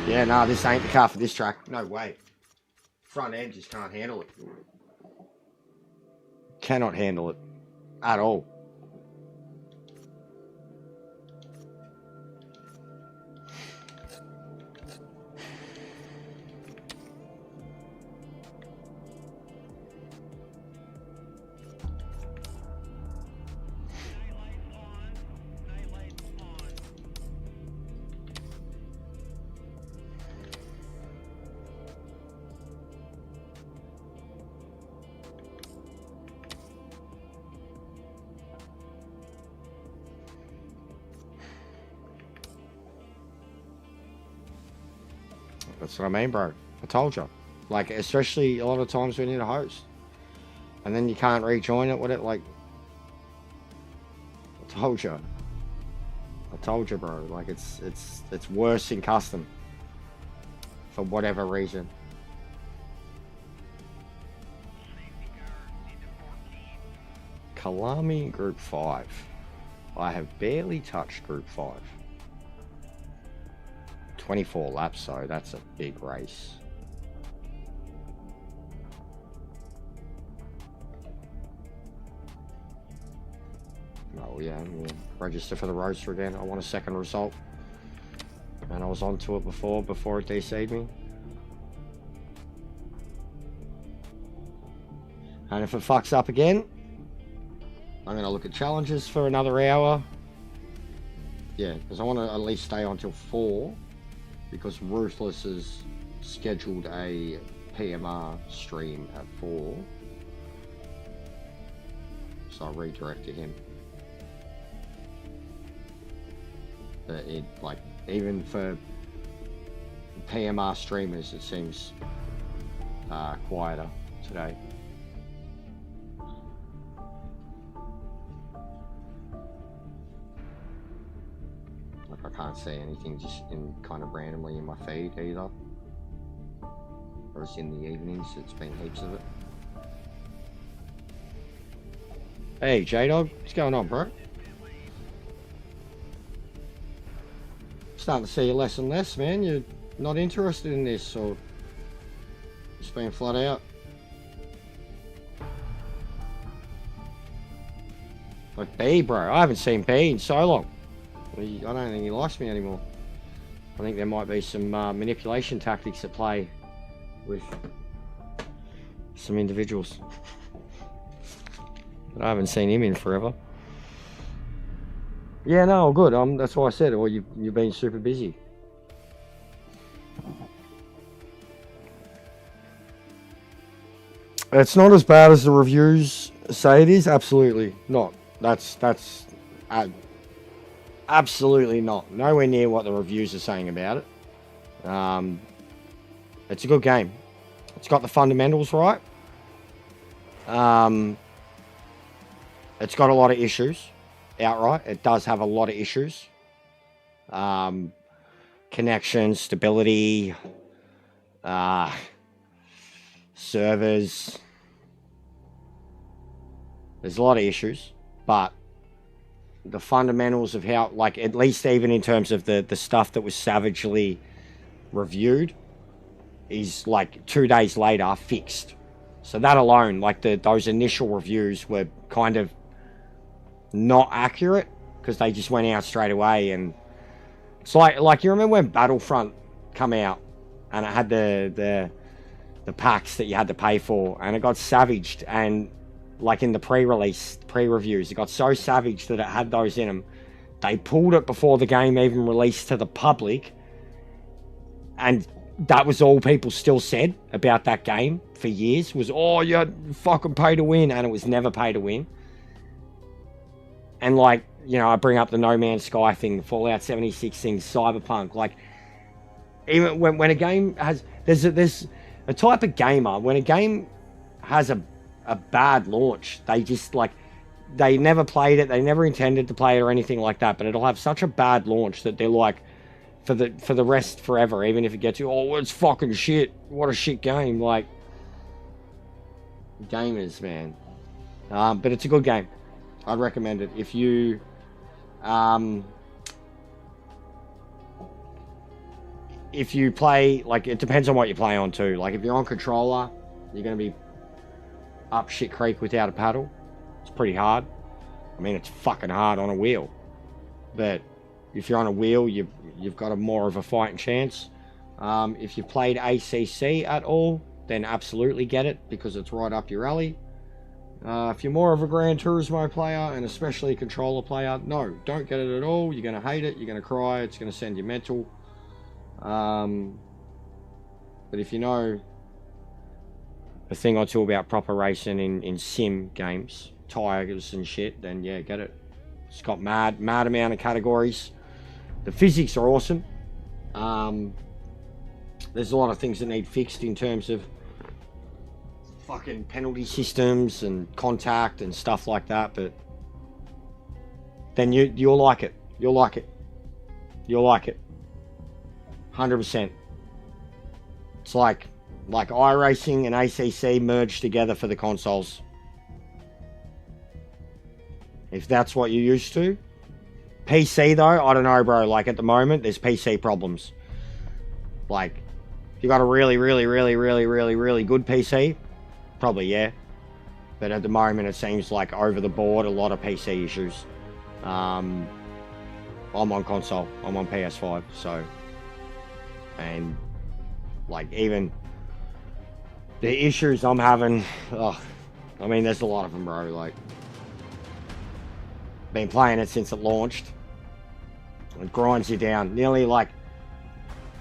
Yeah, nah, this ain't the car for this track. No way. Front end just can't handle it. Cannot handle it. At all. That's what I mean, bro. I told you. Like, especially a lot of times we need a host. And then you can't rejoin it with it, like... I told you. I told you, bro. Like, it's worse in custom. For whatever reason. Kalami Group 5. I have barely touched Group 5. 24 laps, so that's a big race. Oh yeah, we'll register for the Roadster again. I want a second result. And I was onto it before it DC'd me. And if it fucks up again, I'm going to look at challenges for another hour. Yeah, because I want to at least stay on till 4. Because Ruthless has scheduled a PMR stream at 4. So I redirected him. But it, like, even for PMR streamers, it seems quieter today. Like, I can't see anything just in kind of randomly in my feed either. Whereas in the evenings, it's been heaps of it. Hey, J-Dog, what's going on, bro? Starting to see you less and less, man. You're not interested in this, or just being flat out. Like B, bro. I haven't seen B in so long. I don't think he likes me anymore. I think there might be some manipulation tactics at play with some individuals. But I haven't seen him in forever. Yeah, no, good. That's why I said, well, you've been super busy. It's not as bad as the reviews say it is. Absolutely not. That's absolutely not. Nowhere near what the reviews are saying about it. It's a good game. It's got the fundamentals right. It's got a lot of issues. Outright, it does have a lot of issues. Connection, stability, servers. There's a lot of issues, but the fundamentals of how, like, at least even in terms of the stuff that was savagely reviewed, is like 2 days later fixed. So that alone, like those initial reviews were kind of not accurate because they just went out straight away. And it's like you remember when Battlefront come out and it had the packs that you had to pay for, and it got savaged, and like in the pre-reviews, it got so savaged that it had those in them. They pulled it before the game even released to the public, and that was all people still said about that game for years, was, oh, you fucking pay to win, and it was never pay to win. And, like, you know, I bring up the No Man's Sky thing, the Fallout 76 thing, Cyberpunk. Like, even when a game has... There's a type of gamer, when a game has a bad launch, they just, like... They never played it, they never intended to play it or anything like that, but it'll have such a bad launch that they're like, for the rest forever, even if it gets you, oh, it's fucking shit. What a shit game. Like, gamers, man. But it's a good game. I'd recommend it. If you play, like, it depends on what you play on too. Like, if you're on controller, you're going to be up shit creek without a paddle. It's pretty hard. I mean, it's fucking hard on a wheel. But if you're on a wheel, you've got a more of a fighting chance. If you've played ACC at all, then absolutely get it, because it's right up your alley. If you're more of a Gran Turismo player, and especially a controller player, no, don't get it at all. You're going to hate it, you're going to cry, it's going to send you mental. But if you know a thing or two about proper racing in sim games, tires and shit, then yeah, get it. It's got mad amount of categories. The physics are awesome. There's a lot of things that need fixed in terms of fucking penalty systems and contact and stuff like that, but then you'll like it. You'll like it. You'll like it. 100%. It's like iRacing and ACC merged together for the consoles. If that's what you're used to. PC though, I don't know, bro. Like, at the moment, there's PC problems. Like, if you got a really good PC, probably, yeah. But at the moment, it seems like over the board, a lot of PC issues. I'm on console. I'm on PS5, so... And, like, even the issues I'm having... Oh, I mean, there's a lot of them, bro. Like, been playing it since it launched. It grinds you down. Nearly, like,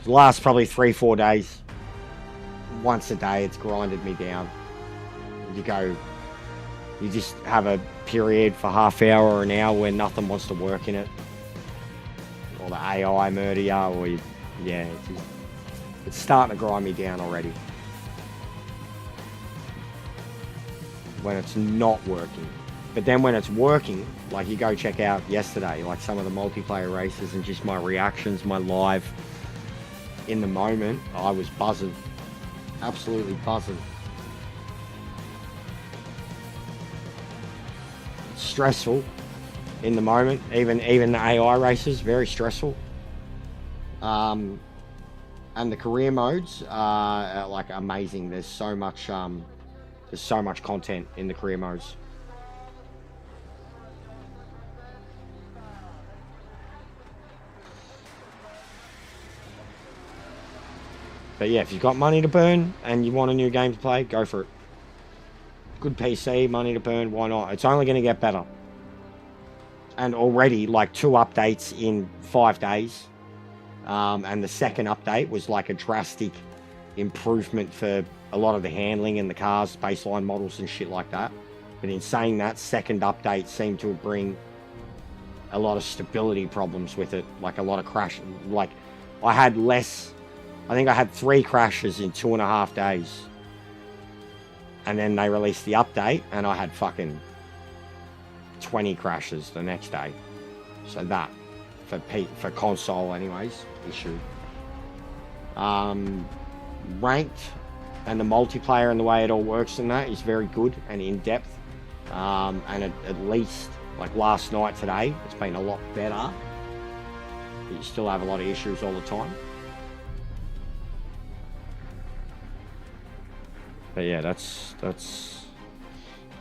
the last probably 3-4 days. Once a day, it's grinded me down. You go You just have a period for half hour or an hour where nothing wants to work in it. Or the AI murder you, or you, yeah, it's starting to grind me down already. When it's not working. But then when it's working, like you go check out yesterday, like some of the multiplayer races and just my reactions, my live in the moment, I was buzzing. Absolutely buzzing. Stressful in the moment, even the AI races, very stressful. And the career modes are like amazing. There's so much content in the career modes. But yeah, if you've got money to burn and you want a new game to play, go for it. Good PC, money to burn, why not? It's only going to get better. And already, like 2 updates in 5 days. And the second update was like a drastic improvement for a lot of the handling in the cars, baseline models and shit like that. But in saying that, second update seemed to bring a lot of stability problems with it. Like a lot of crash. Like I had less, I think I had 3 crashes in 2.5 days. And then they released the update and I had fucking 20 crashes the next day. So that, for console anyways, issue. Ranked and the multiplayer and the way it all works in that is very good and in-depth. And at least, like last night today, it's been a lot better. But you still have a lot of issues all the time. But yeah, that's.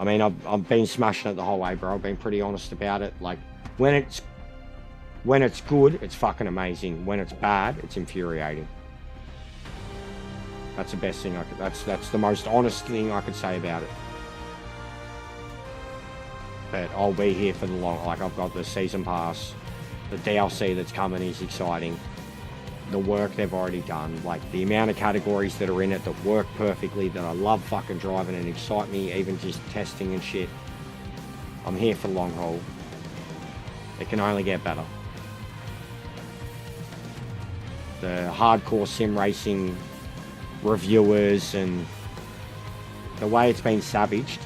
I mean, I've been smashing it the whole way, bro. I've been pretty honest about it. Like, when it's good, it's fucking amazing. When it's bad, it's infuriating. That's the best thing I could. That's the most honest thing I could say about it. But I'll be here for the long. Like, I've got the season pass, the DLC that's coming is exciting. The work they've already done, like the amount of categories that are in it that work perfectly, that I love fucking driving and excite me, even just testing and shit. I'm here for the long haul. It can only get better. The hardcore sim racing reviewers and the way it's been savaged,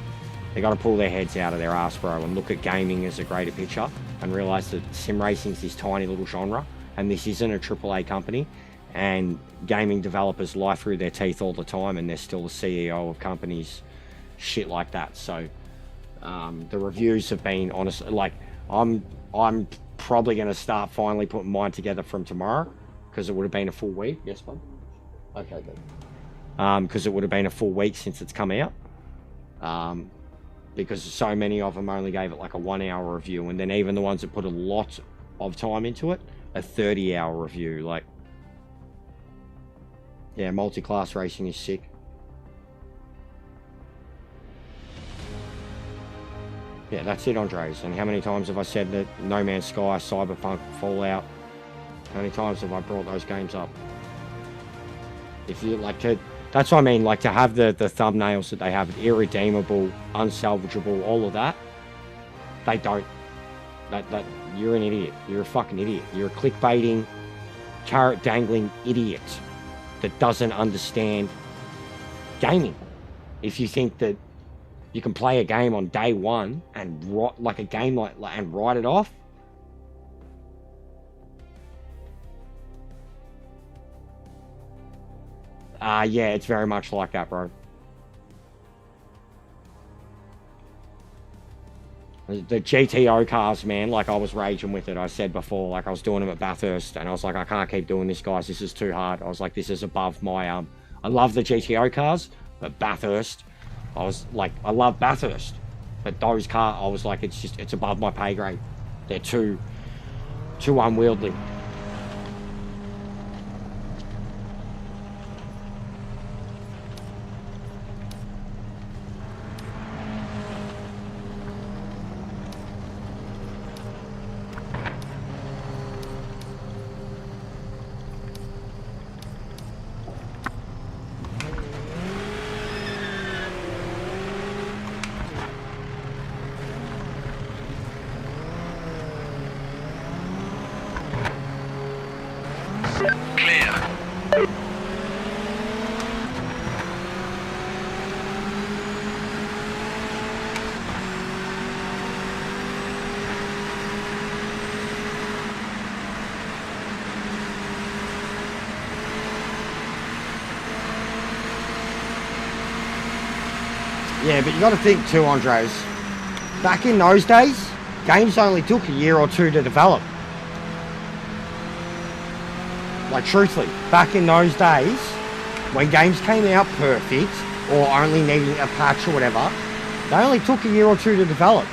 they got to pull their heads out of their ass, bro, and look at gaming as a greater picture and realize that sim racing is this tiny little genre. And this isn't a AAA company, and gaming developers lie through their teeth all the time, and they're still the CEO of companies, shit like that. So the reviews have been honest. Like I'm probably going to start finally putting mine together from tomorrow, because it would have been a full week. Yes, bud. Okay, then. Because it would have been a full week since it's come out. Because so many of them only gave it like a 1-hour review, and then even the ones that put a lot of time into it, a 30-hour review. Like, yeah, multi-class racing is sick. Yeah, that's it, Andres. And how many times have I said that No Man's Sky, Cyberpunk, Fallout, how many times have I brought those games up? If you like to, that's what I mean, like to have the thumbnails that they have, irredeemable, unsalvageable, all of that, they don't. That you're an idiot. You're a fucking idiot. You're a clickbaiting, carrot dangling idiot that doesn't understand gaming. If you think that you can play a game on day one and like a game and write it off, yeah, it's very much like that, bro. The GTO cars, man, like I was raging with it. I said before, like I was doing them at Bathurst, and I was like, I can't keep doing this, guys. This is too hard. I was like, this is above my I love the GTO cars, but Bathurst, I was like, I love Bathurst, but those cars, I was like, it's above my pay grade. They're too unwieldy. Yeah, but you got to think too, Andres. Back in those days, games only took a year or two to develop. Like, truthfully, back in those days, when games came out perfect, or only needing a patch or whatever, they only took a year or two to develop.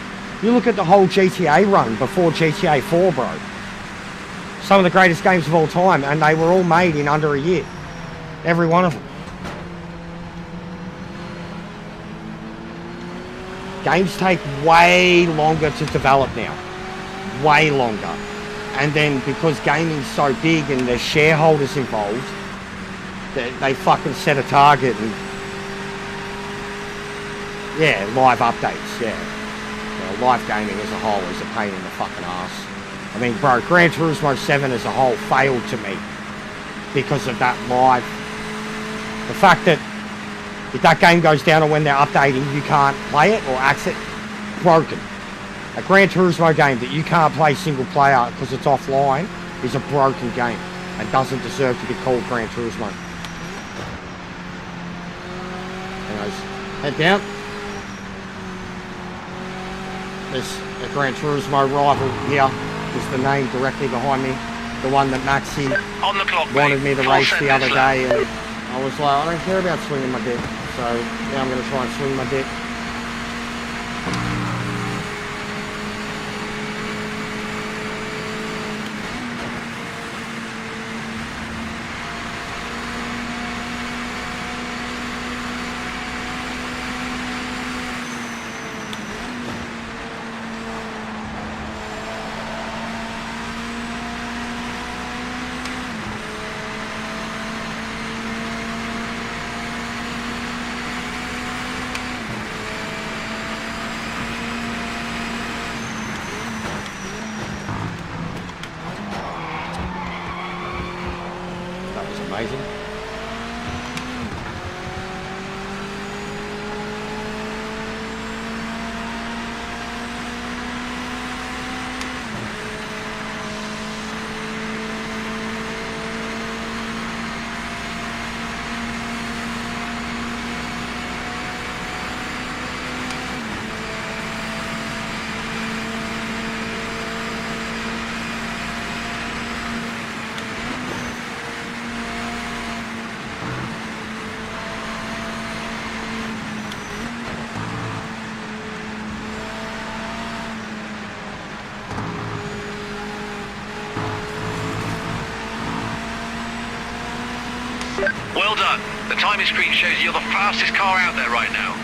You look at the whole GTA run before GTA 4, bro. Some of the greatest games of all time, and they were all made in under a year. Every one of them. Games take way longer to develop now. Way longer. And then because gaming's so big and there's shareholders involved, they fucking set a target and... Yeah, live updates, yeah. Live gaming as a whole is a pain in the fucking ass. I mean, bro, Gran Turismo 7 as a whole failed to me because of that live. The fact that if that game goes down or when they're updating, you can't play it or access it, broken. A Gran Turismo game that you can't play single player because it's offline is a broken game and doesn't deserve to be called Gran Turismo. Anyways, head down. There's a Gran Turismo rival here. There's the name directly behind me. The one that Maxi On the clock, wanted mate. me to Full race send the other this lap. day, and I was like, I don't care about swinging my dick. So now I'm going to try and swing my dick. That was amazing. Well done. The timing screen shows you're the fastest car out there right now.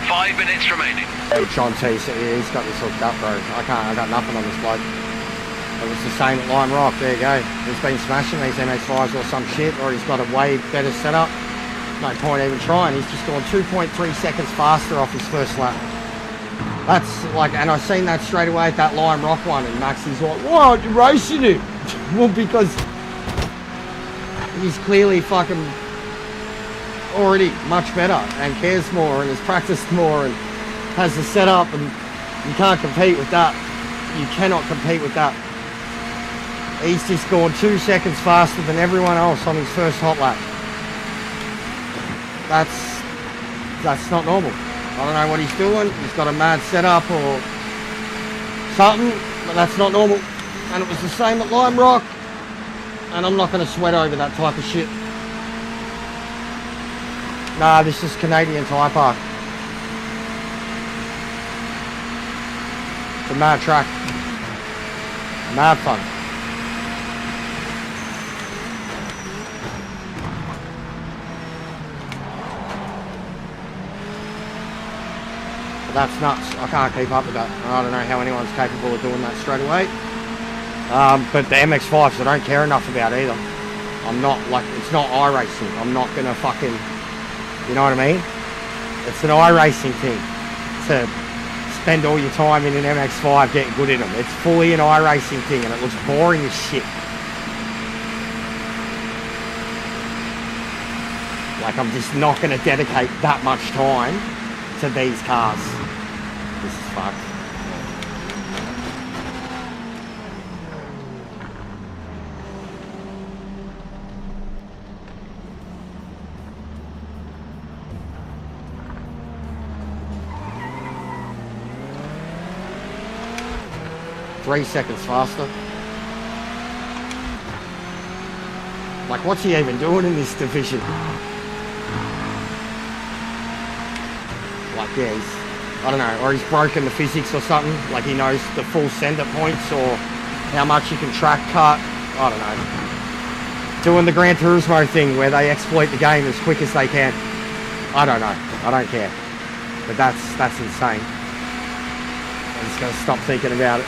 Five minutes remaining. Hey, John T, he's got this hooked up, bro. I got nothing on this bloke. It was the same at Lime Rock. There you go. He's been smashing these NA5s or some shit, or he's got a way better setup. No point even trying. He's just gone 2.3 seconds faster off his first lap. That's like, and I seen that straight away at that Lime Rock one, and Maxi's like, why aren't you racing him? Well, because he's clearly fucking already much better and cares more and has practiced more and has the setup, and you can't compete with that. You cannot compete with that. He's just gone 2 seconds faster than everyone else on his first hot lap. That's not normal. I don't know what he's doing. He's got a mad setup or something, but that's not normal. And it was the same at Lime Rock, and I'm not going to sweat over that type of shit. Nah, this is Canadian Tire Park. It's a mad track. Mad fun. But that's nuts. I can't keep up with that. I don't know how anyone's capable of doing that straight away. But the MX-5s I don't care enough about either. I'm not like, it's not iRacing. I'm not gonna fucking, you know what I mean? It's an iRacing thing. To spend all your time in an MX-5 getting good at them. It's fully an iRacing thing and it looks boring as shit. Like, I'm just not gonna dedicate that much time to these cars. This is fucked. 3 seconds faster. Like, what's he even doing in this division? Like, yeah, he's, I don't know, or he's broken the physics or something. Like, he knows the full sender points or how much you can track cut. I don't know. Doing the Gran Turismo thing where they exploit the game as quick as they can. I don't know. I don't care. But that's insane. I'm just gonna stop thinking about it.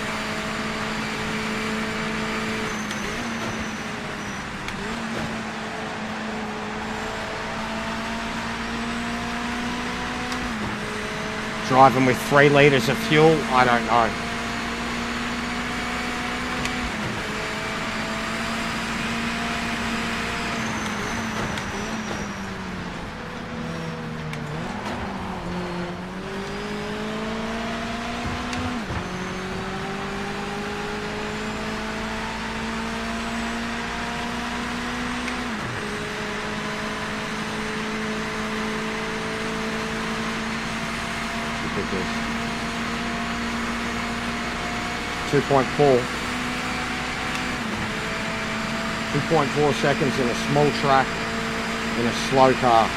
Driving with 3 litres of fuel, I don't know. Ridiculous. 2.4. 2.4 seconds in a small track in a slow car.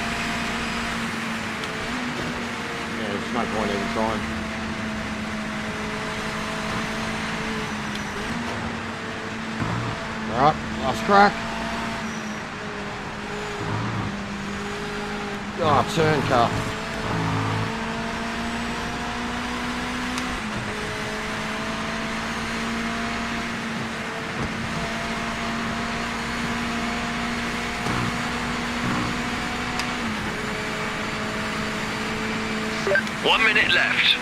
Yeah, there's no point even trying. Alright, last crack. Oh, turn car. One minute left.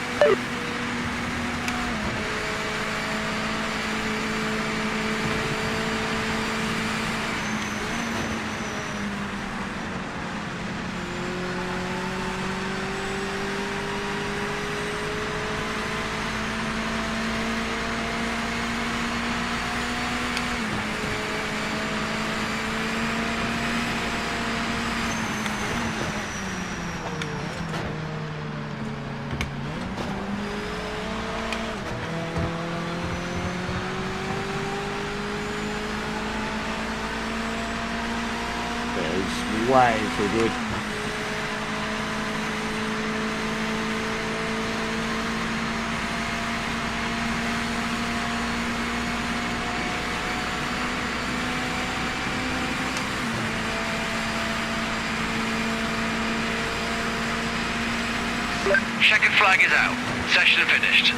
Way too good. Checkered flag is out. Session finished.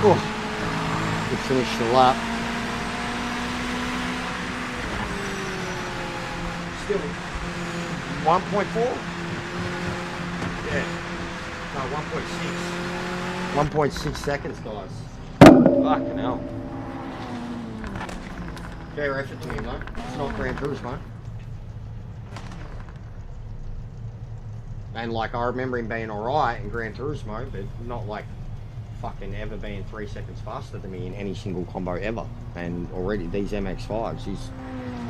Oh, we finished the lap. Still 1.4? Yeah. No, 1.6. 1.6 seconds, guys. Fucking hell. Fair effort to him, though. It's not Gran Turismo. And, like, I remember him being alright in Gran Turismo, but not, like, fucking ever being 3 seconds faster than me in any single combo ever. And already these MX-5s, he's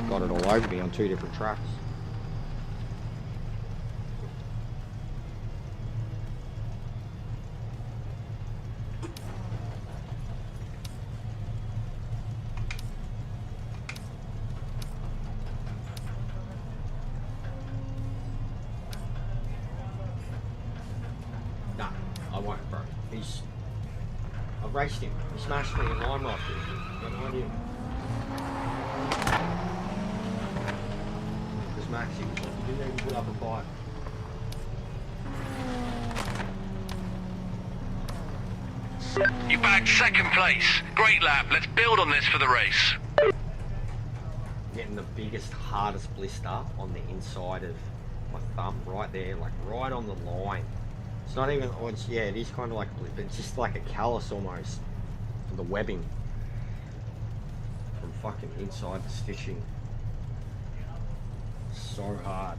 got it all over me on 2 different tracks. won't, bro. I've raced him. He smashed me in line right there. Got no idea. Because Maxi was like, he didn't even put up a fight. You bagged second place. Great lap. Let's build on this for the race. Getting the biggest, hardest blister on the inside of my thumb, right there, like right on the line. It's not even, oh, it's, yeah, it is kind of like, but it's just like a callus almost. The webbing from fucking inside the stitching. So hard.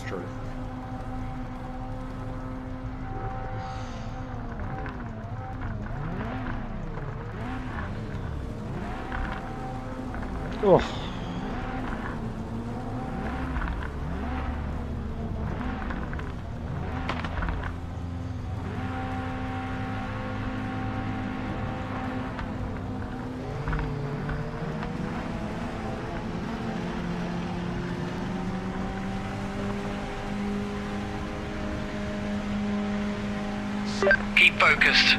True. Oh. Keep focused.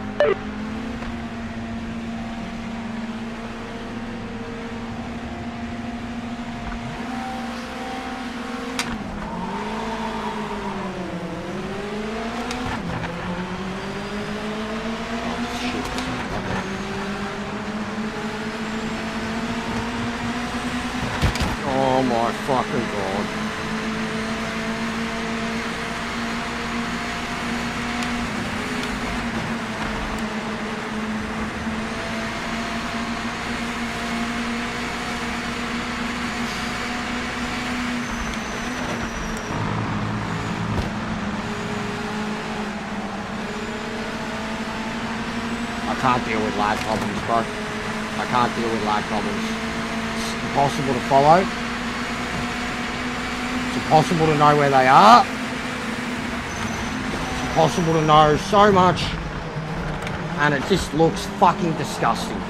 Oh my fucking god. I can't deal with lag problems, bro. I can't deal with lag problems. It's impossible to follow. It's impossible to know where they are. It's impossible to know so much. And it just looks fucking disgusting.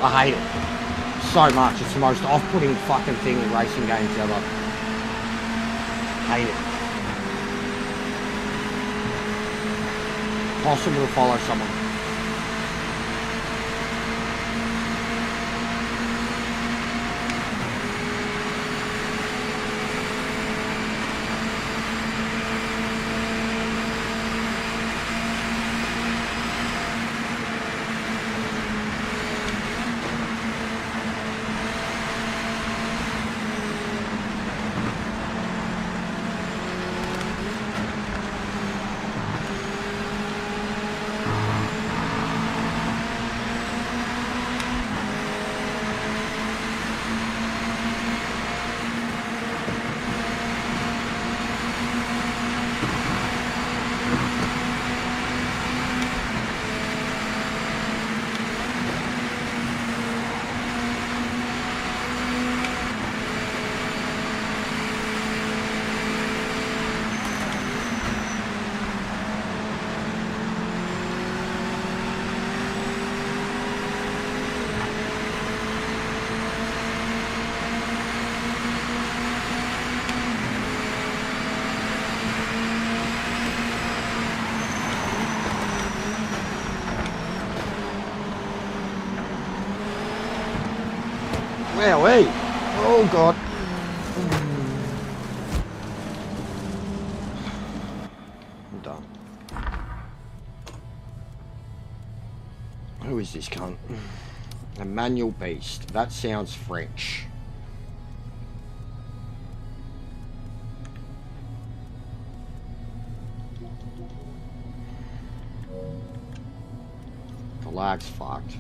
I hate it so much. It's the most off-putting fucking thing in racing games ever. Hate it. Impossible to follow someone. Wowee! Oh god. I'm done. Who is this cunt? Emmanuel Beast. That sounds French. lag's fucked.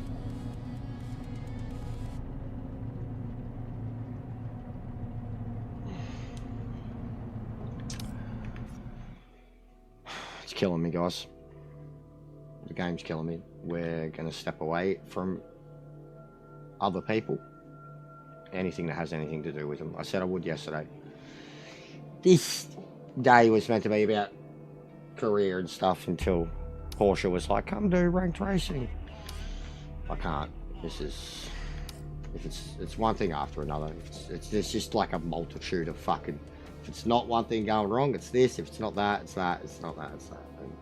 It's killing me, guys. The game's killing me. We're going to step away from other people. Anything that has anything to do with them. I said I would yesterday. This day was meant to be about career and stuff until Porsche was like, come do ranked racing. I can't. This is... It's one thing after another. It's just like a multitude of fucking... If it's not one thing going wrong, it's this. If it's not that, it's that. It's not that, it's that. And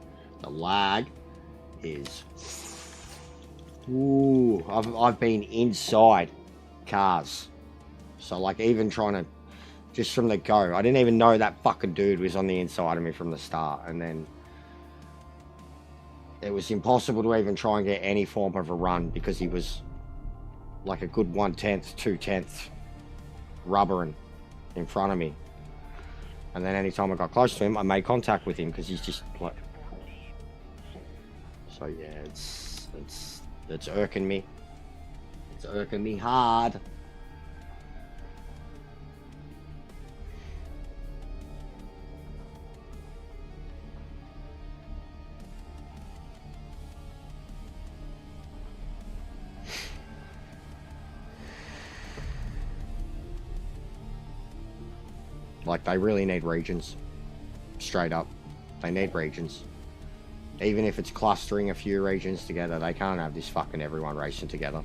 the lag is... Ooh, I've been inside cars. So like even trying to... Just from the go. I didn't even know that fucking dude was on the inside of me from the start. And then... It was impossible to even try and get any form of a run because he was like a good 1/10, 2/10 rubbering in front of me. And then anytime I got close to him, I made contact with him because he's just like... So yeah, it's irking me. It's irking me hard. Like, they really need regions. Straight up. They need regions. Even if it's clustering a few regions together, they can't have this fucking everyone racing together.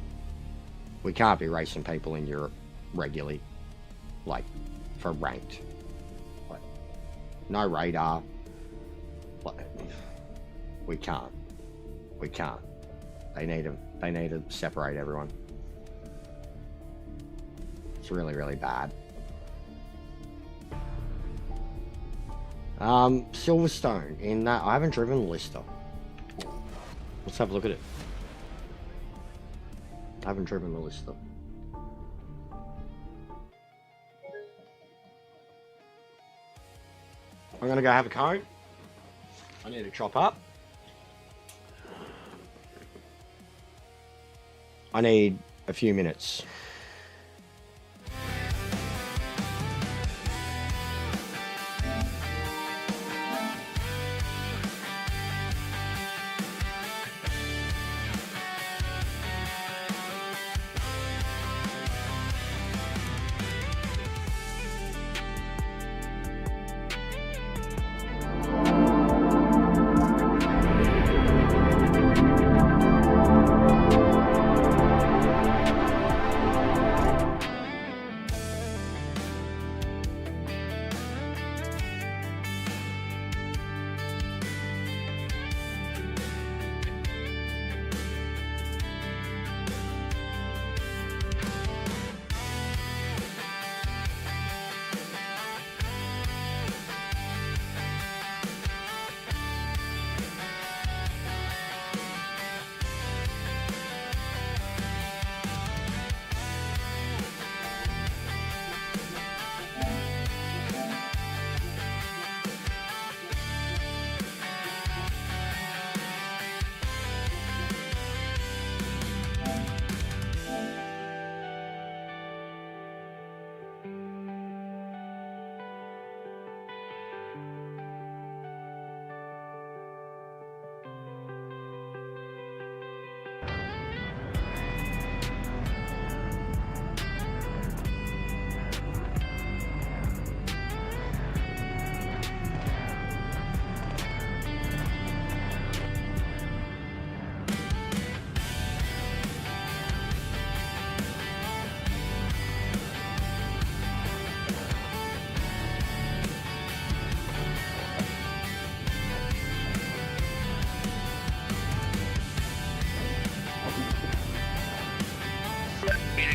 We can't be racing people in Europe regularly. Like, for ranked. Like, no radar. Like, we can't. We can't. They need to separate everyone. It's really, really bad. Silverstone, in that, I haven't driven Lister. Let's have a look at it. I haven't driven the Lister. I'm gonna go have a cone. I need to chop up. I need a few minutes.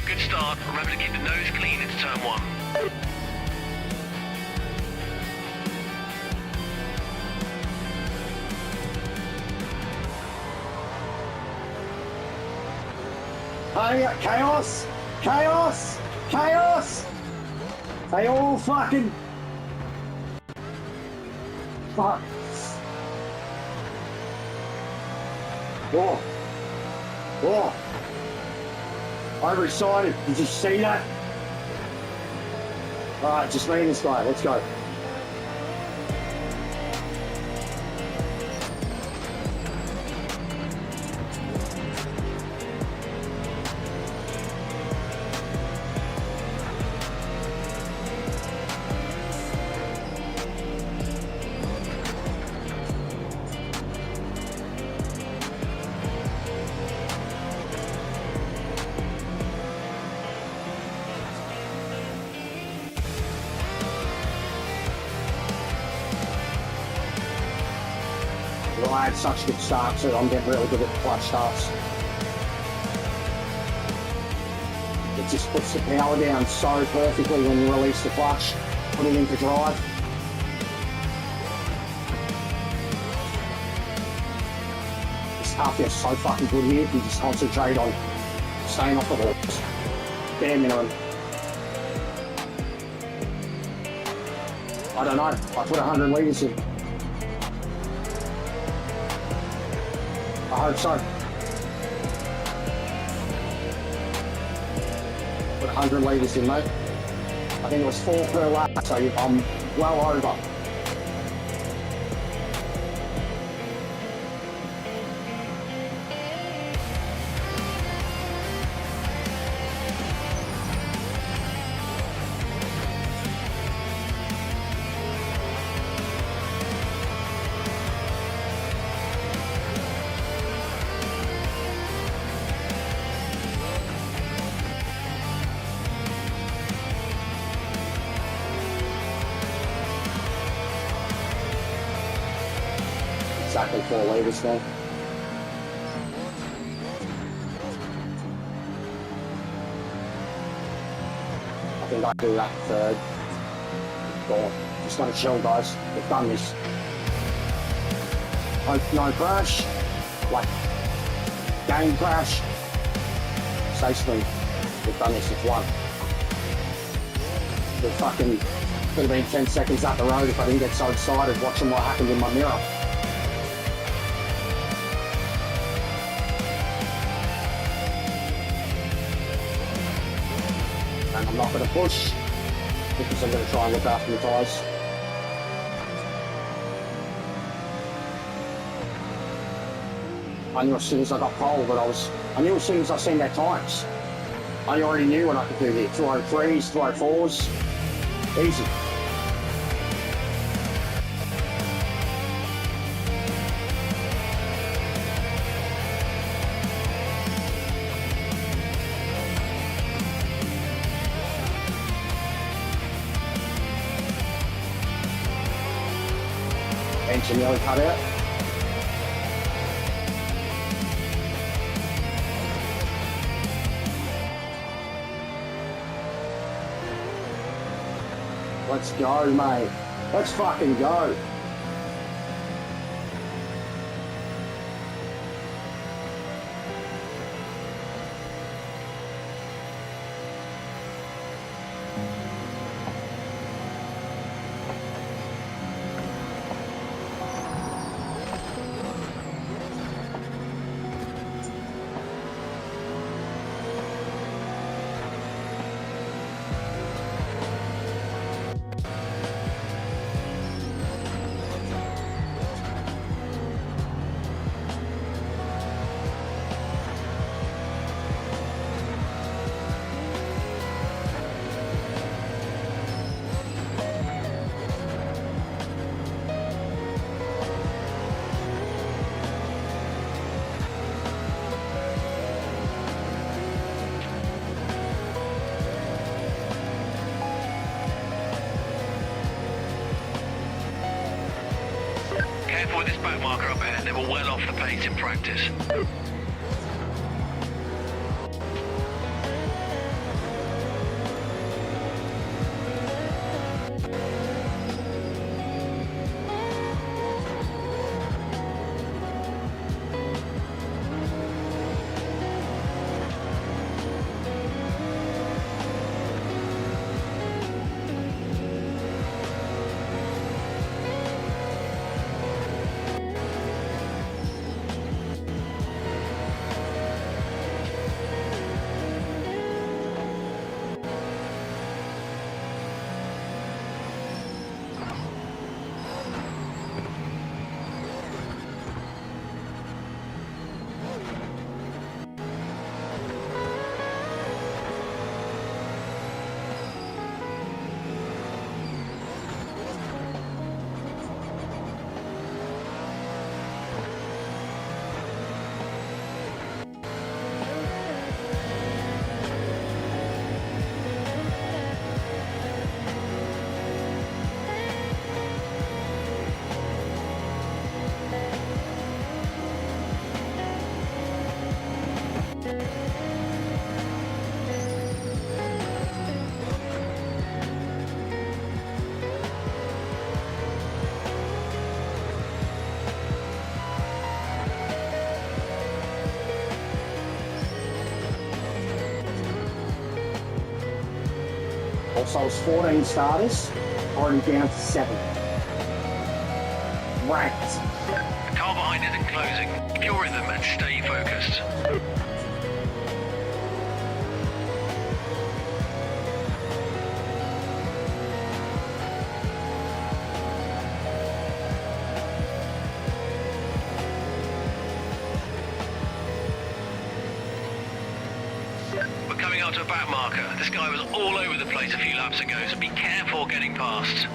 Good start. Remember to keep the nose clean into turn one. Chaos! Chaos! Chaos! They all fucking... Fuck. Oh. Oh, overexcited. Did you see that? All right, just me and this guy. Let's go. Well, I had such good start, so I'm getting really good at clutch starts. It just puts the power down so perfectly when you release the clutch, put it into drive. This car feels so fucking good here if you just concentrate on staying off the horse. Bare minimum. I don't know, I put 100 litres in. I hope so. Put 100 litres in, mate. I think it was 4 per lap, so I'm well over. Exactly 4 litres then. I think I do that third. Or just gotta chill, guys. We've done this. Hope no crash. Like game crash. Stay smooth. We've done this. It's one. We fucking could have been 10 seconds up the road if I didn't get so excited watching what happened in my mirror. And I'm not going to push because I'm going to try and look after the tyres. I knew as soon as I got pole, but I knew as soon as I seen their times. I already knew what I could do here. 203s, 204s, easy. Engine nearly cut out. Let's go, mate. Let's fucking go. Careful with this back marker up ahead, they were well off the pace in practice. Also, it's 14 starters, already down to 7. Ranked. The car behind isn't closing. Keep your rhythm and stay focused. We're coming up to a back marker. This guy was all over the place a few laps ago, so be careful getting past.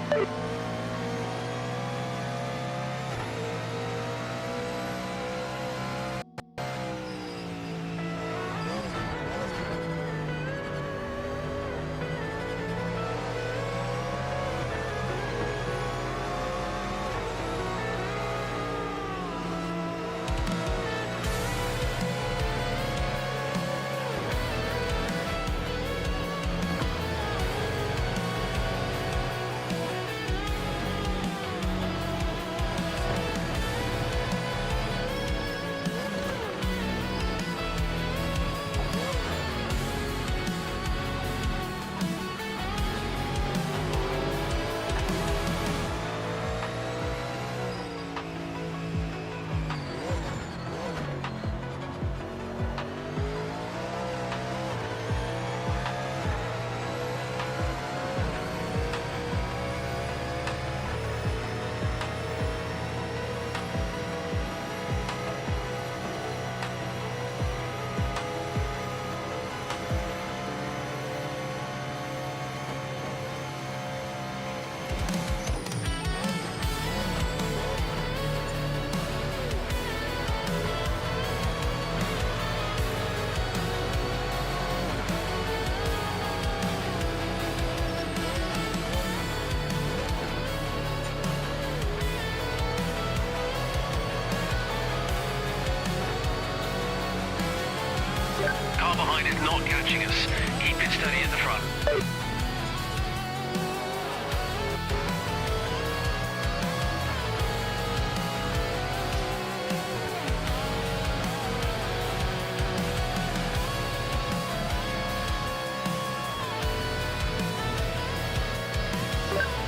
Car behind is not catching us. Keep it steady at the front.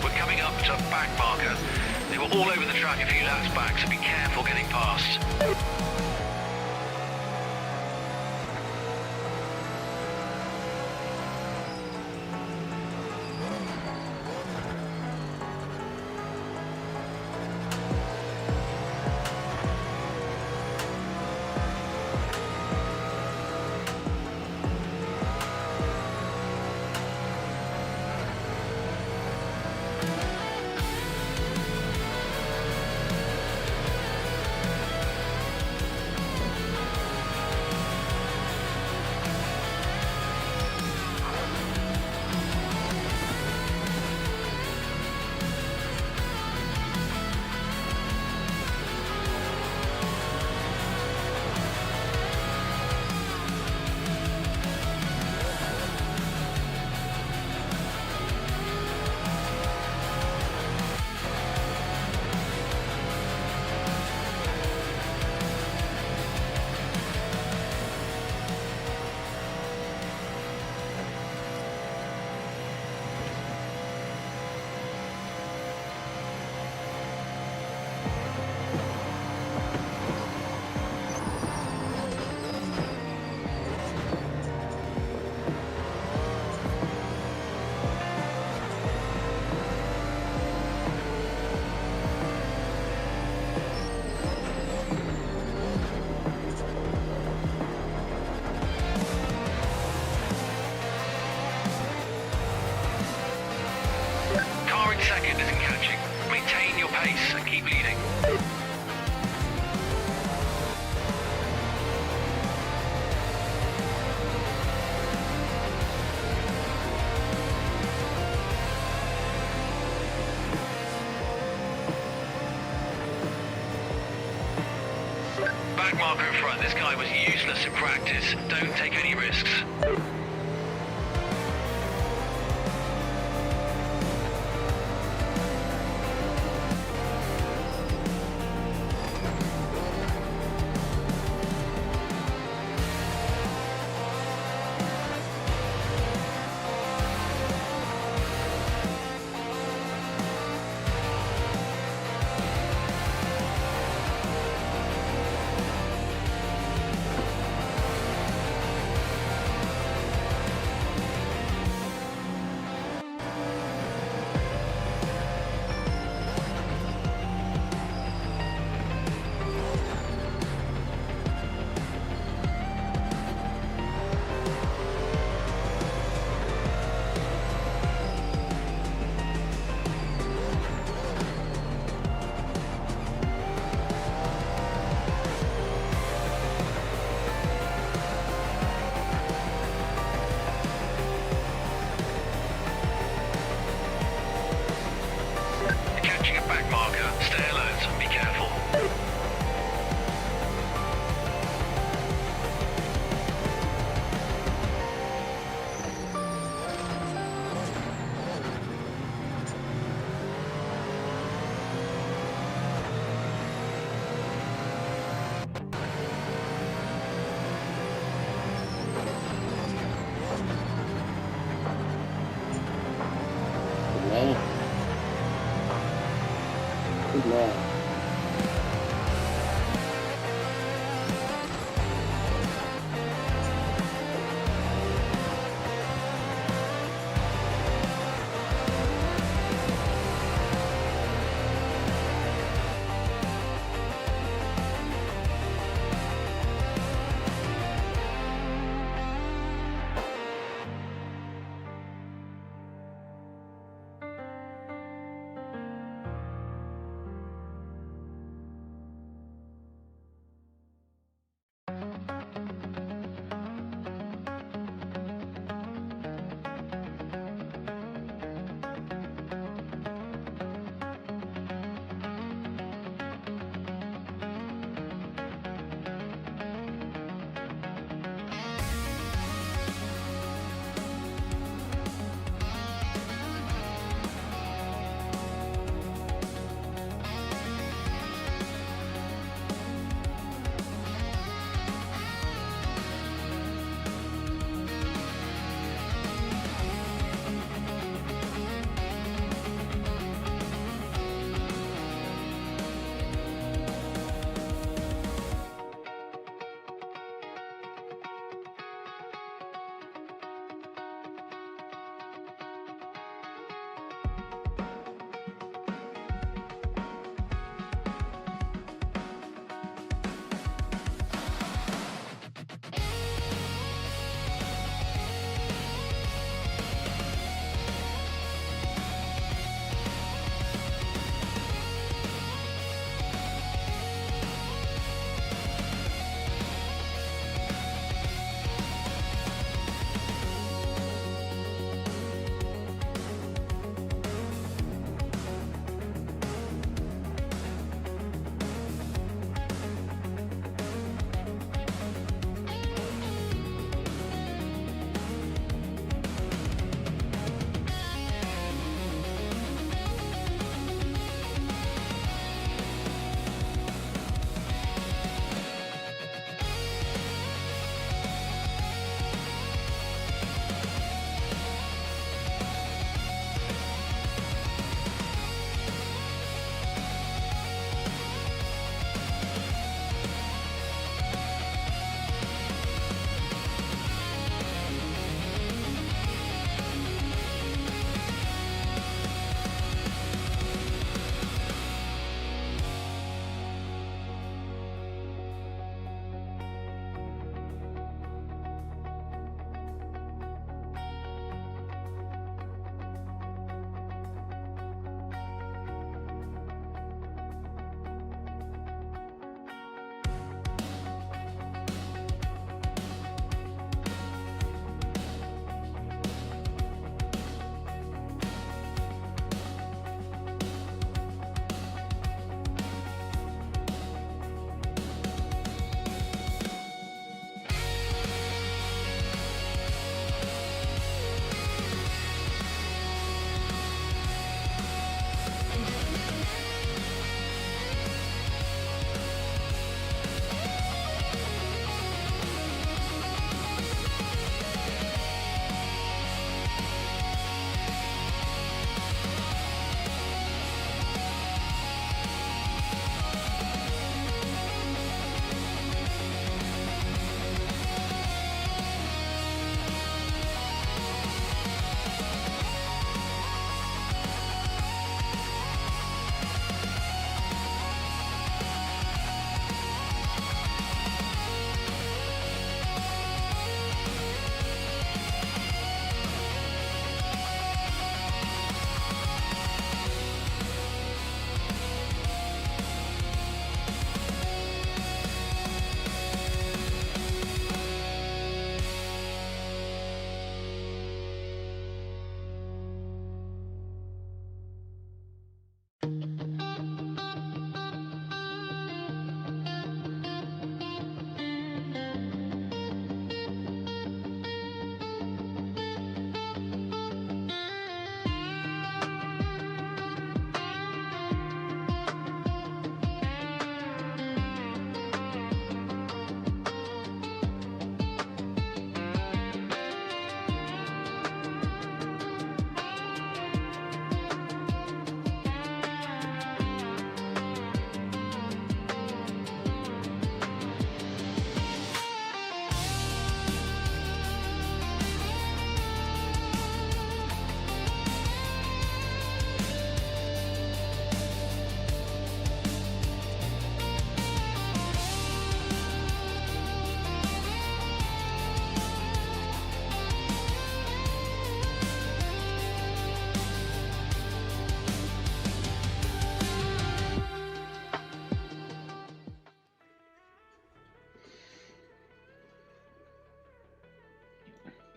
We're coming up to a back marker. They were all over the track a few laps back, so be careful getting past. Second isn't catching. Maintain your pace and keep leading. Back marker in front. This guy was useless in practice. Don't take any risks. Good man.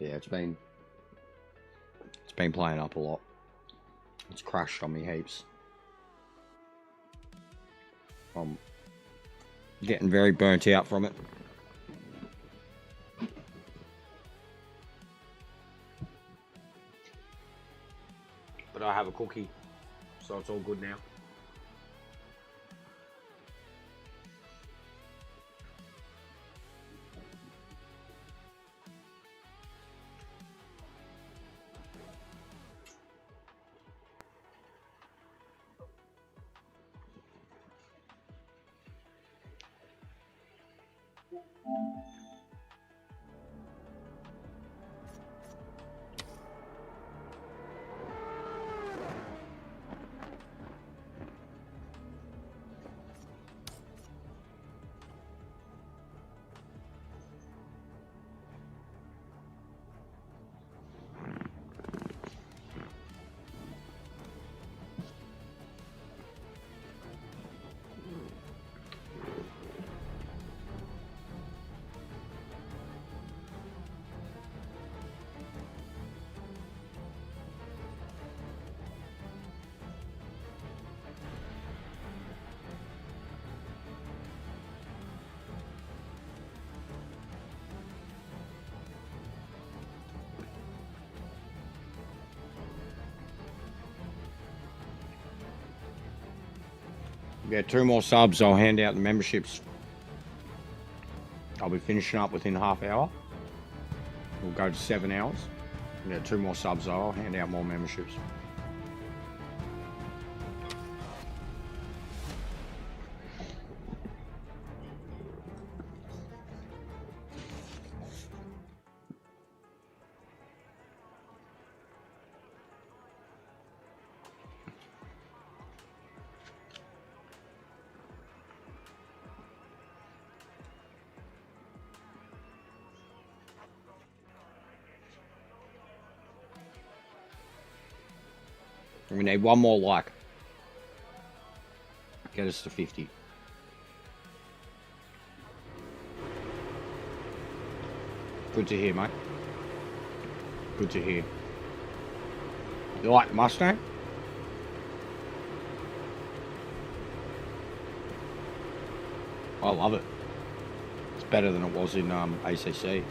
Yeah, it's been playing up a lot. It's crashed on me heaps. I'm getting very burnt out from it. But I have a cookie, so it's all good now. Yeah, 2 more subs, I'll hand out the memberships. I'll be finishing up within half hour. We'll go to 7 hours. Yeah, 2 more subs, I'll hand out more memberships. We need 1 more like. Get us to 50. Good to hear, mate. Good to hear. You like the Mustang? I love it. It's better than it was in ACC.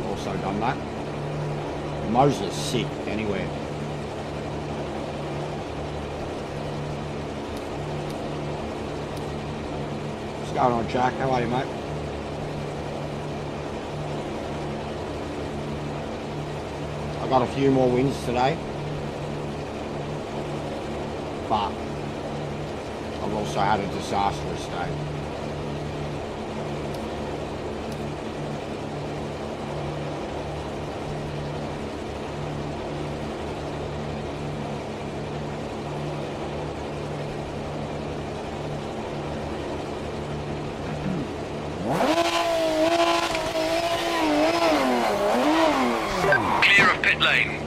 Also done that. Mosley's sick anywhere. What's going on, Jack? How are you, mate? I got a few more wins today, but I've also had a disastrous day. Clear of pit lane.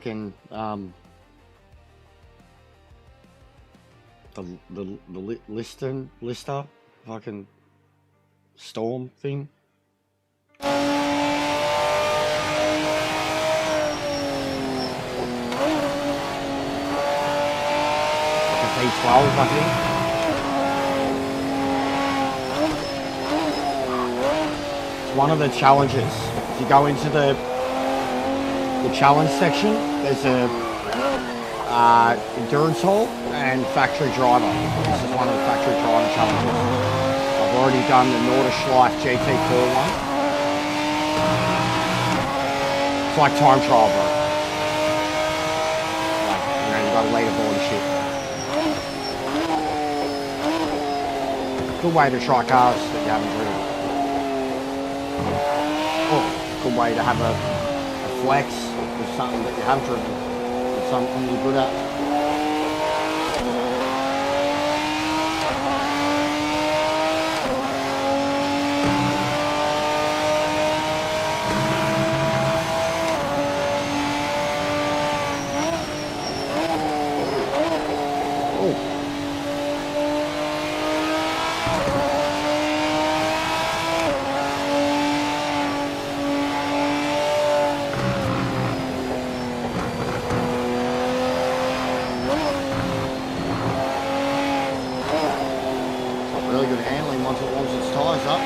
fucking the Lister fucking storm thing. V12, I think. It's one of the challenges. If you go into the challenge section, there's a endurance hall and factory driver. This is one of the factory driver challenges. I've already done the Nordschleife GT4 one. It's like time trial, bro. Like, you know, you got a leaderboard and shit. Good way to try cars that you haven't driven. Oh, good way to have a flex with something that you have driven. With something you're good at. Really good handling once it warms its tyres up.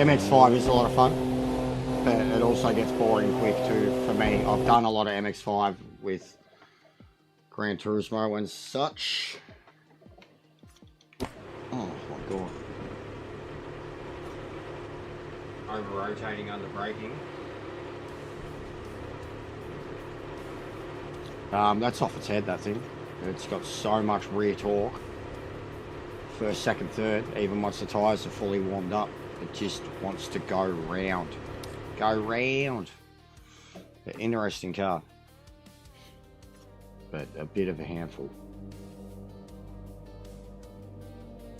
MX-5 is a lot of fun, but it also gets boring quick too for me. I've done a lot of MX-5 with Gran Turismo and such. Oh my god. Over-rotating under braking. That's off its head, that thing. It's got so much rear torque. First, second, third, even once the tyres are fully warmed up, it just wants to go round. Go round. An interesting car. But a bit of a handful.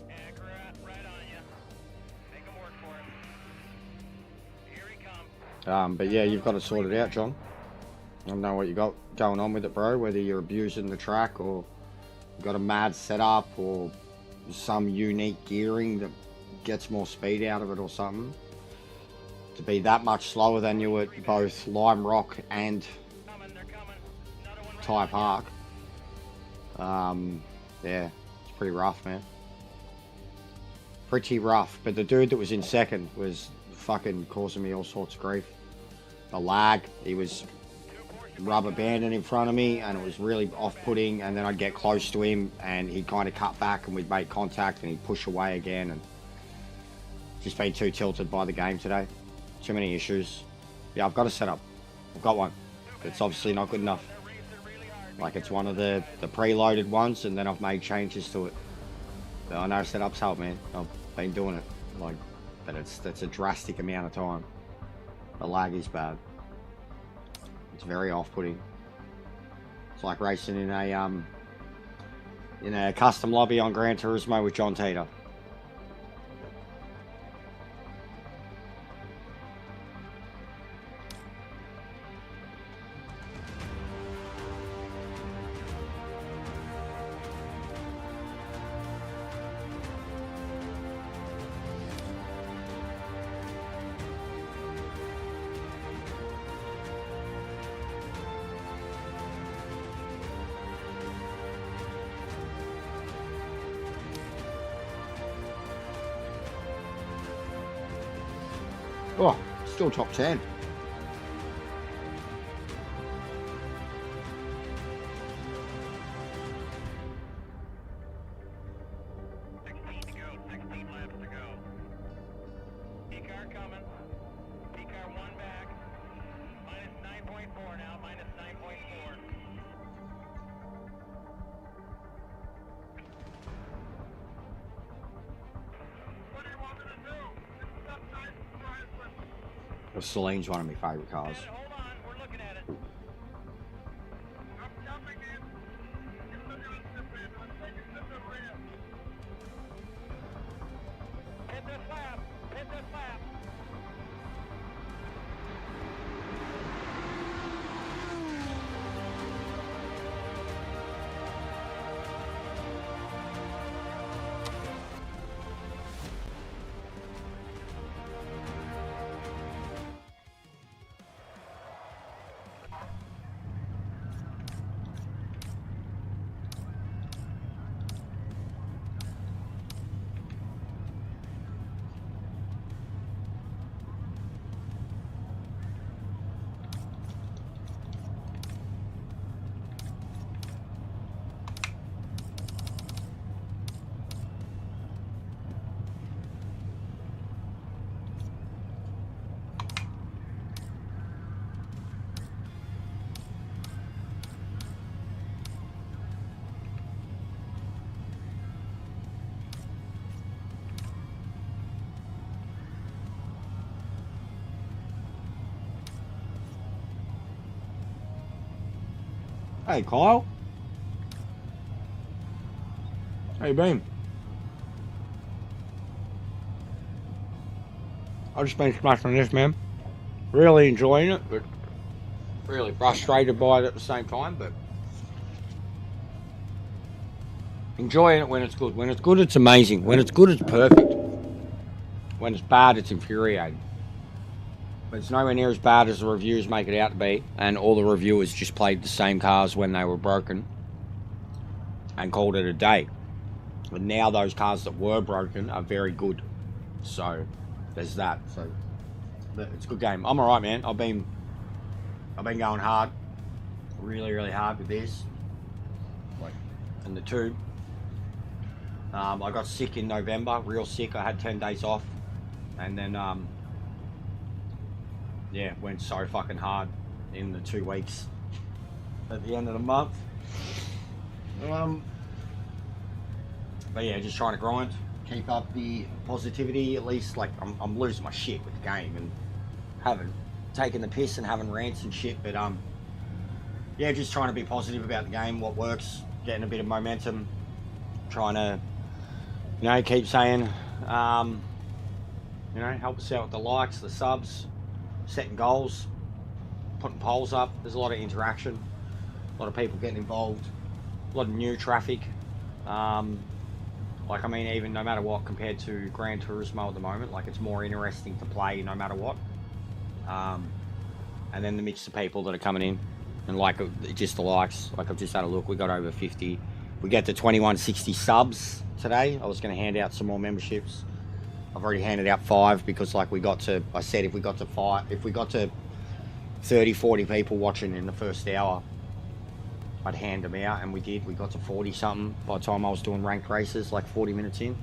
Accurate, right on you. Make him work for it. Here he comes. But yeah, you've got to sort it out, John. I don't know what you got going on with it, bro. Whether you're abusing the track or you've got a mad setup or some unique gearing that gets more speed out of it or something. To be that much slower than you at both Lime Rock and They're coming. Another one right Tyre Park. Yeah, it's pretty rough, man. Pretty rough. But the dude that was in second was fucking causing me all sorts of grief. The lag, he was rubber banding in front of me and it was really off-putting, and then I'd get close to him and he'd kind of cut back and we'd make contact and he'd push away again, and just been too tilted by the game today. Too many issues. Yeah, I've got a setup. I've got one. It's obviously not good enough. Like, it's one of the preloaded ones, and then I've made changes to it. But I know setups help, man. I've been doing it. Like, but that's a drastic amount of time. The lag is bad. It's very off-putting. It's like racing in a custom lobby on Gran Turismo with John Teeter. Oh, still top 10. Celine's one of my favourite cars. Hold on, we're looking at it. I'm jumping in. Hit this lap. Hit this lap. Hey, Kyle. How you been? I've just been smashing this, man. Really enjoying it, but really frustrated by it at the same time, but enjoying it when it's good. When it's good, it's amazing. When it's good, it's perfect. When it's bad, it's infuriating. But it's nowhere near as bad as the reviews make it out to be, and all the reviewers just played the same cars when they were broken and called it a day. But now those cars that were broken are very good. So there's that. So but it's a good game. I'm alright, man. I've been going hard, really hard with this, like, and the tube. I got sick in November, real sick. I had 10 days off, and then yeah, went so fucking hard in the 2 weeks at the end of the month. But yeah, just trying to grind, keep up the positivity. At least, like, I'm losing my shit with the game and haven't taken the piss and having rants and shit. But yeah, just trying to be positive about the game, what works, getting a bit of momentum, trying to, you know, keep saying, you know, help us out with the likes, the subs, setting goals, putting polls up. There's a lot of interaction, a lot of people getting involved, a lot of new traffic. Like, I mean, even no matter what, compared to Gran Turismo at the moment, like, it's more interesting to play no matter what. And then the mix of people that are coming in, and like, just the likes. Like, I've just had a look, we got over 50. We get to 2160 subs today. I was going to hand out some more memberships. I've already handed out 5 because, like, we got to, I said if we got to 30, 40 people watching in the first hour, I'd hand them out, and we did. We got to 40 something by the time I was doing ranked races, like 40 minutes in.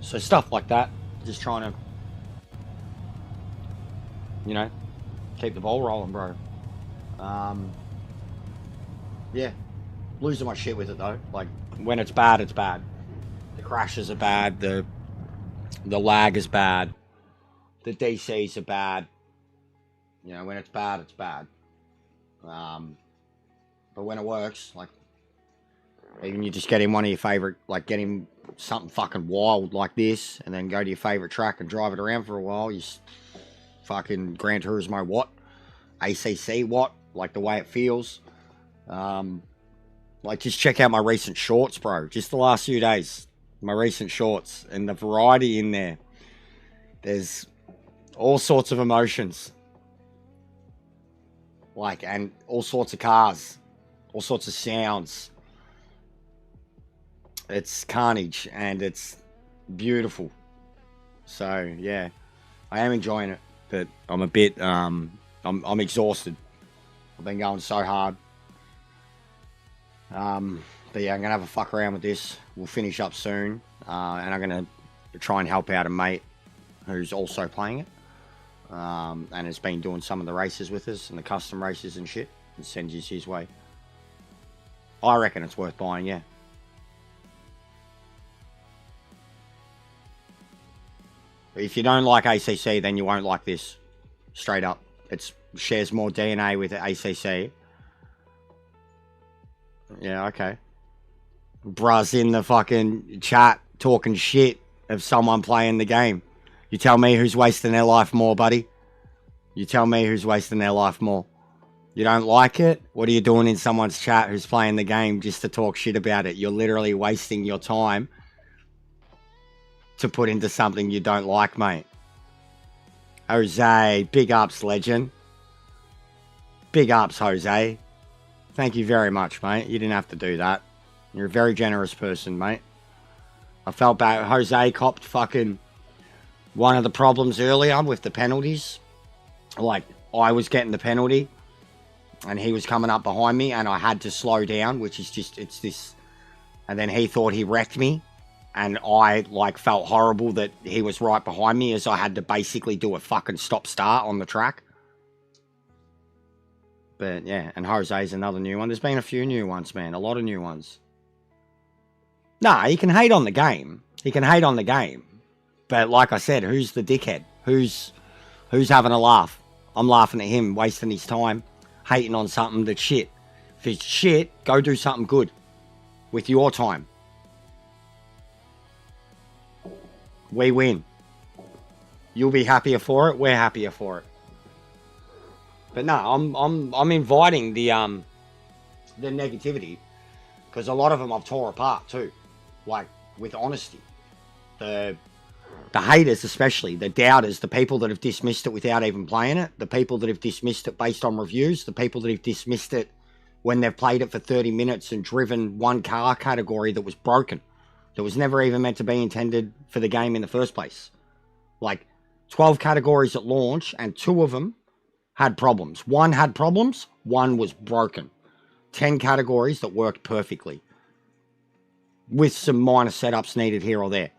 So stuff like that, just trying to, you know, keep the ball rolling, bro. Yeah, losing my shit with it though. Like, when it's bad, it's bad. The crashes are bad, the lag is bad, the DCs are bad. You know, when it's bad, it's bad. But when it works, like, even you just get in one of your favourite, like, get in something fucking wild like this, and then go to your favourite track and drive it around for a while. You fucking Gran Turismo what? ACC what? Like, the way it feels. Like, just check out my recent shorts, bro. Just the last few days. My recent shorts. And the variety in there. There's all sorts of emotions. Like, and all sorts of cars. All sorts of sounds. It's carnage, and it's beautiful. So, yeah. I am enjoying it, but I'm a bit, I'm exhausted. I've been going so hard. But yeah, I'm going to have a fuck around with this. We'll finish up soon. And I'm going to try and help out a mate who's also playing it. And has been doing some of the races with us, and the custom races and shit. And sends you his way. I reckon it's worth buying, yeah. But if you don't like ACC, then you won't like this. Straight up. It shares more DNA with ACC. Yeah, okay. Bruh's in the fucking chat talking shit of someone playing the game. You tell me who's wasting their life more, buddy. You tell me who's wasting their life more. You don't like it? What are you doing in someone's chat who's playing the game just to talk shit about it? You're literally wasting your time to put into something you don't like, mate. Jose, big ups, legend. Big ups, Jose. Thank you very much, mate. You didn't have to do that. You're a very generous person, mate. I felt bad. Jose copped fucking one of the problems earlier with the penalties. Like, I was getting the penalty, and he was coming up behind me, and I had to slow down, which is just, it's this. And then he thought he wrecked me, and I, like, felt horrible that he was right behind me, as I had to basically do a fucking stop-start on the track. But, yeah, and Jose's another new one. There's been a few new ones, man. A lot of new ones. Nah, he can hate on the game. He can hate on the game. But, like I said, who's the dickhead? Who's having a laugh? I'm laughing at him, wasting his time. Hating on something that's shit. If it's shit, go do something good with your time. We win. You'll be happier for it. We're happier for it. But no, I'm inviting the negativity, because a lot of them I've tore apart too, like, with honesty. The haters, especially, the doubters, the people that have dismissed it without even playing it, the people that have dismissed it based on reviews, the people that have dismissed it when they've played it for 30 minutes and driven one car category that was broken, that was never even meant to be intended for the game in the first place. Like 12 categories at launch, and 2 of them had problems. 1 had problems, 1 was broken. 10 categories that worked perfectly, with some minor setups needed here or there.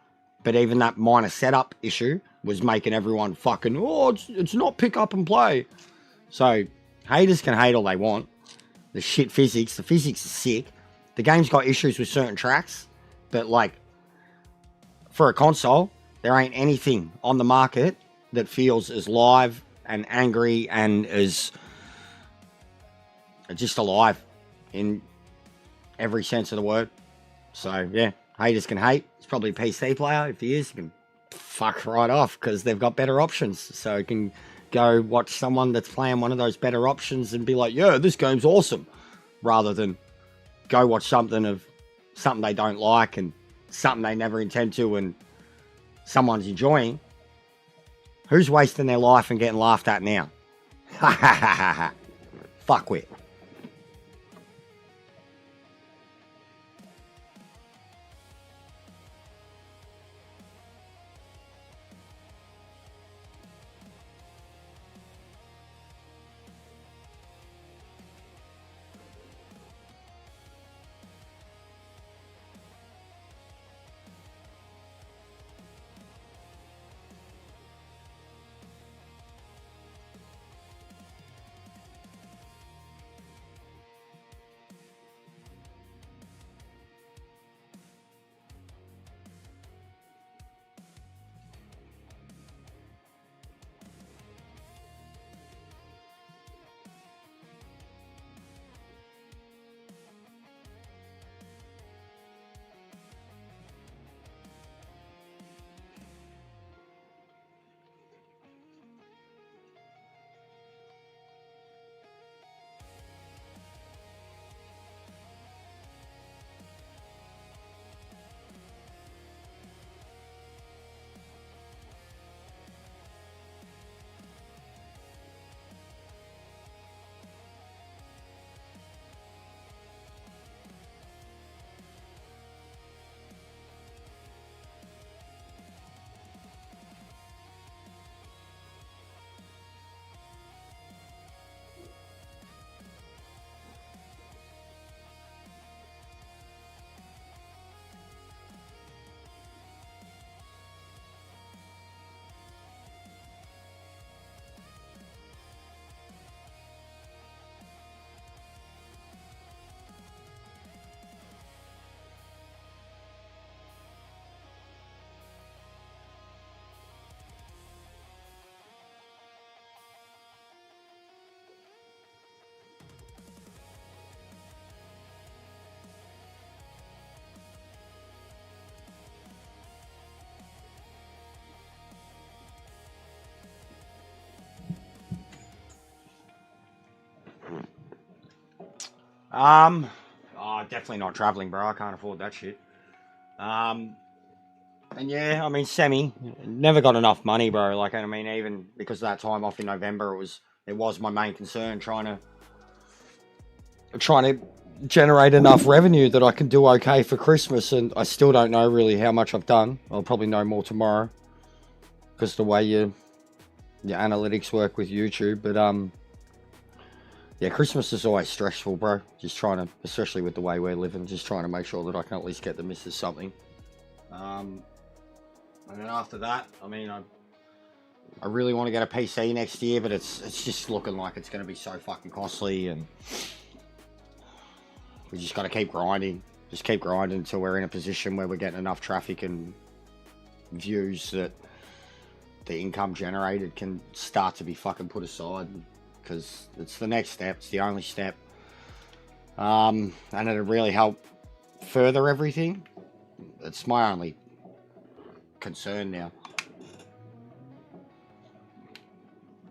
But even that minor setup issue was making everyone fucking, oh, it's not pick up and play. So haters can hate all they want. The shit physics. The physics is sick. The game's got issues with certain tracks. But like, for a console, there ain't anything on the market that feels as live and angry and as just alive in every sense of the word. So yeah, haters can hate. He's probably a PC player. If he is, he can fuck right off because they've got better options. So he can go watch someone that's playing one of those better options and be like, yeah, this game's awesome, rather than go watch something they don't like and something they never intend to and someone's enjoying. Who's wasting their life and getting laughed at now? Ha ha ha ha ha. Fuckwit. Definitely not traveling, bro. I can't afford that shit. And yeah, I mean, never got enough money, bro. Like, I mean, even because of that time off in November, it was my main concern, trying to generate enough revenue that I can do okay for Christmas. And I still don't know really how much I've done. I'll probably know more tomorrow because the way your analytics work with YouTube. But yeah, Christmas is always stressful, bro. Just trying to, especially with the way we're living, just trying to make sure that I can at least get the missus something. And then after that, I mean, I really want to get a PC next year, but it's just looking like it's going to be so fucking costly, and we just got to keep grinding. Just keep grinding until we're in a position where we're getting enough traffic and views that the income generated can start to be fucking put aside. Because it's the next step, it's the only step, and it'll really help further everything. It's my only concern now.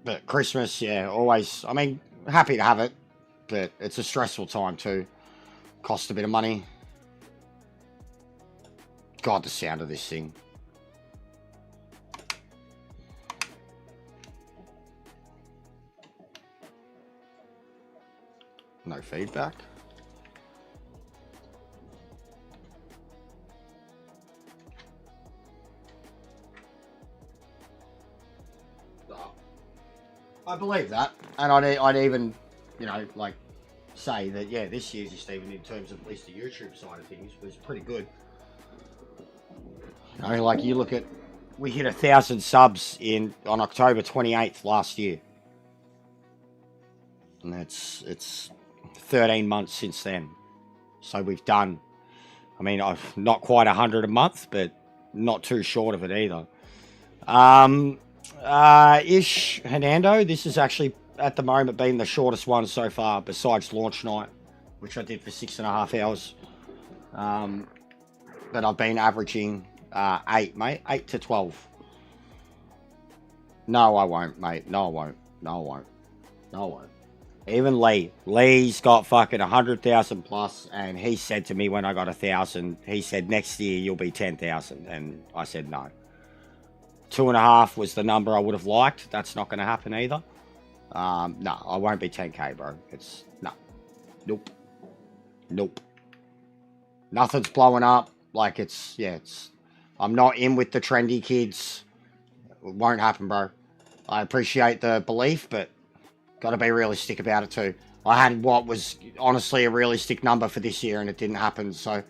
But Christmas, yeah, always, I mean, happy to have it, but it's a stressful time too. Costs a bit of money. God, the sound of this thing. No feedback. I believe that, and I'd even, you know, like say that yeah, this year just even in terms of at least the YouTube side of things was pretty good. You know, like you look at, we hit 1,000 subs on October 28th last year, and it's 13 months since then. So we've done, I mean, I've not quite 100 a month, but not too short of it either. Ish Hernando, this is actually at the moment been the shortest one so far, besides launch night, which I did for 6.5 hours. But I've been averaging 8, mate, 8 to 12. No, I won't, mate. No, I won't. No, I won't. No, I won't. Even Lee's got fucking 100,000 plus, and he said to me when I got 1,000, he said next year you'll be 10,000, and I said no. 2.5 was the number I would have liked. That's not going to happen either. No, I won't be 10k, bro. It's no, nope, nope. Nothing's blowing up. Like it's I'm not in with the trendy kids. It won't happen, bro. I appreciate the belief, but got to be realistic about it too. I had what was honestly a realistic number for this year, and it didn't happen. So,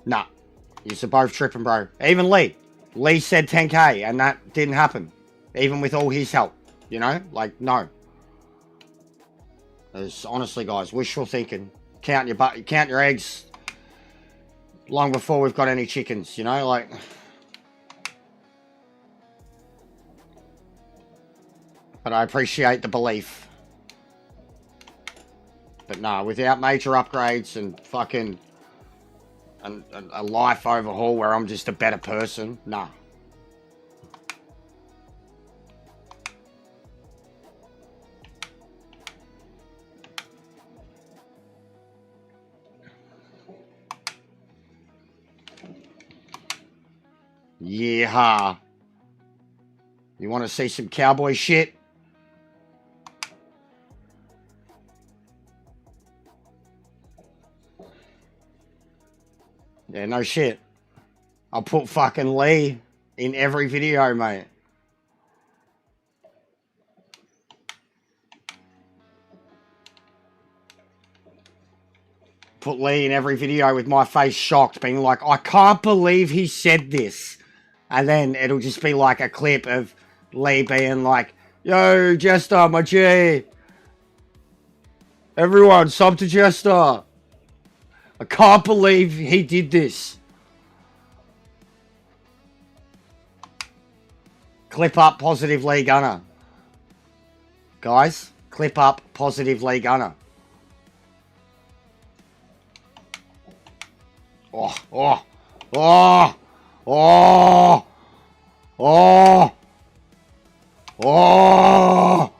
nah, you're both tripping, bro. Even Lee said 10k, and that didn't happen, even with all his help. You know, like no. There's honestly, guys, wishful thinking. Count your eggs long before we've got any chickens. You know, like. But I appreciate the belief. But no, without major upgrades and fucking a life overhaul where I'm just a better person, nah. Yeehaw. You want to see some cowboy shit? Yeah, no shit. I'll put fucking Lee in every video, mate. Put Lee in every video with my face shocked, being like, I can't believe he said this. And then it'll just be like a clip of Lee being like, yo, Jester, my G. Everyone, sub to Jester. I can't believe he did this. Clip up positive Lee Gunner. Guys, clip up positive Lee Gunner. Oh, oh, oh, oh, oh, oh.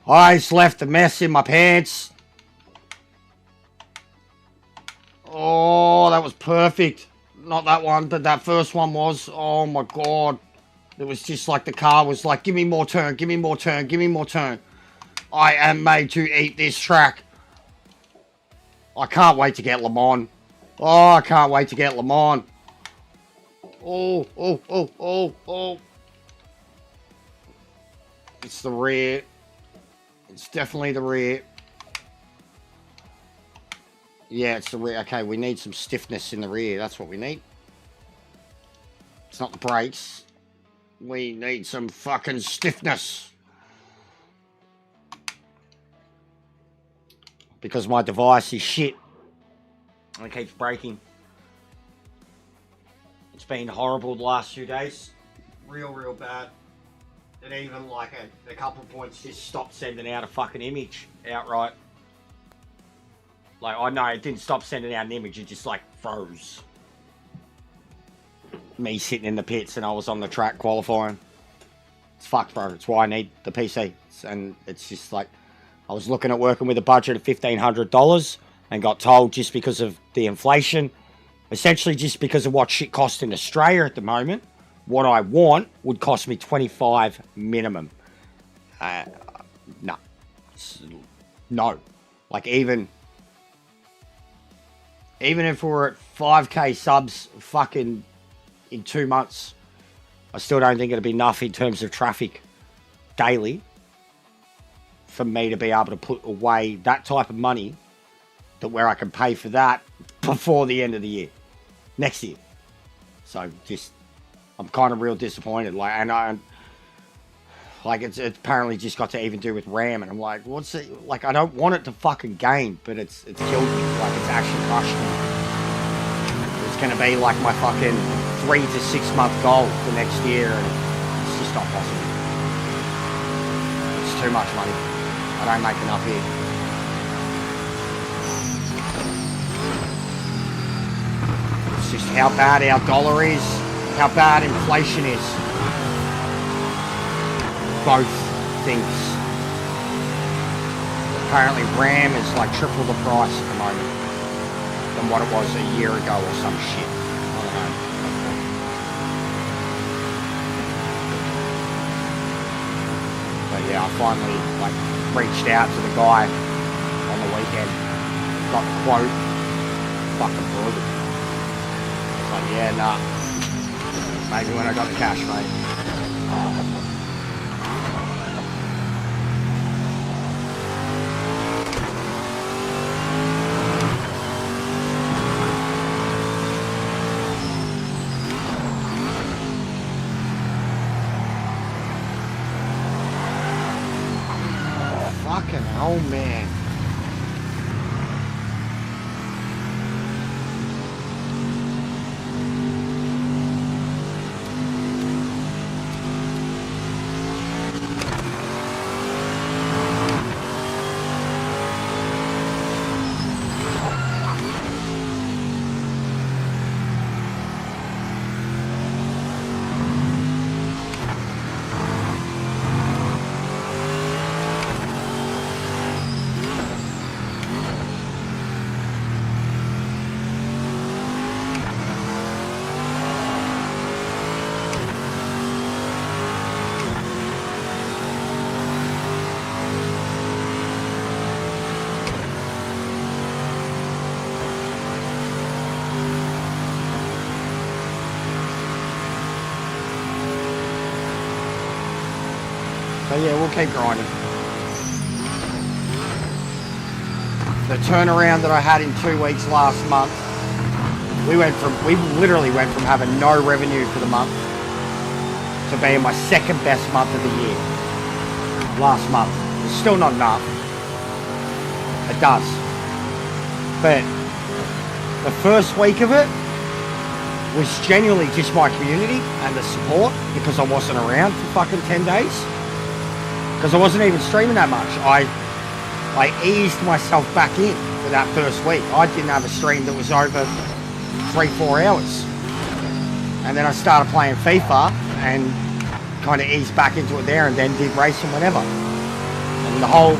I just left a mess in my pants. Oh, that was perfect. Not that one, but that first one was. Oh my God. It was just like the car was like, give me more turn, give me more turn, give me more turn. I am made to eat this track. I can't wait to get Le Mans. Oh, I can't wait to get Le Mans. Oh, oh, oh, oh, oh. It's the rear. It's definitely the rear. Yeah, it's the rear. Okay, we need some stiffness in the rear. That's what we need. It's not the brakes. We need some fucking stiffness. Because my device is shit. And it keeps breaking. It's been horrible the last few days. Real bad. And even like a couple of points just stopped sending out a fucking image outright. Like, I know it didn't stop sending out an image, it just like froze. Me sitting in the pits and I was on the track qualifying. It's fucked, bro. It's why I need the PC. And it's just like, I was looking at working with a budget of $1,500 and got told just because of the inflation, essentially just because of what shit costs in Australia at the moment, what I want would cost me 25 minimum. No. No. Like even if we're at 5k subs fucking in 2 months, I still don't think it'd be enough in terms of traffic daily for me to be able to put away that type of money that where I can pay for that before the end of the year, next year. So just, I'm kind of real disappointed. It's apparently just got to even do with RAM, and I'm like, what's it? Like, I don't want it to fucking gain, but it's killed me. Like, it's actually crushed me. It's gonna be like my fucking 3 to 6 month goal for next year, and it's just not possible. It's too much money. I don't make enough here. It's just how bad our dollar is, how bad inflation is. Both things. Apparently RAM is like triple the price at the moment than what it was a year ago or some shit. I don't know. But yeah, I finally reached out to the guy on the weekend. Got the quote. Fucking brutal. It's like, yeah, nah. Maybe when I got the cash, mate. Fucking hell, man. So yeah, we'll keep grinding. The turnaround that I had in 2 weeks last month, we literally went from having no revenue for the month to being my second best month of the year. Last month. It's still not enough. It does. But the first week of it was genuinely just my community and the support, because I wasn't around for fucking 10 days. Because I wasn't even streaming that much. I eased myself back in for that first week. I didn't have a stream that was over 3-4 hours. And then I started playing FIFA and kind of eased back into it there, and then did racing whenever. And the whole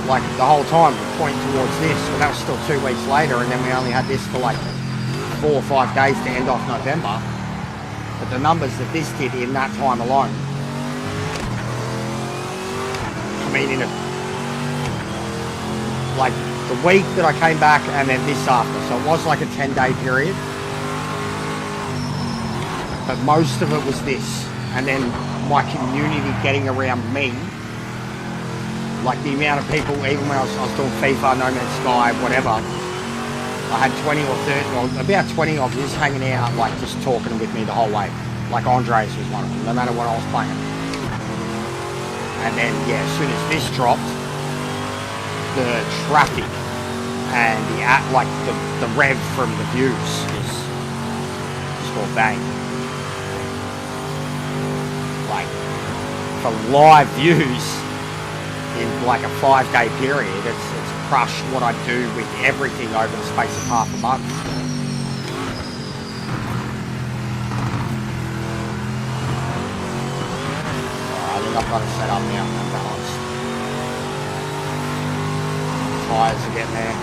time we point towards this, but that was still 2 weeks later, and then we only had this for 4 or 5 days to end off November. But the numbers that this did in that time alone, I mean, the week that I came back and then this after, so it was like a 10-day period, but most of it was this, and then my community getting around me, like the amount of people, even when I was doing FIFA, No Man's Sky, whatever, I had 20 or 30, or about 20 of us hanging out, just talking with me the whole way. Like Andres was one of them, no matter what I was playing. And then, yeah, as soon as this dropped, the traffic and the rev from the views is just all bang. For live views in a 5-day period, it's crushed what I do with everything over the space of half a month. I think I've got it set up now and balanced. Tires are getting there.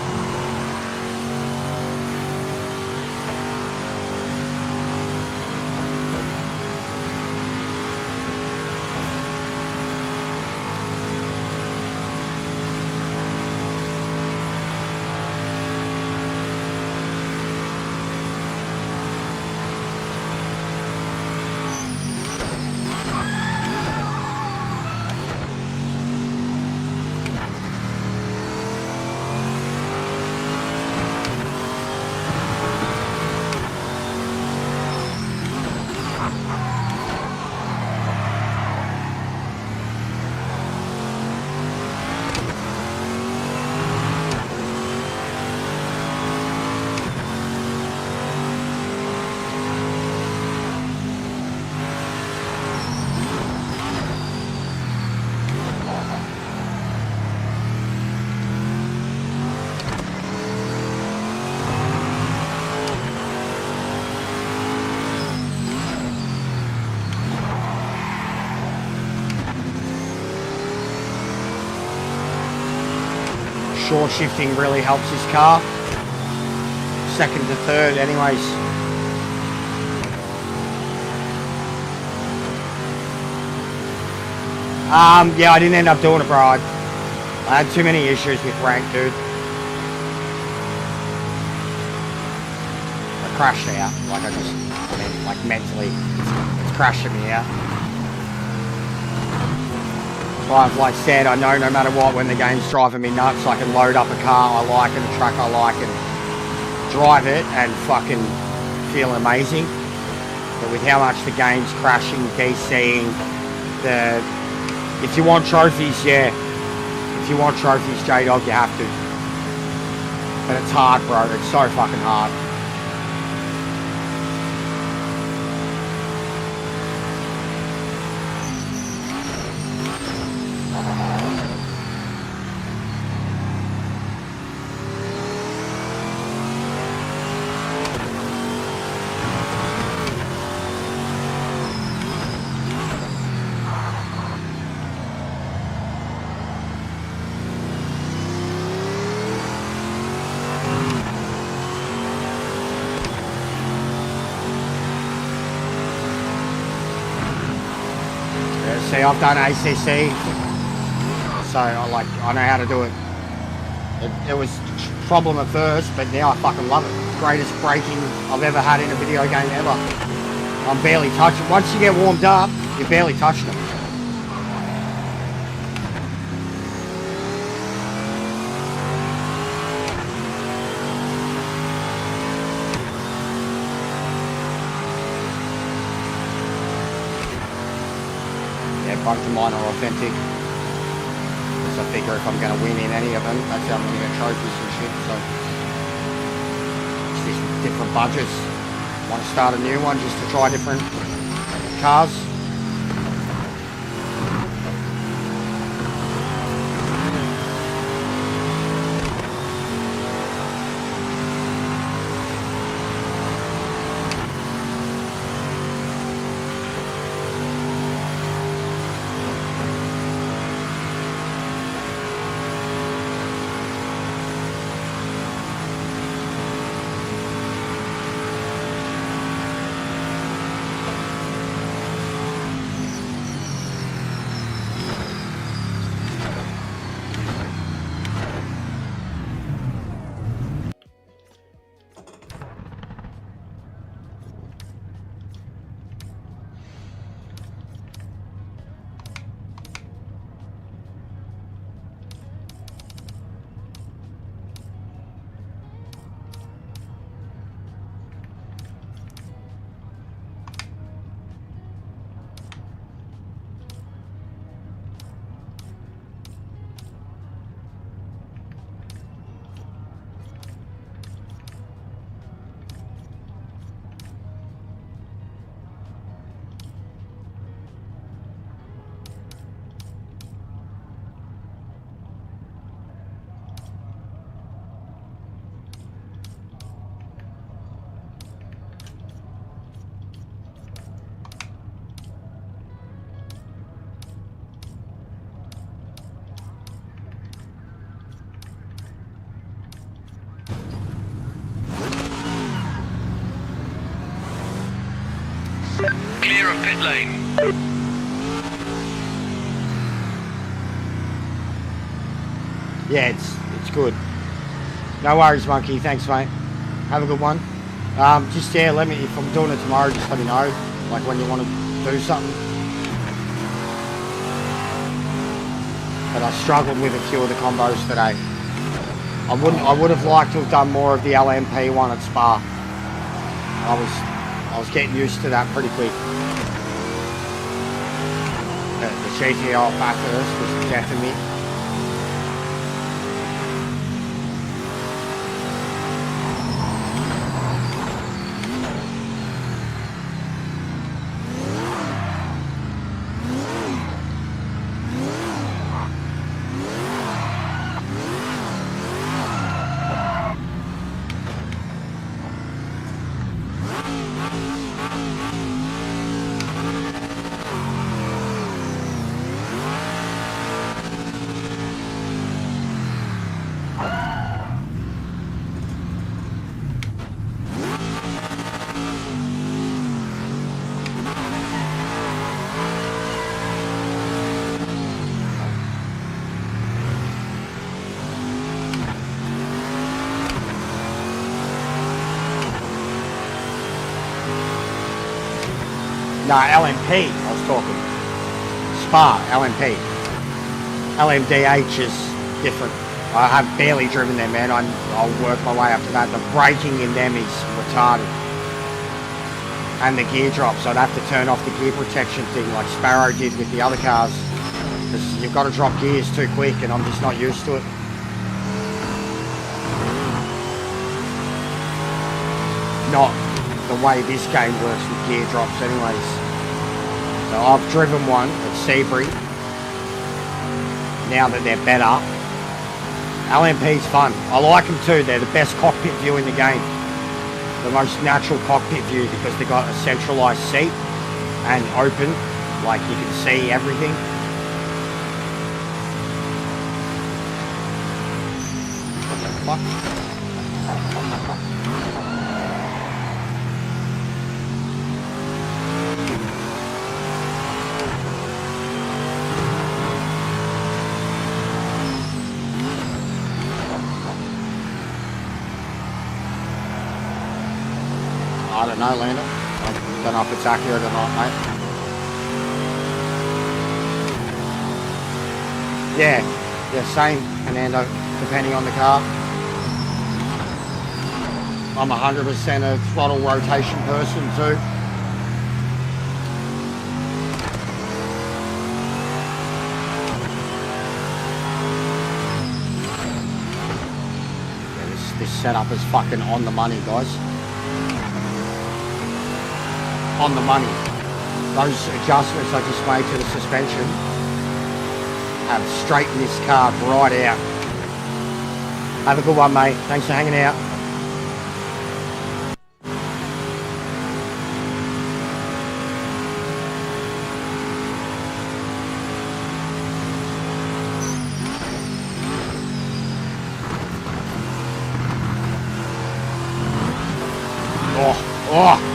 short shifting really helps this car. Second to third anyways. Yeah, I didn't end up doing it, bro. I had too many issues with rank, dude. I crashed out. Like, I mean, like mentally, it's crashing me out. I've like said, I know no matter what, when the game's driving me nuts, I can load up a car I like and a truck I like and drive it and fucking feel amazing. But with how much the game's crashing, DCing, if you want trophies, yeah. If you want trophies, J-Dog, you have to. But it's hard, bro. It's so fucking hard. See, I've done ACC, so I know how to do it. It was a problem at first, but now I fucking love it. Greatest braking I've ever had in a video game ever. I'm barely touching. Once you get warmed up, you're barely touching them. Both of mine are authentic. So I figure if I'm going to win in any of them, that's how I'm going to get trophies and shit. So it's just different budgets. Want to start a new one just to try different cars. Clear of pit lane. Yeah, it's good. No worries, Monkey. Thanks, mate. Have a good one. Just, yeah, let me, if I'm doing it tomorrow, just let me know, like when you want to do something. But I struggled with a few of the combos today. I would have liked to have done more of the LMP one at Spa. I was getting used to that pretty quick. The GTO Bathurst was death in me. No, LMP, I was talking. Spa, LMP. LMDH is different. I have barely driven them, man. I'll work my way up to that. The braking in them is retarded. And the gear drops. I'd have to turn off the gear protection thing like Sparrow did with the other cars. Because you've got to drop gears too quick and I'm just not used to it. Not the way this game works with gear drops anyways. So I've driven one at Sebring. Now that they're better. LMP's fun. I like them too. They're the best cockpit view in the game. The most natural cockpit view because they've got a centralized seat and open, like you can see everything. What the fuck? I don't know, Lando. I don't know if it's accurate or not, mate. Yeah, same, Fernando, depending on the car. I'm 100% a throttle rotation person too. Yeah, this setup is fucking on the money, guys. On the money. Those adjustments I just made to the suspension have straightened this car right out. Have a good one, mate. Thanks for hanging out. Oh.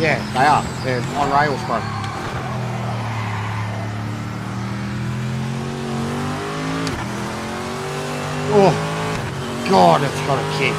Yeah, they are. They're on rails, bro. Oh, God, it's got a kick.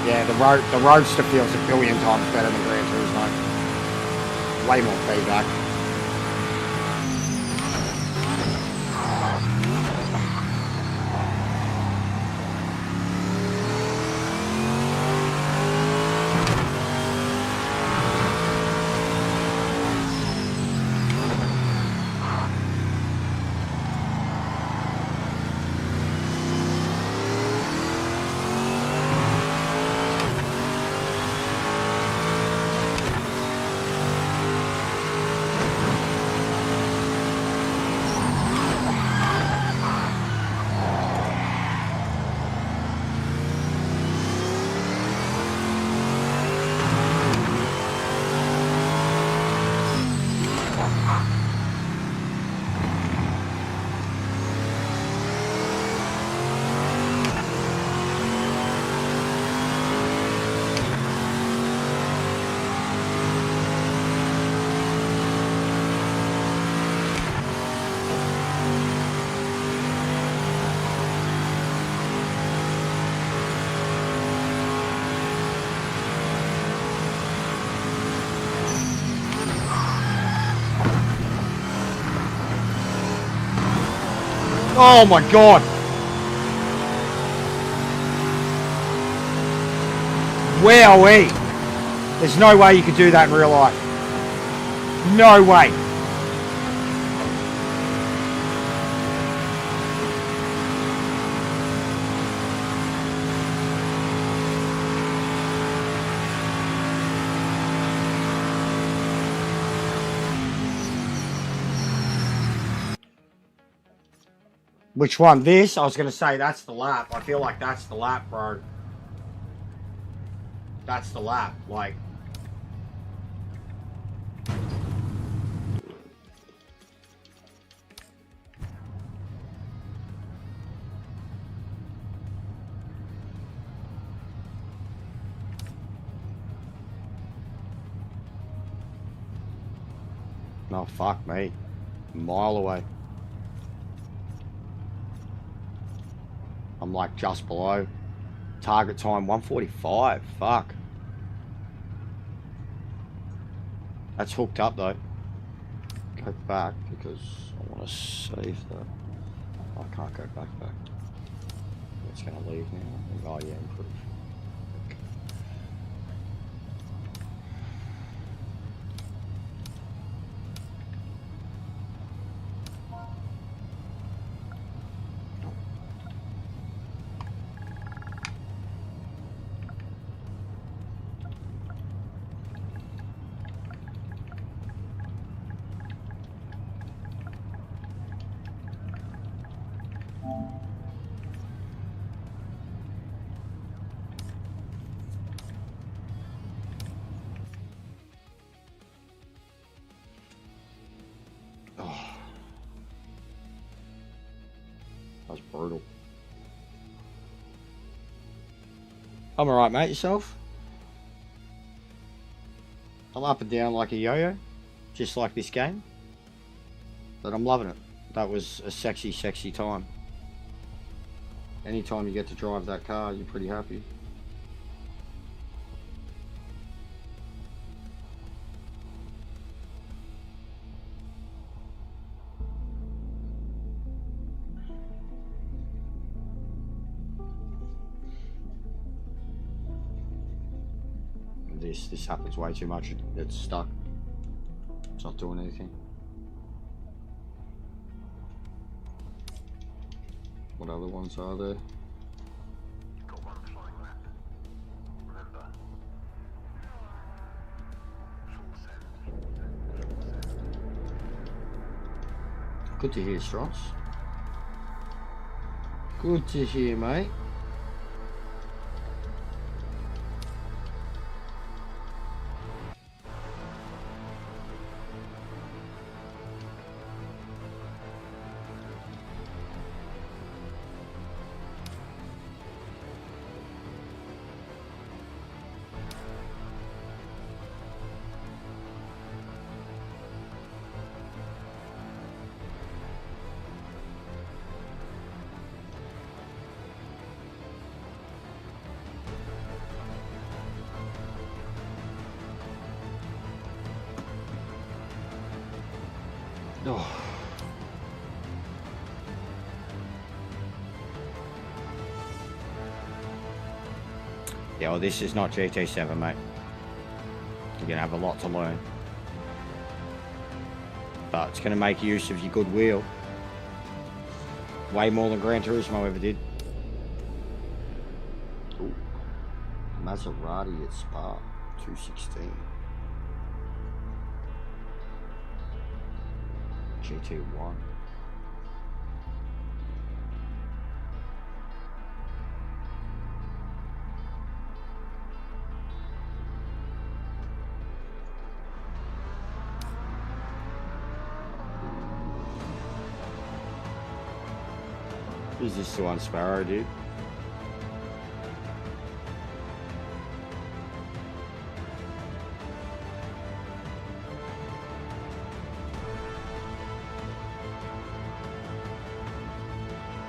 Yeah, the Roadster feels a billion times better than Gran Turismo. Way more feedback. Oh my god. Wowee. There's no way you could do that in real life. No way. Which one? This? I was going to say that's the lap. I feel like that's the lap, bro. That's the lap. Like... Oh, fuck me. A mile away. I'm like just below. Target time 1:45. Fuck. That's hooked up though. Go back because I want to save that. I can't go back. It's going to leave now. Oh yeah, improve. That's brutal. I'm alright, mate. Yourself? I'm up and down like a yo-yo, just like this game. But I'm loving it. That was a sexy, sexy time. Anytime you get to drive that car, you're pretty happy. This happens way too much. It's stuck. It's not doing anything. What other ones are there? Good to hear, Strauss. Good to hear, mate. Oh. Yeah, well, this is not GT7, mate. You're going to have a lot to learn. But it's going to make use of your goodwill. Way more than Gran Turismo ever did. Ooh. Maserati at Spa, 216. GT1. Is this the one Sparrow did?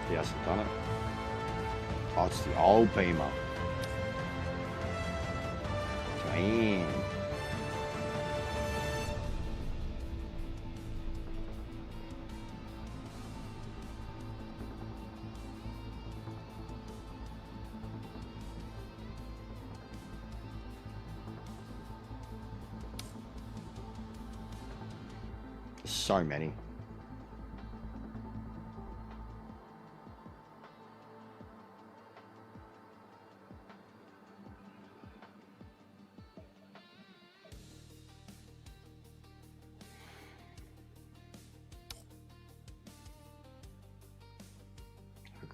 He hasn't done it. Oh, it's the old Beamer. Damn. So many.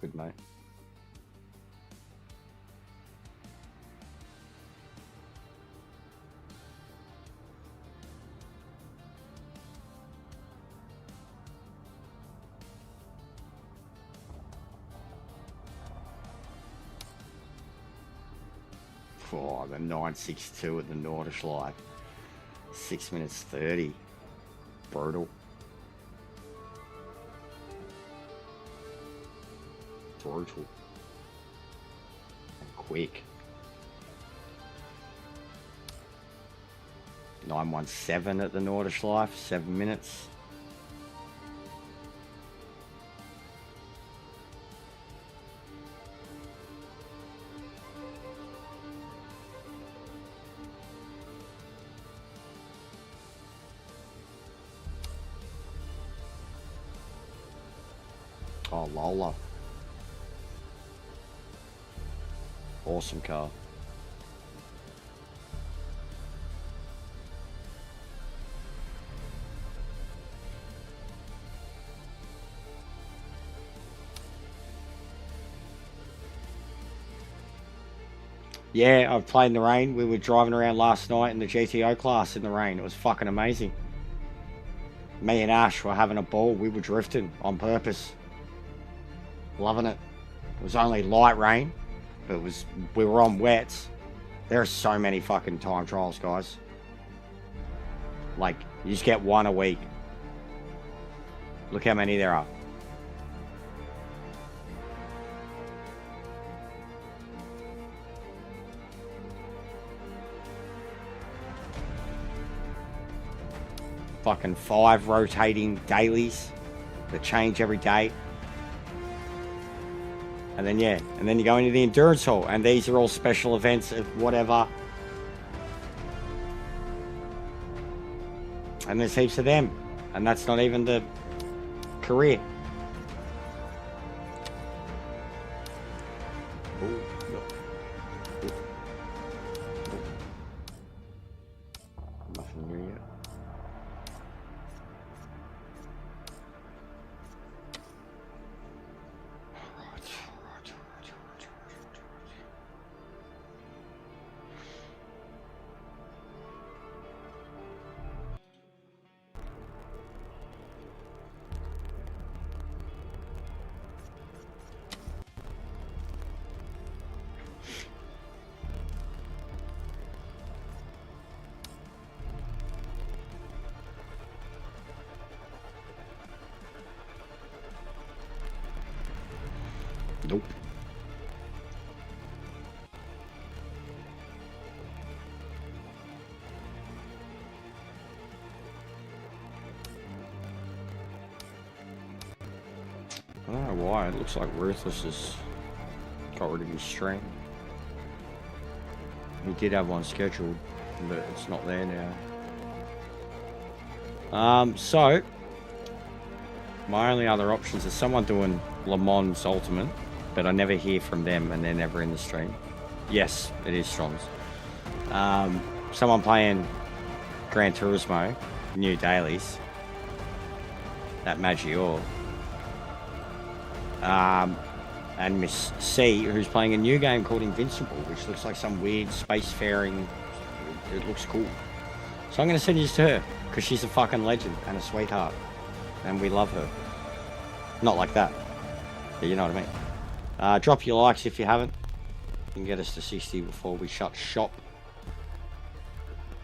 Good, mate. Oh, the 962 at the Nordschleife. 6 minutes 30. Brutal. Brutal. And quick. 917 at the Nordschleife. 7 minutes. Oh, Lola. Awesome car. Yeah, I've played in the rain. We were driving around last night in the GTO class in the rain. It was fucking amazing. Me and Ash were having a ball. We were drifting on purpose. Loving it. It was only light rain, but we were on wets. There are so many fucking time trials, guys. Like, you just get one a week. Look how many there are. Fucking 5 rotating dailies that change every day. And then, yeah, and then you go into the endurance hall, and these are all special events of whatever. And there's heaps of them. And that's not even the career. Ooh, no. Ooh. Nothing here yet. Nope. I don't know why. It looks like Ruthless has got rid of his stream. He did have one scheduled, but it's not there now. So my only other options is someone doing Le Mans Ultimate, but I never hear from them and they're never in the stream. Yes, it is Strong's. Someone playing Gran Turismo, new dailies, that Maggiore. And Miss C, who's playing a new game called Invincible, which looks like some weird spacefaring. It looks cool. So I'm going to send you to her, because she's a fucking legend and a sweetheart. And we love her. Not like that. But you know what I mean. Drop your likes if you haven't. You can get us to 60 before we shut shop.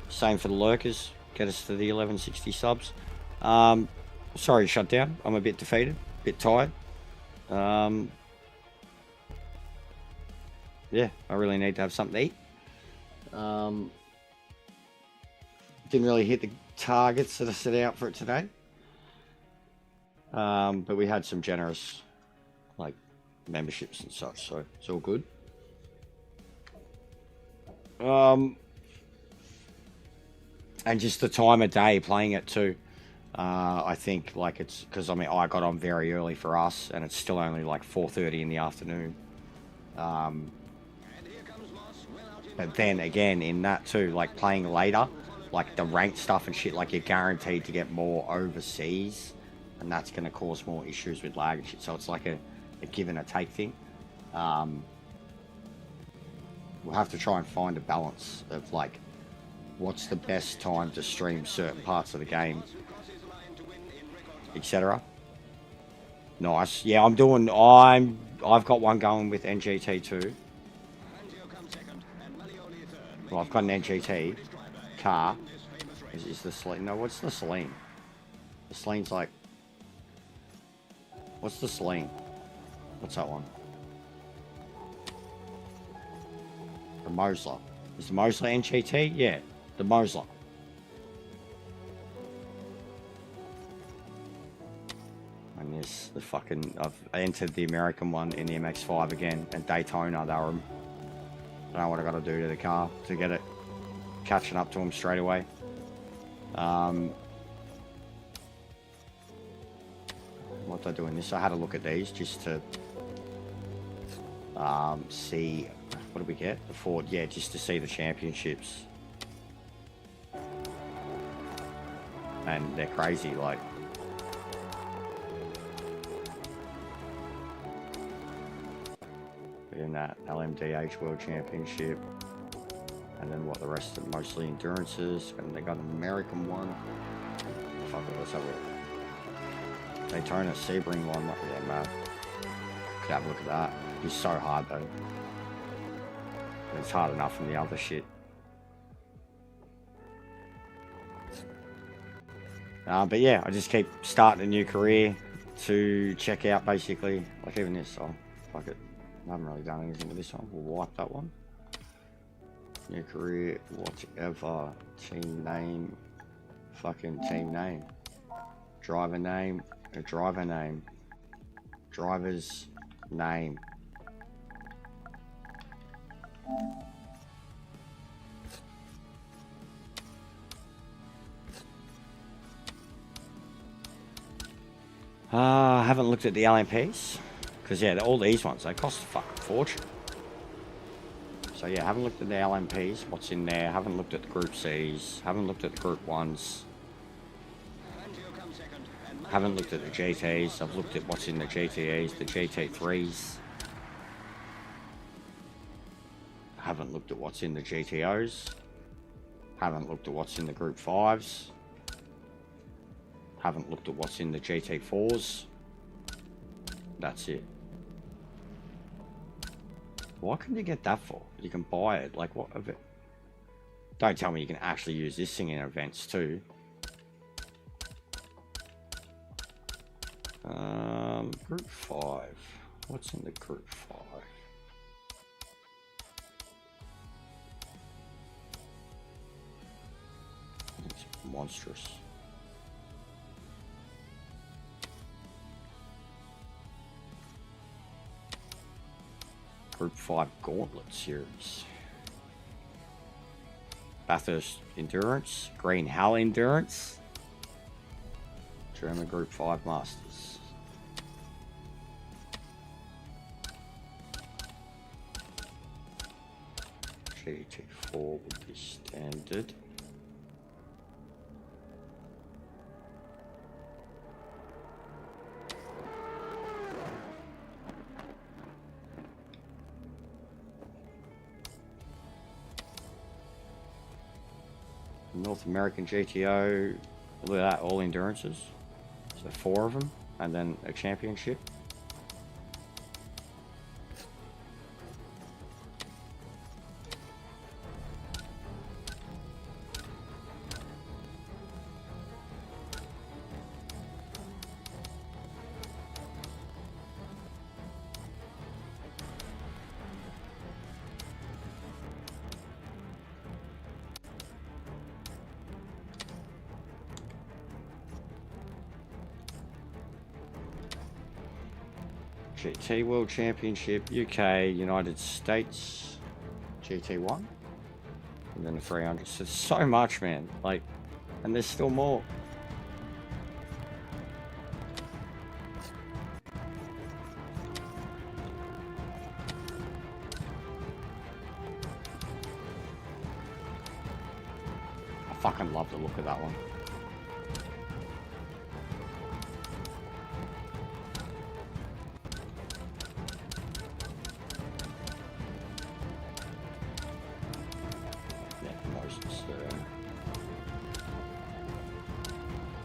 Same for the lurkers. Get us to the 1160 subs. Sorry to shut down. I'm a bit defeated. A bit tired. Yeah, I really need to have something to eat. Didn't really hit the targets that I set out for it today. But we had some generous, like, memberships and such, so it's all good. And just the time of day playing it too. I think like it's because I mean I got on very early for us, and it's still only like 4:30 in the afternoon. But then again, in that too, like playing later, like the ranked stuff and shit, like you're guaranteed to get more overseas, and that's going to cause more issues with lag and shit. So it's like a give and a take thing. We'll have to try and find a balance of like what's the best time to stream certain parts of the game, etc. Nice. Yeah, I've got one going with NGT2. Well, I've got an NGT car. Is the Celine? No, what's the Celine? The Celine's like... What's the Celine? What's that one? The Mosler. Is the Mosler NGT? Yeah, the Mosler. And this, the fucking... I've entered the American one in the MX-5 again, and Daytona, they were... I don't know what I got to do to the car to get it catching up to them straight away. What do I do in this? I had a look at these just to see what did we get? The Ford, yeah, just to see the championships. And they're crazy, like. In that LMDH World Championship, and then what the rest of mostly endurances, and they got an American one. Fuck it, let's have a look. Daytona Sebring one, yeah, man. Could have a look at that. It's so hard though. It's hard enough from the other shit. But yeah, I just keep starting a new career to check out basically, like even this. Oh, fuck it. I haven't really done anything with this one. We'll wipe that one. New career, whatever. Team name. Fucking team name. Driver name. A driver name. Driver's name. I haven't looked at the LMPs. Because, yeah, all these ones, they cost a fucking fortune. So, yeah, haven't looked at the LMPs, what's in there. Haven't looked at the Group Cs. Haven't looked at the Group 1s. Haven't looked at the GTs. I've looked at what's in the GTEs, the GT3s. Haven't looked at what's in the GTOs. Haven't looked at what's in the Group 5s. Haven't looked at what's in the GT4s. That's it. What can you get that for? You can buy it. Like, what of it? Don't tell me you can actually use this thing in events too. Group 5. What's in the Group 5? It's monstrous. Group 5 Gauntlet Series. Bathurst Endurance. Green Hell Endurance. German Group 5 Masters. GT4 would be standard. North American GTO, look at that, all endurances. So 4 of them, and then a championship. GT World Championship, UK, United States, GT1, and then the 300. So, so much, man. Like, and there's still more. fucking love the look of that one. Yeah, Moses.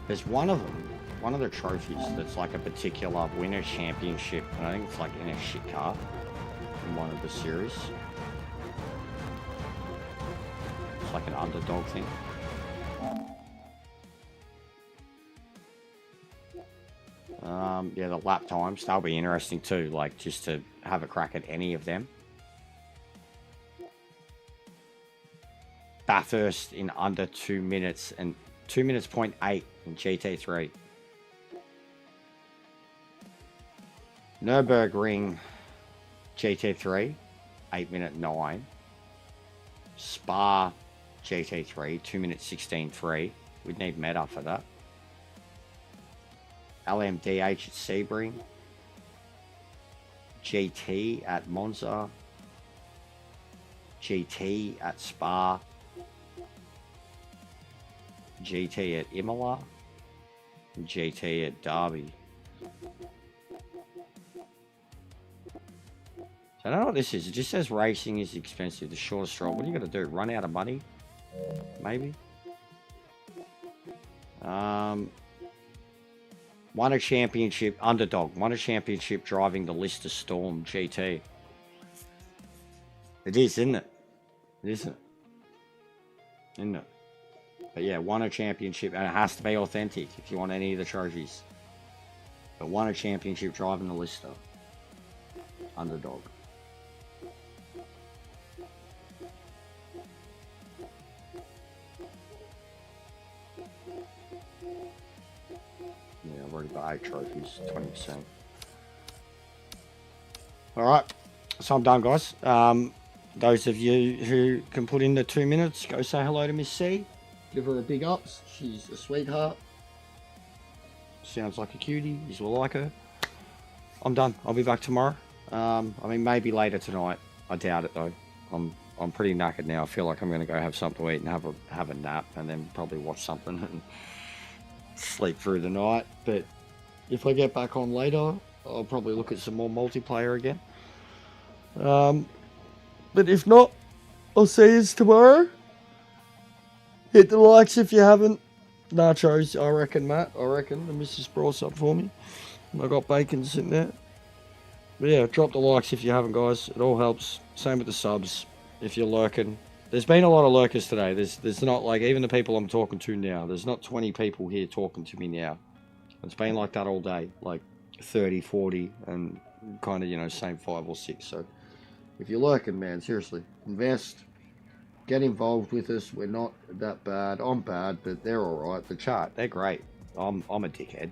There's one of them, one of the trophies that's like a particular winner championship, and I think it's like in a shit car in one of the series. It's like an underdog thing. Yeah, the lap times, they'll be interesting too, like just to have a crack at any of them. Bathurst in under 2 minutes and 2 minutes 0.8 in GT3. Nürburgring GT3, 8:09. Spa GT3, 2 minutes 16.3. We'd need meta for that. LMDH at Sebring. GT at Monza. GT at Spa. GT at Imola. And GT at Derby. I don't know what this is. It just says racing is expensive. The shortest straw. What are you going to do? Run out of money? Maybe. Won a championship. Underdog. Won a championship driving the Lister Storm GT. It is, isn't it? It isn't. Isn't it? But yeah, won a championship. And it has to be authentic if you want any of the trophies. But won a championship driving the Lister. Underdog. Yeah, I've already got 8 trophies, 20%. Alright, so I'm done, guys. Those of you who can put in the 2 minutes, go say hello to Miss C. Give her a big ups. She's a sweetheart. Sounds like a cutie. You will like her. I'm done. I'll be back tomorrow. I mean, maybe later tonight. I doubt it, though. I'm pretty knackered now. I feel like I'm going to go have something to eat and have a nap, and then probably watch something and sleep through the night. But if I get back on later, I'll probably look at some more multiplayer again. But if not, I'll see you tomorrow. Hit the likes if you haven't. Nachos, I reckon, Matt. I reckon the missus brought some for me. I got bacon sitting there. But yeah, drop the likes if you haven't, guys. It all helps. Same with the subs. If you're lurking. There's been a lot of lurkers today. There's not like, even the people I'm talking to now, there's not 20 people here talking to me now. It's been like that all day. Like 30, 40, and kind of, you know, same 5 or 6. So if you're lurking, man, seriously, invest. Get involved with us. We're not that bad. I'm bad, but they're alright. The chat, they're great. I'm a dickhead.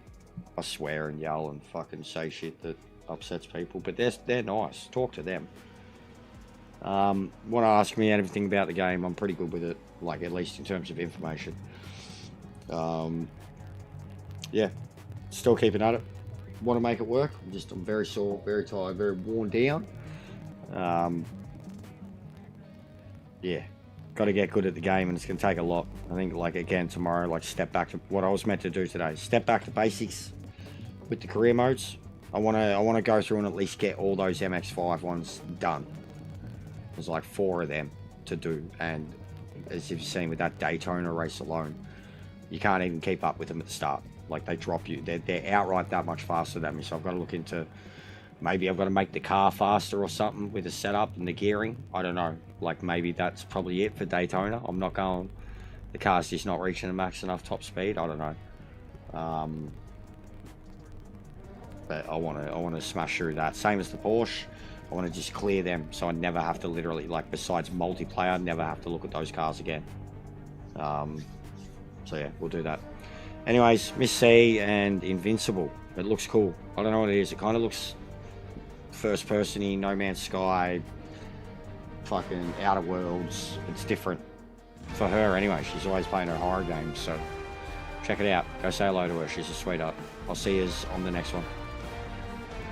I swear and yell and fucking say shit that upsets people, but they're nice. Talk to them. Want to ask me anything about the game, I'm pretty good with it, like at least in terms of information. Yeah, still keeping at it. Want to make it work. I'm very sore, very tired, very worn down. Yeah, got to get good at the game, and it's going to take a lot. I think, like, again, tomorrow, like, step back to what I was meant to do today. Step back to basics with the career modes. I want to go through and at least get all those MX-5 ones done. There's like 4 of them to do, and as you've seen with that Daytona race alone, you can't even keep up with them at the start. Like, they drop you. They're outright that much faster than me, so I've got to look into, maybe I've got to make the car faster or something with the setup and the gearing. I don't know. Like, maybe that's probably it for Daytona. I'm not going, the car's just not reaching a max enough top speed. I don't know. But I want to smash through that. Same as the Porsche. I want to just clear them so I never have to literally, like, besides multiplayer, never have to look at those cars again. So yeah, we'll do that. Anyways, Miss C and Invincible. It looks cool. I don't know what it is. It kind of looks first person-y, No Man's Sky, fucking Outer Worlds. It's different for her anyway. She's always playing her horror games, so check it out. Go say hello to her. She's a sweetheart. I'll see you on the next one.